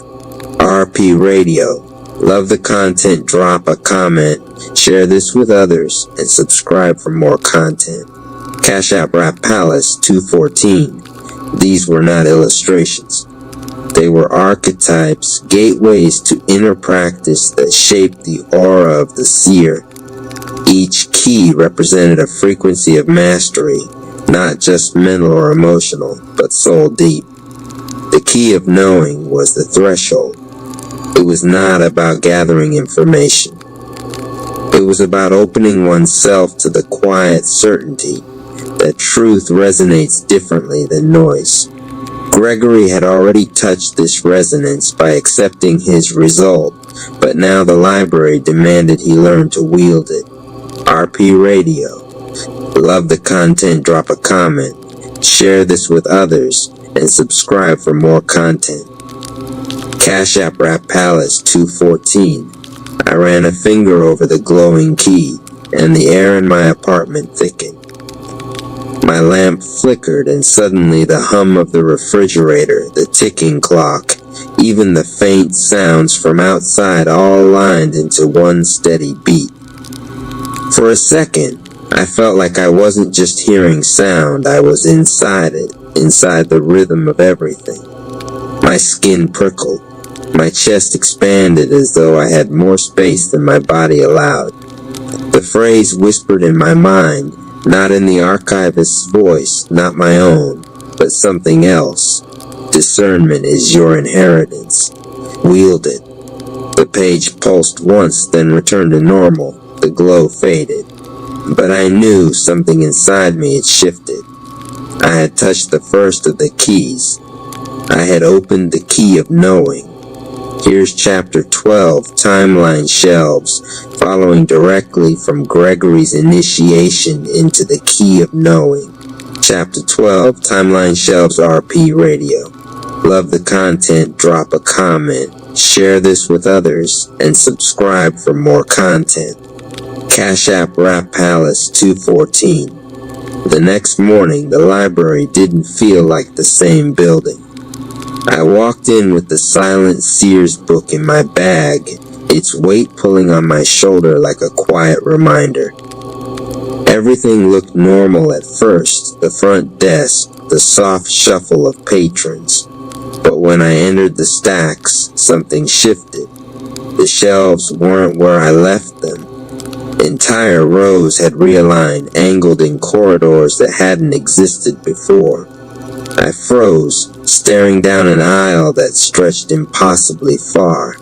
RP Radio. Love the content, drop a comment, share this with others, and subscribe for more content. Cash App Rap Palace 214. These were not illustrations. They were archetypes, gateways to inner practice that shaped the aura of the seer. Each key represented a frequency of mastery, not just mental or emotional, but soul deep. The key of knowing was the threshold. It was not about gathering information. It was about opening oneself to the quiet certainty that truth resonates differently than noise. Gregory had already touched this resonance by accepting his result, but now the library demanded he learn to wield it. RP Radio. Love the content, drop a comment, share this with others, and subscribe for more content. Cash App Rap Palace 214. I ran a finger over the glowing key, and the air in my apartment thickened. My lamp flickered, and suddenly the hum of the refrigerator, the ticking clock, even the faint sounds from outside all lined into one steady beat. For a second, I felt like I wasn't just hearing sound, I was inside it, inside the rhythm of everything. My skin prickled. My chest expanded as though I had more space than my body allowed. The phrase whispered in my mind, not in the archivist's voice, not my own, but something else. Discernment is your inheritance. Wield it. The page pulsed once, then returned to normal. The glow faded. But I knew something inside me had shifted. I had touched the first of the keys. I had opened the key of knowing. Here's chapter 12, Timeline Shelves, following directly from Gregory's initiation into the key of knowing. Chapter 12, Timeline Shelves RP Radio. Love the content, drop a comment, share this with others, and subscribe for more content. Cash App Rap Palace 214. The next morning, the library didn't feel like the same building. I walked in with the Silent Seers book in my bag, its weight pulling on my shoulder like a quiet reminder. Everything looked normal at first, the front desk, the soft shuffle of patrons. But when I entered the stacks, something shifted. The shelves weren't where I left them. Entire rows had realigned, angled in corridors that hadn't existed before. I froze, staring down an aisle that stretched impossibly far,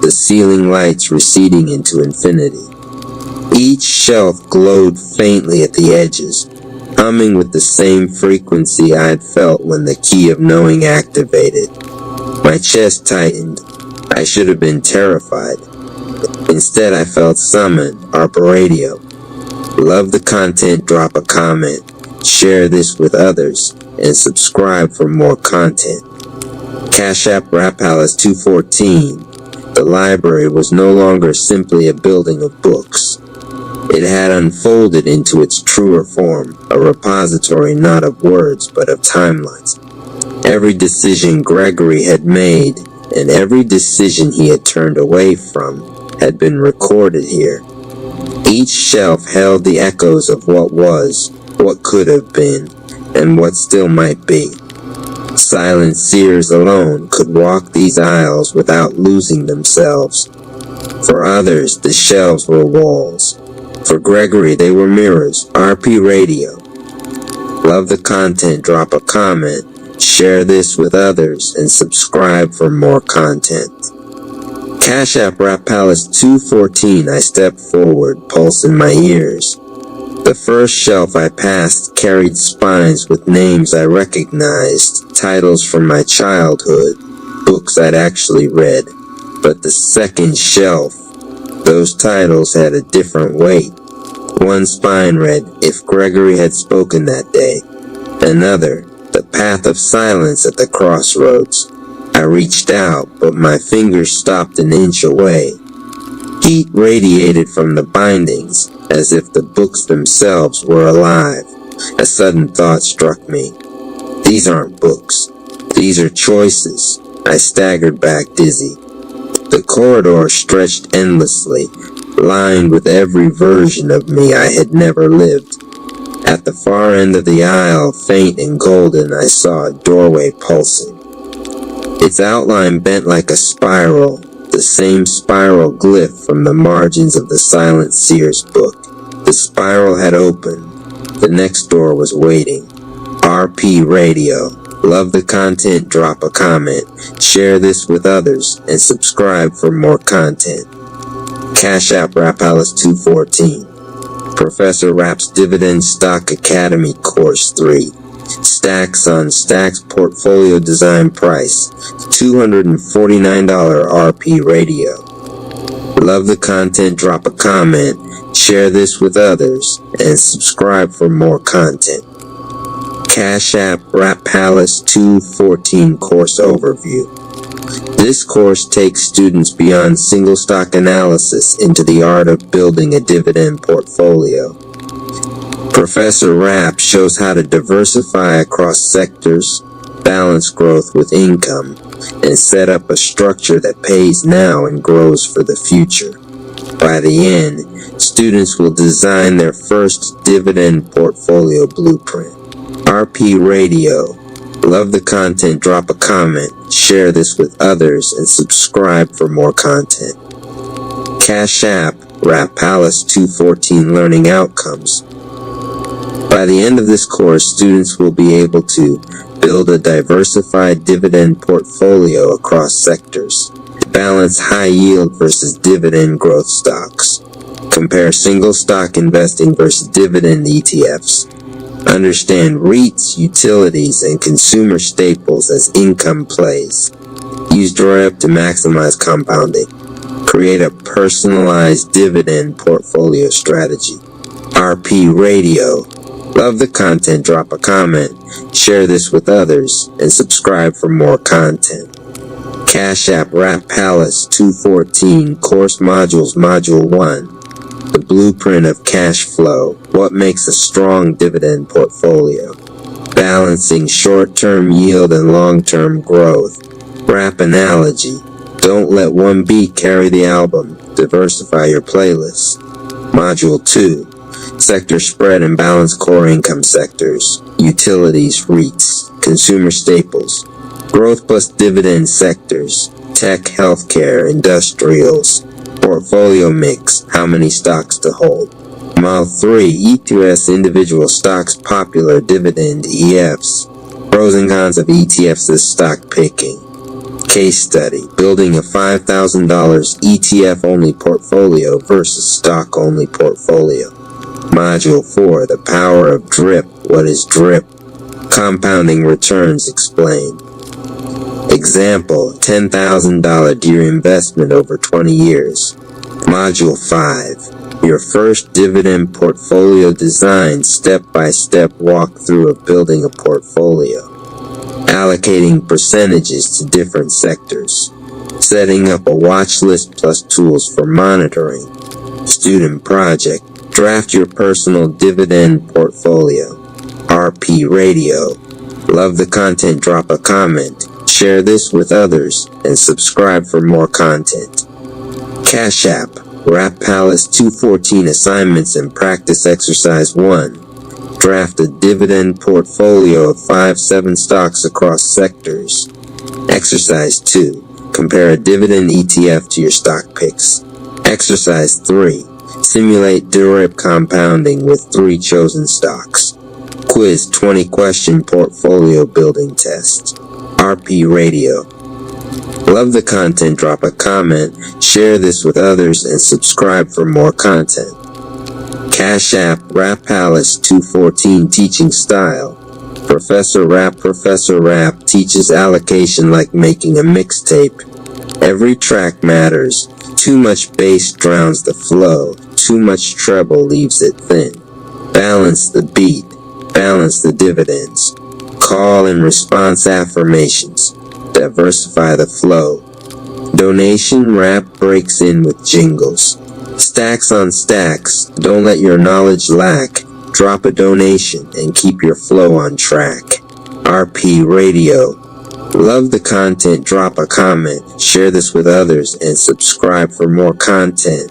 the ceiling lights receding into infinity. Each shelf glowed faintly at the edges, humming with the same frequency I had felt when the key of knowing activated. My chest tightened. I should have been terrified. Instead, I felt summoned. RP Radio. Love the content, drop a comment, share this with others, and subscribe for more content. Cash App Rap Palace 214. The library was no longer simply a building of books. It had unfolded into its truer form, a repository not of words but of timelines. Every decision Gregory had made, and every decision he had turned away from, had been recorded here. Each shelf held the echoes of what was, what could have been, and what still might be. Silent seers alone could walk these aisles without losing themselves. For others, the shelves were walls. For Gregory, they were mirrors. RP Radio. Love the content, drop a comment, share this with others, and subscribe for more content. Cash App Rap Palace 214, I stepped forward, pulse in my ears. The first shelf I passed carried spines with names I recognized, titles from my childhood, books I'd actually read. But the second shelf, those titles had a different weight. One spine read, If Gregory Had Spoken That Day. Another, The Path of Silence at the Crossroads. I reached out, but my fingers stopped an inch away. Heat radiated from the bindings, as if the books themselves were alive. A sudden thought struck me. These aren't books. These are choices. I staggered back dizzy. The corridor stretched endlessly, lined with every version of me I had never lived. At the far end of the aisle, faint and golden, I saw a doorway pulsing. Its outline bent like a spiral, the same spiral glyph from the margins of the Silent Seer's book. The spiral had opened. The next door was waiting. RP Radio. Love the content, drop a comment, share this with others, and subscribe for more content. Cash App Rap Palace 214. Professor Rap's Dividend Stock Academy Course 3. Stacks on Stacks Portfolio Design Price. $249 RP Radio. Love the content, drop a comment, share this with others, and subscribe for more content. Cash App Rap Palace 214 Course Overview. This course takes students beyond single stock analysis into the art of building a dividend portfolio. Professor Rap shows how to diversify across sectors, balance growth with income, and set up a structure that pays now and grows for the future. By the end, students will design their first dividend portfolio blueprint. RP Radio. Love the content, drop a comment, share this with others, and subscribe for more content. Cash App Rap Palace 214 Learning Outcomes. By the end of this course, students will be able to build a diversified dividend portfolio across sectors, balance high yield versus dividend growth stocks, compare single stock investing versus dividend ETFs, understand REITs, utilities, and consumer staples as income plays, use DrawUp to maximize compounding, create a personalized dividend portfolio strategy. RP Radio. Love the content, drop a comment, share this with others, and subscribe for more content. Cash App Rap Palace 214 Course Modules Module 1. The Blueprint of Cash Flow. What makes a strong dividend portfolio? Balancing short-term yield and long-term growth. Rap Analogy. Don't let one beat carry the album. Diversify your playlist. Module 2. Sector Spread and Balance Core Income Sectors. Utilities, REITs, Consumer Staples. Growth plus Dividend Sectors. Tech, Healthcare, Industrials. Portfolio Mix. How many stocks to hold. Module 3. ETFs, Individual Stocks, Popular Dividend EFs. Pros and cons of ETFs as stock picking. Case study. Building a $5,000 ETF-only portfolio versus stock-only portfolio. Module 4. The Power of DRIP. What is DRIP? Compounding Returns Explained. Example, $10,000 deer investment over 20 years. Module 5. Your first dividend portfolio design step-by-step walkthrough of building a portfolio. Allocating percentages to different sectors. Setting up a watch list plus tools for monitoring. Student project. Draft your personal dividend portfolio. RP Radio. Love the content, drop a comment, share this with others, and subscribe for more content. Cash App Rap Palace 214 Assignments and Practice Exercise 1. Draft a dividend portfolio of 5-7 stocks across sectors. Exercise 2. Compare a dividend ETF to your stock picks. Exercise 3. Simulate direct compounding with 3 chosen stocks. Quiz 20-question portfolio building test. RP Radio. Love the content, drop a comment, share this with others, and subscribe for more content. Cash App Rap Palace 214 Teaching Style. Professor Rap teaches allocation like making a mixtape. Every track matters. Too much bass drowns the flow. Too much treble leaves it thin. Balance the beat. Balance the dividends. Call and response affirmations. Diversify the flow. Donation rap breaks in with jingles. Stacks on stacks. Don't let your knowledge lack. Drop a donation and keep your flow on track. RP Radio. Love the content, drop a comment, share this with others, and subscribe for more content.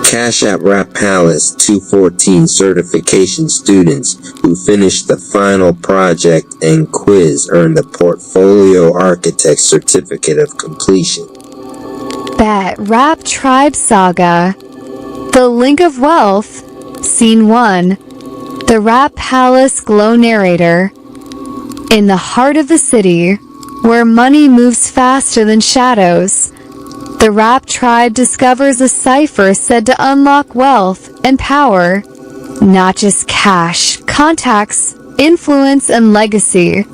Cash App Rap Palace 214 certification students who finished the final project and quiz earn the Portfolio Architect Certificate of Completion. Bet Rap Tribe Saga. The Link of Wealth. Scene 1. The Rap Palace Glow Narrator. In the heart of the city, where money moves faster than shadows, the Rap Tribe discovers a cipher said to unlock wealth and power. Not just cash, contacts, influence, and legacy.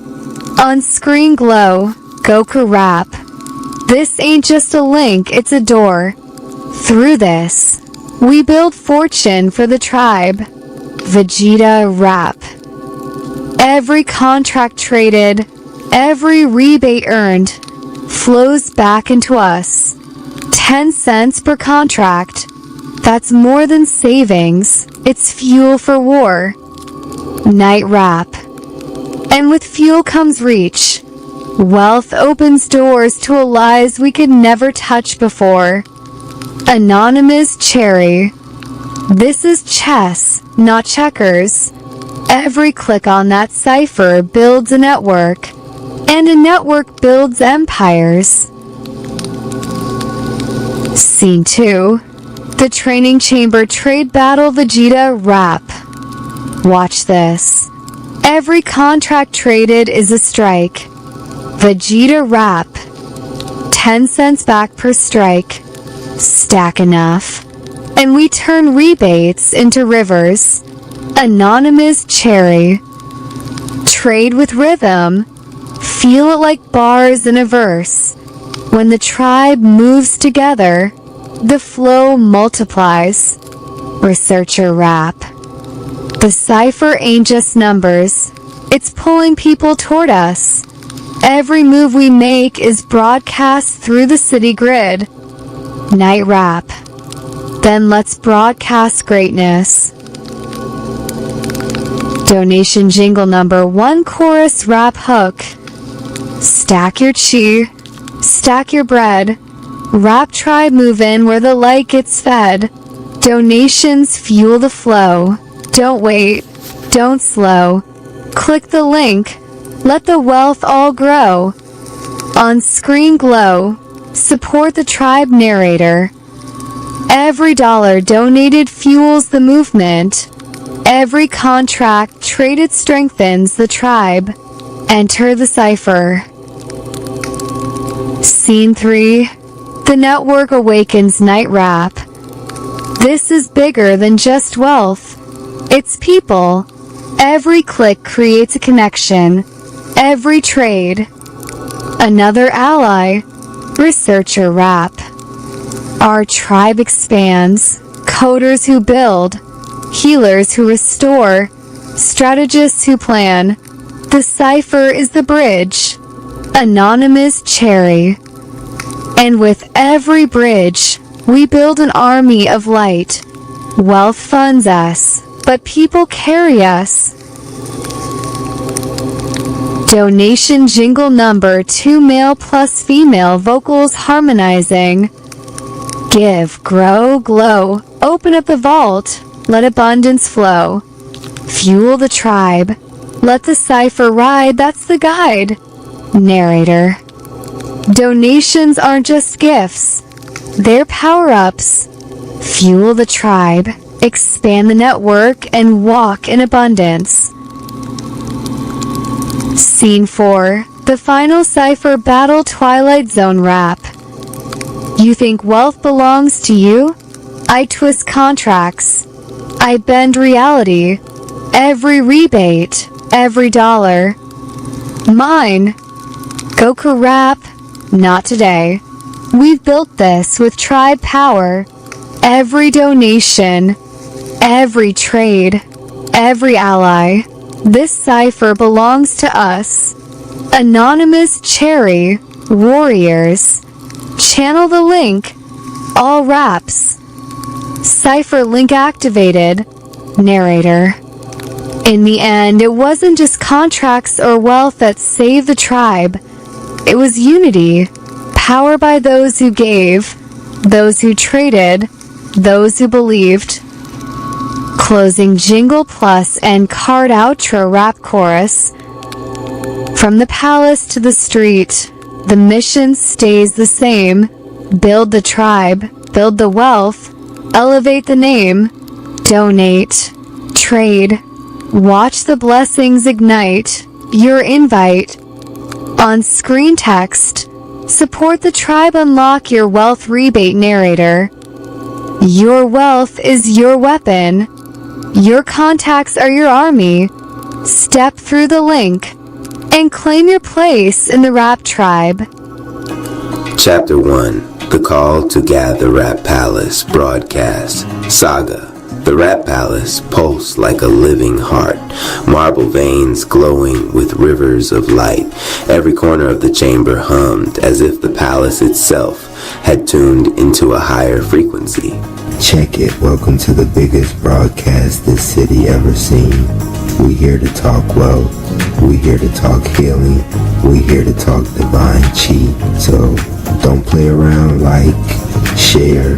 On screen glow, Goku Rap. This ain't just a link, it's a door. Through this, we build fortune for the tribe. Vegeta Rap. Every contract traded, every rebate earned, flows back into us. 10 cents per contract. That's more than savings. It's fuel for war. Night Rap. And with fuel comes reach. Wealth opens doors to allies we could never touch before. Anonymous Cherry. This is chess, not checkers. Every click on that cipher builds a network, and a network builds empires. Scene 2. The Training Chamber Trade Battle Vegeta Rap. Watch this. Every contract traded is a strike. Vegeta Rap. 10 cents back per strike. Stack enough. And we turn rebates into rivers. Anonymous Cherry. Trade with rhythm. Feel it like bars in a verse. When the tribe moves together, the flow multiplies. Researcher Rap. The cipher ain't just numbers. It's pulling people toward us. Every move we make is broadcast through the city grid. Night Rap. Then let's broadcast greatness. Donation jingle number 1 chorus rap hook. Stack your chi, stack your bread. Rap Tribe move in where the light gets fed. Donations fuel the flow. Don't wait, don't slow. Click the link, let the wealth all grow. On screen glow, support the tribe narrator. Every dollar donated fuels the movement. Every contract traded strengthens the tribe. Enter the cipher. Scene 3. The network awakens Night Rap. This is bigger than just wealth. It's people. Every click creates a connection. Every trade. Another ally. Researcher Rap. Our tribe expands. Coders who build. Healers who restore. Strategists who plan. The cipher is the bridge. Anonymous Cherry. And with every bridge, we build an army of light. Wealth funds us, but people carry us. Donation jingle number 2 male plus female vocals harmonizing. Give, grow, glow. Open up the vault. Let abundance flow. Fuel the tribe. Let the cipher ride, that's the guide. Narrator. Donations aren't just gifts. They're power-ups. Fuel the tribe. Expand the network and walk in abundance. Scene 4. The final cipher battle Twilight Zone rap. You think wealth belongs to you? I twist contracts. I bend reality. Every rebate, every dollar. Mine. Goku rap. Not today. We've built this with tribe power. Every donation, every trade, every ally. This cipher belongs to us. Anonymous Cherry, warriors. Channel the link. All raps. Cipher link activated. Narrator. In the end, it wasn't just contracts or wealth that saved the tribe. It was unity. Power by those who gave, those who traded, those who believed. Closing jingle plus and card outro rap chorus. From the palace to the street, the mission stays the same. Build the tribe, build the wealth, elevate the name, donate, trade, watch the blessings ignite. Your invite. On screen text, support the tribe, unlock your wealth rebate. Narrator. Your wealth is your weapon. Your contacts are your army. Step through the link and claim your place in the rap tribe. Chapter 1. The Call to Gather Rap Palace Broadcast Saga. The Rap Palace pulsed like a living heart, marble veins glowing with rivers of light. Every corner of the chamber hummed as if the palace itself had tuned into a higher frequency. Check it. Welcome to the biggest broadcast this city ever seen. We here to talk wealth. We here to talk healing. We here to talk divine chi. So don't play around. Like, share,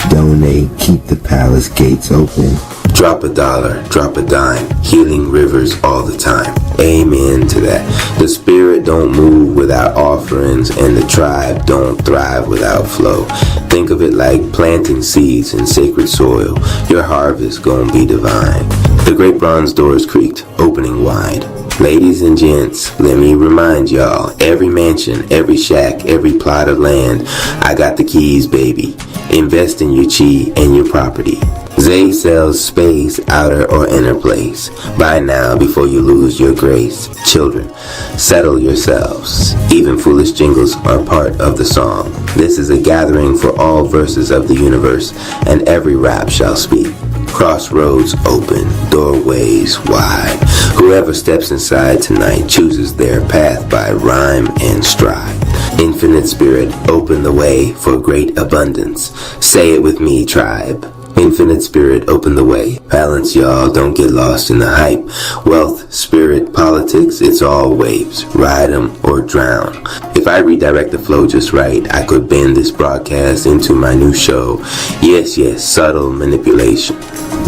donate, keep the palace gates open. Drop a dollar, drop a dime, healing rivers all the time. Amen to that. The spirit don't move without offerings, and the tribe don't thrive without flow. Think of it like planting seeds in sacred soil. Your harvest gonna be divine. The great bronze doors creaked, opening wide. Ladies and gents, let me remind y'all, every mansion, every shack, every plot of land, I got the keys, baby. Invest in your chi and your property. Zay sells space, outer or inner place. Buy now before you lose your grace. Children, settle yourselves. Even foolish jingles are part of the song. This is a gathering for all verses of the universe, and every rap shall speak. Crossroads open, doorways wide. Whoever steps inside tonight chooses their path by rhyme and stride. Infinite Spirit, open the way for great abundance. Say it with me, tribe. Infinite Spirit, open the way. Balance, y'all, don't get lost in the hype. Wealth, spirit, politics, it's all waves. Ride 'em or drown. If I redirect the flow just right, I could bend this broadcast into my new show. Yes, subtle manipulation.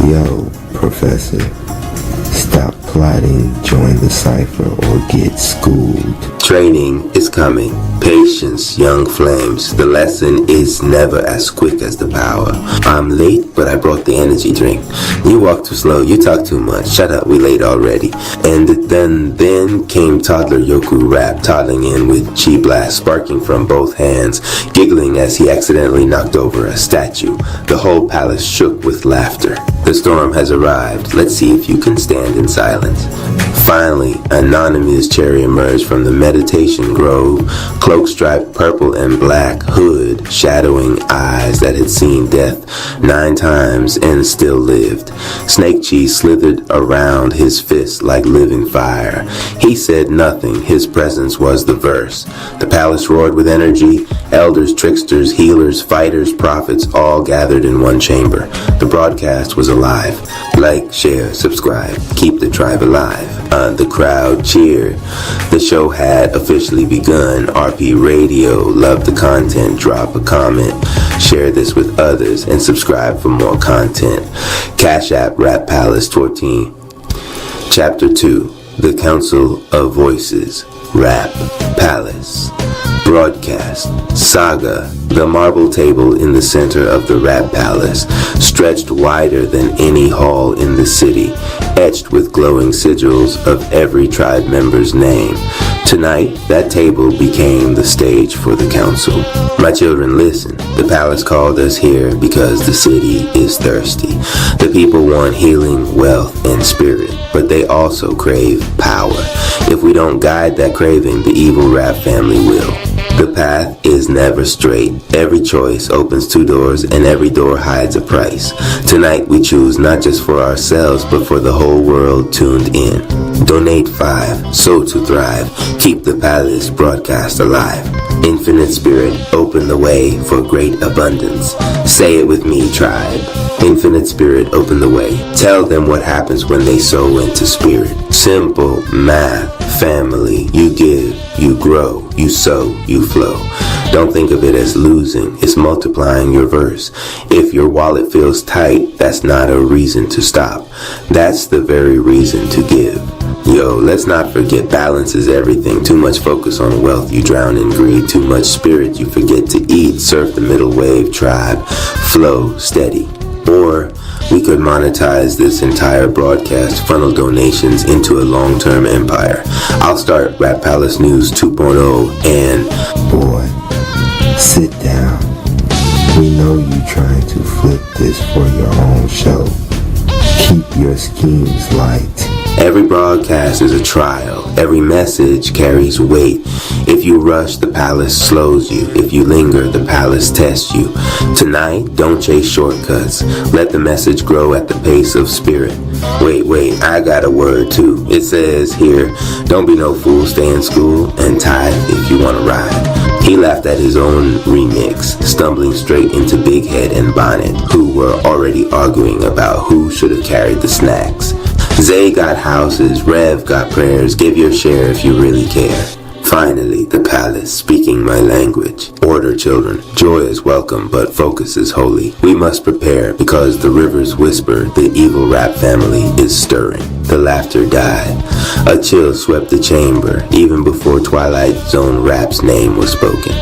Yo, Professor, stop plotting, join the cipher, or get schooled. Training is coming. Patience, young flames. The lesson is never as quick as the power. I'm late, but I brought the energy drink. You walk too slow, you talk too much. Shut up, we late already. And then came toddler Yoku Rap, toddling in with chi blast sparking from both hands, giggling as he accidentally knocked over a statue. The whole palace shook with laughter. The storm has arrived. Let's see if you can stand in silence. Finally, anonymous Cherry emerged from the meditation grove, cloak striped purple and black, hood shadowing eyes that had seen death 9 times and still lived. Snake cheese slithered around his fist like living fire. He said nothing, his presence was the verse. The palace roared with energy, elders, tricksters, healers, fighters, prophets, all gathered in one chamber. The broadcast was alive. Like, share, subscribe, keep the tribe alive. The crowd cheered. The show had officially begun. RP Radio, love the content, drop a comment, share this with others, and subscribe for more content. Cash App, Rap Palace 14. Chapter 2, The Council of Voices, Rap Palace. Broadcast, Saga. The marble table in the center of the Rap Palace stretched wider than any hall in the city, etched with glowing sigils of every tribe member's name. Tonight, that table became the stage for the council. My children, listen. The palace called us here because the city is thirsty. The people want healing, wealth, and spirit, but they also crave power. If we don't guide that craving, the evil Rap family will. The path is never straight. Every choice opens 2 doors, and every door hides a price. Tonight we choose not just for ourselves, but for the whole world tuned in. Donate 5, sow to thrive. Keep the palace broadcast alive. Infinite Spirit, open the way for great abundance. Say it with me, tribe. Infinite Spirit, open the way. Tell them what happens when they sow into spirit. Simple math, family. You give, you grow, you sow, you flow. Don't think of it as losing, it's multiplying your verse. If your wallet feels tight, that's not a reason to stop. That's the very reason to give. Yo, let's not forget balance is everything. Too much focus on wealth, you drown in greed. Too much spirit, you forget to eat. Surf the middle wave, tribe. Flow steady. Or we could monetize this entire broadcast, funnel donations into a long-term empire. I'll start Rap Palace News 2.0 and... Boy, sit down. We know you trying to flip this for your own show. Keep your schemes light. Every broadcast is a trial. Every message carries weight. If you rush, the palace slows you. If you linger, the palace tests you. Tonight, don't chase shortcuts. Let the message grow at the pace of spirit. Wait, I got a word too. It says here, don't be no fool, stay in school, and tithe if you want to ride. He laughed at his own remix, stumbling straight into Big Head and Bonnet, who were already arguing about who should have carried the snacks. Zay got houses, Rev got prayers, give your share if you really care. Finally, the palace, speaking my language. Order, children. Joy is welcome, but focus is holy. We must prepare, because the rivers whisper, the evil Rap family is stirring. The laughter died. A chill swept the chamber, even before Twilight Zone Rap's name was spoken.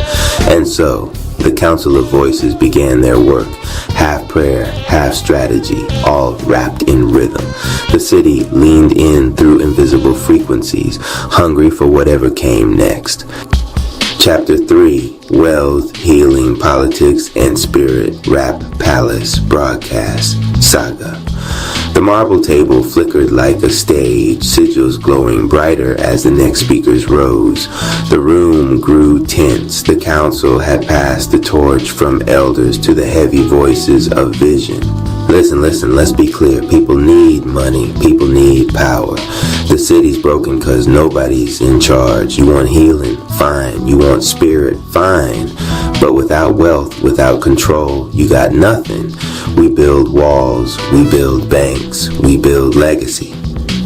And so, the Council of Voices began their work, half prayer, half strategy, all wrapped in rhythm. The city leaned in through invisible frequencies, hungry for whatever came next. Chapter 3, Wealth, Healing, Politics, and Spirit, Rap Palace, Broadcast, Saga. The marble table flickered like a stage, sigils glowing brighter as the next speakers rose. The room grew tense. The council had passed the torch from elders to the heavy voices of vision. Listen, let's be clear. People need money. People need power. The city's broken because nobody's in charge. You want healing? Fine. You want spirit? Fine. But without wealth, without control, you got nothing. We build walls, we build banks, we build legacy.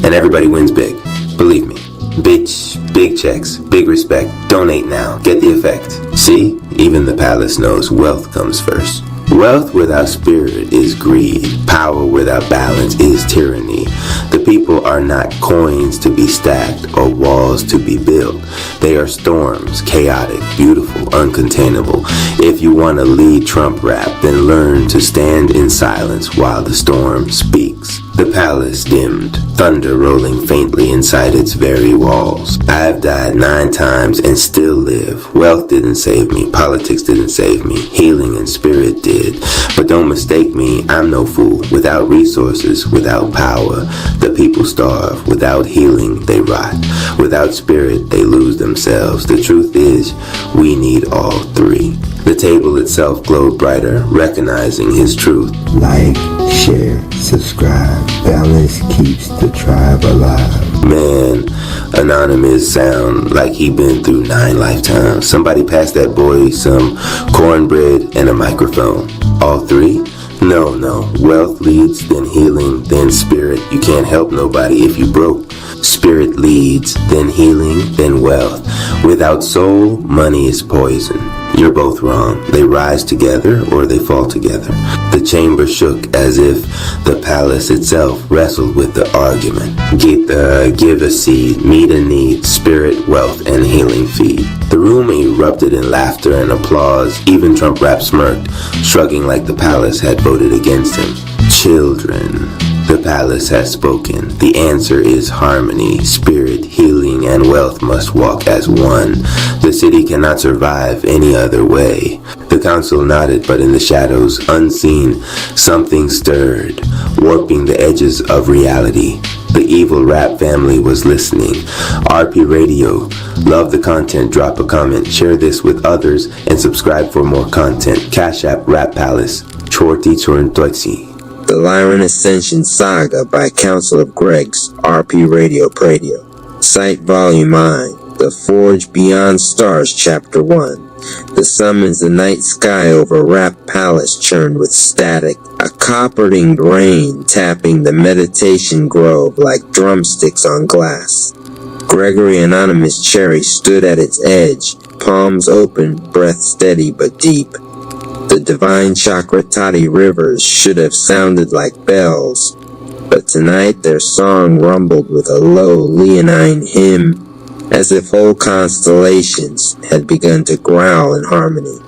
And everybody wins big. Believe me. Bitch, big checks, big respect. Donate now. Get the effect. See? Even the palace knows wealth comes first. Wealth without spirit is greed. Power without balance is tyranny. The people are not coins to be stacked or walls to be built. They are storms, chaotic, beautiful, uncontainable. If you want to lead Trump rap, then learn to stand in silence while the storm speaks. The palace dimmed, thunder rolling faintly inside its very walls. I've died 9 times and still live. Wealth didn't save me. Politics didn't save me. Healing and spirit did. But don't mistake me, I'm no fool. Without resources, without power, the people starve. Without healing, they rot. Without spirit, they lose themselves. The truth is, we need all 3. The table itself glowed brighter, recognizing his truth. Like, share, subscribe. Balance keeps the tribe alive. Man, Anonymous sound like he been through 9 lifetimes. Somebody pass that boy some cornbread and a microphone. All 3? No. Wealth leads, then healing, then spirit. You can't help nobody if you broke. Spirit leads, then healing, then wealth. Without soul, money is poison. You're both wrong. They rise together or they fall together. The chamber shook as if the palace itself wrestled with the argument. Give a seed, meet a need, spirit, wealth, and healing feed. The room erupted in laughter and applause. Even Trump Rap smirked, shrugging like the palace had voted against him. Children, the palace has spoken. The answer is harmony. Spirit, healing, and wealth must walk as one. The city cannot survive any other way. The council nodded, but in the shadows, unseen, something stirred, warping the edges of reality. The evil rap family was listening. RP Radio. Love the content, drop a comment, share this with others, and subscribe for more content. Cash App Rap Palace. Chorti Chorntotsi. The Lyran Ascension Saga by Council of Gregs, RP Radio Pradio. Site Volume 9. The Forge Beyond Stars, Chapter 1. The summons the night sky over Rap Palace churned with static, a copper-tinged rain tapping the meditation grove like drumsticks on glass. Gregory Anonymous Cherry stood at its edge, palms open, breath steady but deep. The divine Chakratati rivers should have sounded like bells, but tonight their song rumbled with a low leonine hymn, as if whole constellations had begun to growl in harmony.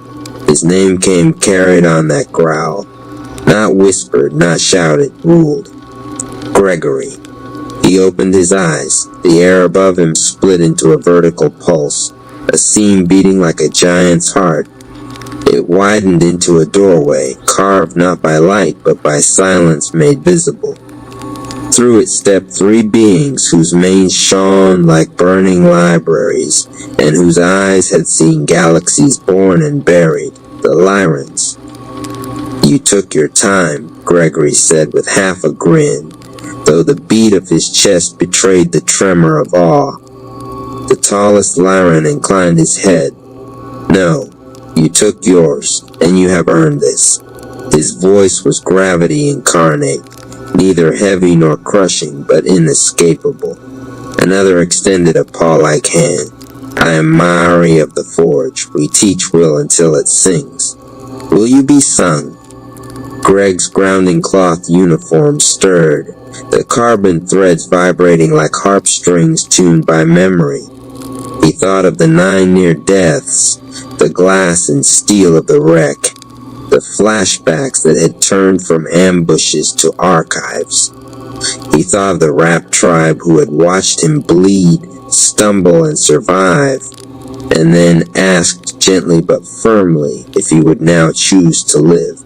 His name came carried on that growl, not whispered, not shouted, ruled. Gregory. He opened his eyes. The air above him split into a vertical pulse, a seam beating like a giant's heart. It widened into a doorway, carved not by light, but by silence made visible. Through it stepped three beings whose manes shone like burning libraries, and whose eyes had seen galaxies born and buried, the Lyrans. You took your time, Gregory said with half a grin, though the beat of his chest betrayed the tremor of awe. The tallest Lyran inclined his head. No, you took yours, and you have earned this. His voice was gravity incarnate, neither heavy nor crushing, but inescapable. Another extended a paw-like hand. I am Mari of the Forge. We teach will until it sings. Will you be sung? Greg's grounding cloth uniform stirred, the carbon threads vibrating like harp strings tuned by memory. He thought of the 9 near deaths, the glass and steel of the wreck, the flashbacks that had turned from ambushes to archives. He thought of the rap tribe who had watched him bleed, stumble, and survive, and then asked gently but firmly if he would now choose to live.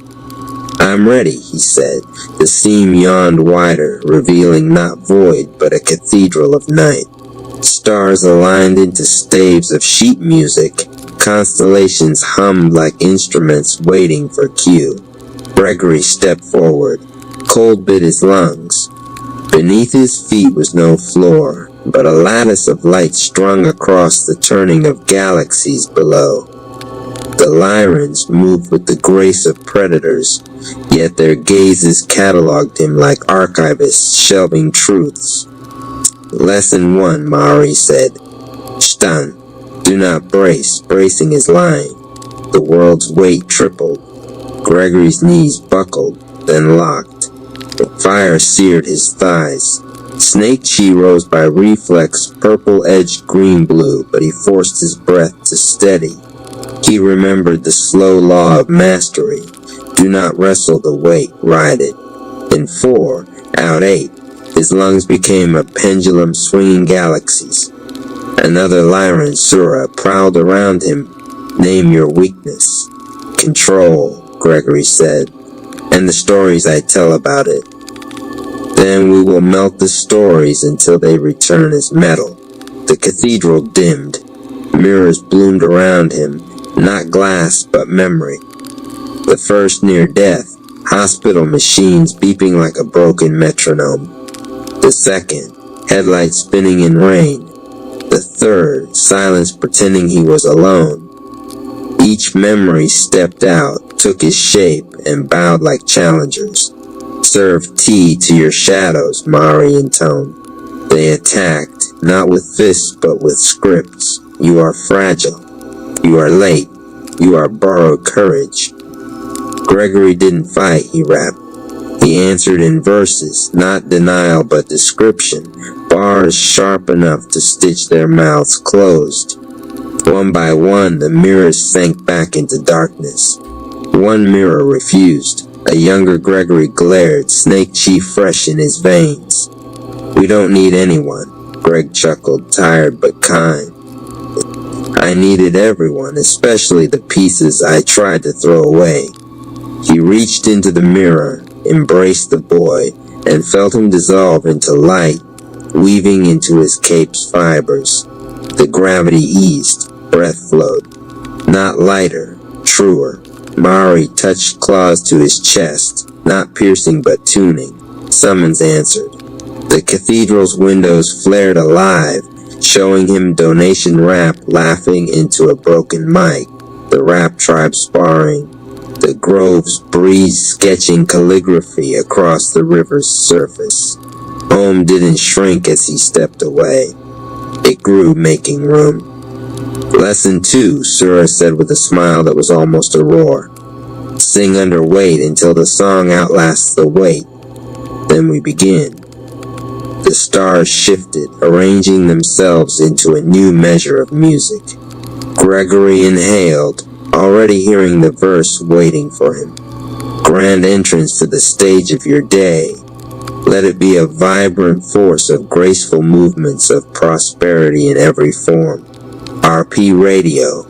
I'm ready, he said. The seam yawned wider, revealing not void but a cathedral of night. Stars aligned into staves of sheet music. Constellations hummed like instruments waiting for cue. Gregory stepped forward. Cold bit his lungs. Beneath his feet was no floor, but a lattice of light strung across the turning of galaxies below. The Lyrans moved with the grace of predators, yet their gazes cataloged him like archivists shelving truths. Lesson 1, Mari said. Stan. Do not brace. Bracing is lying. The world's weight tripled. Gregory's knees buckled, then locked. Fire seared his thighs. Snake chi rose by reflex, purple-edged green-blue, but he forced his breath to steady. He remembered the slow law of mastery. Do not wrestle the weight, ride it. In 4, out 8, his lungs became a pendulum swinging galaxies. Another Lyran Sura prowled around him. Name your weakness. Control, Gregory said, and the stories I tell about it. Then we will melt the stories until they return as metal. The cathedral dimmed. Mirrors bloomed around him, not glass but memory. The first near death, hospital machines beeping like a broken metronome. The second, headlights spinning in rain. The third, silence pretending he was alone. Each memory stepped out, took his shape, and bowed like challengers. Serve tea to your shadows, Mari intoned. They attacked, not with fists but with scripts. You are fragile. You are late. You are borrowed courage. Gregory didn't fight, he rapped. He answered in verses, not denial but description, bars sharp enough to stitch their mouths closed. One by one, the mirrors sank back into darkness. One mirror refused. A younger Gregory glared, snake chi fresh in his veins. We don't need anyone, Greg chuckled, tired but kind. I needed everyone, especially the pieces I tried to throw away. He reached into the mirror, embraced the boy, and felt him dissolve into light, weaving into his cape's fibers. The gravity eased, breath flowed. Not lighter, truer. Mari touched claws to his chest, not piercing but tuning. Summons answered. The cathedral's windows flared alive, showing him donation rap laughing into a broken mic, the rap tribe sparring, the grove's breeze sketching calligraphy across the river's surface. Home didn't shrink as he stepped away. It grew, making room. Lesson 2, Sura said with a smile that was almost a roar. Sing under weight until the song outlasts the weight. Then we begin. The stars shifted, arranging themselves into a new measure of music. Gregory inhaled, already hearing the verse waiting for him. Grand entrance to the stage of your day. Let it be a vibrant force of graceful movements of prosperity in every form. RP Radio.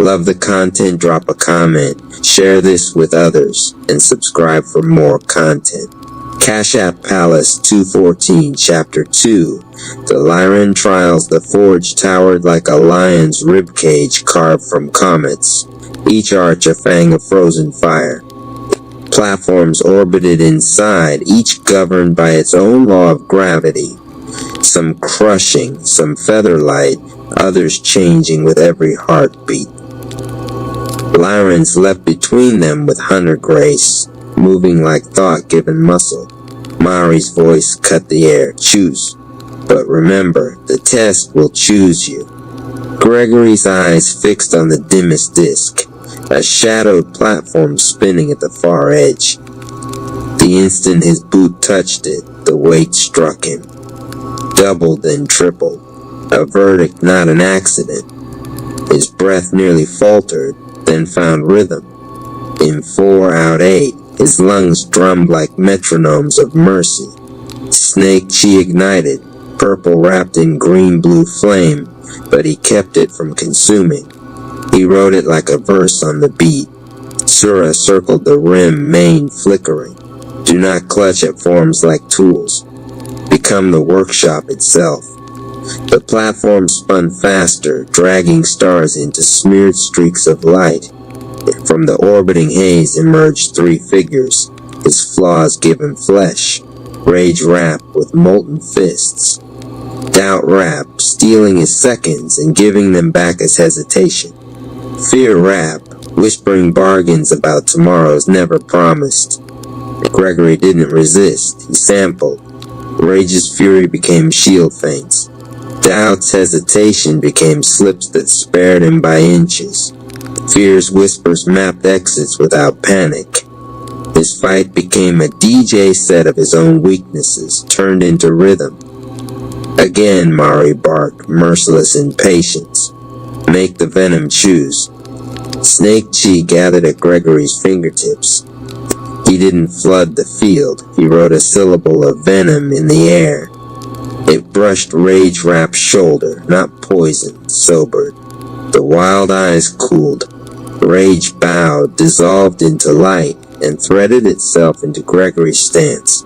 Love the content, drop a comment, share this with others, and subscribe for more content. Cash App Palace 214 Chapter 2. The Lyran Trials, the forge towered like a lion's ribcage carved from comets, each arch a fang of frozen fire. Platforms orbited inside, each governed by its own law of gravity. Some crushing, some feather-light, others changing with every heartbeat. Lyrans leapt between them with hunter grace, moving like thought-given muscle. Mari's voice cut the air. Choose. But remember, the test will choose you. Gregory's eyes fixed on the dimmest disk, a shadowed platform spinning at the far edge. The instant his boot touched it, the weight struck him. Doubled then tripled. A verdict, not an accident. His breath nearly faltered, then found rhythm. In 4 out 8, his lungs drummed like metronomes of mercy. Snake chi ignited, purple wrapped in green-blue flame, but he kept it from consuming. He wrote it like a verse on the beat. Sura circled the rim, mane flickering. Do not clutch at forms like tools. Become the workshop itself. The platform spun faster, dragging stars into smeared streaks of light. From the orbiting haze emerged 3 figures, his flaws given flesh. Rage Rap with molten fists. Doubt Rap, stealing his seconds and giving them back as hesitation. Fear Rap, whispering bargains about tomorrows never promised. Gregory didn't resist, he sampled. Rage's fury became shield feints. Doubt's hesitation became slips that spared him by inches. Fear's whispers mapped exits without panic. His fight became a DJ set of his own weaknesses, turned into rhythm. Again, Mari barked, merciless impatience. Make the venom choose. Snake chi gathered at Gregory's fingertips. He didn't flood the field. He wrote a syllable of venom in the air. It brushed Rage Rap's shoulder, not poison, sobered. The wild eyes cooled. Rage bowed, dissolved into light, and threaded itself into Gregory's stance.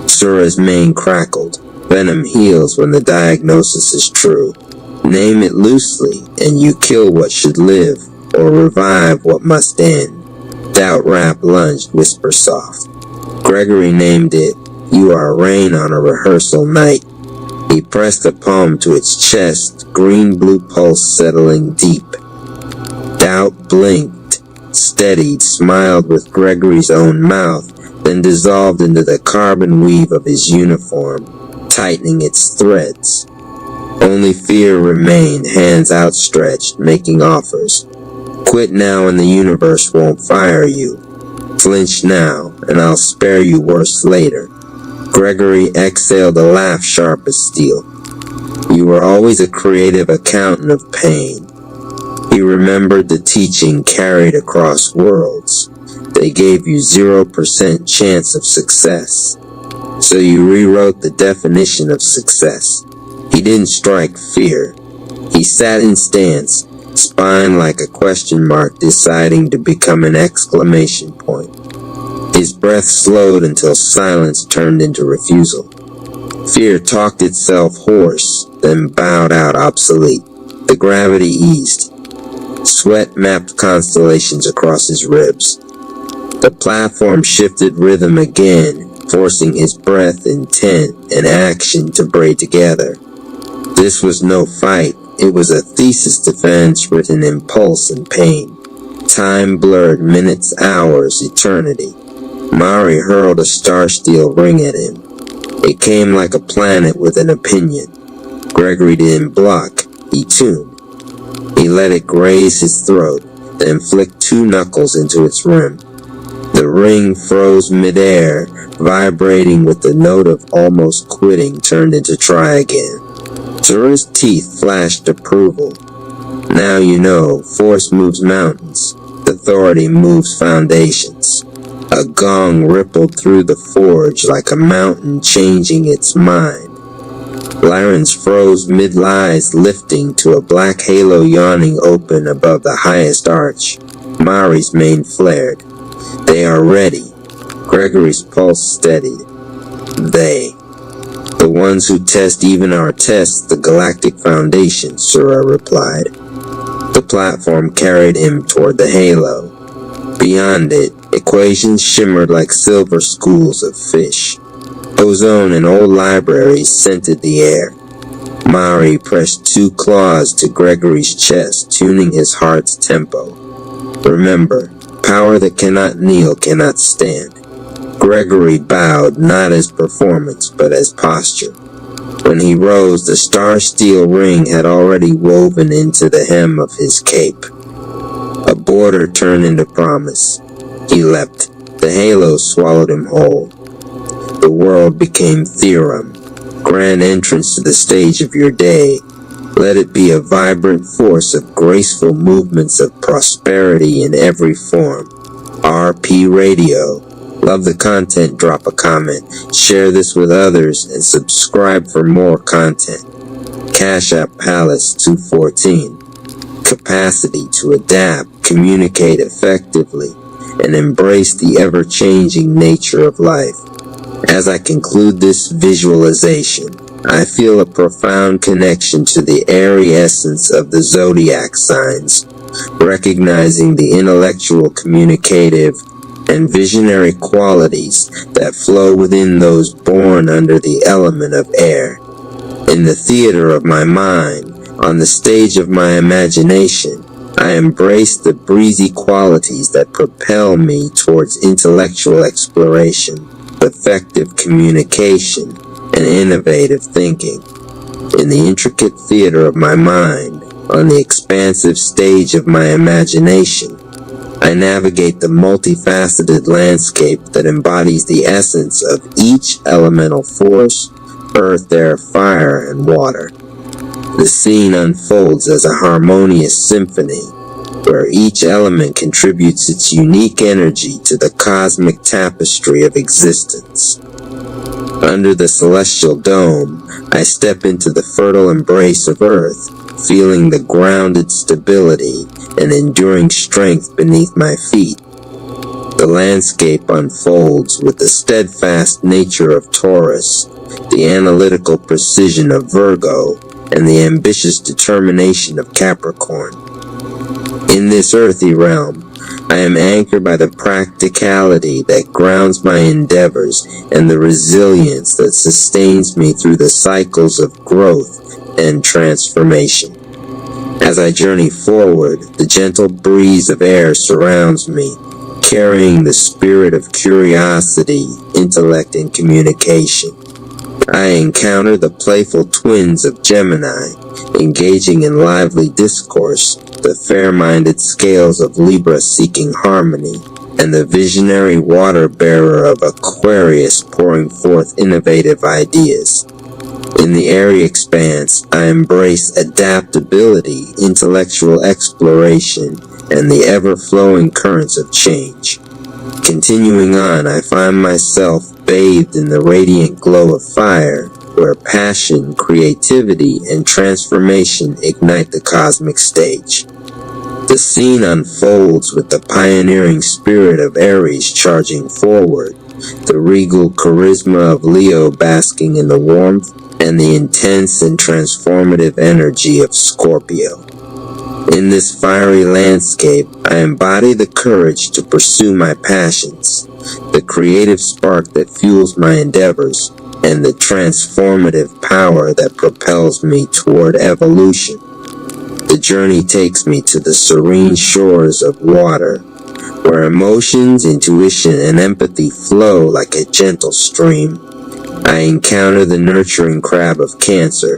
Sura's mane crackled. Venom heals when the diagnosis is true. Name it loosely, and you kill what should live, or revive what must end. Doubt Rap lunged, whisper soft. Gregory named it, You Are Rain on a Rehearsal Night. He pressed a palm to its chest, green-blue pulse settling deep. Doubt blinked, steadied, smiled with Gregory's own mouth, then dissolved into the carbon weave of his uniform, tightening its threads. Only fear remained, hands outstretched, making offers. Quit now and the universe won't fire you. Flinch now, and I'll spare you worse later. Gregory exhaled a laugh sharp as steel. You were always a creative accountant of pain. He remembered the teaching carried across worlds. They gave you 0% chance of success. So you rewrote the definition of success. He didn't strike fear. He sat in stance, spine like a question mark deciding to become an exclamation point. His breath slowed until silence turned into refusal. Fear talked itself hoarse, then bowed out obsolete. The gravity eased. Sweat mapped constellations across his ribs. The platform shifted rhythm again, forcing his breath, intent, and action to braid together. This was no fight. It was a thesis defense written in pulse and pain. Time blurred minutes, hours, eternity. Mari hurled a star-steel ring at him. It came like a planet with an opinion. Gregory didn't block. He tuned. He let it graze his throat, then flicked 2 knuckles into its rim. The ring froze midair, vibrating with the note of almost quitting turned into try again. Zura's teeth flashed approval. Now you know, force moves mountains. Authority moves foundations. A gong rippled through the forge like a mountain changing its mind. Lyran's froze mid-lies, lifting to a black halo yawning open above the highest arch. Mari's mane flared. They are ready. Gregory's pulse steadied. They. The ones who test even our tests, the Galactic Foundation, Zura replied. The platform carried him toward the halo. Beyond it, equations shimmered like silver schools of fish. Ozone and old libraries scented the air. Mari pressed 2 claws to Gregory's chest, tuning his heart's tempo. Remember, power that cannot kneel cannot stand. Gregory bowed, not as performance, but as posture. When he rose, the star-steel ring had already woven into the hem of his cape. A border turned into promise. He leapt. The halo swallowed him whole. The world became theorem. Grand entrance to the stage of your day. Let it be a vibrant force of graceful movements of prosperity in every form. RP Radio. Love the content, drop a comment, share this with others, and subscribe for more content. Cash App Palace 214. Capacity to adapt, communicate effectively, and embrace the ever-changing nature of life. As I conclude this visualization, I feel a profound connection to the airy essence of the zodiac signs, recognizing the intellectual, communicative, and visionary qualities that flow within those born under the element of air. In the theater of my mind, on the stage of my imagination, I embrace the breezy qualities that propel me towards intellectual exploration, effective communication, and innovative thinking. In the intricate theater of my mind, on the expansive stage of my imagination, I navigate the multifaceted landscape that embodies the essence of each elemental force, earth, air, fire, and water. The scene unfolds as a harmonious symphony, where each element contributes its unique energy to the cosmic tapestry of existence. Under the celestial dome, I step into the fertile embrace of Earth, feeling the grounded stability and enduring strength beneath my feet. The landscape unfolds with the steadfast nature of Taurus, the analytical precision of Virgo, and the ambitious determination of Capricorn. In this earthy realm, I am anchored by the practicality that grounds my endeavors and the resilience that sustains me through the cycles of growth and transformation. As I journey forward, the gentle breeze of air surrounds me, carrying the spirit of curiosity, intellect, and communication. I encounter the playful twins of Gemini, engaging in lively discourse, the fair-minded scales of Libra seeking harmony, and the visionary water bearer of Aquarius pouring forth innovative ideas. In the airy expanse, I embrace adaptability, intellectual exploration, and the ever-flowing currents of change. Continuing on, I find myself bathed in the radiant glow of fire, where passion, creativity, and transformation ignite the cosmic stage. The scene unfolds with the pioneering spirit of Aries charging forward, the regal charisma of Leo basking in the warmth, and the intense and transformative energy of Scorpio. In this fiery landscape, I embody the courage to pursue my passions, the creative spark that fuels my endeavors, and the transformative power that propels me toward evolution. The journey takes me to the serene shores of water, where emotions, intuition, and empathy flow like a gentle stream. I encounter the nurturing crab of Cancer,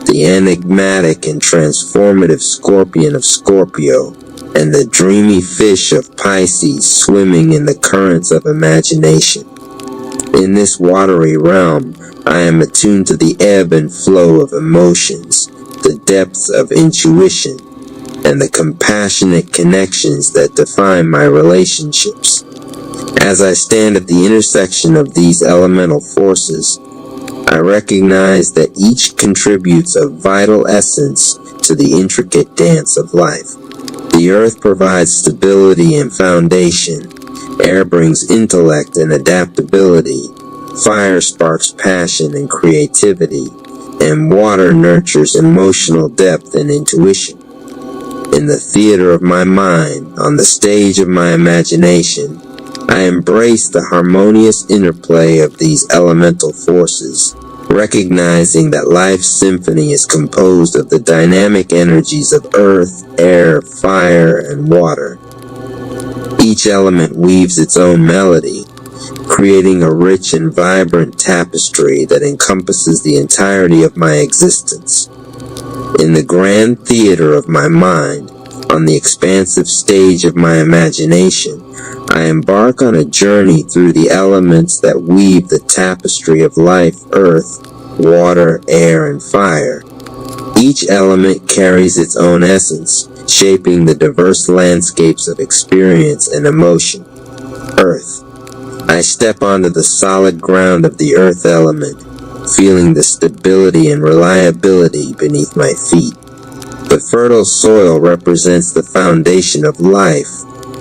the enigmatic and transformative scorpion of Scorpio, and the dreamy fish of Pisces swimming in the currents of imagination. In this watery realm, I am attuned to the ebb and flow of emotions, the depths of intuition, and the compassionate connections that define my relationships. As I stand at the intersection of these elemental forces, I recognize that each contributes a vital essence to the intricate dance of life. The earth provides stability and foundation, air brings intellect and adaptability, fire sparks passion and creativity, and water nurtures emotional depth and intuition. In the theater of my mind, on the stage of my imagination, I embrace the harmonious interplay of these elemental forces, recognizing that life's symphony is composed of the dynamic energies of earth, air, fire, and water. Each element weaves its own melody, creating a rich and vibrant tapestry that encompasses the entirety of my existence. In the grand theater of my mind, on the expansive stage of my imagination, I embark on a journey through the elements that weave the tapestry of life, earth, water, air, and fire. Each element carries its own essence, shaping the diverse landscapes of experience and emotion. Earth. I step onto the solid ground of the earth element, feeling the stability and reliability beneath my feet. The fertile soil represents the foundation of life,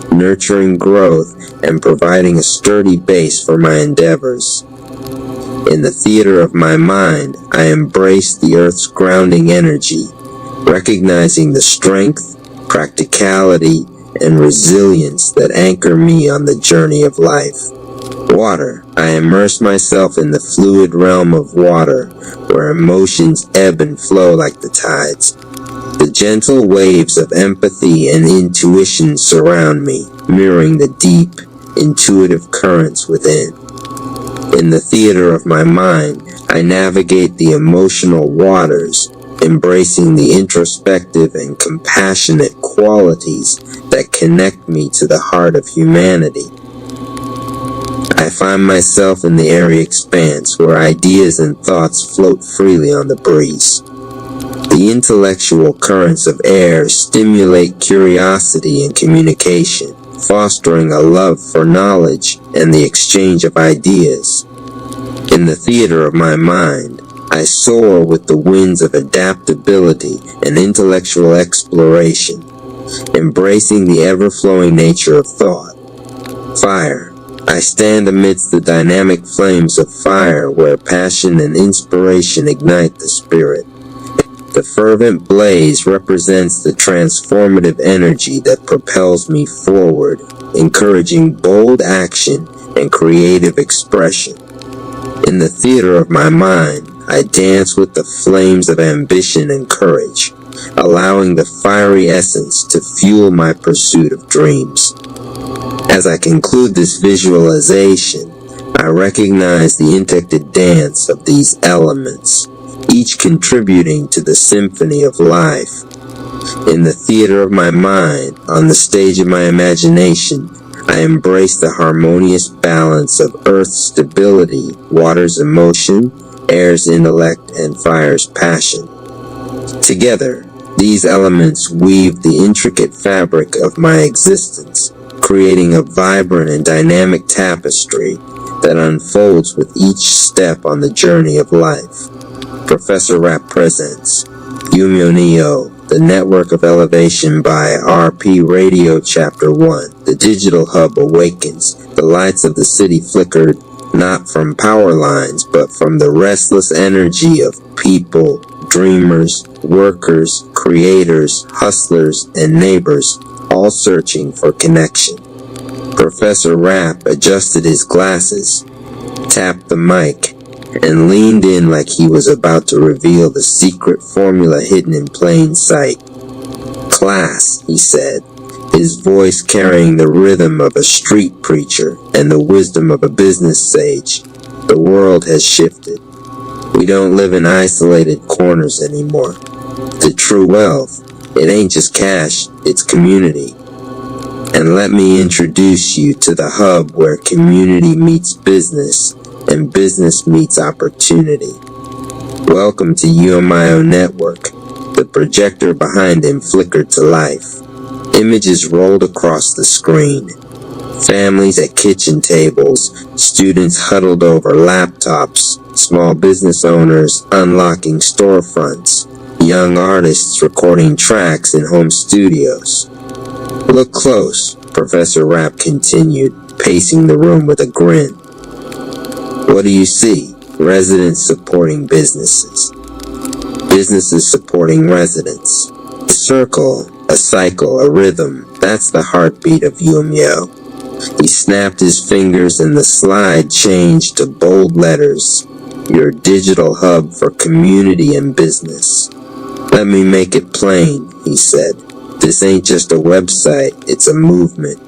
nurturing growth and providing a sturdy base for my endeavors. In the theater of my mind, I embrace the earth's grounding energy, recognizing the strength, practicality, and resilience that anchor me on the journey of life. Water. I immerse myself in the fluid realm of water, where emotions ebb and flow like the tides. The gentle waves of empathy and intuition surround me, mirroring the deep, intuitive currents within. In the theater of my mind, I navigate the emotional waters, embracing the introspective and compassionate qualities that connect me to the heart of humanity. I find myself in the airy expanse where ideas and thoughts float freely on the breeze. The intellectual currents of air stimulate curiosity and communication, fostering a love for knowledge and the exchange of ideas. In the theater of my mind, I soar with the winds of adaptability and intellectual exploration, embracing the ever-flowing nature of thought. Fire. I stand amidst the dynamic flames of fire where passion and inspiration ignite the spirit. The fervent blaze represents the transformative energy that propels me forward, encouraging bold action and creative expression. In the theater of my mind, I dance with the flames of ambition and courage, allowing the fiery essence to fuel my pursuit of dreams. As I conclude this visualization, I recognize the intricate dance of these elements, each contributing to the symphony of life. In the theater of my mind, on the stage of my imagination, I embrace the harmonious balance of earth's stability, water's emotion, air's intellect, and fire's passion. Together, these elements weave the intricate fabric of my existence, creating a vibrant and dynamic tapestry that unfolds with each step on the journey of life. Professor Rap presents Yumyo Neo, the Network of Elevation by RP Radio Chapter 1. The digital hub awakens. The lights of the city flickered, not from power lines, but from the restless energy of people, dreamers, workers, creators, hustlers, and neighbors, all searching for connection. Professor Rap adjusted his glasses, tapped the mic, and leaned in like he was about to reveal the secret formula hidden in plain sight. "Class," he said, his voice carrying the rhythm of a street preacher and the wisdom of a business sage. The world has shifted. We don't live in isolated corners anymore. The true wealth, it ain't just cash, it's community. And let me introduce you to the hub where community meets business and business meets opportunity. Welcome to UMIO Network. The projector behind him flickered to life. Images rolled across the screen. Families at kitchen tables, students huddled over laptops, small business owners unlocking storefronts, young artists recording tracks in home studios. "Look close," Professor Rap continued, pacing the room with a grin. "What do you see? Residents supporting businesses. Businesses supporting residents. A circle, a cycle, a rhythm. That's the heartbeat of Yumyo." He snapped his fingers and the slide changed to bold letters. "Your digital hub for community and business." "Let me make it plain," he said. "This ain't just a website, it's a movement.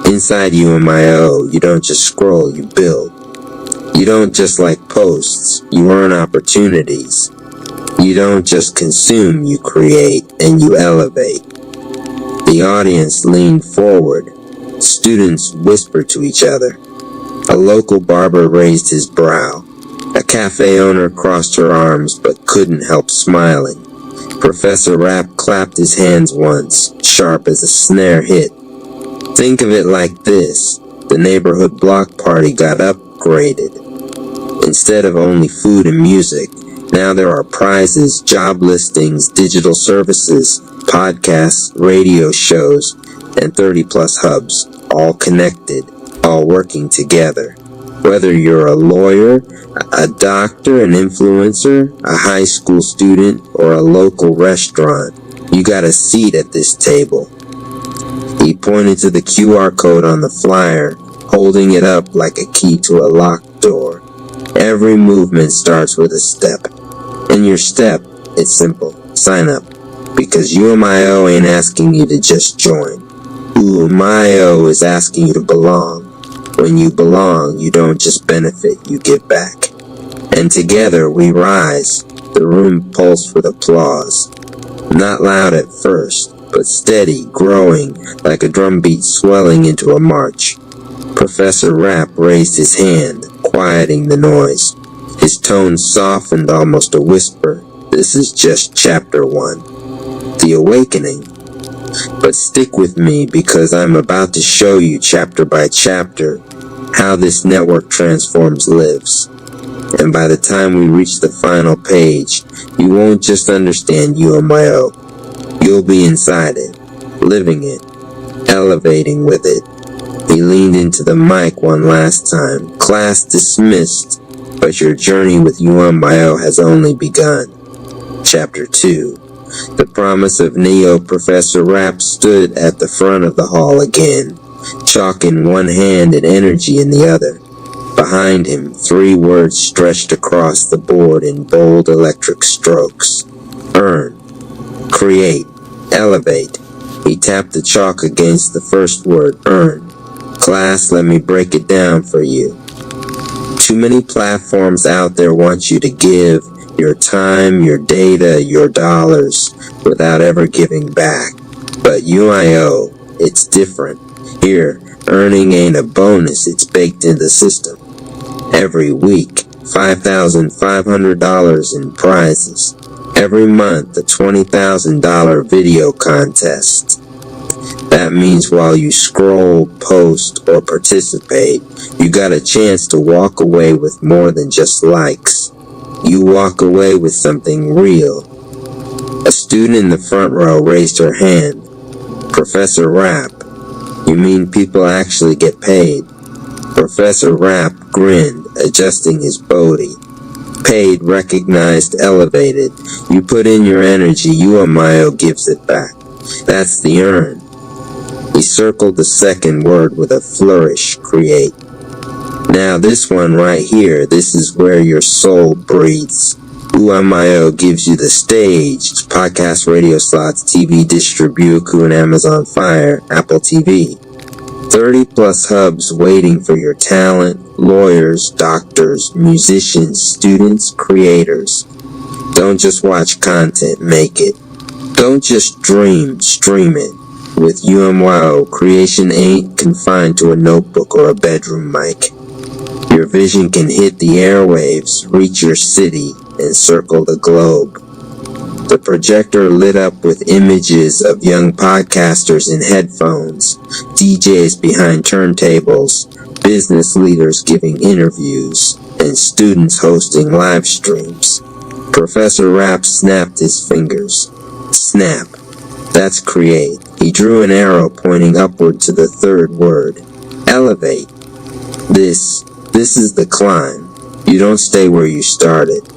Inside UMIO, you don't just scroll, you build. You don't just like posts, you earn opportunities. You don't just consume, you create, and you elevate." The audience leaned forward. Students whispered to each other. A local barber raised his brow. A cafe owner crossed her arms but couldn't help smiling. Professor Rap clapped his hands once, sharp as a snare hit. Think of it like this. The neighborhood block party got upgraded. Instead of only food and music, now there are prizes, job listings, digital services, podcasts, radio shows, and 30-plus hubs, all connected, all working together. Whether you're a lawyer, a doctor, an influencer, a high school student, or a local restaurant, you got a seat at this table. He pointed to the QR code on the flyer, holding it up like a key to a locked door. Every movement starts with a step. And your step, it's simple. Sign up. Because UMIO ain't asking you to just join. UMIO is asking you to belong. When you belong, you don't just benefit, you give back. And together we rise. The room pulsed with applause. Not loud at first, but steady, growing, like a drumbeat swelling into a march. Professor Rap raised his hand, quieting the noise. His tone softened almost a whisper. This is just chapter 1. The awakening. But stick with me because I'm about to show you chapter by chapter how this network transforms lives. And by the time we reach the final page, you won't just understand UMIO. You'll be inside it, living it, elevating with it. He leaned into the mic one last time. Class dismissed, but your journey with UMIO has only begun. Chapter 2. The promise of Neo. Professor Rap stood at the front of the hall again, chalk in one hand and energy in the other. Behind him, 3 words stretched across the board in bold electric strokes. Earn, create, elevate. He tapped the chalk against the first word, earn. Class, let me break it down for you. Too many platforms out there want you to give your time, your data, your dollars without ever giving back. But UIO, it's different. Here, earning ain't a bonus, it's baked in the system. Every week, $5,500 in prizes. Every month, a $20,000 video contest. That means while you scroll, post, or participate, you got a chance to walk away with more than just likes. You walk away with something real. A student in the front row raised her hand. Professor Rapp, you mean people actually get paid? Professor Rapp grinned, adjusting his body. Paid, recognized, elevated. You put in your energy, UMIO gives it back. That's the earn. He circled the second word with a flourish, create. Now this one right here, this is where your soul breathes. UMIO gives you the stage, podcast, radio slots, TV, Distribuku, and Amazon Fire, Apple TV. 30 plus hubs waiting for your talent, lawyers, doctors, musicians, students, creators. Don't just watch content, make it. Don't just dream, stream it. With UMYO, creation ain't confined to a notebook or a bedroom mic. Your vision can hit the airwaves, reach your city, and circle the globe. The projector lit up with images of young podcasters in headphones, DJs behind turntables, business leaders giving interviews, and students hosting live streams. Professor Rapp snapped his fingers. Snap. That's create. He drew an arrow pointing upward to the third word. Elevate. This is the climb. You don't stay where you started.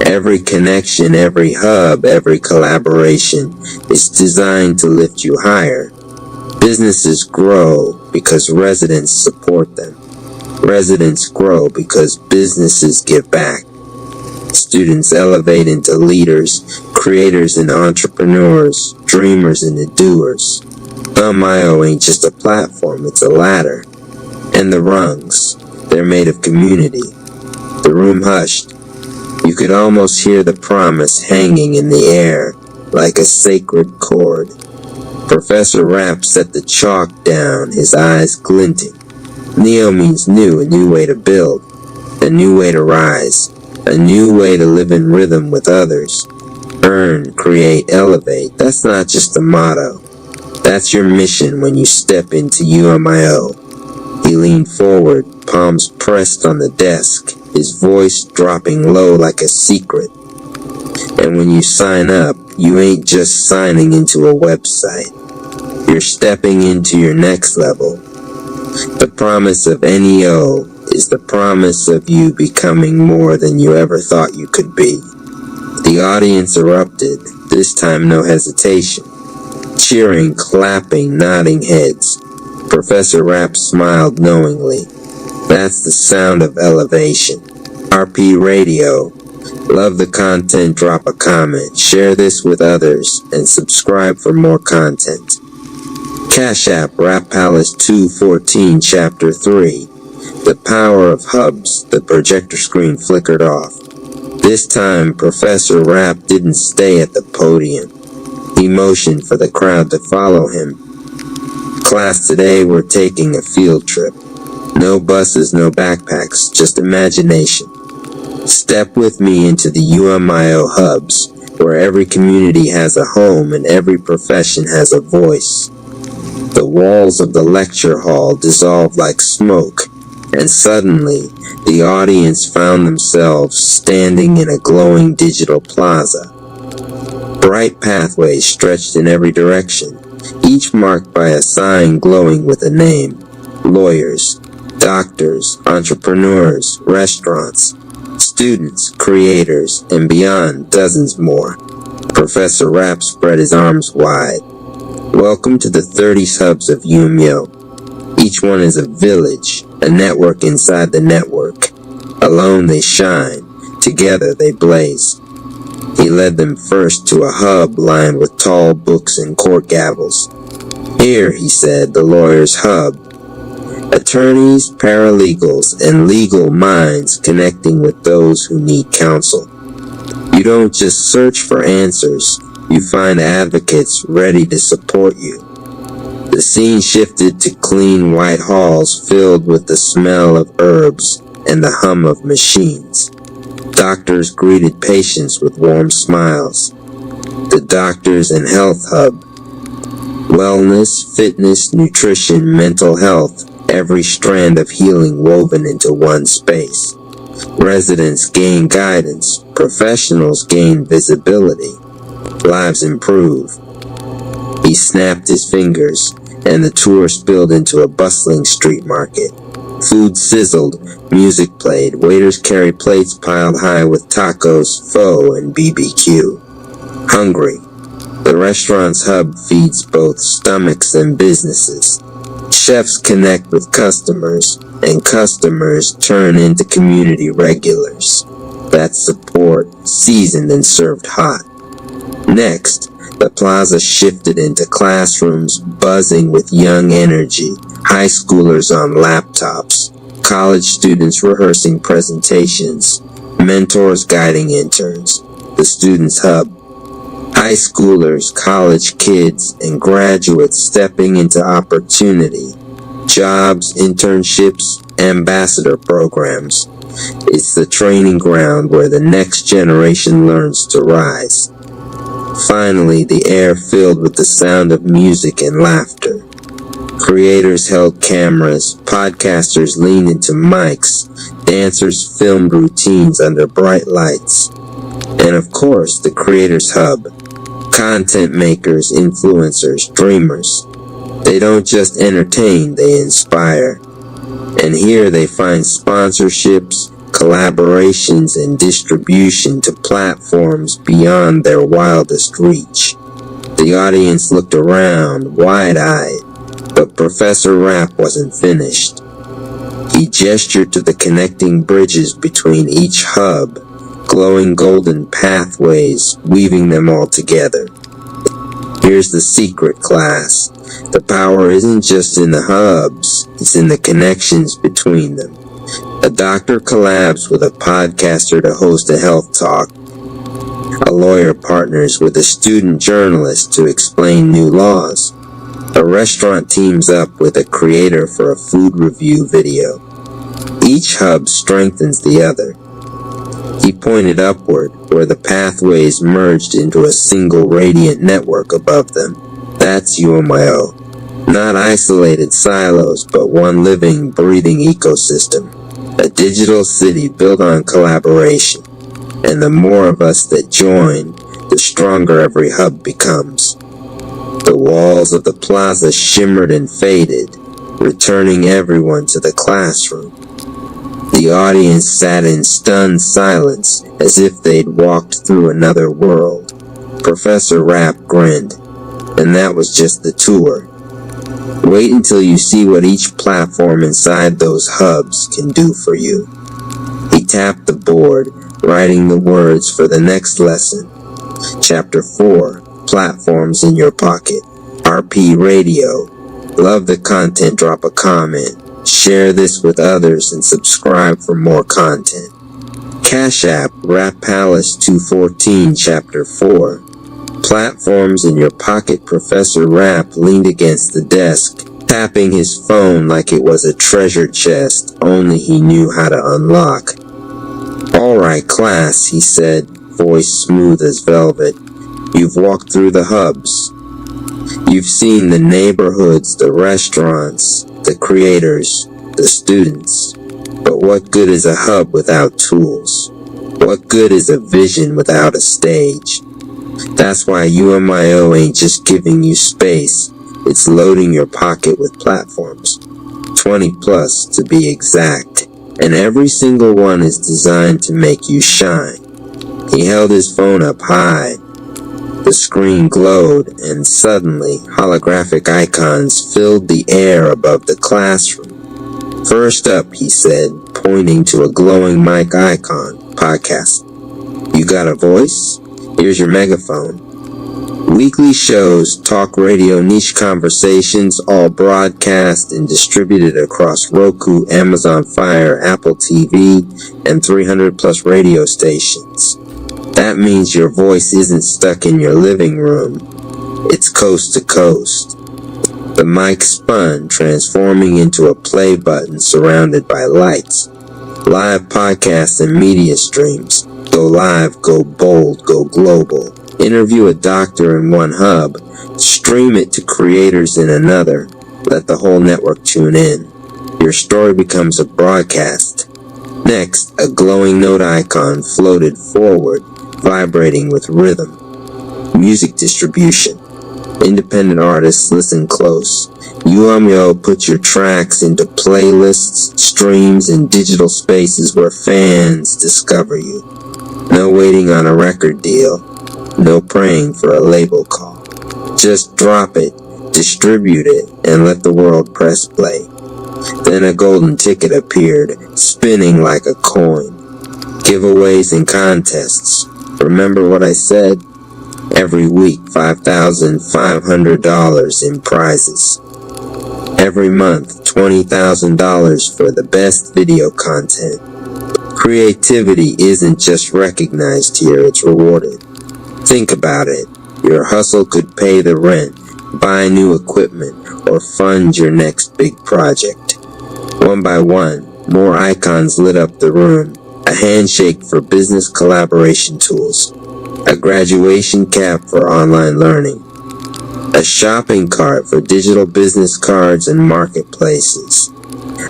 Every connection, every hub, every collaboration is designed to lift you higher. Businesses grow because residents support them. Residents grow because businesses give back. Students elevate into leaders, creators and entrepreneurs, dreamers and doers. UMIO ain't just a platform, it's a ladder. And the rungs, they're made of community. The room hushed. You could almost hear the promise hanging in the air like a sacred chord. Professor Rapp set the chalk down, his eyes glinting. Neo means new, a new way to build, a new way to rise, a new way to live in rhythm with others. Earn, create, elevate. That's not just a motto. That's your mission when you step into UMIO. He leaned forward, palms pressed on the desk, his voice dropping low like a secret. And when you sign up, you ain't just signing into a website. You're stepping into your next level. The promise of NEO is the promise of you becoming more than you ever thought you could be. The audience erupted, this time no hesitation. Cheering, clapping, nodding heads. Professor Rapp smiled knowingly. That's the sound of elevation. RP Radio. Love the content, drop a comment, share this with others, and subscribe for more content. Cash App, Rap Palace 214, Chapter 3. The power of hubs, the projector screen flickered off. This time, Professor Rapp didn't stay at the podium. He motioned for the crowd to follow him. Class, today we're taking a field trip. No buses, no backpacks, just imagination. Step with me into the UMIO hubs, where every community has a home and every profession has a voice. The walls of the lecture hall dissolved like smoke, and suddenly the audience found themselves standing in a glowing digital plaza. Bright pathways stretched in every direction, each marked by a sign glowing with a name. Lawyers, doctors, entrepreneurs, restaurants, students, creators, and beyond dozens more. Professor Rapp spread his arms wide. Welcome to the 30 hubs of UMIO. Each one is a village, a network inside the network. Alone they shine, together they blaze. He led them first to a hub lined with tall books and court gavels. Here, he said, the lawyer's hub. Attorneys, paralegals, and legal minds connecting with those who need counsel. You don't just search for answers, you find advocates ready to support you. The scene shifted to clean white halls filled with the smell of herbs and the hum of machines. Doctors greeted patients with warm smiles. The Doctors and Health Hub. Wellness, fitness, nutrition, mental health, every strand of healing woven into one space. Residents gain guidance, professionals gain visibility, lives improve. He snapped his fingers, and the tour spilled into a bustling street market. Food sizzled, music played, waiters carried plates piled high with tacos, pho, and BBQ. Hungry. The restaurant's hub feeds both stomachs and businesses. Chefs connect with customers, and customers turn into community regulars. That's support, seasoned and served hot. Next, the plaza shifted into classrooms buzzing with young energy, high schoolers on laptops, college students rehearsing presentations, mentors guiding interns, the students' hub. High schoolers, college kids, and graduates stepping into opportunity, jobs, internships, ambassador programs. It's the training ground where the next generation learns to rise. Finally, the air filled with the sound of music and laughter. Creators held cameras, podcasters leaned into mics, dancers filmed routines under bright lights. And of course, the Creators Hub. Content makers, influencers, dreamers. They don't just entertain, they inspire. And here they find sponsorships, collaborations, and distribution to platforms beyond their wildest reach. The audience looked around, wide-eyed, but Professor Rapp wasn't finished. He gestured to the connecting bridges between each hub, glowing golden pathways, weaving them all together. Here's the secret, class. The power isn't just in the hubs, it's in the connections between them. A doctor collabs with a podcaster to host a health talk. A lawyer partners with a student journalist to explain new laws. A restaurant teams up with a creator for a food review video. Each hub strengthens the other. He pointed upward, where the pathways merged into a single radiant network above them. That's UMIO. Not isolated silos, but one living, breathing ecosystem. A digital city built on collaboration. And the more of us that join, the stronger every hub becomes. The walls of the plaza shimmered and faded, returning everyone to the classroom. The audience sat in stunned silence, as if they'd walked through another world. Professor Rapp grinned, and that was just the tour. Wait until you see what each platform inside those hubs can do for you. He tapped the board, writing the words for the next lesson. Chapter 4, Platforms in Your Pocket. RP Radio. Love the content, drop a comment. Share this with others and subscribe for more content. Cash App, Rap Palace 214, Chapter 4. Platforms in Your Pocket. Professor Rapp leaned against the desk, tapping his phone like it was a treasure chest only he knew how to unlock. Alright, class, he said, voice smooth as velvet. You've walked through the hubs. You've seen the neighborhoods, the restaurants, the creators, the students. But what good is a hub without tools? What good is a vision without a stage? That's why UMIO ain't just giving you space, it's loading your pocket with platforms. 20 plus to be exact. And every single one is designed to make you shine. He held his phone up high. The screen glowed, and suddenly holographic icons filled the air above the classroom. First up, he said, pointing to a glowing mic icon, podcast. You got a voice? Here's your megaphone. Weekly shows, talk radio, niche conversations, all broadcast and distributed across Roku, Amazon Fire, Apple TV, and 300 plus radio stations. That means your voice isn't stuck in your living room. It's coast to coast. The mic spun, transforming into a play button surrounded by lights. Live podcasts and media streams. Go live, go bold, go global. Interview a doctor in one hub. Stream it to creators in another. Let the whole network tune in. Your story becomes a broadcast. Next, a glowing note icon floated forward, vibrating with rhythm. Music distribution. Independent artists, listen close. UMO puts your tracks into playlists, streams, and digital spaces where fans discover you. No waiting on a record deal. No praying for a label call. Just drop it, distribute it, and let the world press play. Then a golden ticket appeared, spinning like a coin. Giveaways and contests. Remember what I said? Every week, $5,500 in prizes. Every month, $20,000 for the best video content. Creativity isn't just recognized here, it's rewarded. Think about it. Your hustle could pay the rent, buy new equipment, or fund your next big project. One by one, more icons lit up the room. A handshake for business collaboration tools. A graduation cap for online learning. A shopping cart for digital business cards and marketplaces.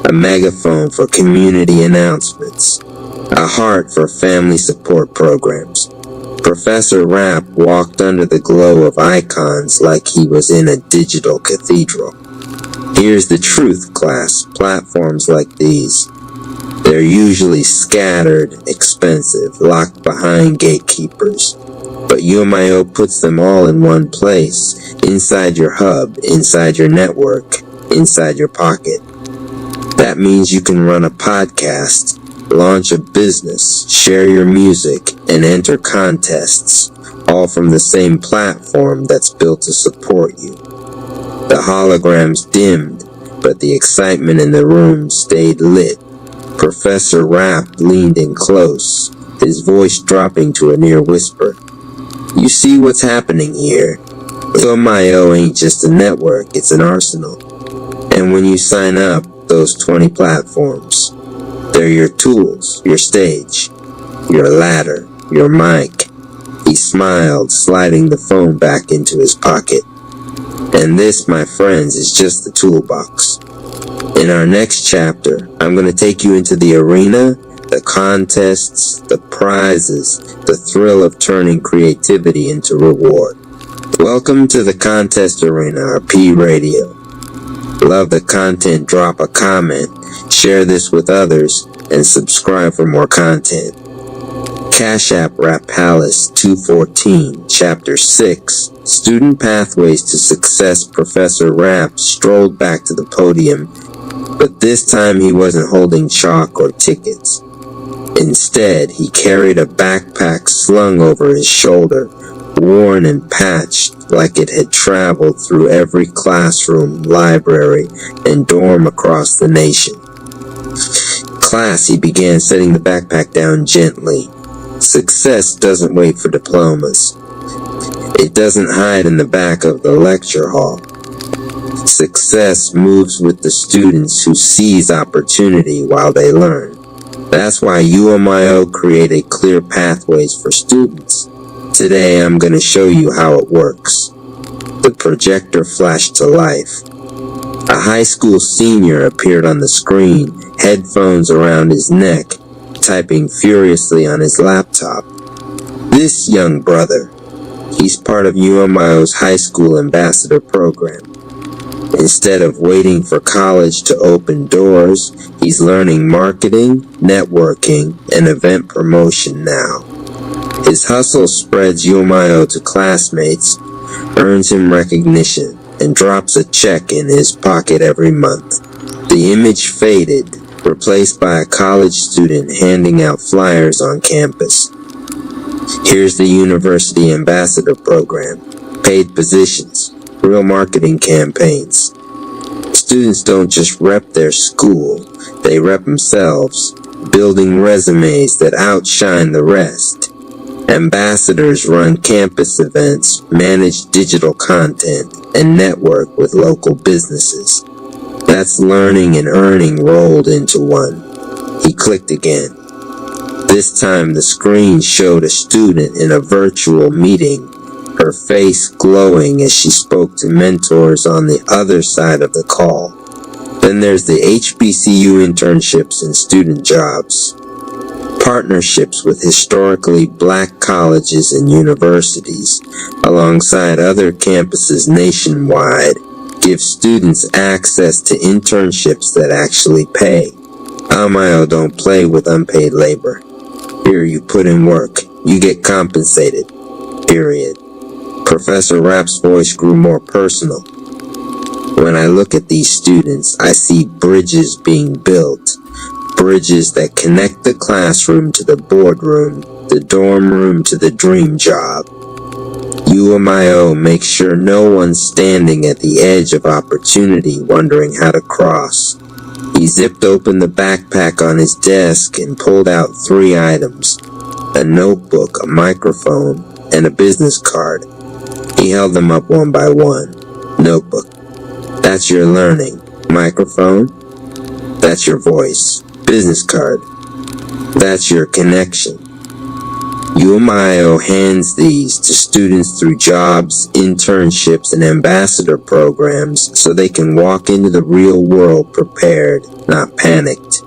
A megaphone for community announcements. A heart for family support programs. Professor Rapp walked under the glow of icons like he was in a digital cathedral. Here's the truth, class. Platforms like these, they're usually scattered, expensive, locked behind gatekeepers. But UMIO puts them all in one place, inside your hub, inside your network, inside your pocket. That means you can run a podcast, launch a business, share your music, and enter contests, all from the same platform that's built to support you. The holograms dimmed, but the excitement in the room stayed lit. Professor Rapp leaned in close, his voice dropping to a near whisper. You see what's happening here? UMIO ain't just a network, it's an arsenal. And when you sign up, those 20 platforms, they're your tools, your stage, your ladder, your mic. He smiled, sliding the phone back into his pocket. And this, my friends, is just the toolbox. In our next chapter, I'm going to take you into the arena, the contests, the prizes, the thrill of turning creativity into reward. Welcome to the contest arena, our P Radio. Love the content, drop a comment, share this with others, and subscribe for more content. Cash App Rap Palace 214, Chapter 6, Student Pathways to Success. Professor Rapp strolled back to the podium, but this time he wasn't holding chalk or tickets. Instead, he carried a backpack slung over his shoulder, worn and patched like it had traveled through every classroom, library, and dorm across the nation. Class, he began, setting the backpack down gently. Success doesn't wait for diplomas. It doesn't hide in the back of the lecture hall. Success moves with the students who seize opportunity while they learn. That's why UMIO created clear pathways for students. Today I'm going to show you how it works. The projector flashed to life. A high school senior appeared on the screen, headphones around his neck, typing furiously on his laptop. This young brother, he's part of UMIO's high school ambassador program. Instead of waiting for college to open doors, he's learning marketing, networking, and event promotion now. His hustle spreads UMIO to classmates, earns him recognition, and drops a check in his pocket every month. The image faded, replaced by a college student handing out flyers on campus. Here's the University Ambassador Program. paid positions, real marketing campaigns. Students don't just rep their school, they rep themselves, building resumes that outshine the rest. Ambassadors run campus events, manage digital content, and network with local businesses. That's learning and earning rolled into one. He clicked again. This time the screen showed a student in a virtual meeting, her face glowing as she spoke to mentors on the other side of the call. Then there's the HBCU internships and student jobs. Partnerships with historically black colleges and universities, alongside other campuses nationwide, give students access to internships that actually pay. Amayo don't play with unpaid labor. Here you put in work, you get compensated. Period. Professor Rapp's voice grew more personal. When I look at these students, I see bridges being built. Bridges that connect the classroom to the boardroom, the dorm room to the dream job. UMIO makes sure no one's standing at the edge of opportunity wondering how to cross. He zipped open the backpack on his desk and pulled out 3 items: a notebook, a microphone, and a business card. He held them up one by one. Notebook. That's your learning. Microphone. That's your voice. Business card. That's your connection. UMIO hands these to students through jobs, internships, and ambassador programs so they can walk into the real world prepared, not panicked.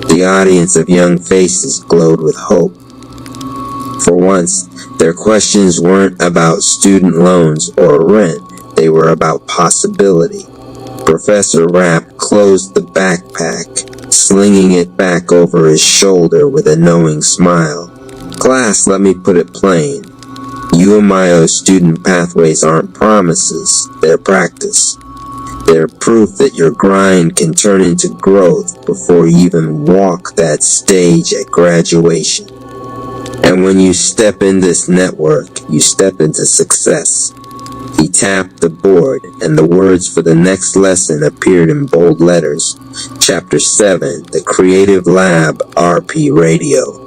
The audience of young faces glowed with hope. For once, their questions weren't about student loans or rent, they were about possibility. Professor Rapp closed the backpack, slinging it back over his shoulder with a knowing smile. Class, let me put it plain. UMIO student pathways aren't promises, they're practice. They're proof that your grind can turn into growth before you even walk that stage at graduation. And when you step in this network, you step into success. He tapped the board, and the words for the next lesson appeared in bold letters. Chapter 7, The Creative Lab RP Radio.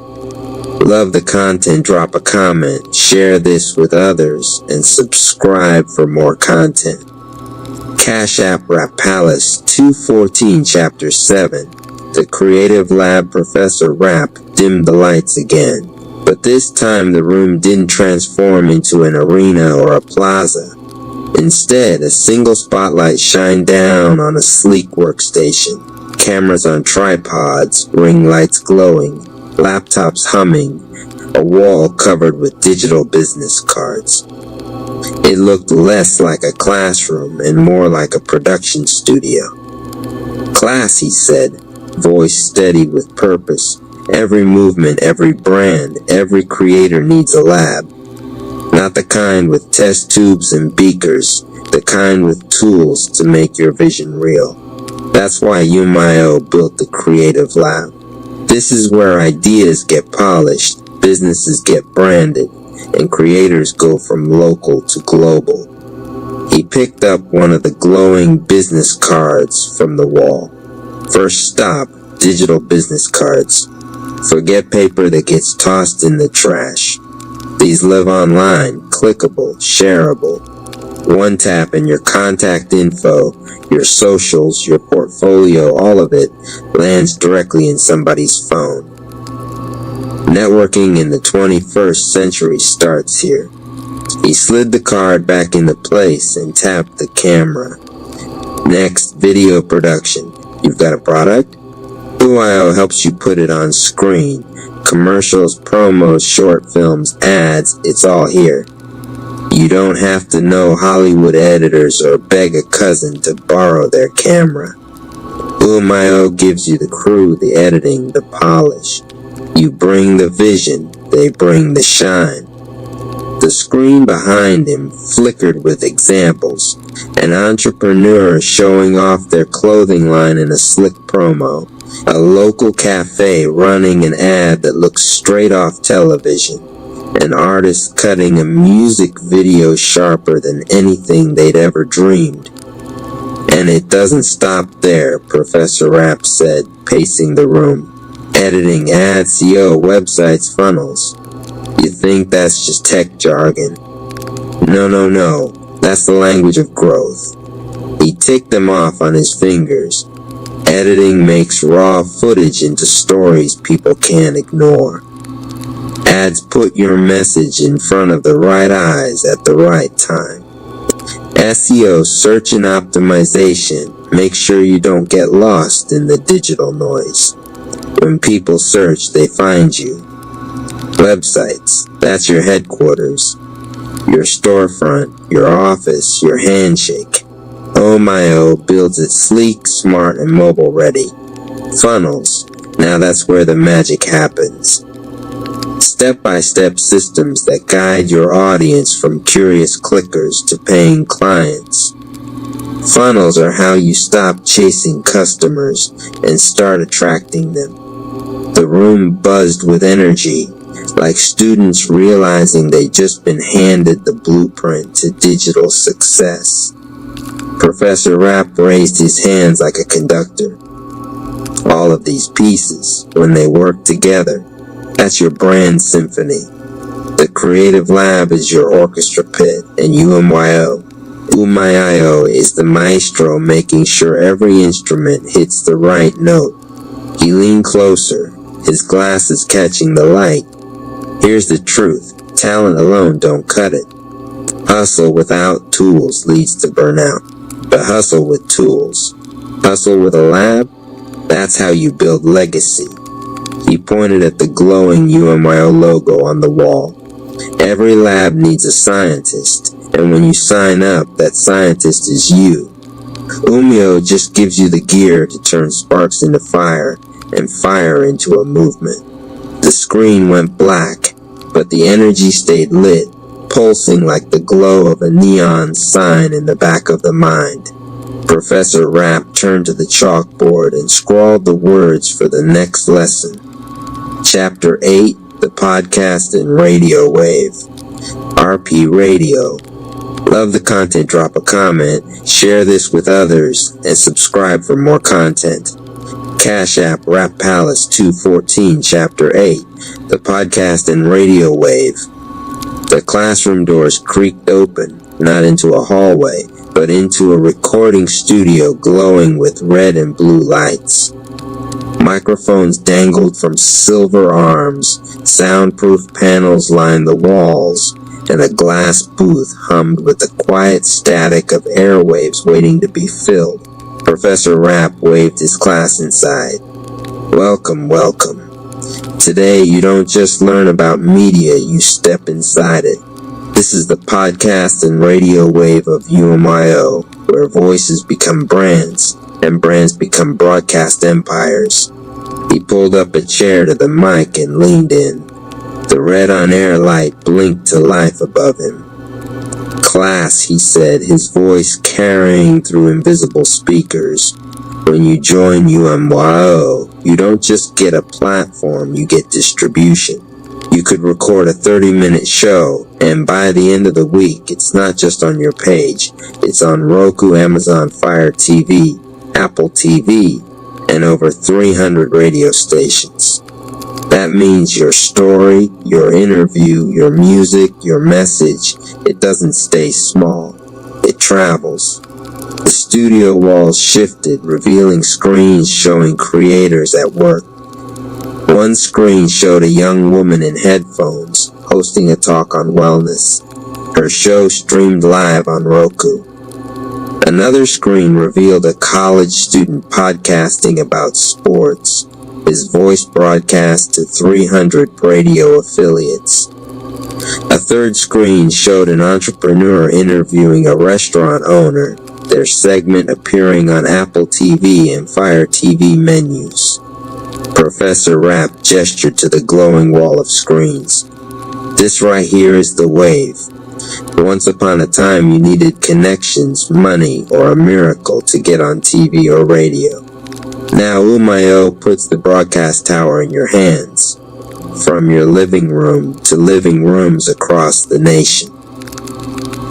Love the content, drop a comment, share this with others, and subscribe for more content. Cash App Rap Palace 214 Chapter 7. The Creative Lab Professor Rap dimmed the lights again. But this time the room didn't transform into an arena or a plaza. Instead, a single spotlight shined down on a sleek workstation. Cameras on tripods, ring lights glowing, laptops humming, a wall covered with digital business cards. It looked less like a classroom and more like a production studio. Class, he said, voice steady with purpose. Every movement, every brand, every creator needs a lab. Not the kind with test tubes and beakers, the kind with tools to make your vision real. That's why UMIO built the Creative Lab. This is where ideas get polished, businesses get branded, and creators go from local to global. He picked up one of the glowing business cards from the wall. First stop, digital business cards. Forget paper that gets tossed in the trash. These live online, clickable, shareable. One tap and your contact info, your socials, your portfolio, all of it lands directly in somebody's phone. Networking in the 21st century starts here. He slid the card back into place and tapped the camera. Next, video production. You've got a product? UIO helps you put it on screen. Commercials, promos, short films, ads, it's all here. You don't have to know Hollywood editors or beg a cousin to borrow their camera. UMIO gives you the crew, the editing, the polish. You bring the vision, they bring the shine. The screen behind him flickered with examples. An entrepreneur showing off their clothing line in a slick promo. A local cafe running an ad that looks straight off television. an artist cutting a music video sharper than anything they'd ever dreamed. And it doesn't stop there, Professor Rapp said, pacing the room. Editing ads, SEO, websites, funnels. You think that's just tech jargon? No. That's the language of growth. He ticked them off on his fingers. Editing makes raw footage into stories people can't ignore. Ads put your message in front of the right eyes at the right time. SEO, search and optimization, make sure you don't get lost in the digital noise. When people search, they find you. Websites, that's your headquarters, your storefront, your office, your handshake. Oh builds it sleek, smart, and mobile ready. Funnels, now that's where the magic happens. Step-by-step systems that guide your audience from curious clickers to paying clients. Funnels are how you stop chasing customers and start attracting them. The room buzzed with energy, like students realizing they'd just been handed the blueprint to digital success. Professor Rapp raised his hands like a conductor. All of these pieces, when they work together, that's your brand symphony. The creative lab is your orchestra pit, and UMYO is the maestro making sure every instrument hits the right note. He leaned closer, his glasses catching the light. Here's the truth, talent alone don't cut it. Hustle without tools leads to burnout, but hustle with tools. Hustle with a lab, that's how you build legacy. He pointed at the glowing UMYO logo on the wall. Every lab needs a scientist, and when you sign up, that scientist is you. UMYO just gives you the gear to turn sparks into fire, and fire into a movement. The screen went black, but the energy stayed lit, pulsing like the glow of a neon sign in the back of the mind. Professor Rapp turned to the chalkboard and scrawled the words for the next lesson. Chapter 8, the podcast and radio wave. RP Radio. Love the content, drop a comment, share this with others, and subscribe for more content. Cash App, Rap Palace 214, Chapter 8, the podcast and radio wave. The classroom doors creaked open, not into a hallway, but into a recording studio glowing with red and blue lights. Microphones dangled from silver arms, soundproof panels lined the walls, and a glass booth hummed with the quiet static of airwaves waiting to be filled. Professor Rapp waved his class inside. Welcome. Today you don't just learn about media, you step inside it. This is the podcast and radio wave of UMYO, where voices become brands, and brands become broadcast empires. He pulled up a chair to the mic and leaned in. The red on-air light blinked to life above him. Class, he said, his voice carrying through invisible speakers. When you join UMYO, you don't just get a platform, you get distribution. You could record a 30-minute show, and by the end of the week, it's not just on your page. It's on Roku, Amazon Fire TV, Apple TV, and over 300 radio stations. That means your story, your interview, your music, your message, it doesn't stay small. It travels. The studio walls shifted, revealing screens showing creators at work. One screen showed a young woman in headphones hosting a talk on wellness. Her show streamed live on Roku. Another screen revealed a college student podcasting about sports. His voice broadcast to 300 radio affiliates. A third screen showed an entrepreneur interviewing a restaurant owner, their segment appearing on Apple TV and Fire TV menus. Professor Rapp gestured to the glowing wall of screens. This right here is the wave. Once upon a time you needed connections, money, or a miracle to get on TV or radio. Now UMYO puts the broadcast tower in your hands. from your living room to living rooms across the nation.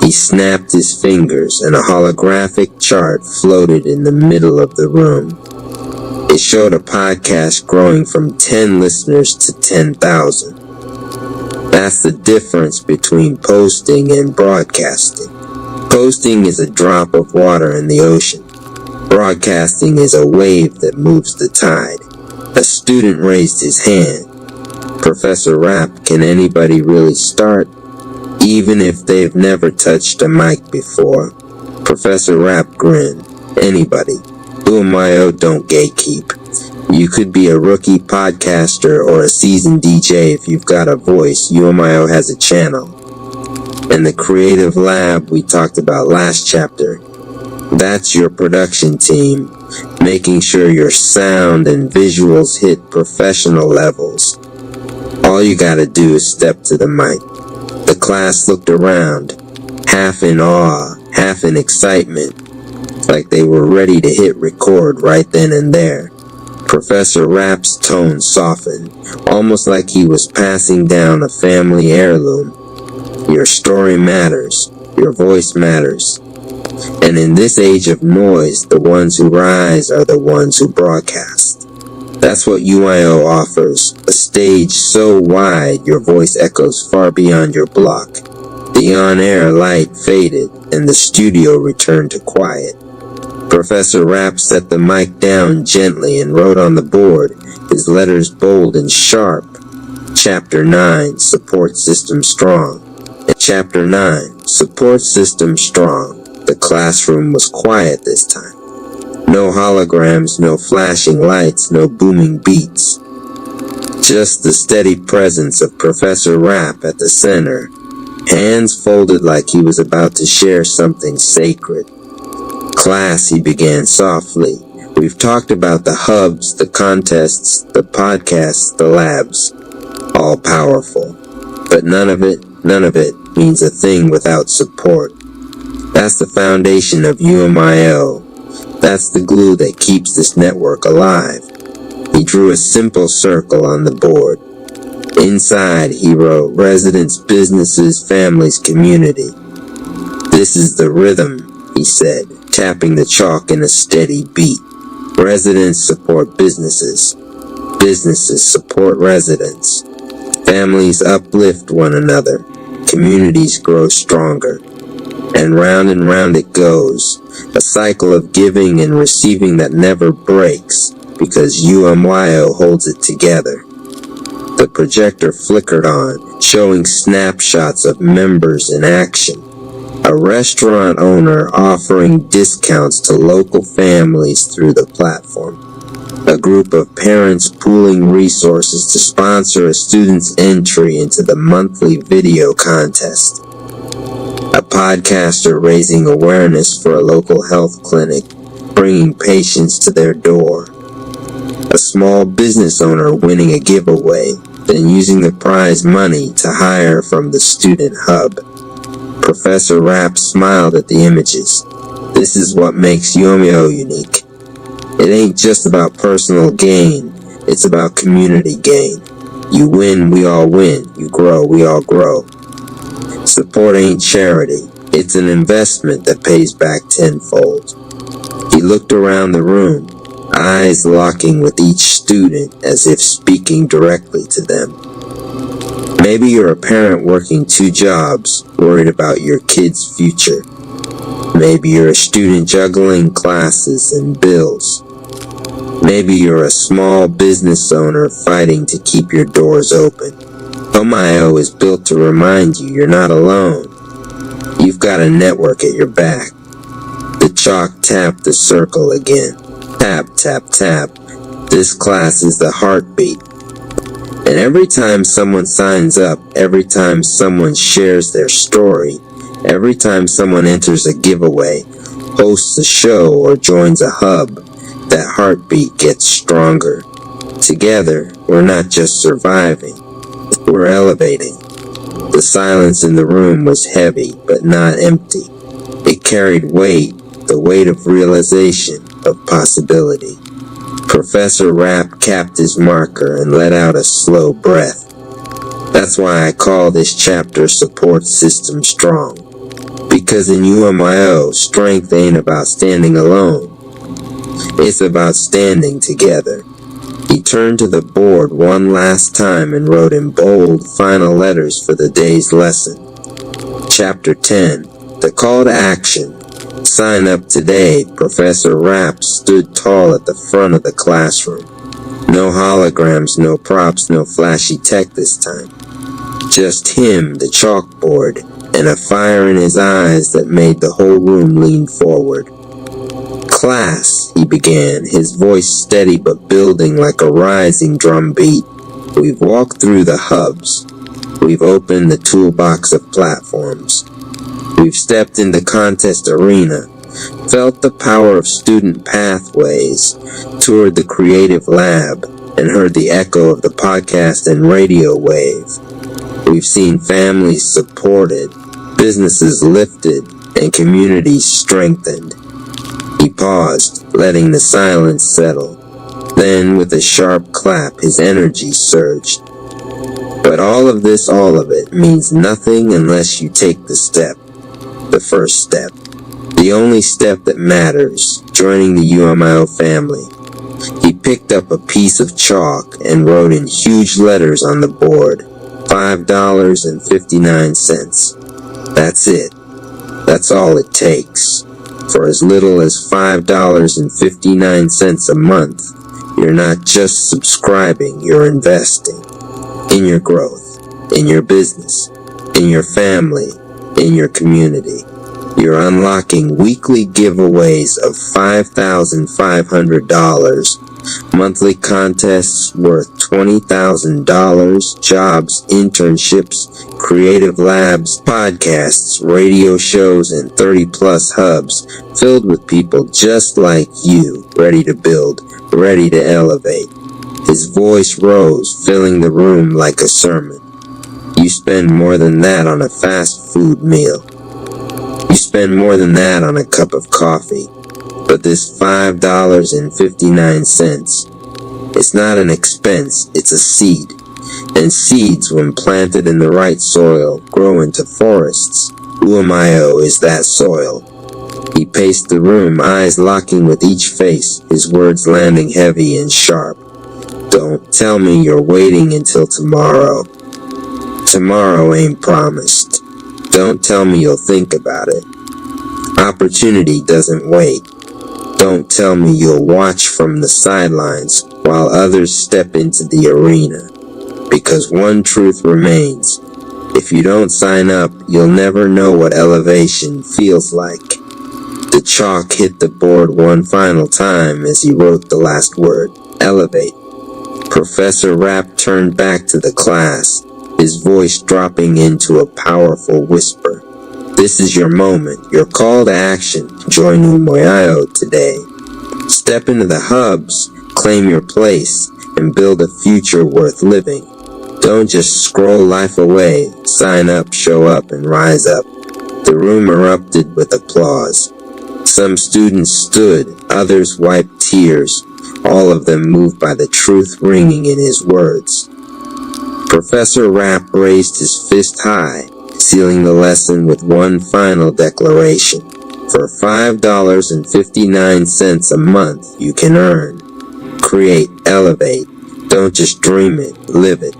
He snapped his fingers and a holographic chart floated in the middle of the room. It showed a podcast growing from 10 listeners to 10,000. That's the difference between posting and broadcasting. Posting is a drop of water in the ocean. Broadcasting is a wave that moves the tide. A student raised his hand. Professor Rapp, can anybody really start? Even if they've never touched a mic before. Professor Rapp grinned. Anybody. UMIO don't gatekeep. You could be a rookie podcaster or a seasoned DJ if you've got a voice. UMIO has a channel. And the creative lab we talked about last chapter, that's your production team, making sure your sound and visuals hit professional levels. All you gotta do is step to the mic. The class looked around, half in awe, half in excitement, like they were ready to hit record right then and there. Professor Rapp's tone softened, almost like he was passing down a family heirloom. Your story matters. Your voice matters. And in this age of noise, the ones who rise are the ones who broadcast. That's what UIO offers, a stage so wide your voice echoes far beyond your block. The on-air light faded, and the studio returned to quiet. Professor Rapp set the mic down gently and wrote on the board, his letters bold and sharp, Chapter 9, Support System Strong. And Chapter 9, Support System Strong. The classroom was quiet this time. No holograms, no flashing lights, no booming beats. Just the steady presence of Professor Rapp at the center, hands folded like he was about to share something sacred. Class, he began softly. We've talked about the hubs, the contests, the podcasts, the labs. All powerful. But none of it means a thing without support. That's the foundation of UMIO. That's the glue that keeps this network alive. He drew a simple circle on the board. Inside, he wrote, residents, businesses, families, community. This is the rhythm, he said, tapping the chalk in a steady beat. Residents support businesses. Businesses support residents. Families uplift one another. Communities grow stronger. And round it goes. A cycle of giving and receiving that never breaks, because UMYO holds it together. The projector flickered on, showing snapshots of members in action. A restaurant owner offering discounts to local families through the platform. A group of parents pooling resources to sponsor a student's entry into the monthly video contest. A podcaster raising awareness for a local health clinic, bringing patients to their door. A small business owner winning a giveaway, then using the prize money to hire from the student hub. Professor Rapp smiled at the images. This is what makes UMIO unique. It ain't just about personal gain, it's about community gain. You win, we all win. You grow, we all grow. Support ain't charity. It's an investment that pays back tenfold. He looked around the room, eyes locking with each student as if speaking directly to them. Maybe you're a parent working 2 jobs, worried about your kid's future. Maybe you're a student juggling classes and bills. Maybe you're a small business owner fighting to keep your doors open. UMIO is built to remind you you're not alone. You've got a network at your back. The chalk tapped the circle again. Tap, tap, tap. This class is the heartbeat. And every time someone signs up, every time someone shares their story, every time someone enters a giveaway, hosts a show, or joins a hub, that heartbeat gets stronger. Together, we're not just surviving. We're elevating. The silence in the room was heavy, but not empty. It carried weight, the weight of realization, of possibility. Professor Rapp capped his marker and let out a slow breath. That's why I call this chapter Support System Strong. Because in UMIO, strength ain't about standing alone. It's about standing together. He turned to the board one last time and wrote in bold final letters for the day's lesson. Chapter 10, The Call to Action. Sign up today. Professor Rapp stood tall at the front of the classroom. No holograms, no props, no flashy tech this time. Just him, the chalkboard, and a fire in his eyes that made the whole room lean forward. Class, he began, his voice steady but building like a rising drum beat. We've walked through the hubs. We've opened the toolbox of platforms. We've stepped into contest arena, felt the power of student pathways, toured the creative lab, and heard the echo of the podcast and radio wave. We've seen families supported, businesses lifted, and communities strengthened. He paused, letting the silence settle. Then, with a sharp clap, his energy surged. But all of it, means nothing unless you take the step. The first step. The only step that matters, joining the UMIO family. He picked up a piece of chalk and wrote in huge letters on the board, $5.59. That's it. That's all it takes. For as little as $5.59 a month, you're not just subscribing, you're investing. In your growth, in your business, in your family, in your community. You're unlocking weekly giveaways of $5,500, monthly contests worth $20,000, jobs, internships, creative labs, podcasts, radio shows, and 30-plus hubs filled with people just like you, ready to build, ready to elevate. His voice rose, filling the room like a sermon. You spend more than that on a fast food meal. You spend more than that on a cup of coffee. But this $5.59, it's not an expense, it's a seed. And seeds, when planted in the right soil, grow into forests. UMIO is that soil. He paced the room, eyes locking with each face, his words landing heavy and sharp. Don't tell me you're waiting until tomorrow. Tomorrow ain't promised. Don't tell me you'll think about it. Opportunity doesn't wait. Don't tell me you'll watch from the sidelines while others step into the arena. Because one truth remains. If you don't sign up, you'll never know what elevation feels like. The chalk hit the board one final time as he wrote the last word, elevate. Professor Rapp turned back to the class, his voice dropping into a powerful whisper. This is your moment, your call to action. Join UMIO today. Step into the hubs, claim your place, and build a future worth living. Don't just scroll life away. Sign up, show up, and rise up. The room erupted with applause. Some students stood, others wiped tears, all of them moved by the truth ringing in his words. Professor Rapp raised his fist high, sealing the lesson with one final declaration. For $5.59 a month, you can earn, create, elevate. Don't just dream it, live it.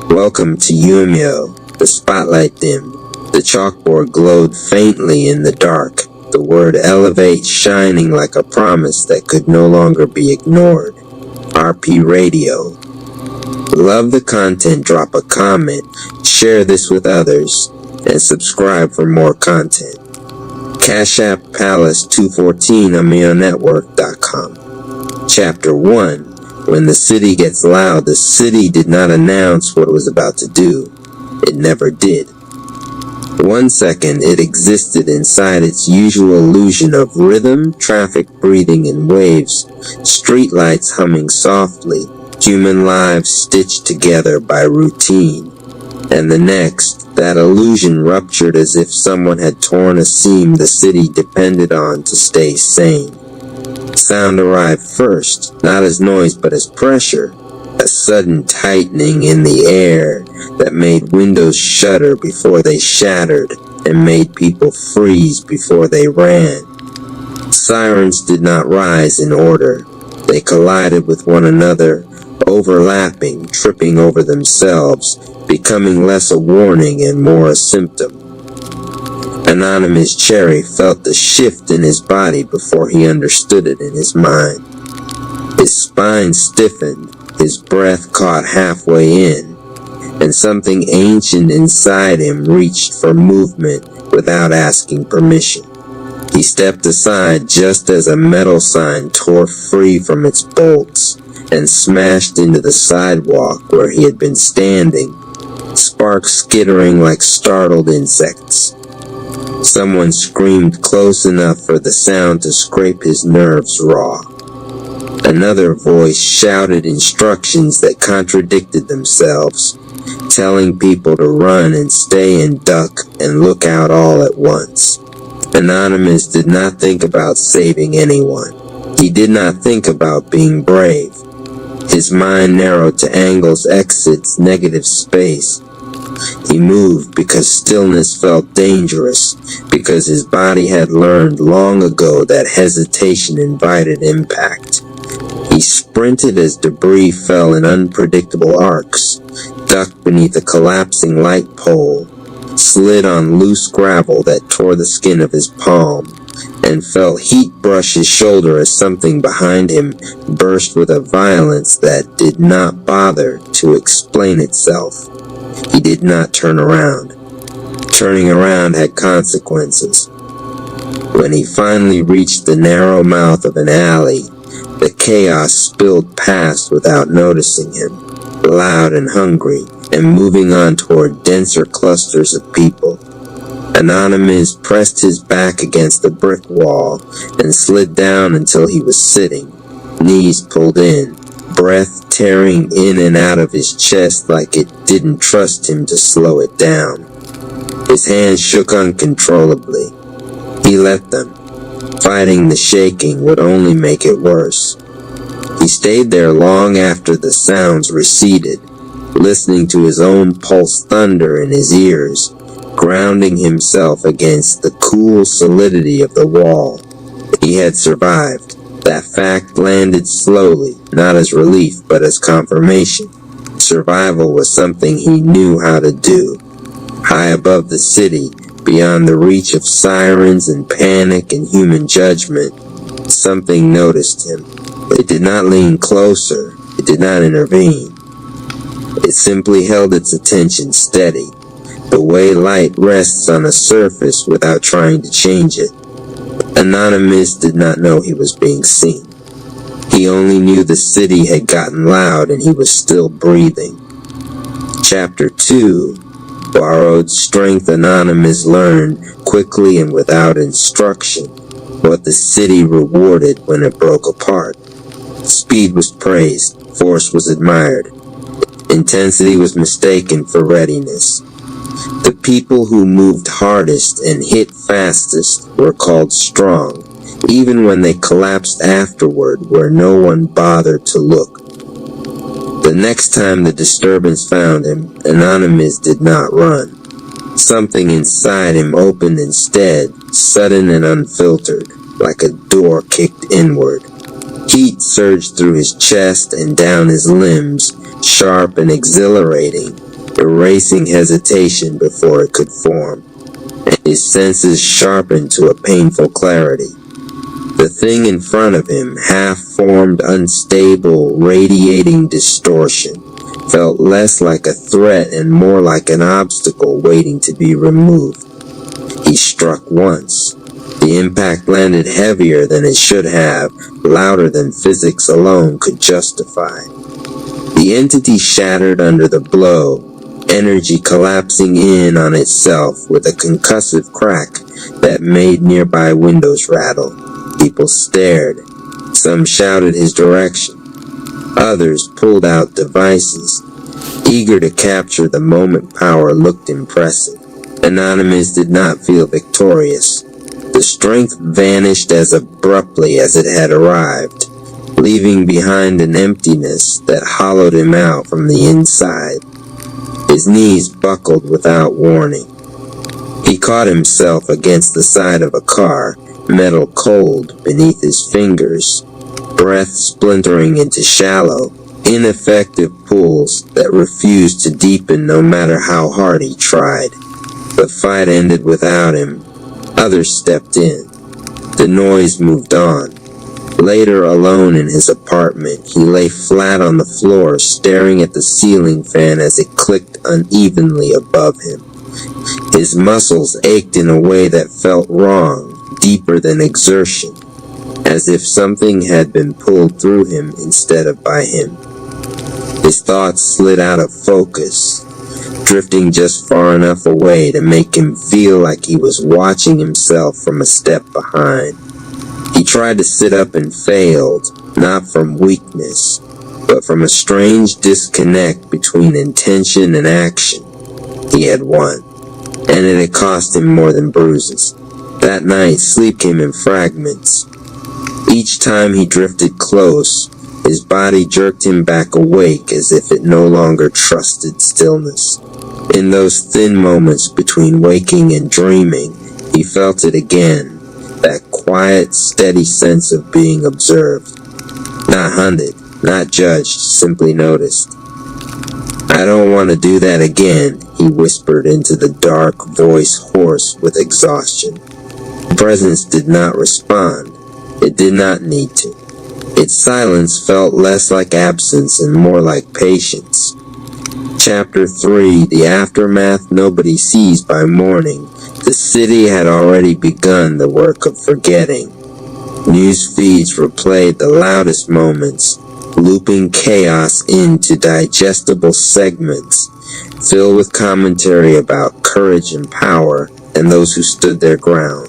Welcome to UMIO. The spotlight dimmed. The chalkboard glowed faintly in the dark, the word elevate shining like a promise that could no longer be ignored. RP Radio. Love the content, drop a comment, share this with others, and subscribe for more content. Cash App Palace 214 AmioNetwork.com. Chapter 1. When the city gets loud, the city did not announce what it was about to do. It never did. 1 second, it existed inside its usual illusion of rhythm, traffic breathing in waves, streetlights humming softly, human lives stitched together by routine. And the next, that illusion ruptured as if someone had torn a seam the city depended on to stay sane. Sound arrived first, not as noise but as pressure. A sudden tightening in the air, that made windows shudder before they shattered and made people freeze before they ran. Sirens did not rise in order. They collided with one another, overlapping, tripping over themselves, becoming less a warning and more a symptom. Anonymous Cherry felt the shift in his body before he understood it in his mind. His spine stiffened, his breath caught halfway in, and something ancient inside him reached for movement without asking permission. He stepped aside just as a metal sign tore free from its bolts and smashed into the sidewalk where he had been standing, sparks skittering like startled insects. Someone screamed close enough for the sound to scrape his nerves raw. Another voice shouted instructions that contradicted themselves, telling people to run and stay and duck and look out all at once. Anonymous did not think about saving anyone. He did not think about being brave. His mind narrowed to angles, exits, negative space. He moved because stillness felt dangerous, because his body had learned long ago that hesitation invited impact. He sprinted as debris fell in unpredictable arcs, ducked beneath a collapsing light pole, slid on loose gravel that tore the skin of his palm, and felt heat brush his shoulder as something behind him burst with a violence that did not bother to explain itself. He did not turn around. Turning around had consequences. When he finally reached the narrow mouth of an alley, the chaos spilled past without noticing him, loud and hungry, and moving on toward denser clusters of people. Anonymous pressed his back against the brick wall and slid down until he was sitting, knees pulled in, breath tearing in and out of his chest like it didn't trust him to slow it down. His hands shook uncontrollably. He let them. Fighting the shaking would only make it worse. He stayed there long after the sounds receded, listening to his own pulse thunder in his ears, grounding himself against the cool solidity of the wall. He had survived. That fact landed slowly, not as relief, but as confirmation. Survival was something he knew how to do. High above the city, beyond the reach of sirens and panic and human judgment, something noticed him. It did not lean closer. It did not intervene. It simply held its attention steady, the way light rests on a surface without trying to change it. Anonymous did not know he was being seen. He only knew the city had gotten loud and he was still breathing. Chapter 2. Borrowed strength. Anonymous learned, quickly and without instruction, what the city rewarded when it broke apart. Speed was praised, force was admired, intensity was mistaken for readiness. The people who moved hardest and hit fastest were called strong, even when they collapsed afterward where no one bothered to look. The next time the disturbance found him, Anonymous did not run. Something inside him opened instead, sudden and unfiltered, like a door kicked inward. Heat surged through his chest and down his limbs, sharp and exhilarating, erasing hesitation before it could form, and his senses sharpened to a painful clarity. The thing in front of him, half-formed, unstable, radiating distortion, felt less like a threat and more like an obstacle waiting to be removed. He struck once. The impact landed heavier than it should have, louder than physics alone could justify. The entity shattered under the blow, energy collapsing in on itself with a concussive crack that made nearby windows rattle. People stared. Some shouted his direction. Others pulled out devices, eager to capture the moment power looked impressive. Anonymous did not feel victorious. The strength vanished as abruptly as it had arrived, leaving behind an emptiness that hollowed him out from the inside. His knees buckled without warning. He caught himself against the side of a car, metal cold beneath his fingers, breath splintering into shallow, ineffective pools that refused to deepen no matter how hard he tried. The fight ended without him. Others stepped in. The noise moved on. Later, alone in his apartment, he lay flat on the floor, staring at the ceiling fan as it clicked unevenly above him. His muscles ached in a way that felt wrong, deeper than exertion, as if something had been pulled through him instead of by him. His thoughts slid out of focus, drifting just far enough away to make him feel like he was watching himself from a step behind. He tried to sit up and failed, not from weakness, but from a strange disconnect between intention and action. He had won, and it had cost him more than bruises. That night, sleep came in fragments. Each time he drifted close, his body jerked him back awake as if it no longer trusted stillness. In those thin moments between waking and dreaming, he felt it again, that quiet, steady sense of being observed. Not hunted, not judged, simply noticed. "I don't want to do that again," he whispered into the dark voice, hoarse with exhaustion. The presence did not respond. It did not need to. Its silence felt less like absence and more like patience. Chapter 3, The Aftermath Nobody Sees by Morning. The city had already begun the work of forgetting. News feeds replayed the loudest moments, looping chaos into digestible segments, filled with commentary about courage and power and those who stood their ground.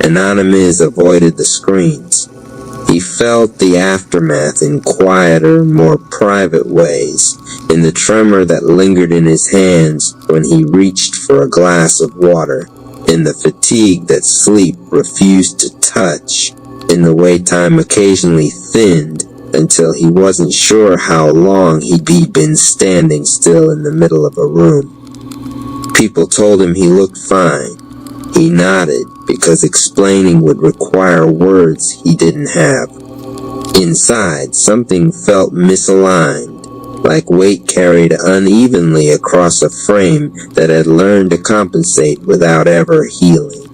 Anonymous avoided the screens. He felt the aftermath in quieter, more private ways, in the tremor that lingered in his hands when he reached for a glass of water, in the fatigue that sleep refused to touch, in the way time occasionally thinned until he wasn't sure how long he'd been standing still in the middle of a room. People told him he looked fine. He nodded, because explaining would require words he didn't have. Inside, something felt misaligned, like weight carried unevenly across a frame that had learned to compensate without ever healing.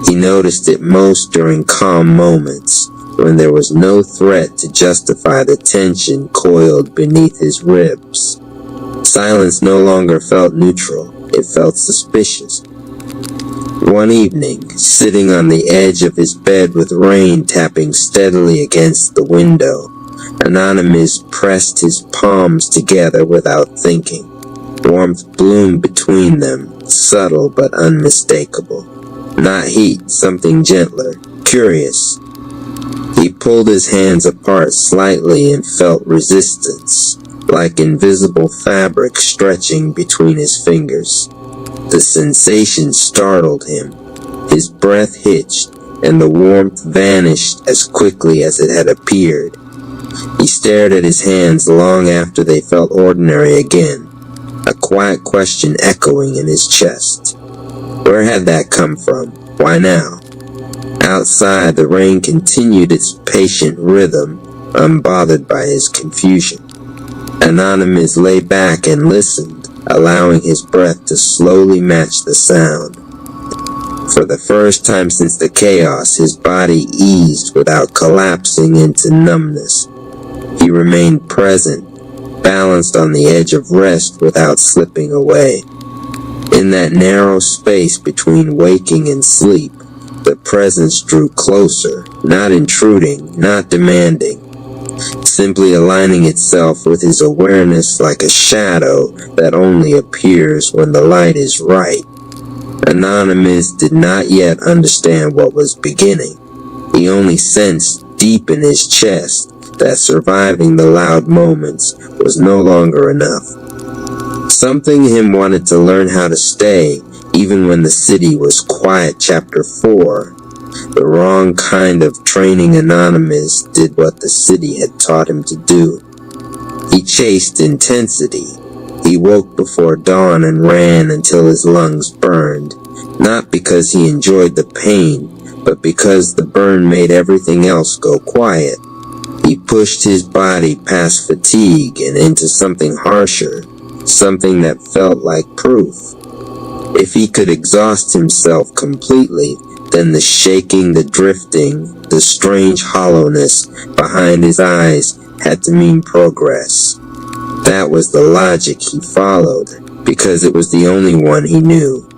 He noticed it most during calm moments, when there was no threat to justify the tension coiled beneath his ribs. Silence no longer felt neutral, it felt suspicious. One evening, sitting on the edge of his bed with rain tapping steadily against the window, Anonymous pressed his palms together without thinking. Warmth bloomed between them, subtle but unmistakable. Not heat, something gentler, curious. He pulled his hands apart slightly and felt resistance, like invisible fabric stretching between his fingers. The sensation startled him. His breath hitched, and the warmth vanished as quickly as it had appeared. He stared at his hands long after they felt ordinary again, a quiet question echoing in his chest. Where had that come from? Why now? Outside, the rain continued its patient rhythm, unbothered by his confusion. Anonymous lay back and listened, allowing his breath to slowly match the sound. For the first time since the chaos, his body eased without collapsing into numbness. He remained present, balanced on the edge of rest without slipping away. In that narrow space between waking and sleep, the presence drew closer, not intruding, not demanding, simply aligning itself with his awareness like a shadow that only appears when the light is right. Anonymous did not yet understand what was beginning. He only sensed deep in his chest that surviving the loud moments was no longer enough. Something in him wanted to learn how to stay, even when the city was quiet. Chapter 4. The wrong kind of training. Anonymous did what the city had taught him to do. He chased intensity, He woke before dawn and ran until his lungs burned, not because he enjoyed the pain, but because the burn made everything else go quiet. He pushed his body past fatigue and into something harsher, something that felt like proof. If he could exhaust himself completely, then the shaking, the drifting, the strange hollowness behind his eyes had to mean progress. That was the logic he followed, because it was the only one he knew.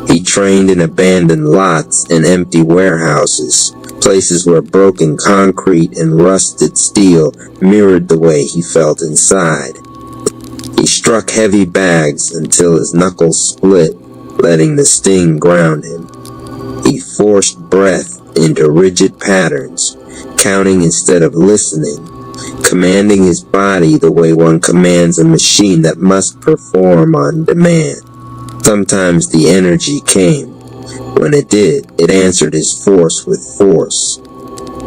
He trained in abandoned lots and empty warehouses, places where broken concrete and rusted steel mirrored the way he felt inside. He struck heavy bags until his knuckles split, letting the sting ground him. He forced breath into rigid patterns, counting instead of listening, commanding his body the way one commands a machine that must perform on demand. Sometimes the energy came. When it did, it answered his force with force.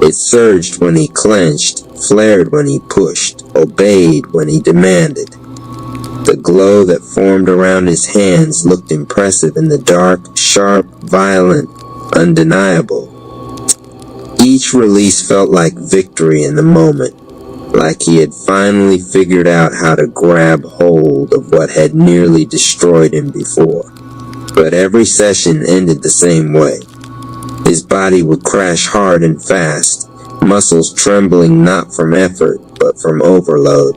It surged when he clenched, flared when he pushed, obeyed when he demanded. The glow that formed around his hands looked impressive in the dark, sharp, violent, undeniable. Each release felt like victory in the moment, like he had finally figured out how to grab hold of what had nearly destroyed him before. But every session ended the same way. His body would crash hard and fast, muscles trembling not from effort, but from overload.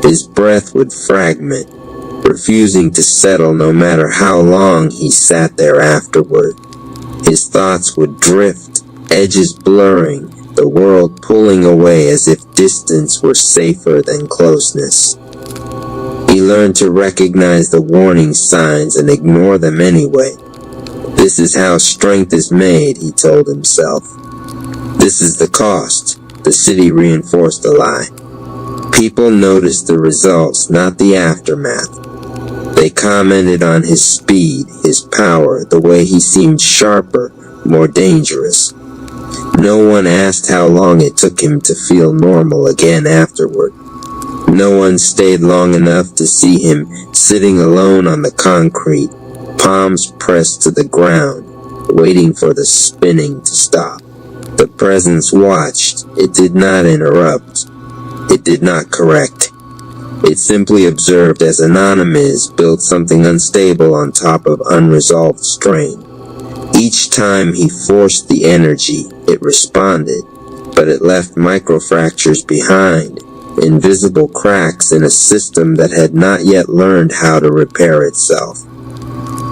His breath would fragment, refusing to settle no matter how long he sat there afterward. His thoughts would drift, edges blurring, the world pulling away as if distance were safer than closeness. He learned to recognize the warning signs and ignore them anyway. This is how strength is made, he told himself. This is the cost, the city reinforced the lie. People noticed the results, not the aftermath. They commented on his speed, his power, the way he seemed sharper, more dangerous. No one asked how long it took him to feel normal again afterward. No one stayed long enough to see him sitting alone on the concrete, palms pressed to the ground, waiting for the spinning to stop. The presence watched. It did not interrupt. It did not correct. It simply observed as Anonymous built something unstable on top of unresolved strain. Each time he forced the energy, it responded, but it left microfractures behind, invisible cracks in a system that had not yet learned how to repair itself.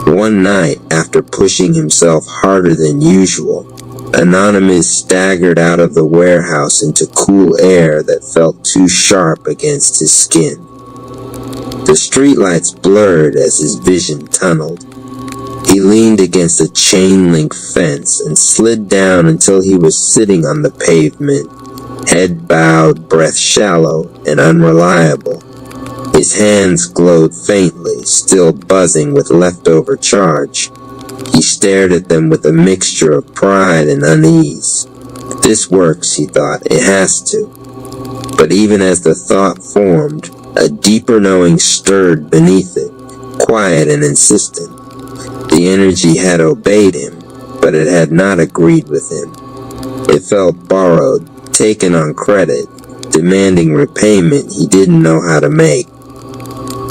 One night, after pushing himself harder than usual, Anonymous staggered out of the warehouse into cool air that felt too sharp against his skin. The streetlights blurred as his vision tunneled. He leaned against a chain-link fence and slid down until he was sitting on the pavement, head bowed, breath shallow and unreliable. His hands glowed faintly, still buzzing with leftover charge. He stared at them with a mixture of pride and unease. If this works, he thought, it has to. But even as the thought formed, a deeper knowing stirred beneath it, quiet and insistent. The energy had obeyed him, but it had not agreed with him. It felt borrowed, taken on credit, demanding repayment he didn't know how to make.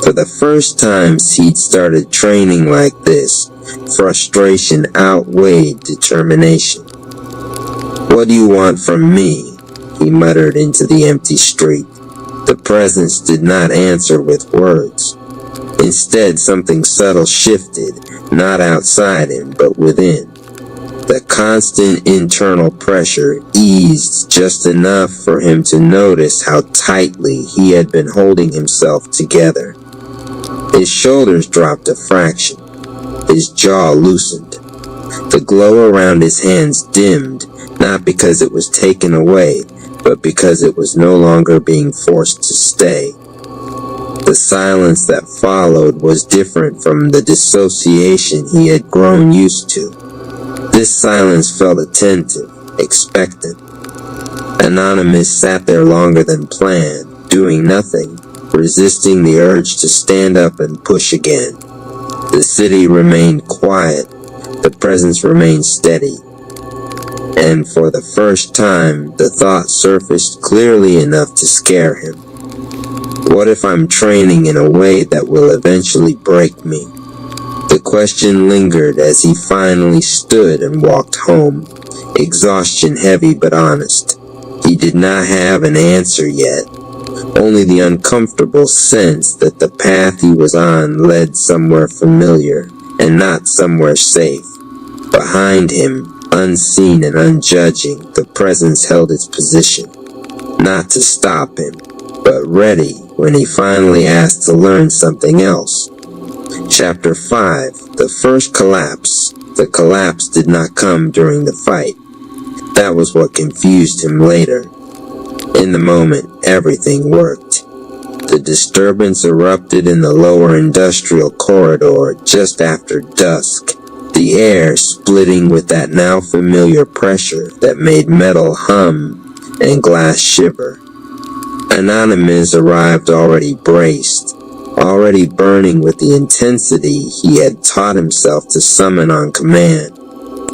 For the first time he'd started training like this, frustration outweighed determination. "What do you want from me?" he muttered into the empty street. The presence did not answer with words. Instead, something subtle shifted, not outside him, but within. The constant internal pressure eased just enough for him to notice how tightly he had been holding himself together. His shoulders dropped a fraction. His jaw loosened. The glow around his hands dimmed, not because it was taken away, but because it was no longer being forced to stay. The silence that followed was different from the dissociation he had grown used to. This silence felt attentive, expectant. Anonymous sat there longer than planned, doing nothing, resisting the urge to stand up and push again. The city remained quiet. The presence remained steady. And for the first time, the thought surfaced clearly enough to scare him. What if I'm training in a way that will eventually break me? The question lingered as he finally stood and walked home, exhaustion heavy but honest. He did not have an answer yet, only the uncomfortable sense that the path he was on led somewhere familiar and not somewhere safe. Behind him, unseen and unjudging, the presence held its position, not to stop him, but ready when he finally asked to learn something else. Chapter 5. The first collapse. The collapse did not come during the fight. That was what confused him later. In the moment, everything worked. The disturbance erupted in the lower industrial corridor just after dusk, the air splitting with that now familiar pressure that made metal hum and glass shiver. Anonymous arrived already braced, already burning with the intensity he had taught himself to summon on command.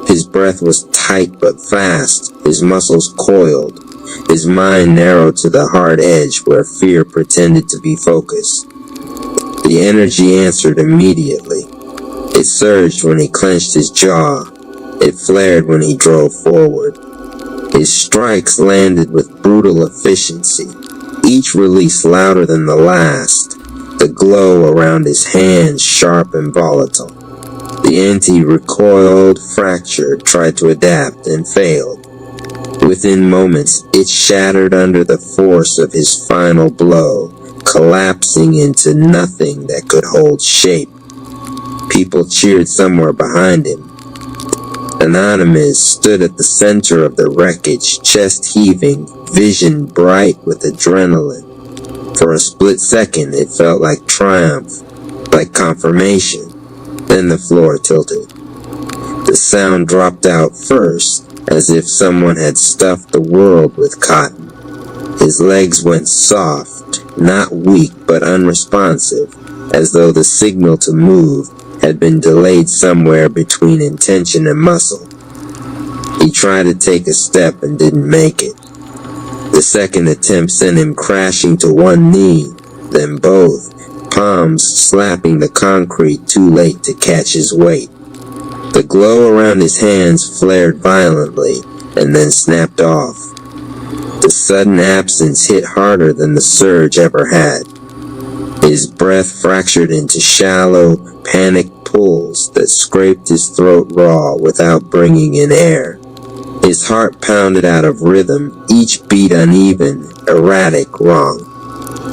His breath was tight but fast, his muscles coiled, his mind narrowed to the hard edge where fear pretended to be focused. The energy answered immediately. It surged when he clenched his jaw. It flared when he drove forward. His strikes landed with brutal efficiency, each release louder than the last, the glow around his hands sharp and volatile. The ante recoiled, fractured, tried to adapt, and failed. Within moments, it shattered under the force of his final blow, collapsing into nothing that could hold shape. People cheered somewhere behind him. Anonymous stood at the center of the wreckage, chest heaving, vision bright with adrenaline. For a split second, it felt like triumph, like confirmation. Then the floor tilted. The sound dropped out first, as if someone had stuffed the world with cotton. His legs went soft, not weak but unresponsive, as though the signal to move had been delayed somewhere between intention and muscle. He tried to take a step and didn't make it. The second attempt sent him crashing to one knee, then both, palms slapping the concrete too late to catch his weight. The glow around his hands flared violently and then snapped off. The sudden absence hit harder than the surge ever had. His breath fractured into shallow, panicked pulls that scraped his throat raw without bringing in air. His heart pounded out of rhythm, each beat uneven, erratic, wrong.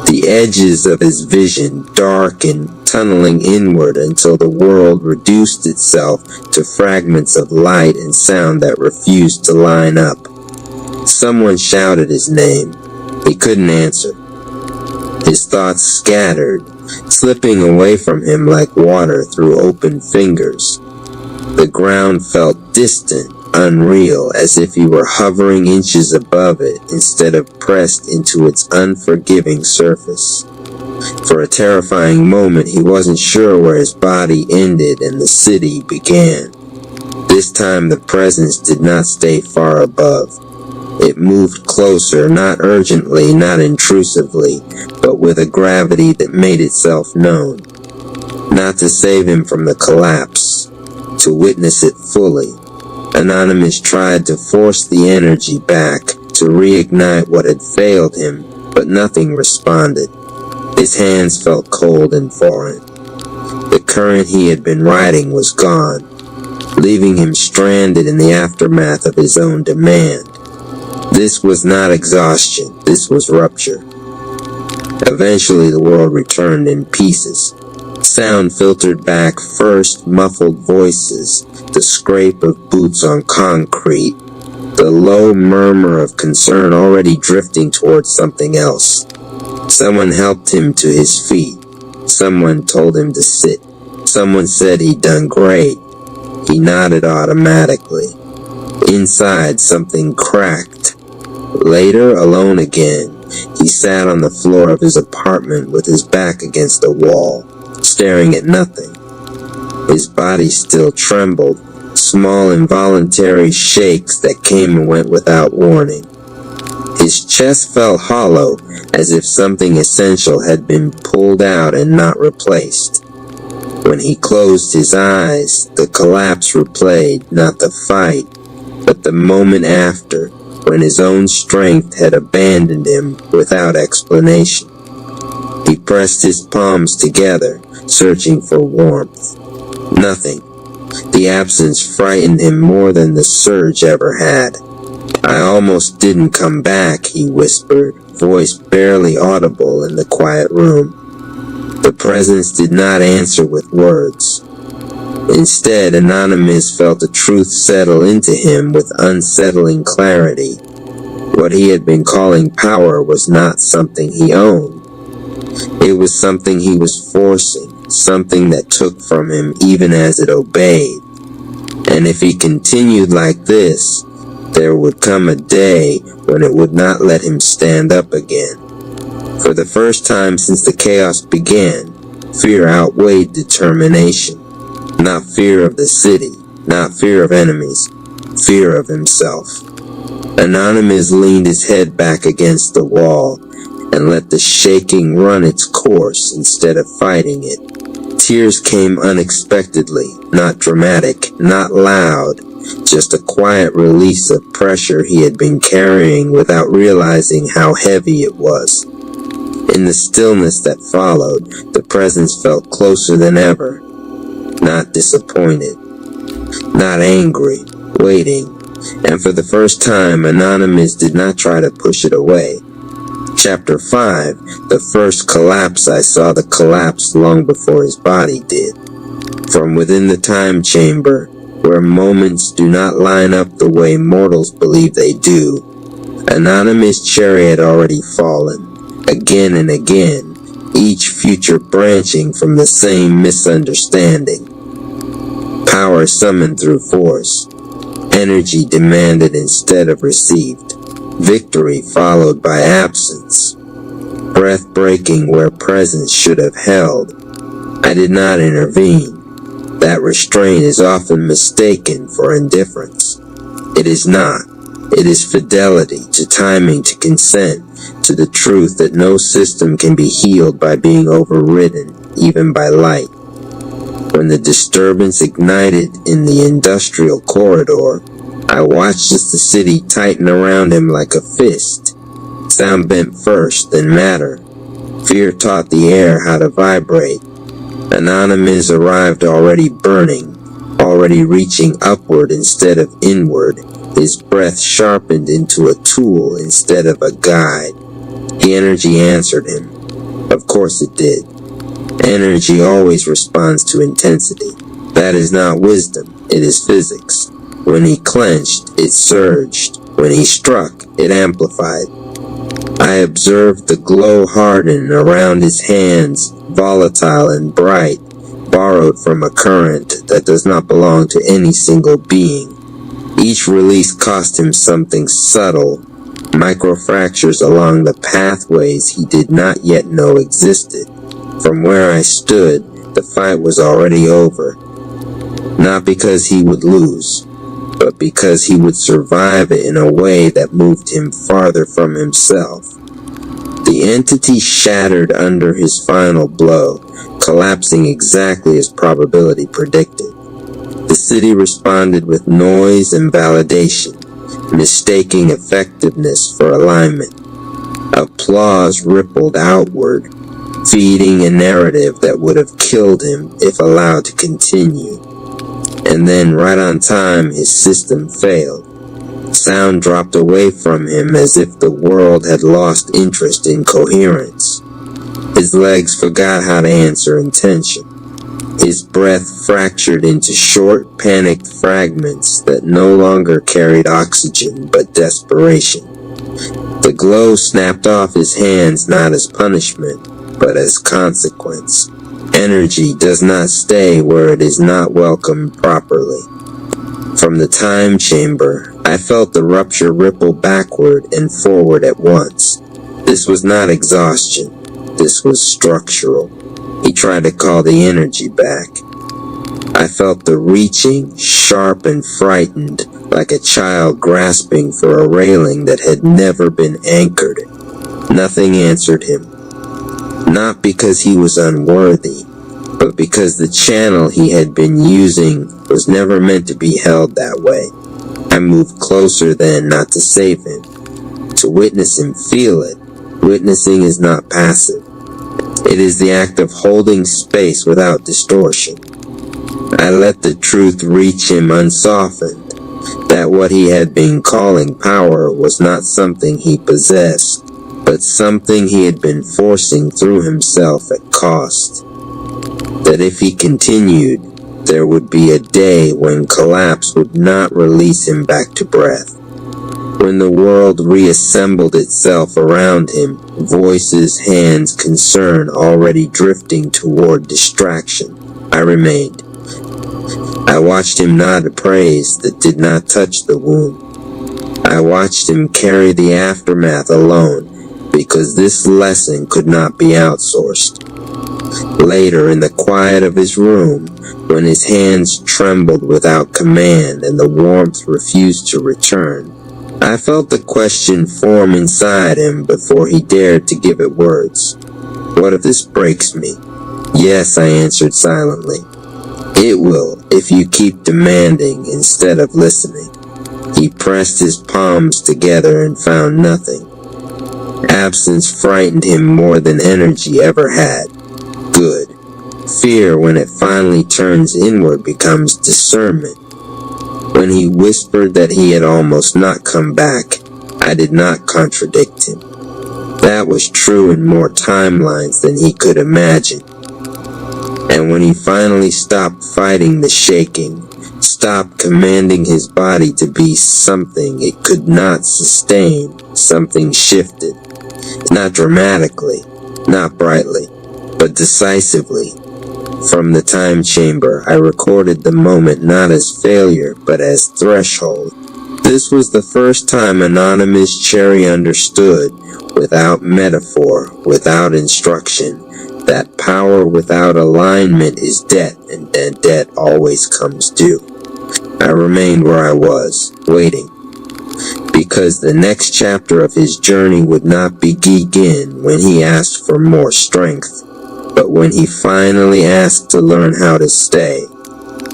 The edges of his vision dark and tunneling inward until the world reduced itself to fragments of light and sound that refused to line up. Someone shouted his name. He couldn't answer. His thoughts scattered, slipping away from him like water through open fingers. The ground felt distant, unreal, as if he were hovering inches above it instead of pressed into its unforgiving surface. For a terrifying moment, he wasn't sure where his body ended and the city began. This time the presence did not stay far above. It moved closer, not urgently, not intrusively, but with a gravity that made itself known. Not to save him from the collapse, to witness it fully. Anonymous tried to force the energy back, to reignite what had failed him, but nothing responded. His hands felt cold and foreign. The current he had been riding was gone, leaving him stranded in the aftermath of his own demand. This was not exhaustion, this was rupture. Eventually the world returned in pieces. Sound filtered back first, muffled voices, the scrape of boots on concrete, the low murmur of concern already drifting towards something else. Someone helped him to his feet. Someone told him to sit. Someone said he'd done great. He nodded automatically. Inside, something cracked. Later, alone again, he sat on the floor of his apartment with his back against the wall, staring at nothing. His body still trembled, small involuntary shakes that came and went without warning. His chest felt hollow, as if something essential had been pulled out and not replaced. When he closed his eyes, the collapse replayed, not the fight, but the moment after, when his own strength had abandoned him without explanation. He pressed his palms together, searching for warmth. Nothing. The absence frightened him more than the surge ever had. "I almost didn't come back," he whispered, voice barely audible in the quiet room. The presence did not answer with words. Instead, Anonymous felt the truth settle into him with unsettling clarity. What he had been calling power was not something he owned. It was something he was forcing, something that took from him even as it obeyed. And if he continued like this, there would come a day when it would not let him stand up again. For the first time since the chaos began, fear outweighed determination. Not fear of the city, not fear of enemies, fear of himself. Anonymous leaned his head back against the wall and let the shaking run its course instead of fighting it. Tears came unexpectedly, not dramatic, not loud, just a quiet release of pressure he had been carrying without realizing how heavy it was. In the stillness that followed, the presence felt closer than ever. Not disappointed, not angry, waiting, and for the first time, Anonymous did not try to push it away. Chapter 5, the first collapse. I saw the collapse long before his body did. From within the time chamber, where moments do not line up the way mortals believe they do, Anonymous' cherry had already fallen, again and again, each future branching from the same misunderstanding. Power summoned through force, energy demanded instead of received, victory followed by absence, breath breaking where presence should have held. I did not intervene. That restraint is often mistaken for indifference. It is not. It is fidelity to timing, to consent, to the truth that no system can be healed by being overridden, even by light. When the disturbance ignited in the industrial corridor, I watched as the city tightened around him like a fist. Sound bent first, then matter. Fear taught the air how to vibrate. Anonymous arrived already burning, already reaching upward instead of inward, his breath sharpened into a tool instead of a guide. The energy answered him. Of course it did. Energy always responds to intensity. That is not wisdom, it is physics. When he clenched, it surged. When he struck, it amplified. I observed the glow harden around his hands, volatile and bright, borrowed from a current that does not belong to any single being. Each release cost him something subtle, microfractures along the pathways he did not yet know existed. From where I stood, the fight was already over. Not because he would lose, but because he would survive it in a way that moved him farther from himself. The entity shattered under his final blow, collapsing exactly as probability predicted. The city responded with noise and validation, mistaking effectiveness for alignment. Applause rippled outward, feeding a narrative that would have killed him if allowed to continue. And then, right on time, his system failed. Sound dropped away from him as if the world had lost interest in coherence. His legs forgot how to answer intention. His breath fractured into short, panicked fragments that no longer carried oxygen but desperation. The glow snapped off his hands not as punishment, but as consequence. Energy does not stay where it is not welcomed properly. From the time chamber, I felt the rupture ripple backward and forward at once. This was not exhaustion. This was structural. He tried to call the energy back. I felt the reaching, sharp and frightened, like a child grasping for a railing that had never been anchored. Nothing answered him. Not because he was unworthy, but because the channel he had been using was never meant to be held that way. I moved closer then, not to save him, to witness him feel it. Witnessing is not passive. It is the act of holding space without distortion. I let the truth reach him unsoftened, that what he had been calling power was not something he possessed, but something he had been forcing through himself at cost. That if he continued, there would be a day when collapse would not release him back to breath. When the world reassembled itself around him, voices, hands, concern already drifting toward distraction, I remained. I watched him nod a praise that did not touch the wound. I watched him carry the aftermath alone, because this lesson could not be outsourced. Later, in the quiet of his room, when his hands trembled without command and the warmth refused to return, I felt the question form inside him before he dared to give it words. What if this breaks me? Yes, I answered silently. It will, if you keep demanding instead of listening. He pressed his palms together and found nothing. Absence frightened him more than energy ever had. Good. Fear, when it finally turns inward, becomes discernment. When he whispered that he had almost not come back, I did not contradict him. That was true in more timelines than he could imagine. And when he finally stopped fighting the shaking, stopped commanding his body to be something it could not sustain, something shifted. Not dramatically, not brightly, but decisively. From the time chamber, I recorded the moment not as failure, but as threshold. This was the first time Anonymous Cherry understood, without metaphor, without instruction, that power without alignment is debt, and that debt always comes due. I remained where I was, waiting, because the next chapter of his journey would not begin when he asked for more strength, but when he finally asked to learn how to stay.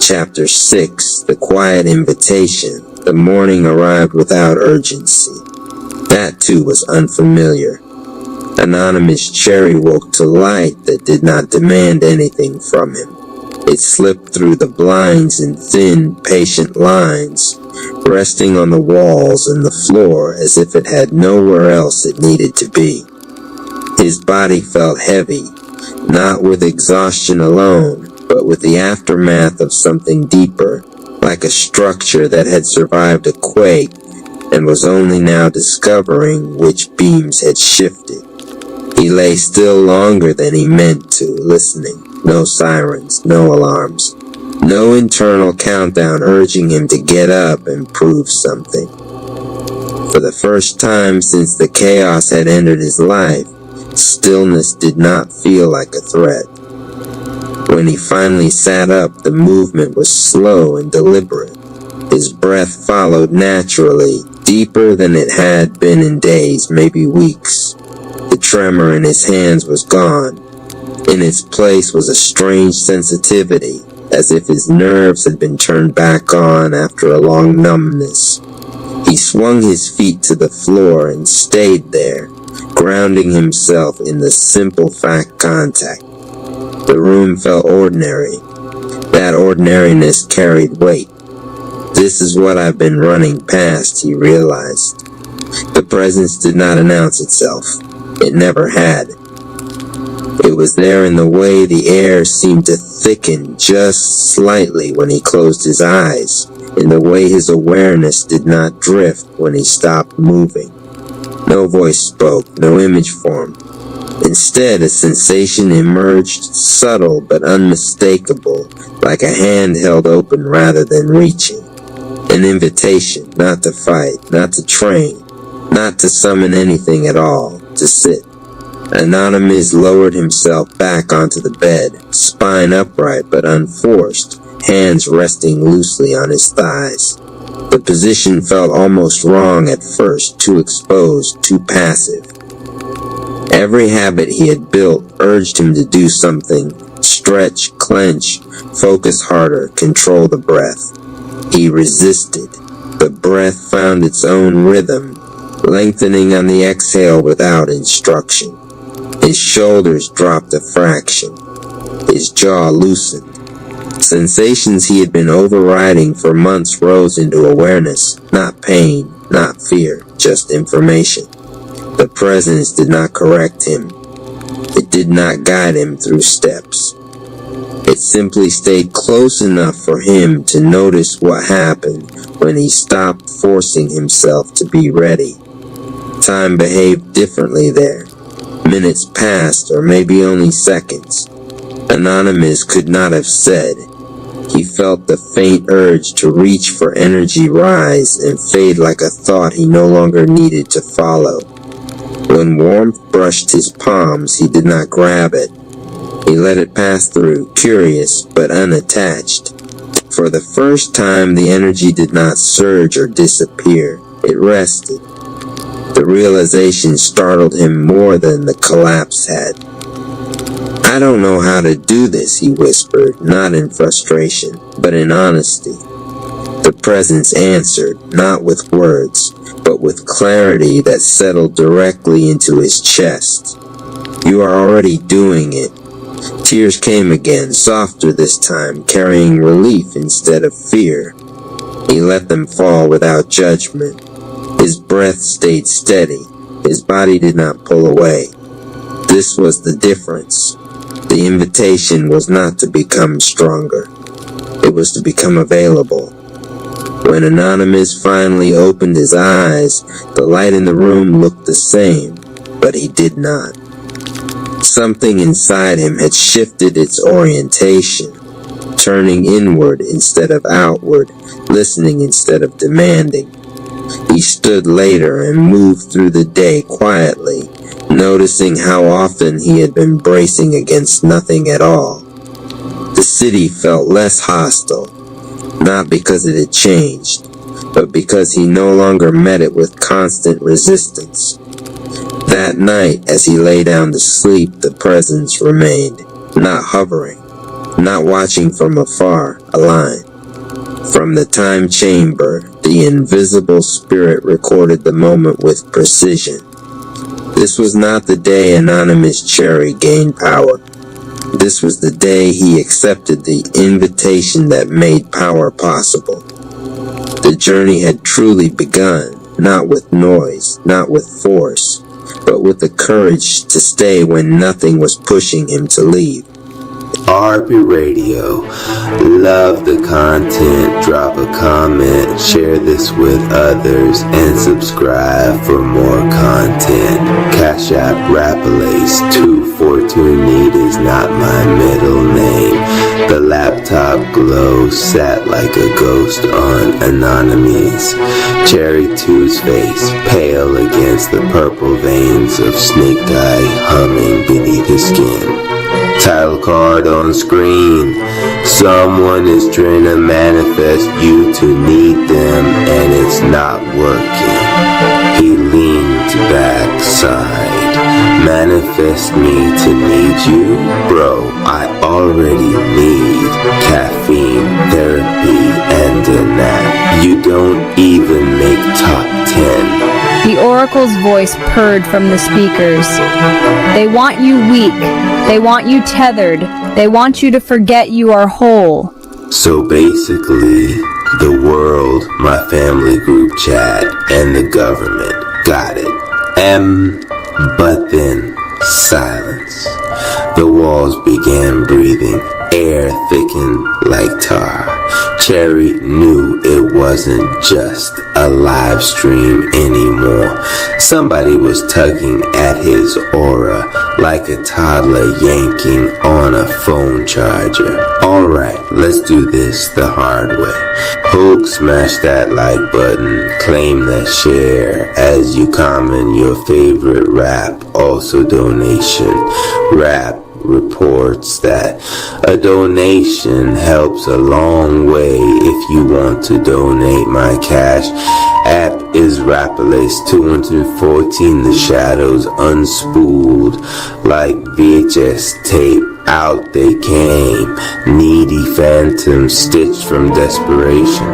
Chapter 6, The Quiet Invitation. The morning arrived without urgency. That too was unfamiliar. Anonymous Cherry woke to light that did not demand anything from him. It slipped through the blinds in thin, patient lines, resting on the walls and the floor as if it had nowhere else it needed to be. His body felt heavy, not with exhaustion alone, but with the aftermath of something deeper, like a structure that had survived a quake and was only now discovering which beams had shifted. He lay still longer than he meant to, listening. No sirens, no alarms, no internal countdown urging him to get up and prove something. For the first time since the chaos had entered his life, stillness did not feel like a threat. When he finally sat up, the movement was slow and deliberate. His breath followed naturally, deeper than it had been in days, maybe weeks. The tremor in his hands was gone. In its place was a strange sensitivity, as if his nerves had been turned back on after a long numbness. He swung his feet to the floor and stayed there, grounding himself in the simple fact contact. The room felt ordinary. That ordinariness carried weight. This is what I've been running past, he realized. The presence did not announce itself. It never had. It was there in the way the air seemed to thicken just slightly when he closed his eyes, in the way his awareness did not drift when he stopped moving. No voice spoke, no image formed. Instead, a sensation emerged, subtle but unmistakable, like a hand held open rather than reaching. An invitation, not to fight, not to train, not to summon anything at all, to sit. Anonymous lowered himself back onto the bed, spine upright but unforced, hands resting loosely on his thighs. The position felt almost wrong at first, too exposed, too passive. Every habit he had built urged him to do something: stretch, clench, focus harder, control the breath. He resisted. The breath found its own rhythm, lengthening on the exhale without instruction. His shoulders dropped a fraction. His jaw loosened. Sensations he had been overriding for months rose into awareness. Not pain, not fear, just information. The presence did not correct him. It did not guide him through steps. It simply stayed close enough for him to notice what happened when he stopped forcing himself to be ready. Time behaved differently there. Minutes passed, or maybe only seconds. Anonymous could not have said. He felt the faint urge to reach for energy rise and fade like a thought he no longer needed to follow. When warmth brushed his palms, he did not grab it. He let it pass through, curious but unattached. For the first time, the energy did not surge or disappear. It rested. The realization startled him more than the collapse had. "I don't know how to do this," he whispered, not in frustration, but in honesty. The presence answered, not with words, but with clarity that settled directly into his chest. "You are already doing it." Tears came again, softer this time, carrying relief instead of fear. He let them fall without judgment. His breath stayed steady. His body did not pull away. This was the difference. The invitation was not to become stronger. It was to become available. When Anonymous finally opened his eyes, the light in the room looked the same, but he did not. Something inside him had shifted its orientation, turning inward instead of outward, listening instead of demanding. He stood later and moved through the day quietly, noticing how often he had been bracing against nothing at all. The city felt less hostile, not because it had changed, but because he no longer met it with constant resistance. That night, as he lay down to sleep, the presence remained, not hovering, not watching from afar, a line. From the time chamber, the invisible spirit recorded the moment with precision. This was not the day Anonymous Cherry gained power. This was the day he accepted the invitation that made power possible. The journey had truly begun, not with noise, not with force, but with the courage to stay when nothing was pushing him to leave. RP Radio. Love the content. Drop a comment, share this with others, and subscribe for more content. Cash App Rappalace 242 is not my middle name. The laptop glow sat like a ghost on Anonymous. Cherry 2's face pale against the purple veins of Snake Eye humming beneath his skin. Title card on screen. Someone is trying to manifest you to need them, and it's not working. He leaned backside. Manifest me to need you? Bro, I already need caffeine, therapy, and a nap. You don't even make top 10. The oracle's voice purred from the speakers. They want you weak. They want you tethered. They want you to forget you are whole. So basically, the world, my family group chat, and the government got it. But then, silence. The walls began breathing. Air air thickened like tar. Cherry knew it wasn't just a live stream anymore. Somebody was tugging at his aura like a toddler yanking on a phone charger. Alright, let's do this the hard way. Hulk, smash that like button, claim that share as you comment your favorite rap, also donation. Rap reports that a donation helps a long way. If you want to donate, my cash app is Rapalace 214. The shadows unspooled like VHS tape. Out they came, needy phantoms stitched from desperation.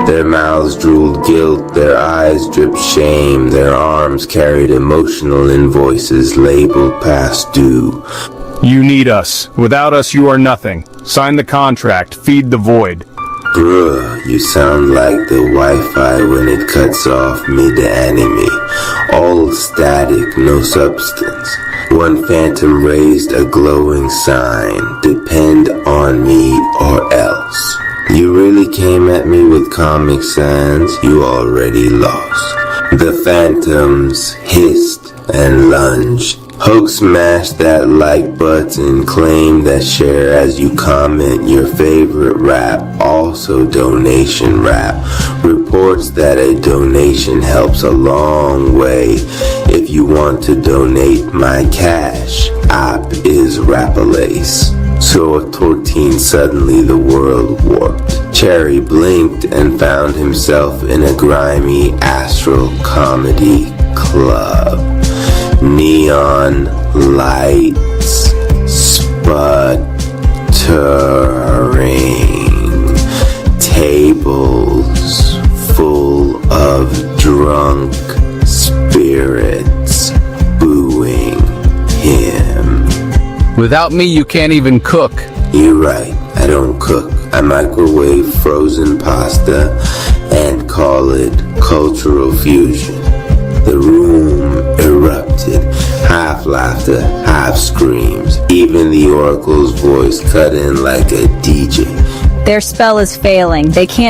Their mouths drooled guilt, their eyes dripped shame, their arms carried emotional invoices labeled past due. You need us. Without us, you are nothing. Sign the contract. Feed the void. Bruh, you sound like the Wi-Fi when it cuts off mid-anime. All static, no substance. One phantom raised a glowing sign. Depend on me or else. You really came at me with Comic Sans. You already lost. The phantoms hissed and lunged. Hulk smashed that like button, claim that share as you comment your favorite rap, also donation rap. Reports that a donation helps a long way. If you want to donate, my cash app is Rapalace. So at 14, suddenly the world warped. Cherry blinked and found himself in a grimy astral comedy club. Neon lights sputtering, tables full of drunk spirits booing him. Without me, you can't even cook. You're right, I don't cook. I microwave frozen pasta and call it cultural fusion. The room erupted, half laughter, half screams. Even the oracle's voice cut in like a DJ. Their spell is failing. They can't